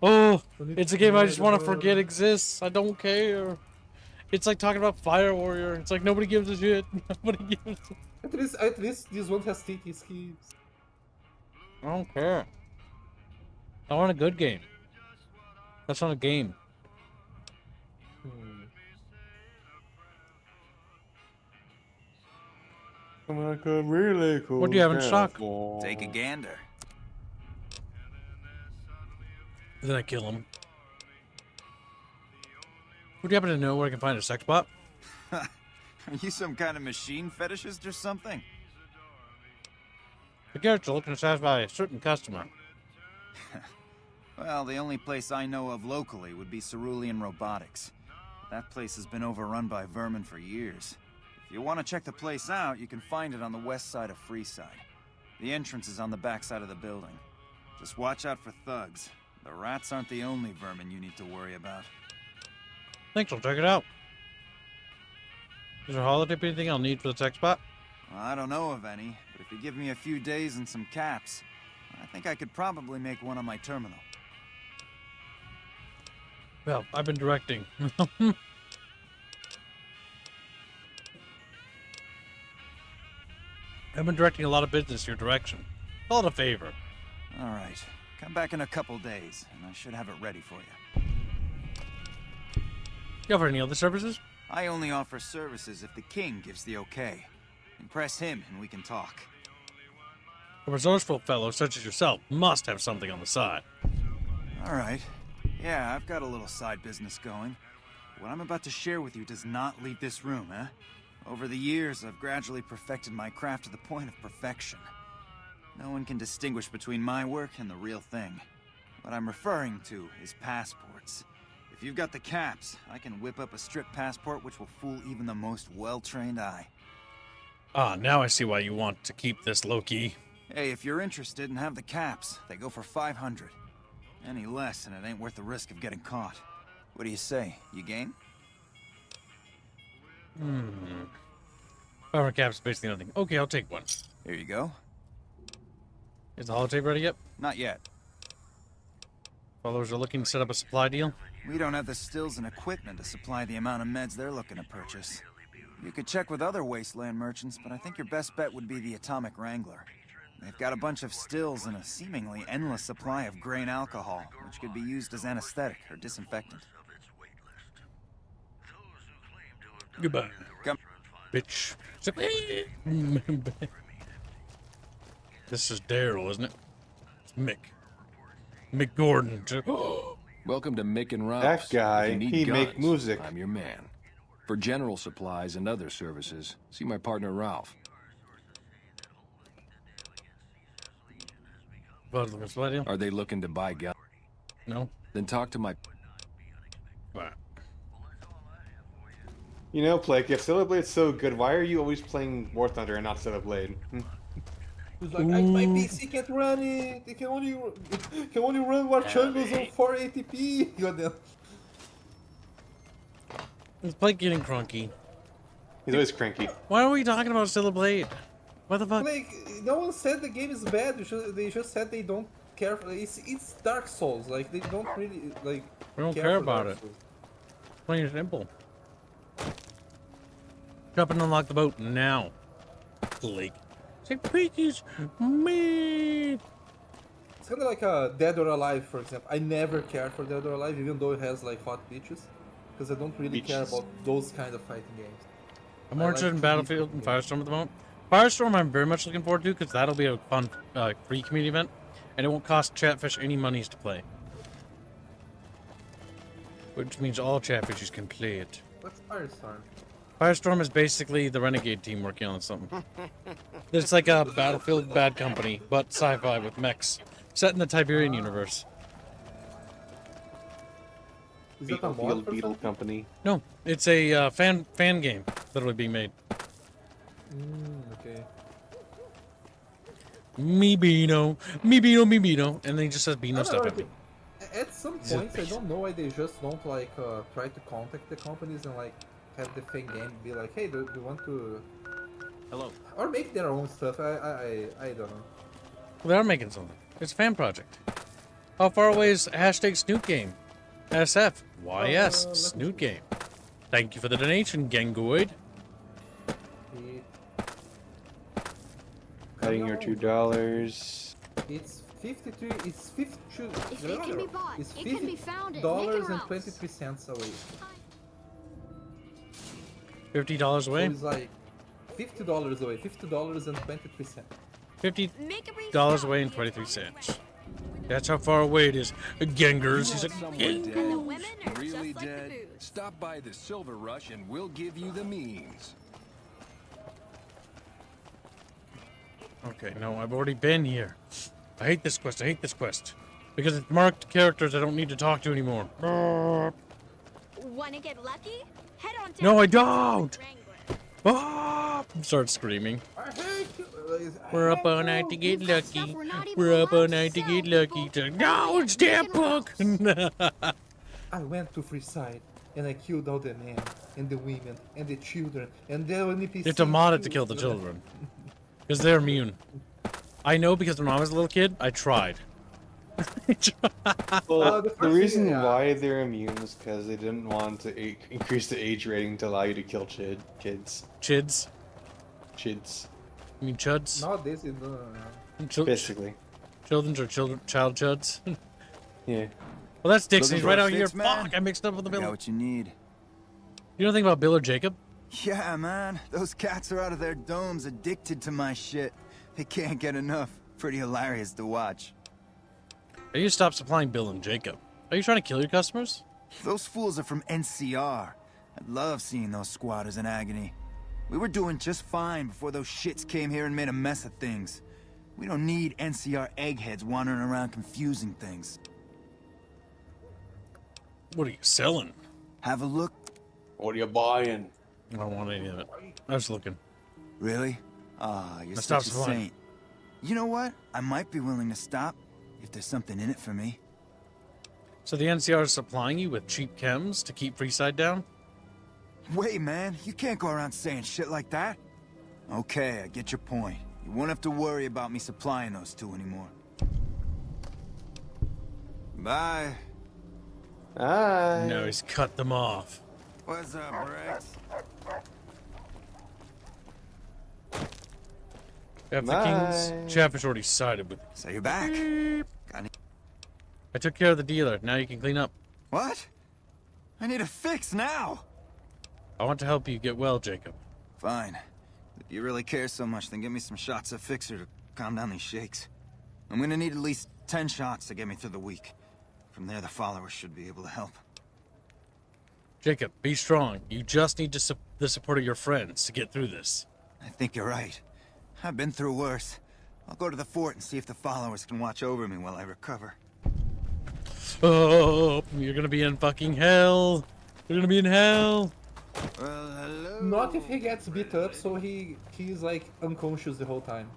oh, it's a game I just want to forget exists. I don't care. It's like talking about Fire Warrior. It's like nobody gives a shit. Nobody gives a... At least this one has TT skis. I don't care. I want a good game. That's not a game. Like a really cool What do you have in stock? Take a gander. Then I kill him. Would you happen to know where I can find a sex bot? Are you some kind of machine fetishist or something? The character looking to satisfy a certain customer. Well, the only place I know of locally would be Cerulean Robotics. That place has been overrun by vermin for years. If you want to check the place out, you can find it on the west side of Freeside. The entrance is on the back side of the building. Just watch out for thugs. The rats aren't the only vermin you need to worry about. Thanks, I'll check it out. Is there a holotape anything I'll need for the sex bot? Well, I don't know of any, but if you give me a few days and some caps, I think I could probably make one on my terminal. Well, I've been directing. I've been directing a lot of business your direction. Call it a favor. All right. Come back in a couple days, and I should have it ready for you. You offer any other services? I only offer services if the king gives the okay. Impress him, and we can talk. A resourceful fellow such as yourself must have something on the side. All right. Yeah, I've got a little side business going. What I'm about to share with you does not leave this room, eh? Over the years, I've gradually perfected my craft to the point of perfection. No one can distinguish between my work and the real thing. What I'm referring to is passports. If you've got the caps, I can whip up a strip passport which will fool even the most well-trained eye. Ah, now I see why you want to keep this low-key. Hey, if you're interested and have the caps, they go for 500. Any less, and it ain't worth the risk of getting caught. What do you say? You game? 500 caps is basically nothing. Okay, I'll take one. Here you go. Is the holotape ready yet? Not yet. Followers are looking to set up a supply deal? We don't have the stills and equipment to supply the amount of meds they're looking to purchase. You could check with other wasteland merchants, but I think your best bet would be the Atomic Wrangler. They've got a bunch of stills and a seemingly endless supply of grain alcohol, which could be used as anesthetic or disinfectant. Goodbye. Come. Bitch. This is Daryl, isn't it? It's Mick. Mick Gordon. Welcome to Mick and Ralph's. That guy, If you need he guns, make music. I'm your man. For general supplies and other services, see my partner Ralph. Are they looking to buy guns? No. Then talk to my... You know, Blake, if Stellar Blade's so good, why are you always playing War Thunder and not Stellar Blade? He's like, my PC can't run it. It can only run War Chungles on 480p. Goddamn. Is Blake getting cranky? He's always cranky. Why are we talking about Stellar Blade? What the fuck? Like, no one said the game is bad. They just said they don't care. It's Dark Souls. Like, they don't really like. We don't care about it. Plain and simple. Jump and unlock the boat now, Blake. Say please, me. It's kind of like a Dead or Alive, for example. I never cared for Dead or Alive, even though it has like hot beaches, because I don't really care about those kind of fighting games. I'm more interested in Battlefield and Firestorm at the moment. Firestorm I'm very much looking forward to because that'll be a fun free community event, and it won't cost Chatfish any monies to play. Which means all Chatfishes can play it. What's Firestorm? Firestorm is basically the Renegade team working on something. It's like a Battlefield Bad Company, but sci-fi with mechs, set in the Tiberian universe. Is that a mod for something? Company? No, it's a fan game literally being made. Okay. Me Beano, and then he just says Beano stuff at me. At some points, I don't know why they just don't like try to contact the companies and like have the fan game be like, hey, do you want to? Hello. Or make their own stuff. I don't know. Well, they are making something. It's a fan project. How far away is hashtag Snoot Game? SF. YS. Snoot Game. Thank you for the donation, Gangoid. Adding your $2. It's 53. It's 52. If it can be bought, It's it can be found at $50.23 away. $50 away. So it's like $50 away. $50.23. $50 away and 23 cents. That's how far away it is. Gengers. He's like, Someone "Geng." dead, And the women are really just like dead? the booze. Stop by the Silver Rush and we'll give you the means. Okay, no, I've already been here. I hate this quest. I hate this quest. Because it's marked characters I don't need to talk to anymore. Wanna get lucky? Head on down No, I to the Atomic don't. Wrangler. Start screaming. I hate you. We're up all night to get lucky. We're up all night to get lucky. No, it's damn book. I went to Freeside and I killed all the men and the women and the children and the NPCs. You have to mod it to kill the children. Because they're immune. I know because when I was a little kid, I tried. Well, the reason why they're immune is because they didn't want to increase the age rating to allow you to kill kids. Chids? Chids. You mean chuds? Not this is Basically. Children's or child chuds? Yeah. Well, that's Dixon. He's right out here. Sticks, man. Fuck, I mixed up with the I got Bill. what you need. You don't think about Bill or Jacob? Yeah, man. Those cats are out of their domes addicted to my shit. They can't get enough. Pretty hilarious to watch. I need to stop supplying Bill and Jacob. Are you trying to kill your customers? Those fools are from NCR. I love seeing those squatters in agony. We were doing just fine before those shits came here and made a mess of things. We don't need NCR eggheads wandering around confusing things. What are you selling? Have a look. What are you buying? I don't want any of it. I was looking. Really? Ah, you're I such a stopped supplying. saint. You know what? I might be willing to stop if there's something in it for me. So the NCR is supplying you with cheap chems to keep Freeside down? Wait, man, you can't go around saying shit like that. Okay, I get your point. You won't have to worry about me supplying those two anymore. Bye. Bye. No, he's cut them off. What's up, Rex? If the King's Chatfish already sided with. So you're back. I took care of the dealer. Now you can clean up. What? I need a fix now. I want to help you get well, Jacob. Fine. If you really care so much, then give me some shots of Fixer to calm down these shakes. I'm gonna need at least 10 shots to get me through the week. From there, the followers should be able to help. Jacob, be strong. You just need the support of your friends to get through this. I think you're right. I've been through worse. I'll go to the fort and see if the followers can watch over me while I recover. Oh, you're gonna be in fucking hell. You're gonna be in hell. Well, hello. Not if he gets beat up, so he's like unconscious the whole time.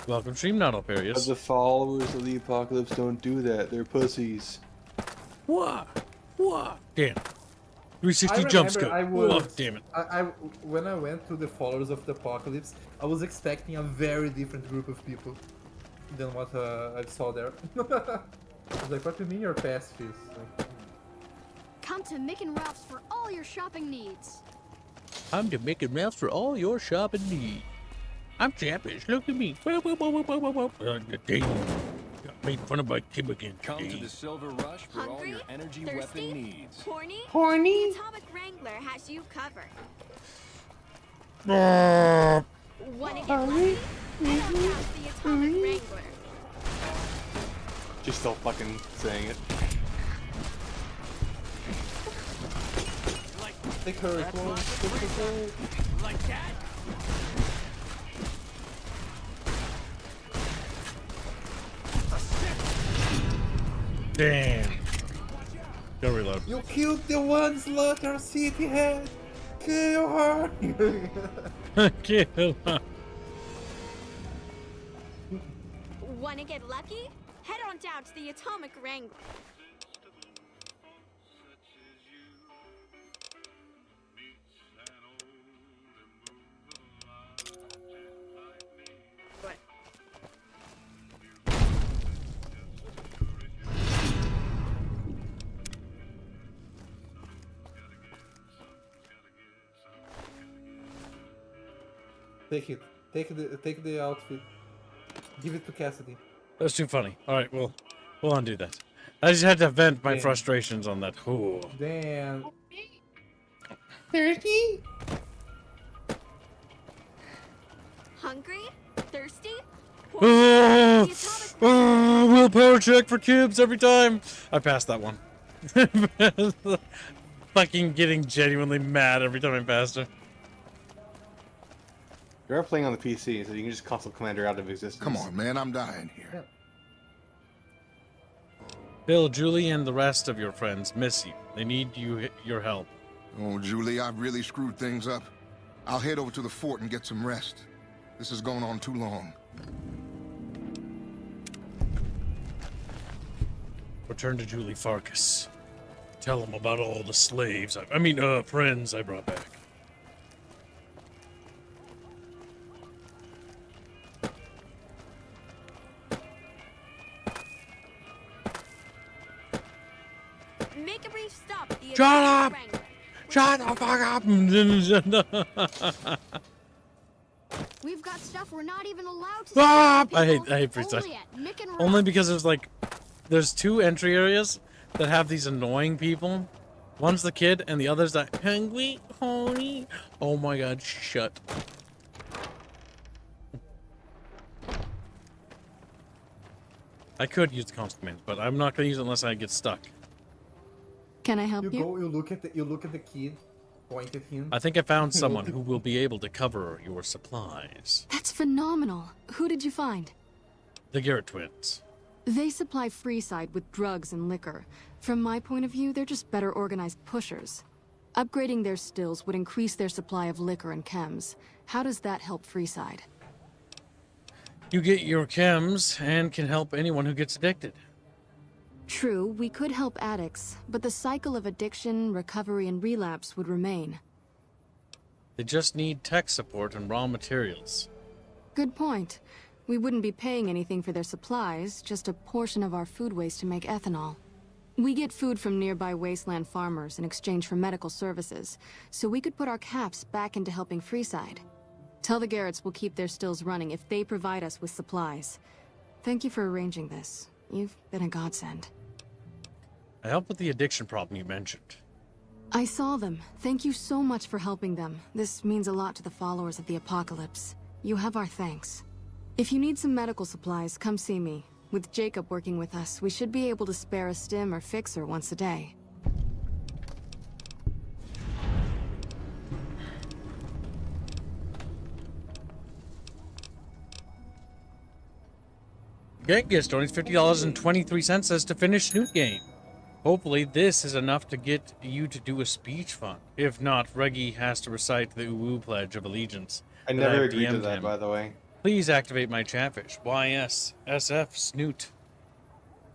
Welcome, stream not up areas. But the followers of the apocalypse don't do that. They're pussies. What? What? Damn. 360 jump scope. Oh, damn it. When I went to the Followers of the Apocalypse, I was expecting a very different group of people than what I saw there. I was like, what do you mean you're pacifists? Like, Come to Mick and Ralph's for all your shopping needs. I'm to Mick and Ralph's for all your shopping needs. I'm Chatfish. Look at me. Damn. Got made fun of by Kim again. Come to the Silver Rush for all Hungry? your energy Thirsty? weapon needs. Horny? Horny? The Atomic Wrangler has you covered. Wanna get lucky? Head on down to the Atomic Wrangler. She's still fucking saying it. take her close. Like that? Damn. Go reload. You killed the one Slaughter City head. Kill her. Kill her. Wanna get lucky? Head on down to the Atomic Wrangler. Take it. Take the outfit. Give it to Cassidy. That's too funny. All right, we'll undo that. I just had to vent my frustrations on that. Ooh. Damn. 30? Hungry? Thirsty? Willpower check for cubes every time. I passed that one. Fucking getting genuinely mad every time I passed her. You're playing on the PC, so you can just console Commander out of existence. Come on, man, I'm dying here. Bill, Julie, and the rest of your friends miss you. They need your help. Oh, Julie, I've really screwed things up. I'll head over to the fort and get some rest. This has gone on too long. Return to Julie Farkas. Tell him about all the slaves, friends I brought back. Make a brief stop at the Shut up! Shut the fuck up! We've got stuff we're not even allowed to Ah! see. I hate freestyle. Only because there's two entry areas that have these annoying people. One's the kid, and the other's that hungry, horny. Oh my god, shut. I could use the constant, but I'm not gonna use it unless I get stuck. Can I help you? You look at the kid, point at him. I think I found someone who will be able to cover your supplies. That's phenomenal. Who did you find? The Garrett twins. They supply Freeside with drugs and liquor. From my point of view, they're just better organized pushers. Upgrading their stills would increase their supply of liquor and chems. How does that help Freeside? You get your chems and can help anyone who gets addicted. True, we could help addicts, but the cycle of addiction, recovery, and relapse would remain. They just need tech support and raw materials. Good point. We wouldn't be paying anything for their supplies, just a portion of our food waste to make ethanol. We get food from nearby wasteland farmers in exchange for medical services, so we could put our caps back into helping Freeside. Tell the Garretts we'll keep their stills running if they provide us with supplies. Thank you for arranging this. You've been a godsend. I helped with the addiction problem you mentioned. I saw them. Thank you so much for helping them. This means a lot to the followers of the Apocalypse. You have our thanks. If you need some medical supplies, come see me. With Jacob working with us, we should be able to spare a stim or fixer once a day. Genghis donates $50.23 says to finish Snoot game. Hopefully this is enough to get you to do a speech fund. If not, Reggie has to recite the UWU Pledge of Allegiance. I never agreed to that, by the way. Please activate my chatfish. YSSF Snoot.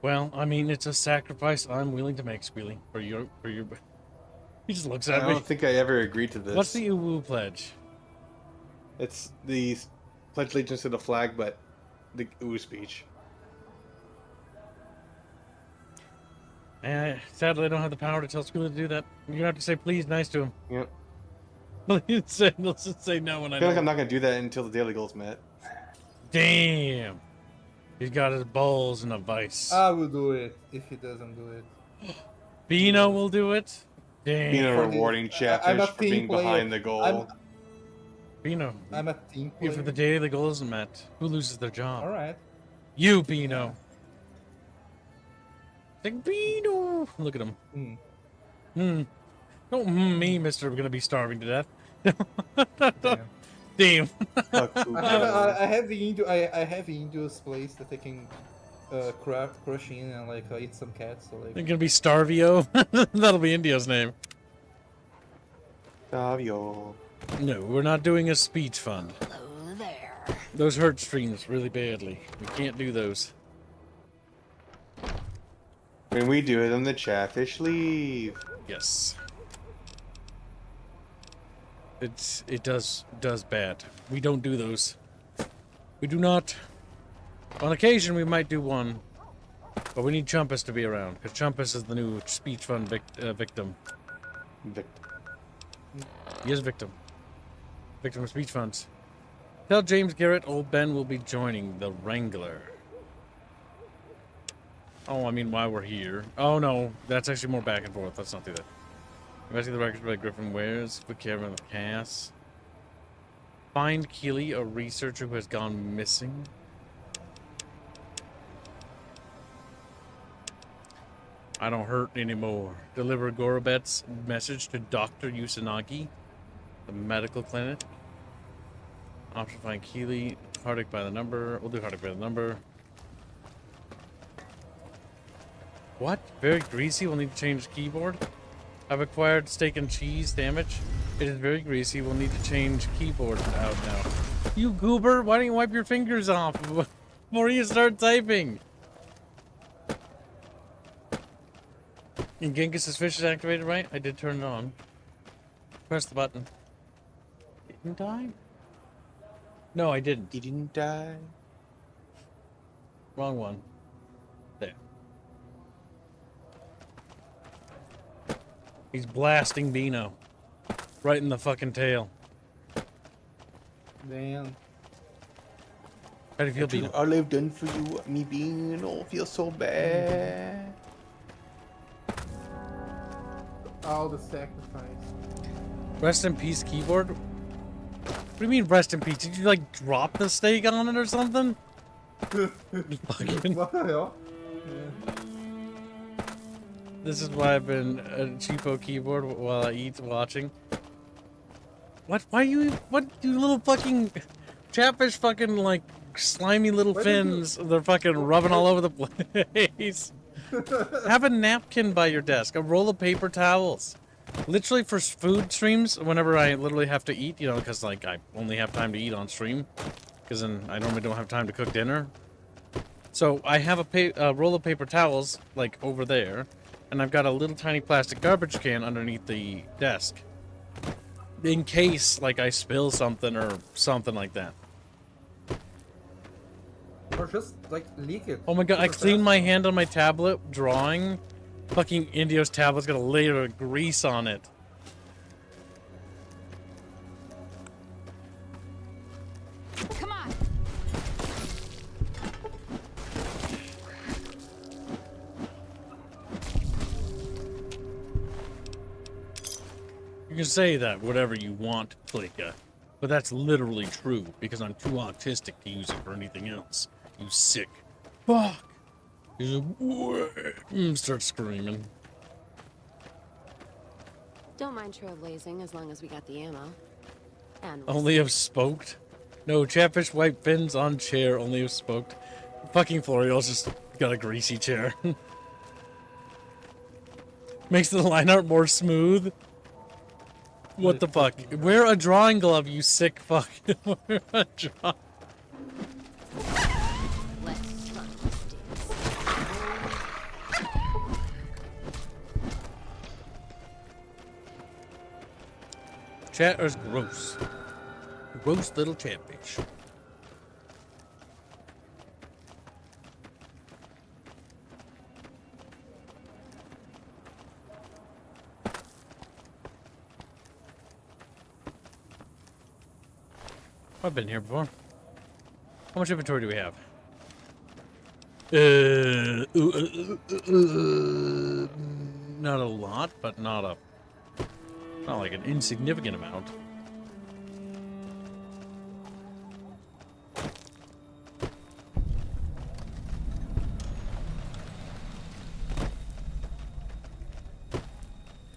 Well, I mean, it's a sacrifice I'm willing to make, Squealy, for your. He just looks at me. I don't think I ever agreed to this. What's the UWU Pledge? It's the pledge allegiance to the flag, but the UWU speech. Sadly, I don't have the power to tell Squealy to do that. You're gonna have to say please nice to him. Yep. Let's just say no when I feel like I'm not gonna do that until the daily goal's met. Damn. He's got his balls in a vice. I will do it if he doesn't do it. Bino will do it? Damn. Bino rewarding Chatfish for being behind the goal. Bino. I'm a team player. If the daily goal isn't met, who loses their job? Alright. You, Bino. Like, Bino. Look at him. Don't me, mister. We're gonna be starving to death. Damn. I have Indio's place that I can crush in and like eat some cats. So like. They're gonna be Starvio. That'll be India's name. Starvio. No, we're not doing a speech fund. Hello there. Those hurt streams really badly. We can't do those. When we do it, then the Chatfish leave. Yes. It does bad. We don't do those. We do not. On occasion, we might do one, but we need Chumpus to be around because Chumpus is the new speech fund victim. He is victim. Victim of speech funds. Tell James Garrett old Ben will be joining the Wrangler. Oh, I mean, while we're here. Oh no, that's actually more back and forth. Let's not do that. Investigate the records by Griffin Wares. Quick camera on the cast. Find Keeley, a researcher who has gone missing. I don't hurt anymore. Deliver Gorobet's message to Dr. Usanagi, the medical clinic. Option find Keeley. Hardick by the number. We'll do Hardick by the number. What? Very greasy. We'll need to change the keyboard. I've acquired steak and cheese damage. It is very greasy. We'll need to change keyboard out now. You goober, why don't you wipe your fingers off before you start typing? And Genghis's fish is activated, right? I did turn it on. Press the button. Didn't I? No, I didn't. Didn't I? Wrong one. There. He's blasting Beano. Right in the fucking tail. Damn. How do you feel, Beano? All I've done for you, me Beano, feel so bad. All the sacrifice. Rest in peace keyboard? What do you mean rest in peace? Did you like drop the steak on it or something? Fucking... This is why I've been a cheapo keyboard while I eat watching. What? Why you? What? You little fucking chatfish fucking like slimy little fins. They're fucking rubbing all over the place. Have a napkin by your desk. A roll of paper towels. Literally for food streams, whenever I literally have to eat, you know, because like I only have time to eat on stream. Because then I normally don't have time to cook dinner. So I have a roll of paper towels like over there. And I've got a little tiny plastic garbage can underneath the desk. In case, like, I spill something or something like that. Or just, like, leak it. Oh my god, I cleaned my hand on my tablet drawing. Fucking Indio's tablet's got a layer of grease on it. Come on. You can say that whatever you want, Plika, but that's literally true because I'm too autistic to use it for anything else. You sick fuck. Start screaming. Don't mind trailblazing as long as we got the ammo. And Only if smoked. No, chatfish white fins on chair, only if smoked. Fucking Florial's just got a greasy chair. Makes the line art more smooth. What the fuck? Wear a drawing glove, you sick fuck. Wear a drawing. Chat is gross. Gross little chatfish. I've been here before. How much inventory do we have? Not a lot, but not like an insignificant amount.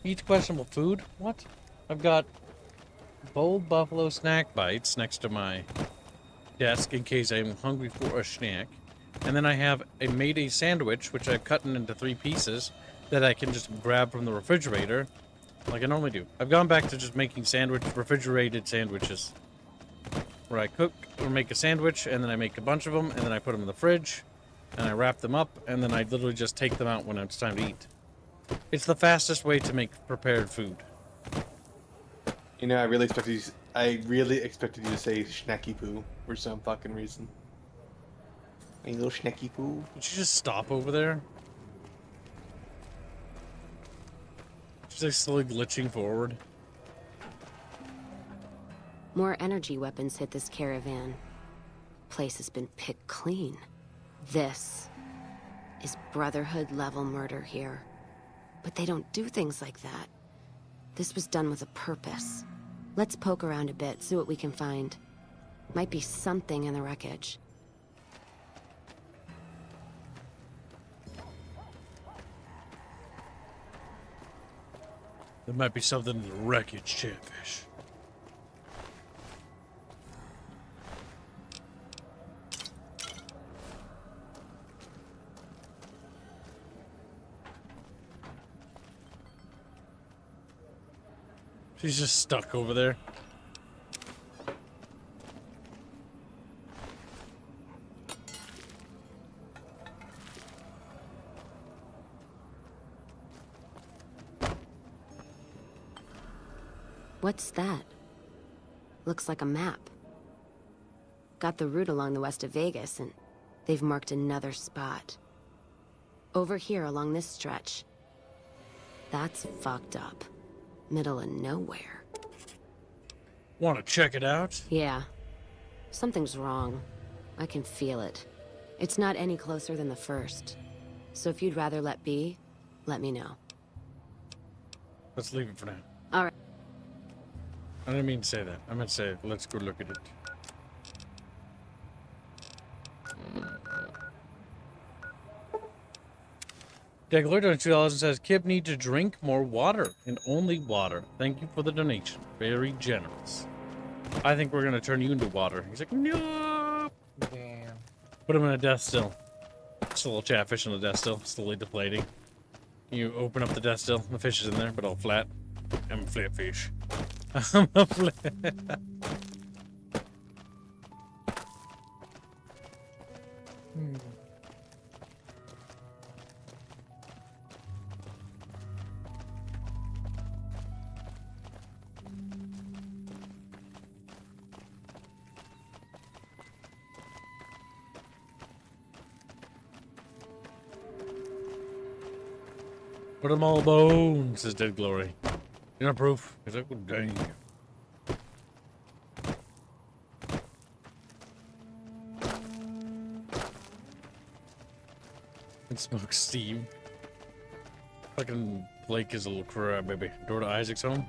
Eat questionable food? What? I've got bold buffalo snack bites next to my desk in case I'm hungry for a snack. And then I have a Mayday sandwich, which I've cut into 3 pieces that I can just grab from the refrigerator like I normally do. I've gone back to just making refrigerated sandwiches. Where I cook or make a sandwich, and then I make a bunch of them, and then I put them in the fridge, and I wrap them up, and then I literally just take them out when it's time to eat. It's the fastest way to make prepared food. You know, I really expected you to say schnacky poo for some fucking reason. A little schnacky poo. Did you just stop over there? She's like slowly glitching forward. more energy weapons hit this caravan. Place has been picked clean. This is Brotherhood-level murder here. But they don't do things like that. This was done with a purpose. Let's poke around a bit, see what we can find. Might be something in the wreckage. There might be something in the wreckage, Chatfish. She's just stuck over there. What's that? Looks like a map. Got the route along the west of Vegas, and they've marked another spot. Over here along this stretch. That's fucked up. Middle of nowhere. Want to check it out? Yeah. Something's wrong. I can feel it. It's not any closer than the first. So if you'd rather let be, let me know. Let's leave it for now. All right. I didn't mean to say that. I meant to say, let's go look at it. Declared on $2 and says, Kip need to drink more water and only water. Thank you for the donation. Very generous. I think we're going to turn you into water. He's like, no. Damn. Put him in a death still. Just a little chatfish in a death still, slowly deflating. You open up the death still, the fish is in there, but all flat. I'm a flat fish. I'm a flat. Put them all bones, says Dead Glory. You know proof? He's like, well, dang. And smoke steam. Fucking Blake is a little crab, baby. Door to Isaac's home.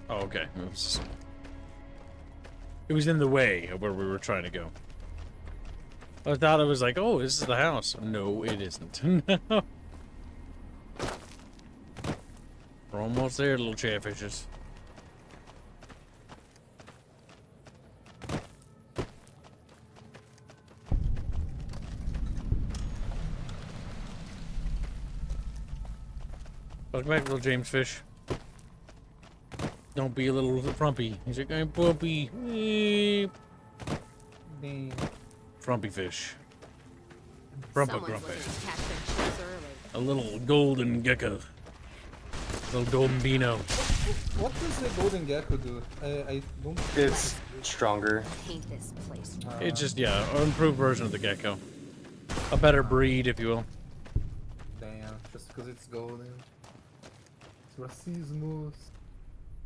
Oh, okay. It was in the way of where we were trying to go. I thought it was like, oh, this is the house. No, it isn't. No. We're almost there, little chatfishes. Welcome back, little James Fish. Don't be a little frumpy. He's like, I'm pumpy. Frumpy fish. Frumpa grumpy. A little golden gecko. Little golden beano. What does the golden gecko do? I don't. It's stronger. Paint this place. It's just, yeah, an improved version of the gecko. A better breed, if you will. Damn, just because it's golden. It's racismus.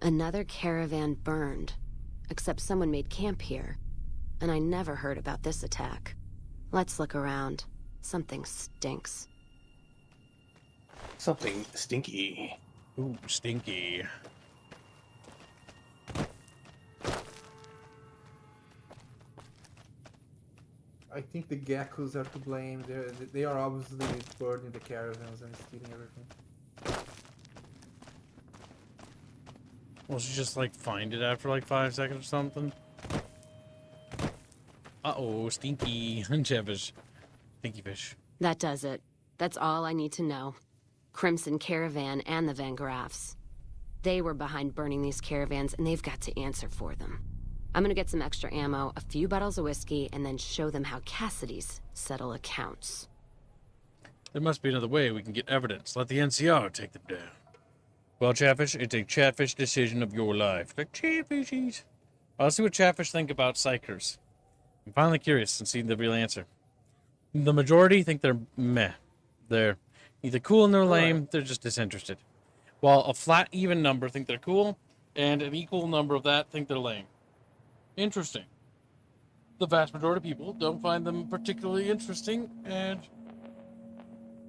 Another caravan burned. Except someone made camp here. And I never heard about this attack. Let's look around. Something stinks. Something stinky. Ooh, stinky. I think the geckos are to blame. They are obviously burning the caravans and stealing everything. Well, she just like find it after like 5 seconds or something. Uh-oh, stinky chatfish. Stinky fish. That does it. That's all I need to know. Crimson Caravan and the Van Graffs. They were behind burning these caravans, and they've got to answer for them. I'm gonna get some extra ammo, a few bottles of whiskey, and then show them how Cassidy's settle accounts. There must be another way we can get evidence. Let the NCR take them down. Well, Chatfish, it's a Chatfish decision of your life. Like Chatfishies. I'll see what Chatfish think about Psychers. I'm finally curious and see the real answer. The majority think they're meh. They're either cool and they're lame, they're just disinterested. While a flat, even number think they're cool, and an equal number of that think they're lame. Interesting. The vast majority of people don't find them particularly interesting, and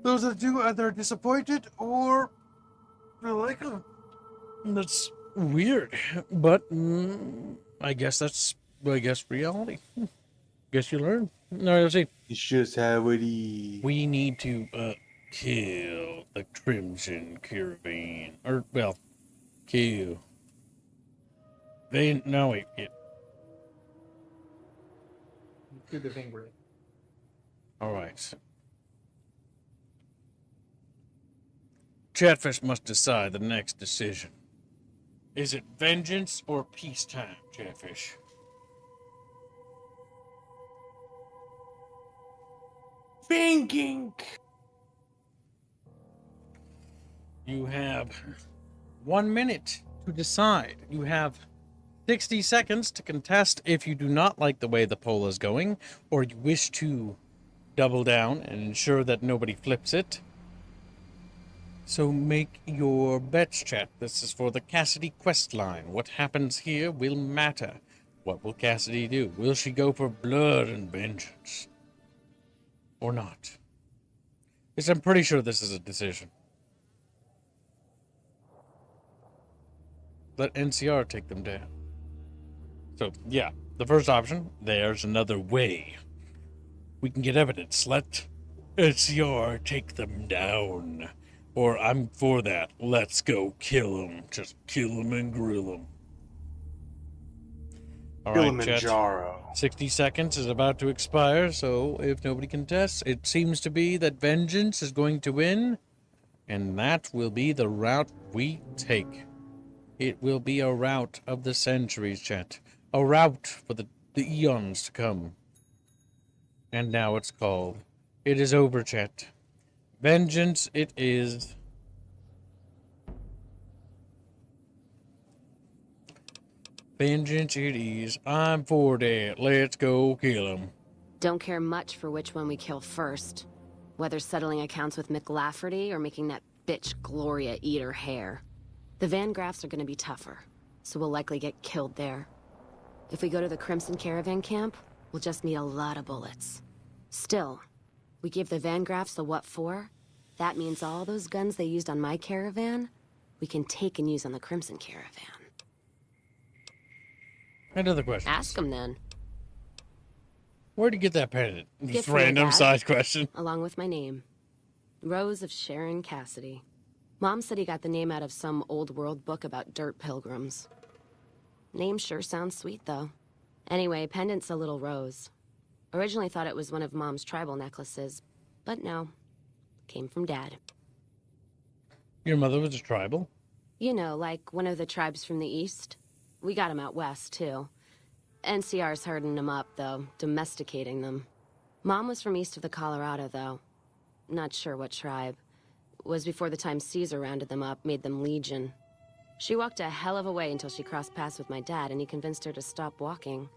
those that do either are disappointed or I like them. That's weird, but I guess that's reality. Guess you learn. No, let's see. It's just how it is. We need to kill the Crimson Caravan, or well, kill. No wait. To the Vingray. All right. Chatfish must decide the next decision. Is it vengeance or peacetime, Chatfish? Thinking. You have 1 minute to decide. You have 60 seconds to contest if you do not like the way the poll is going, or you wish to double down and ensure that nobody flips it. So make your bets, chat. This is for the Cassidy quest line. What happens here will matter. What will Cassidy do? Will she go for blood and vengeance? Or not? Because I'm pretty sure this is a decision. Let NCR take them down. So, yeah, the first option, there's another way. We can get evidence. Let NCR take them down. Or I'm for that. Let's go kill them. Just kill them and grill them. All right, chat. 60 seconds is about to expire, so if nobody contests, it seems to be that vengeance is going to win, and that will be the route we take. It will be a route of the centuries, chat. A route for the eons to come. And now it's called. It is over, chat. Vengeance it is. Vengeance it is. I'm for that. Let's go kill him. Don't care much for which one we kill first. Whether settling accounts with McLafferty or making that bitch Gloria eat her hair. The Van Graffs are gonna be tougher, so we'll likely get killed there. If we go to the Crimson Caravan camp, we'll just need a lot of bullets. Still, we give the Van Graffs the what for. That means all those guns they used on my caravan, we can take and use on the Crimson Caravan. Another question. Ask them then. Where'd you get that pendant? Gift Just from your random dad, side question. Along with my name. Rose of Sharon Cassidy. Mom said he got the name out of some old world book about dirt pilgrims. Name sure sounds sweet, though. Anyway, pendant's a little rose. Originally thought it was one of Mom's tribal necklaces, but no. Came from Dad. Your mother was a tribal? You know, like one of the tribes from the east. We got him out west, too. NCR's herding them up, though, domesticating them. Mom was from east of the Colorado, though. Not sure what tribe. Was before the time Caesar rounded them up, made them legion. She walked a hell of a way until she crossed paths with my dad, and he convinced her to stop walking.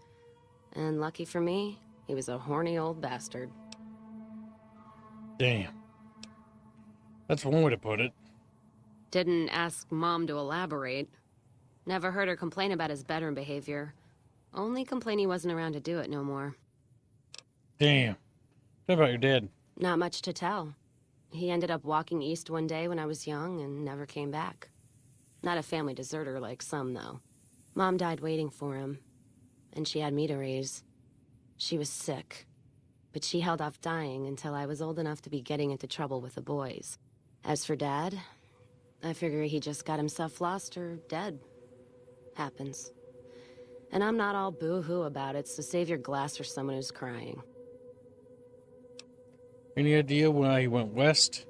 And lucky for me, he was a horny old bastard. Damn. That's one way to put it. Didn't ask Mom to elaborate. Never heard her complain about his bedroom behavior. Only complain he wasn't around to do it no more. Damn. What about your dad? Not much to tell. He ended up walking east one day when I was young and never came back. Not a family deserter like some, though. Mom died waiting for him, and she had me to raise. She was sick, but she held off dying until I was old enough to be getting into trouble with the boys. As for Dad, I figure he just got himself lost or dead. Happens. And I'm not all boo-hoo about it, so save your glass for someone who's crying. Any idea why he went west?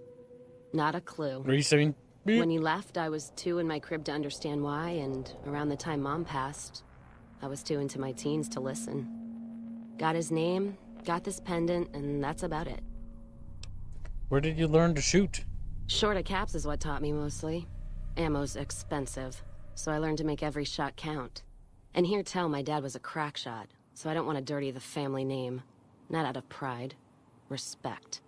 Not a clue. Reasoning? When he left, I was too in my crib to understand why, and around the time Mom passed, I was too into my teens to listen. Got his name, got this pendant, and that's about it. Where did you learn to shoot? Short of caps is what taught me mostly. Ammo's expensive, so I learned to make every shot count. And hear tell my dad was a crack shot, so I don't want to dirty the family name. Not out of pride. Respect.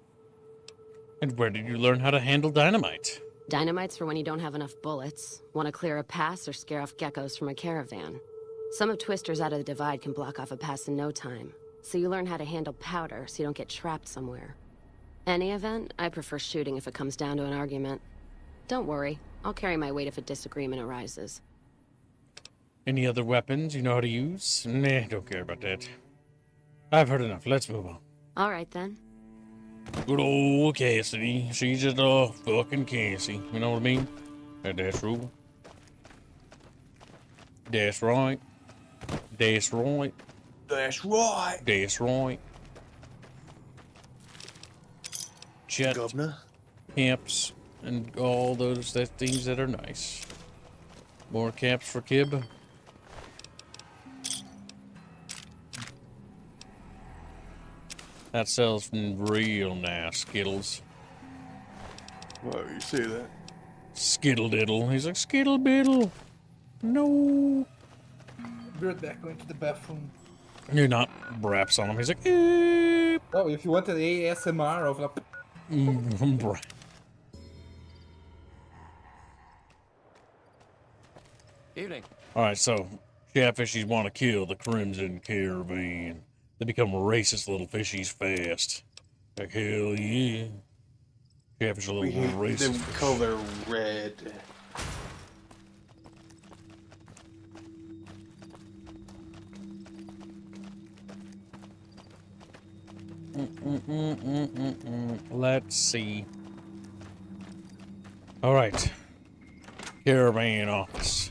And where did you learn how to handle dynamite? Dynamite's for when you don't have enough bullets, want to clear a pass or scare off geckos from a caravan. Some of Twister's out of the divide can block off a pass in no time, so you learn how to handle powder so you don't get trapped somewhere. Any event, I prefer shooting if it comes down to an argument. Don't worry, I'll carry my weight if a disagreement arises. Any other weapons you know how to use? Nah, don't care about that. I've heard enough. Let's move on. All right, then. Good old Cassidy. She's just a fucking Cassie. You know what I mean? That's rule. That's right. That's right. That's right. That's right. Jet, Governor. camps, and all those things that are nice. More camps for Kib. That sells real nice Skittles. Why you say that? Skittle diddle. He's like, Skittle biddle. No. Be right back, going to the bathroom. You're not raps on him. He's like, eh. Oh, if you wanted ASMR of like... Evening. Alright, so catfishies want to kill the Crimson Caravan. They become racist little fishies fast. Like, hell yeah. Catfish are little racist. The color red. Let's see. Alright. Caravan office.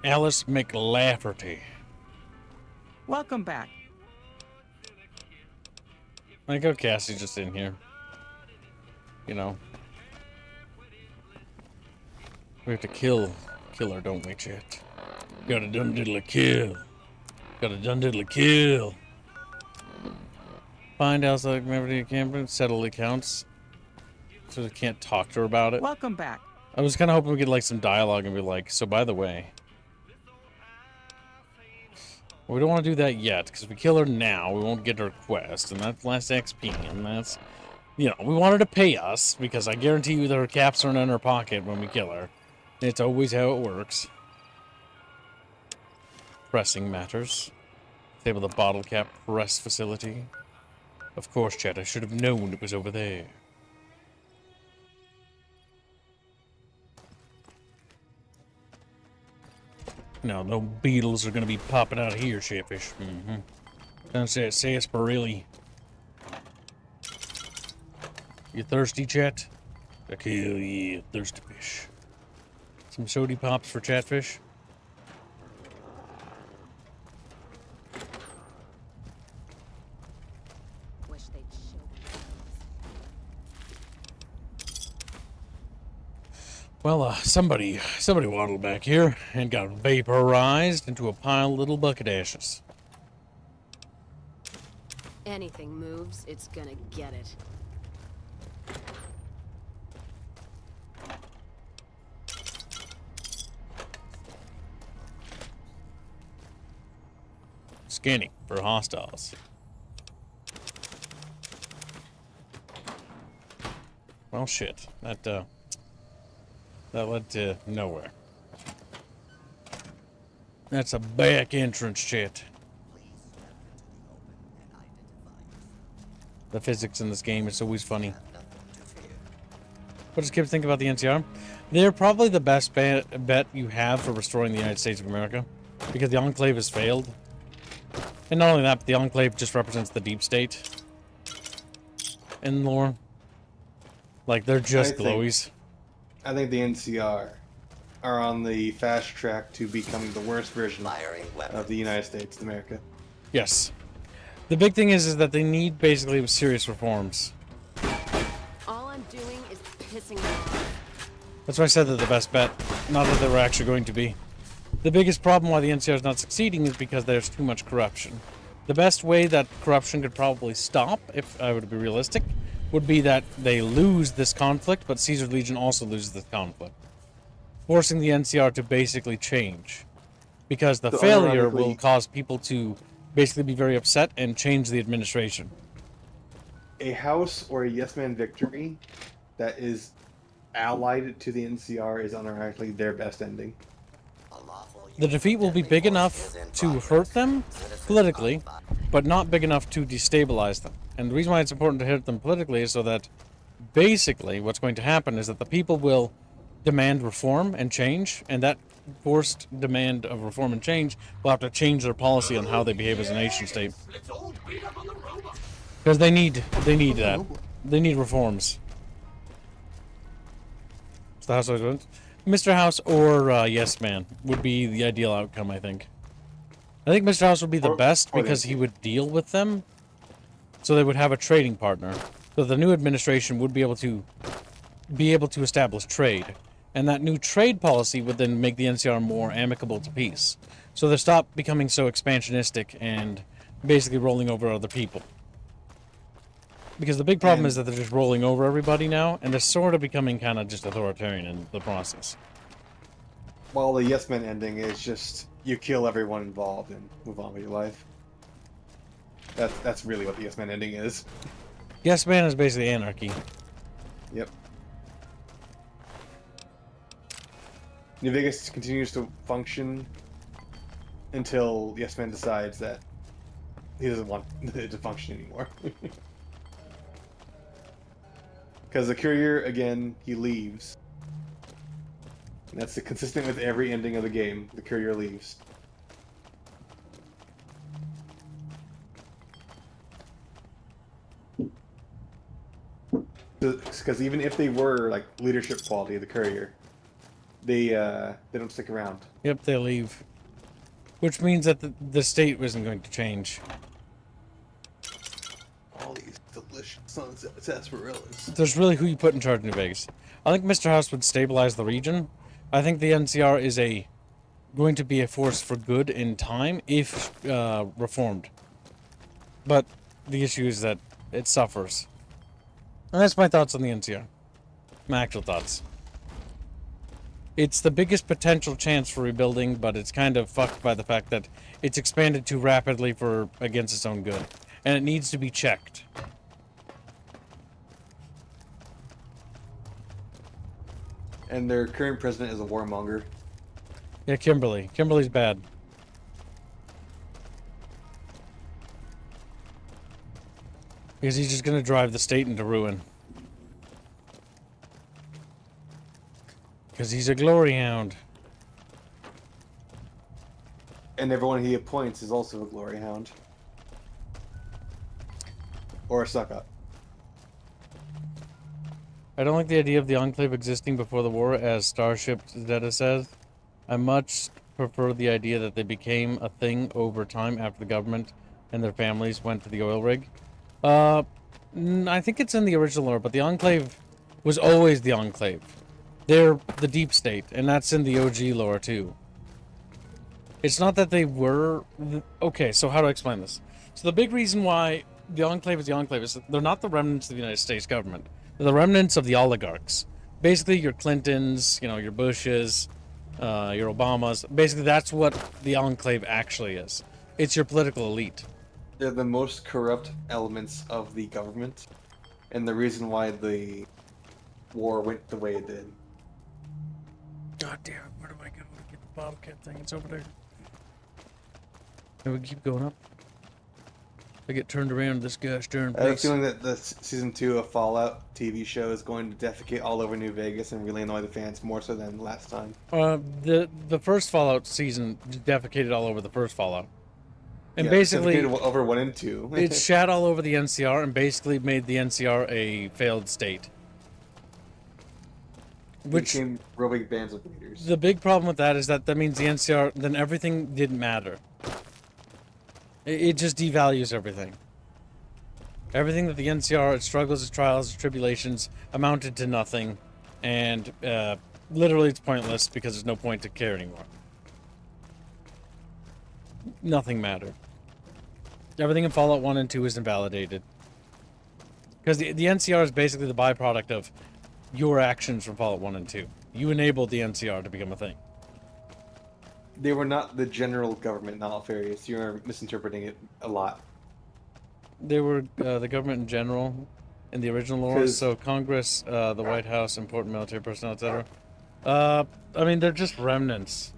Alice McLafferty. Welcome back. I think Cassie's just in here. You know. We have to kill her, don't we, chat? Gotta done diddly kill. Gotta done diddly kill. Find Alice McLafferty campaign, settle accounts. So we can't talk to her about it. Welcome back. I was kind of hoping we get like some dialogue and be like, so by the way, we don't want to do that yet because if we kill her now, we won't get her quest, and that's less XP, and that's, you know, we want her to pay us because I guarantee you that her caps aren't in her pocket when we kill her. It's always how it works. Pressing matters. Table the bottle cap press facility. Of course, chat, I should have known it was over there. No beetles are gonna be popping out of here, Shitfish. Don't say it, sarsaparilla. You thirsty, chat? Like, hell yeah, thirsty fish. Some sody pops for Chatfish. Wish they'd show. Well, somebody waddled back here and got vaporized into a pile of little bucket ashes. Anything moves, it's gonna get it. Scanning for hostiles. Well, shit. That led to nowhere. That's a back entrance, shit. The physics in this game is always funny. What does Kip think about the NCR? They're probably the best bet you have for restoring the United States of America, because the Enclave has failed. And not only that, but the Enclave just represents the deep state in lore. Like, they're just glowies. I think the NCR are on the fast track to becoming the worst version of the United States of America. Yes. The big thing is that they need basically serious reforms. All I'm doing is pissing them off. That's why I said they're the best bet. Not that they were actually going to be. The biggest problem why the NCR is not succeeding is because there's too much corruption. The best way that corruption could probably stop, if I were to be realistic, would be that they lose this conflict, but Caesar Legion also loses this conflict. Forcing the NCR to basically change. Because the failure will cause people to basically be very upset and change the administration. A house or a yes man victory that is allied to the NCR is unironically their best ending. The defeat will be big enough to hurt them politically, but not big enough to destabilize them. And the reason why it's important to hurt them politically is so that basically what's going to happen is that the people will demand reform and change, and that forced demand of reform and change will have to change their policy on how they behave as a nation state. Because they need that. They need reforms. So the House always wins. Mr. House or Yes Man would be the ideal outcome, I think. I think Mr. House would be the best because he would deal with them. So they would have a trading partner. So the new administration would be able to establish trade. And that new trade policy would then make the NCR more amicable to peace. So they stop becoming so expansionistic and basically rolling over other people. Because the big problem is that they're just rolling over everybody now, and they're sort of becoming kind of just authoritarian in the process. While the Yes Men ending is just you kill everyone involved and move on with your life. That's really what the Yes Men ending is. Yes Man is basically anarchy. Yep. New Vegas continues to function until Yes Man decides that he doesn't want it to function anymore. Because the courier, again, he leaves. And that's consistent with every ending of the game. The courier leaves. Because even if they were like leadership quality, the courier, they don't stick around. Yep, they leave. Which means that the state isn't going to change. All these delicious sarsaparillas. There's really who you put in charge of New Vegas. I think Mr. House would stabilize the region. I think the NCR is going to be a force for good in time if reformed. But the issue is that it suffers. And that's my thoughts on the NCR. My actual thoughts. It's the biggest potential chance for rebuilding, but it's kind of fucked by the fact that it's expanded too rapidly against its own good. And it needs to be checked. And their current president is a warmonger. Yeah, Kimberly. Kimberly's bad. Because he's just going to drive the state into ruin. Because he's a glory hound. And everyone he appoints is also a glory hound. Or a suck-up. I don't like the idea of the Enclave existing before the war, as Starship Zeta says. I much prefer the idea that they became a thing over time after the government and their families went to the oil rig. I think it's in the original lore, but the Enclave was always the Enclave. They're the deep state, and that's in the OG lore too. It's not that they were... Okay, so how do I explain this? So the big reason why the Enclave is that they're not the remnants of the United States government. They're the remnants of the oligarchs. Basically, your Clintons, your Bushes, your Obamas. Basically, that's what the Enclave actually is. It's your political elite. They're the most corrupt elements of the government, and the reason why the war went the way it did. God damn it, where do I go to get the Bobcat thing? It's over there. And we keep going up. I get turned around this gosh darn place. I have a feeling that the season 2 of Fallout TV show is going to defecate all over New Vegas and really annoy the fans more so than last time. The first Fallout season defecated all over the first Fallout. And yeah, basically over 1 and 2. It shat all over the NCR and basically made the NCR a failed state. Which became roving bands of raiders. The big problem with that is that means the NCR, then everything didn't matter. It just devalues everything. Everything that the NCR, its struggles, its trials, its tribulations, amounted to nothing. And literally it's pointless because there's no point to care anymore. Nothing mattered. Everything in Fallout 1 and 2 is invalidated. Because the NCR is basically the byproduct of your actions from Fallout 1 and 2. You enabled the NCR to become a thing. They were not the general government, nefarious. You're misinterpreting it a lot. They were the government in general in the original lore. So Congress, the White House, important military personnel, etc. I mean, they're just remnants.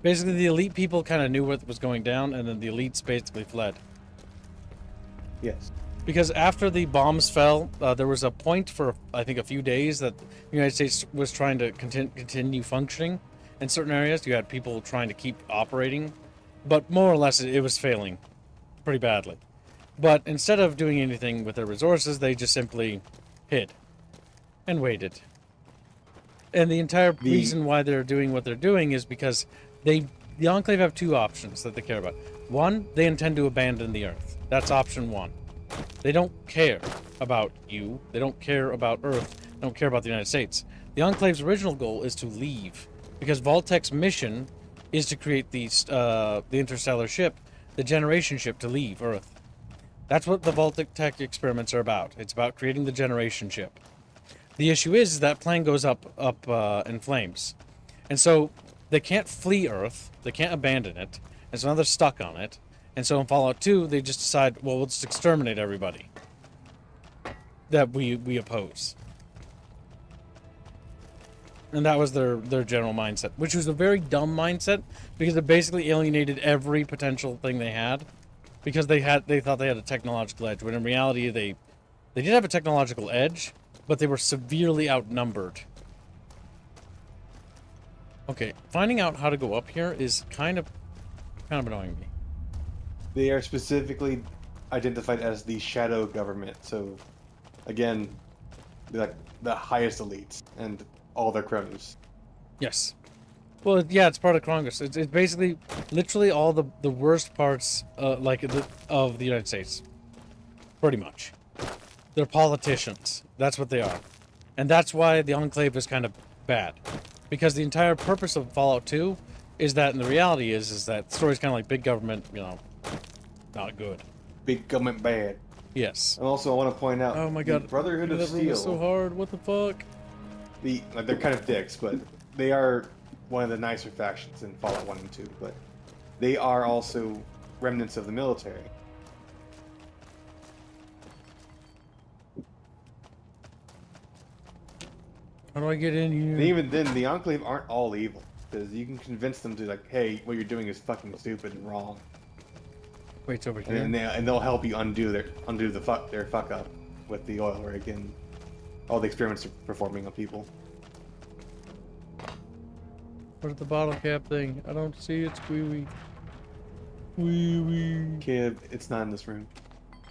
Basically, the elite people kind of knew what was going down, and then the elites basically fled. Yes. Because after the bombs fell, there was a point for, I think, a few days that the United States was trying to continue functioning in certain areas. You had people trying to keep operating, but more or less it was failing pretty badly. But instead of doing anything with their resources, they just simply hid and waited. And the entire reason why they're doing what they're doing is because the Enclave have two options that they care about. One, they intend to abandon the Earth. That's option one. They don't care about you. They don't care about Earth. They don't care about the United States. The Enclave's original goal is to leave, because Vault-Tec's mission is to create the interstellar ship, the generation ship, to leave Earth. That's what the Vault-Tec experiments are about. It's about creating the generation ship. The issue is that plane goes up in flames, and so they can't flee Earth. They can't abandon it, and so now they're stuck on it. And so in Fallout 2, they just decide, well, we'll just exterminate everybody that we oppose. And that was their general mindset, which was a very dumb mindset, because it basically alienated every potential thing they had, because they thought they had a technological edge, when in reality they did have a technological edge, but they were severely outnumbered. Okay, finding out how to go up here is kind of annoying me. They are specifically identified as the shadow government. So, again, they're like the highest elites and all their cronies. Yes. Well, yeah, it's part of Congress. It's basically literally all the worst parts of the United States. Pretty much. They're politicians. That's what they are. And that's why the Enclave is kind of bad. Because the entire purpose of Fallout 2 is that, and the reality is that the story's kind of like big government, not good. Big government bad. Yes. And also, I want to point out, oh my God, the Brotherhood of that room Steel. is so hard. What the fuck? They're kind of dicks, but they are one of the nicer factions in Fallout 1 and 2. But they are also remnants of the military. How do I get in here? And even then, the Enclave aren't all evil, because you can convince them to like, hey, what you're doing is fucking stupid and wrong. Wait, it's over here. And they'll help you undo their fuck up with the oil rig and all the experiments they're performing on people. Where's the bottle cap thing? I don't see it, Squee-wee. Wee-wee. Kid, it's not in this room.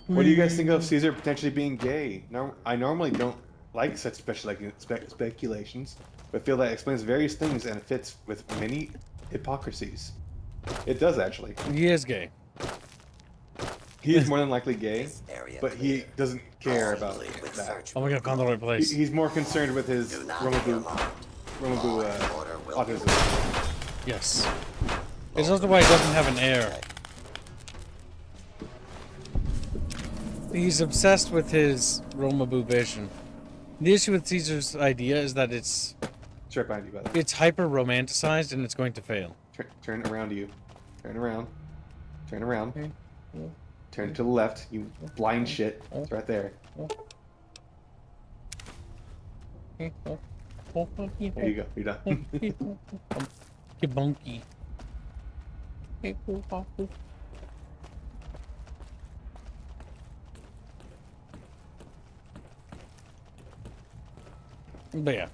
What do you guys think of Caesar potentially being gay? I normally don't like such speculations, but feel that explains various things and it fits with many hypocrisies. It does, actually. He is gay. He is more than likely gay, but he doesn't care about that. Oh my God, I found the right place. He's more concerned with his Romabu autism. Yes. It's also why he doesn't have an heir. He's obsessed with his Romabu vision. The issue with Caesar's idea is that it's right behind you, by the way. It's hyper romanticized and it's going to fail. Turn around to you. Turn around. Turn around. Okay. Turn to the left, you blind shit. It's right there. There you go. You're done. You bunky. But yeah,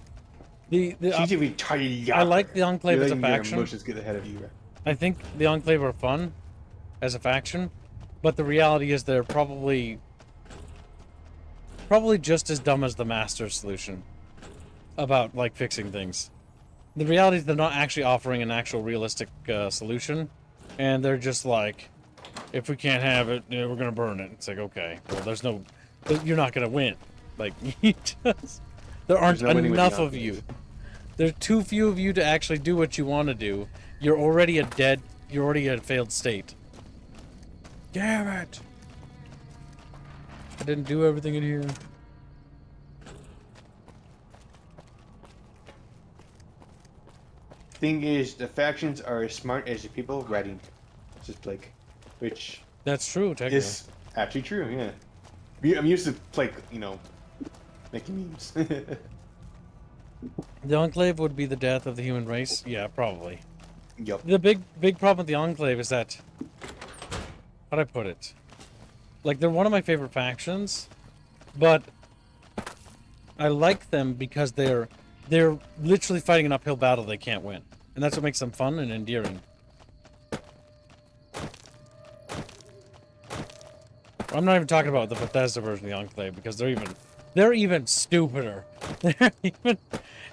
I like the Enclave as a faction. Emotions get ahead of you. Right? I think the Enclave are fun as a faction, but the reality is they're probably just as dumb as the Master solution about like fixing things. The reality is they're not actually offering an actual realistic solution, and they're just like, if we can't have it, we're gonna burn it. It's like, okay, well, you're not gonna win. Like, there aren't enough of you. There's too few of you to actually do what you want to do. You're already a failed state. Damn it! I didn't do everything in here. Thing is, the factions are as smart as the people writing. Just like, which that's true. Technically, is actually true. Yeah, I'm used to like making memes. The Enclave would be the death of the human race. Yeah, probably. Yep. The big problem with the Enclave is that, how'd I put it? Like, they're one of my favorite factions, but I like them because they're literally fighting an uphill battle they can't win. And that's what makes them fun and endearing. I'm not even talking about the Bethesda version of the Enclave, because they're even stupider. They're even,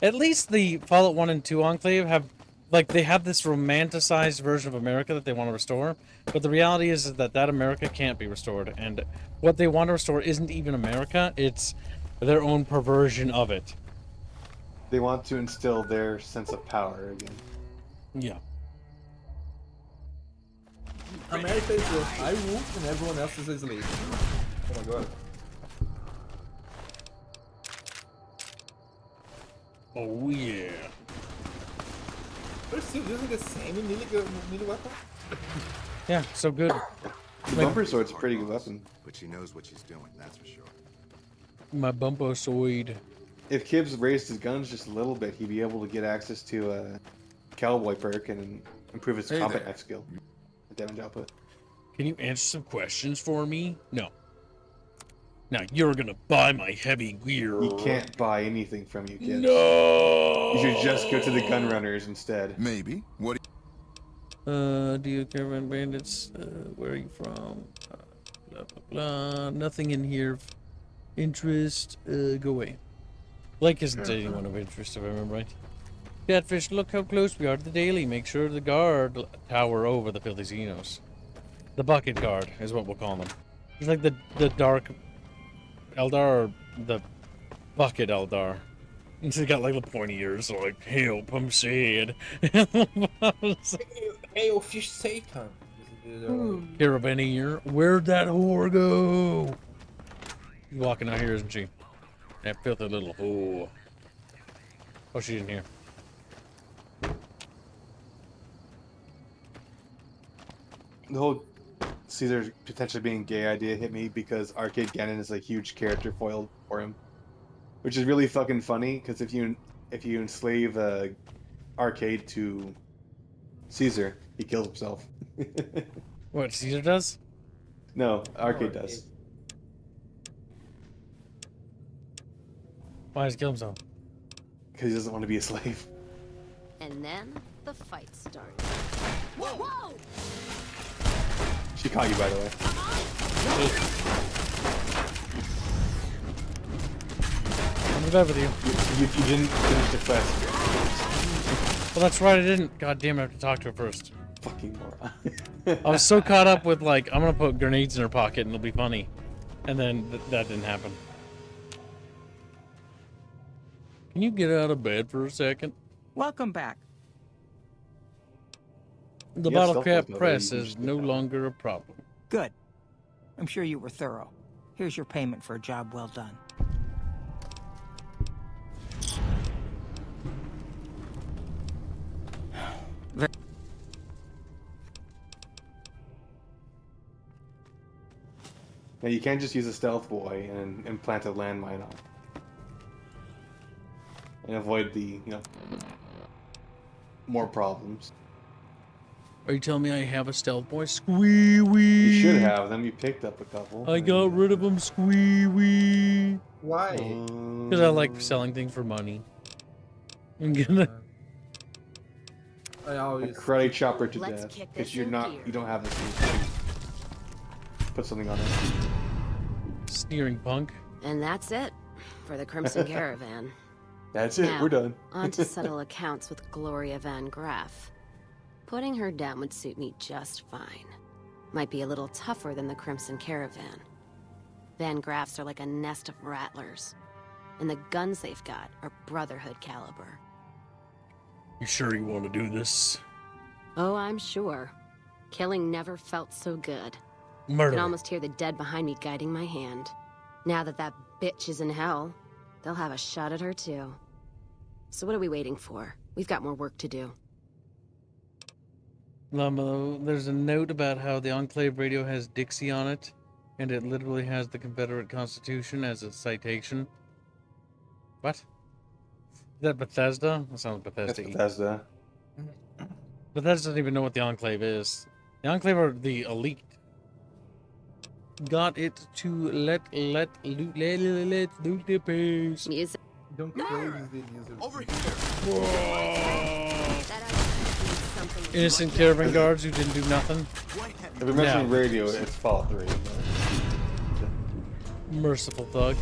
at least the Fallout 1 and 2 Enclave have, like, they have this romanticized version of America that they want to restore, but the reality is that America can't be restored, and what they want to restore isn't even America, it's their own perversion of it. They want to instill their sense of power again. Yeah. America is I rule and everyone else is a slave. Oh my god. Oh yeah. We're still using the same melee weapon? Yeah, so good. The bumper sword's a pretty good weapon. But she knows what she's doing, that's for sure. My bumper sword. If Kibbs raised his guns just a little bit, he'd be able to get access to a cowboy perk and improve his combat knife skill. Damage output. Can you answer some questions for me? No. Now you're gonna buy my heavy gear. He can't buy anything from you, Kibbs. No. You should just go to the gun runners instead. Maybe. What? Do you caravan bandits? Where are you from? Blah blah blah. Nothing in here. Interest. Go away. Blake isn't anyone of interest, if I remember right. Catfish, look how close we are to the daily. Make sure the guard tower over the filthy Xenos. The bucket guard is what we'll call them. It's like the dark Eldar or the bucket Eldar. He's got like the pointy ears, so like, help, I'm sad. Hail fish Satan. Caravannier, where'd that whore go? She's walking out here, isn't she? That filthy little whore. Oh, she's in here. The whole Caesar potentially being gay idea hit me because Arcade Gannon is a huge character foil for him, which is really fucking funny. Because if you enslave Arcade to Caesar, he kills himself. What, Caesar does? No, Arcade does. Why does he kill himself? Because he doesn't want to be a slave. And then the fight starts. Whoa! Whoa! She caught you, by the way. I'm in bed with you. You didn't finish the quest. Well, that's right, I didn't. God damn it, I have to talk to her first. Fucking moron. I was so caught up with, like, I'm gonna put grenades in her pocket and it'll be funny. And then that didn't happen. Can you get out of bed for a second? Welcome back. The bottle cap press is no longer a problem. Good. I'm sure you were thorough. Here's your payment for a job well done. Now you can't just use a stealth boy and plant a landmine on it. And avoid the, more problems. Are you telling me I have a stealth boy? Squee-wee! You should have them. You picked up a couple. I got rid of them, squee-wee! Why? Because I like selling things for money. I'm gonna... I always... Karate chopper to Let's death. kick Because this you in gear. don't have this. Put something on it. Sneering punk. And that's it for the Crimson Caravan. That's it. Now, We're done. On to settle accounts with Gloria Van Graff. Putting her down would suit me just fine. Might be a little tougher than the Crimson Caravan. Van Graffs are like a nest of rattlers. And the guns they've got are Brotherhood caliber. You sure you want to do this? Oh, I'm sure. Killing never felt so good. Murder. I can almost hear the dead behind me guiding my hand. Now that that bitch is in hell, they'll have a shot at her too. So what are we waiting for? We've got more work to do. There's a note about how the Enclave radio has Dixie on it, and it literally has the Confederate Constitution as a citation. What? Is that Bethesda? That sounds Bethesda. That's Bethesda. Bethesda doesn't even know what the Enclave is. The Enclave are the elite. got it to let loot the pace. Music. Don't close the music. Over here. Innocent caravan guards who didn't do nothing. If you're mentioning radio, it's Fallout 3. Merciful thug.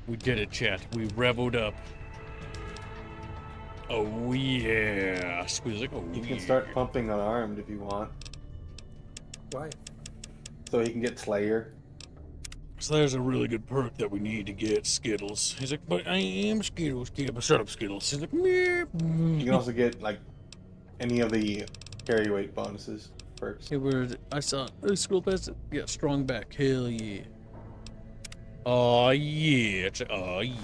We did it, chat. We reveled up. Oh yeah. Squeeze like, oh You can yeah. start pumping unarmed if you want. Why? So he can get Slayer. So there's a really good perk that we need to get, Skittles. He's like, but I am Skittles. Shut up, Skittles. He's like, meh. You can also get like any of the carry weight bonuses perks. Hey, where is it? I saw it. Scroll past it. Yeah, strong back. Hell yeah. Oh yeah. Oh yeah.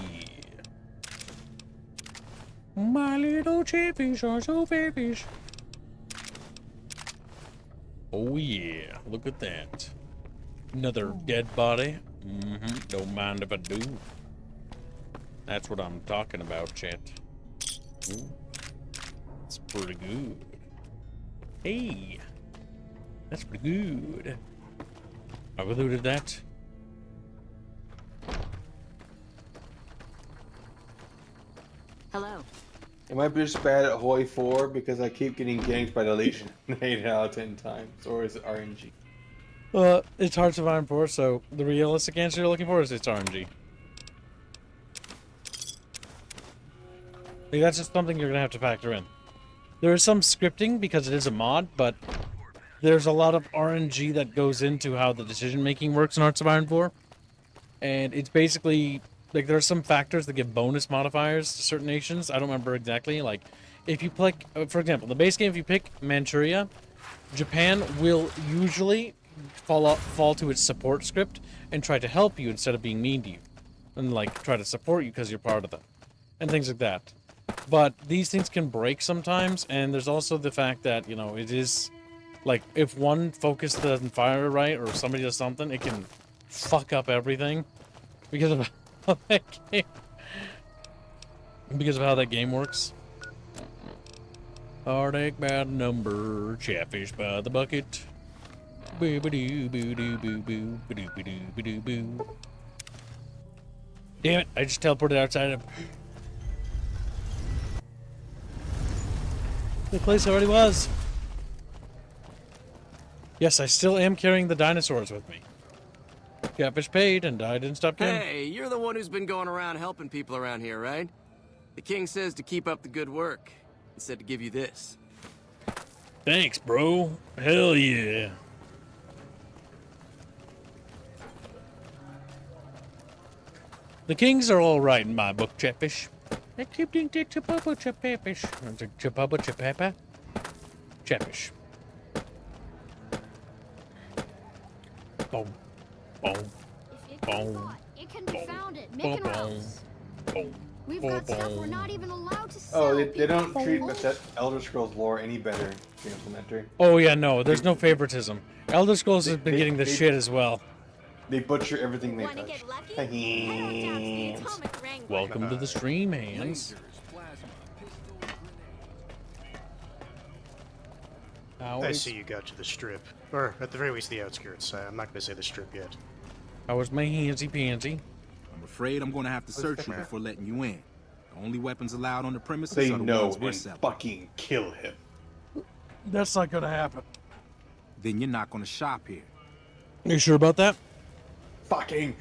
My little chatfish are so fatfish. Oh yeah. Look at that. Another dead body. Don't mind if I do. That's what I'm talking about, chat. Ooh. That's pretty good. Hey. That's pretty good. I've eluded that. Hello. Am I just bad at Hoi 4 because I keep getting ganked by the Legion 8 out of 10 times? Or is it RNG? It's hard to find for, so the realistic answer you're looking for is it's RNG. Like, that's just something you're gonna have to factor in. There is some scripting because it is a mod, but there's a lot of RNG that goes into how the decision making works in Hearts of Iron 4. And it's basically like there are some factors that give bonus modifiers to certain nations. I don't remember exactly. Like if you pick, for example, the base game, if you pick Manchuria, Japan will usually fall to its support script and try to help you instead of being mean to you, and like try to support you because you're part of them, and things like that. But these things can break sometimes, and there's also the fact that, you know, it is like if one focus doesn't fire right or somebody does something, it can fuck up everything because of how that game works. Heartache bad number, chatfish by the bucket. Boo ba doo boo doo boo boo ba doo ba doo ba doo boo. Damn it! I just teleported outside of the place I already was. Yes, I still am carrying the dinosaurs with me. Catfish paid, and I didn't stop caring. Hey, you're the one who's been going around helping people around here, right? The king says to keep up the good work. He said to give you this. Thanks, bro. Hell yeah. The kings are all right in my book, Chatfish. Chatfish. Boom. Boom. Boom. It can be found at Mick and Ralph's. We've got stuff we're not even allowed to sell. Oh, they don't treat the Elder Scrolls lore any better, the implementer. Oh yeah, no, there's no favoritism. Elder Scrolls has been getting the shit as well. They butcher everything they touch. Welcome to the stream, hands. I see you got to the strip. Or, at the very least, the outskirts. I'm not going to say the strip yet. How was my handsy pansy? I'm afraid I'm going to have to search you before letting you in. The only weapons allowed on the premises Say are the no ones we're and selling. fucking kill him. That's not gonna happen. Then you're not going to shop here. You sure about that? Fucking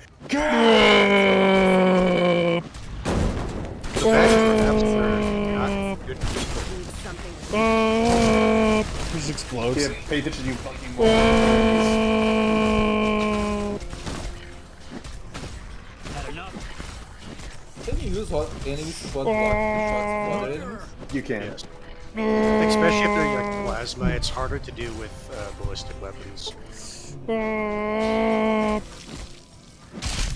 This explodes. Yeah, pay attention, you fucking Can you use hot enemies to block shots from other enemies? You can. Yes. Especially if they're like plasma, it's harder to do with ballistic weapons.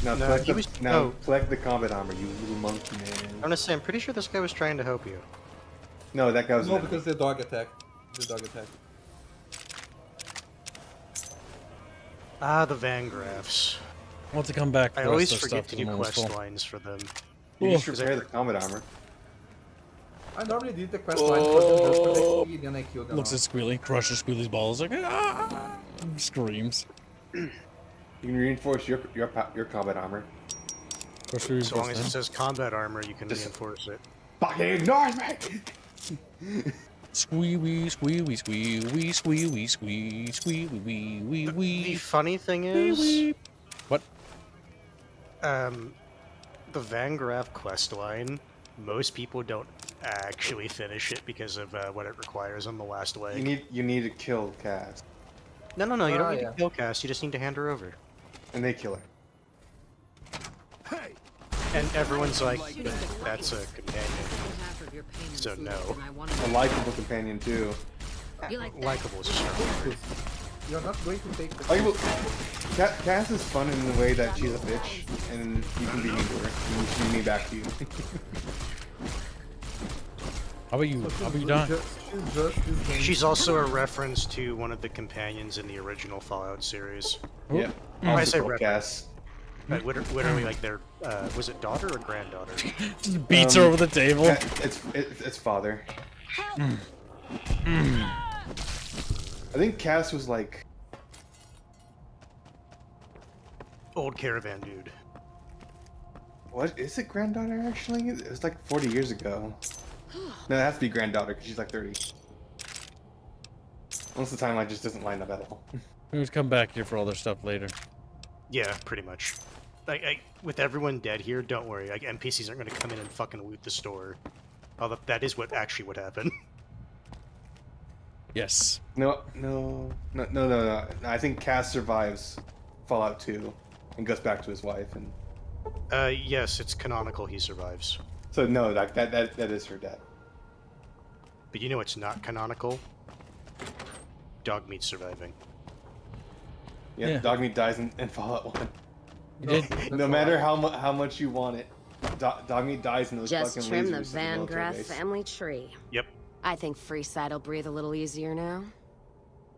Now, collect the combat armor, you little monkey man. I'm gonna say, I'm pretty sure this guy was trying to help you. No, that guy was. No, because the dog attack. Ah, the Vangraphs. I'll have to come back. I for the always rest of forget stuff to do when it's quest full. lines for them. You just repair the combat armor. I normally did the quest line for them just for the XP, then I kill them. Looks at Squealy, crushes Squealy's balls, like, ah! Screams. You can reinforce your combat armor. As long as it says combat armor, you can reinforce it. Fucking ignores me! Squee-wee, squee-wee, squee-wee, squee-wee, squee, squee-wee, wee, wee. The funny thing is... What? The Van Graff quest line, most people don't actually finish it because of what it requires on the last way. You need to kill Cass. No, you don't need to kill Cass, you just need to hand her over. And they kill her. And everyone's like, that's a companion. So no. A likable companion too. Likable is a strong word. You're not going to take the... Cass is fun in the way that she's a bitch, and you can be mean to her, and she can be mean back to you. How about you? How about you, Don? She's also a reference to one of the companions in the original Fallout series. Yeah. I say reference. Cass. Like, literally, like their was it daughter or granddaughter? Just beats her over the table. It's father. I think Cass was like old caravan dude. What is it, granddaughter? Actually, it was like 40 years ago. No, it has to be granddaughter because she's like 30. Most of the timeline just doesn't line up at all. We would come back here for all their stuff later. Yeah, pretty much. Like, with everyone dead here, don't worry. Like, NPCs aren't going to come in and fucking loot the store. Although that is what actually would happen. Yes. No. I think Cass survives Fallout 2 and goes back to his wife. And yes, it's canonical. He survives. So no, that is her death. But you know it's not canonical. Dogmeat surviving. Yeah, Dogmeat dies in Fallout 1. No matter how much you want it, Dogmeat dies in those Just fucking trim lasers the in Van military Graff base. family tree. Yep. I think Freeside'll breathe a little easier now.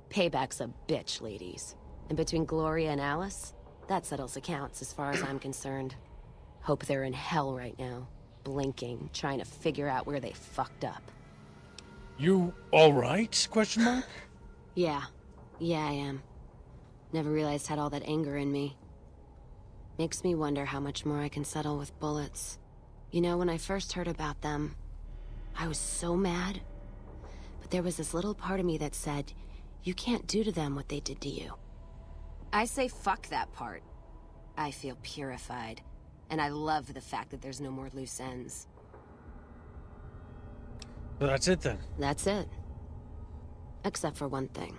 Payback's a bitch, ladies. And between Gloria and Alice, that settles accounts as far as I'm concerned. Hope they're in hell right now, blinking, trying to figure out where they fucked up. You alright? Question mark? Yeah, I am. Never realized I had all that anger in me. Makes me wonder how much more I can settle with bullets. You know, when I first heard about them, I was so mad. But there was this little part of me that said, you can't do to them what they did to you. I say fuck that part. I feel purified. And I love the fact that there's no more loose ends. Well, that's it then. That's it. Except for one thing.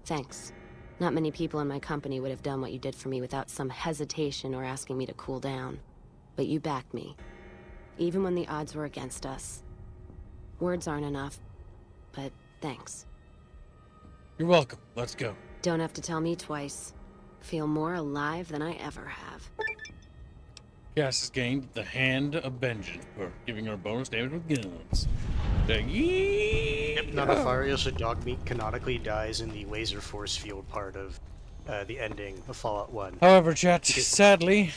Thanks. Not many people in my company would have done what you did for me without some hesitation or asking me to cool down. But you backed me. Even when the odds were against us. Words aren't enough, but thanks. You're welcome. Let's go. Don't have to tell me twice. Feel more alive than I ever have. Cass has gained the Hand of Vengeance for giving her bonus damage with guns. Yep, Nefarious Dogmeat canonically dies in the laser force field part of the ending of Fallout 1. However, chat, sadly,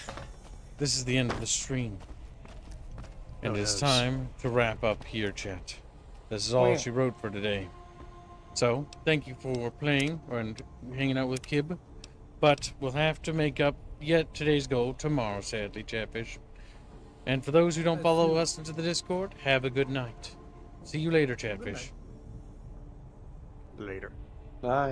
this is the end of the stream. And it's time to wrap up here, chat. This is all she wrote for today. So, thank you for playing and hanging out with Kib. But we'll have to make up yet today's goal tomorrow, sadly, Chatfish. And for those who don't follow us into the Discord, have a good night. See you later, Chatfish. Later. Bye.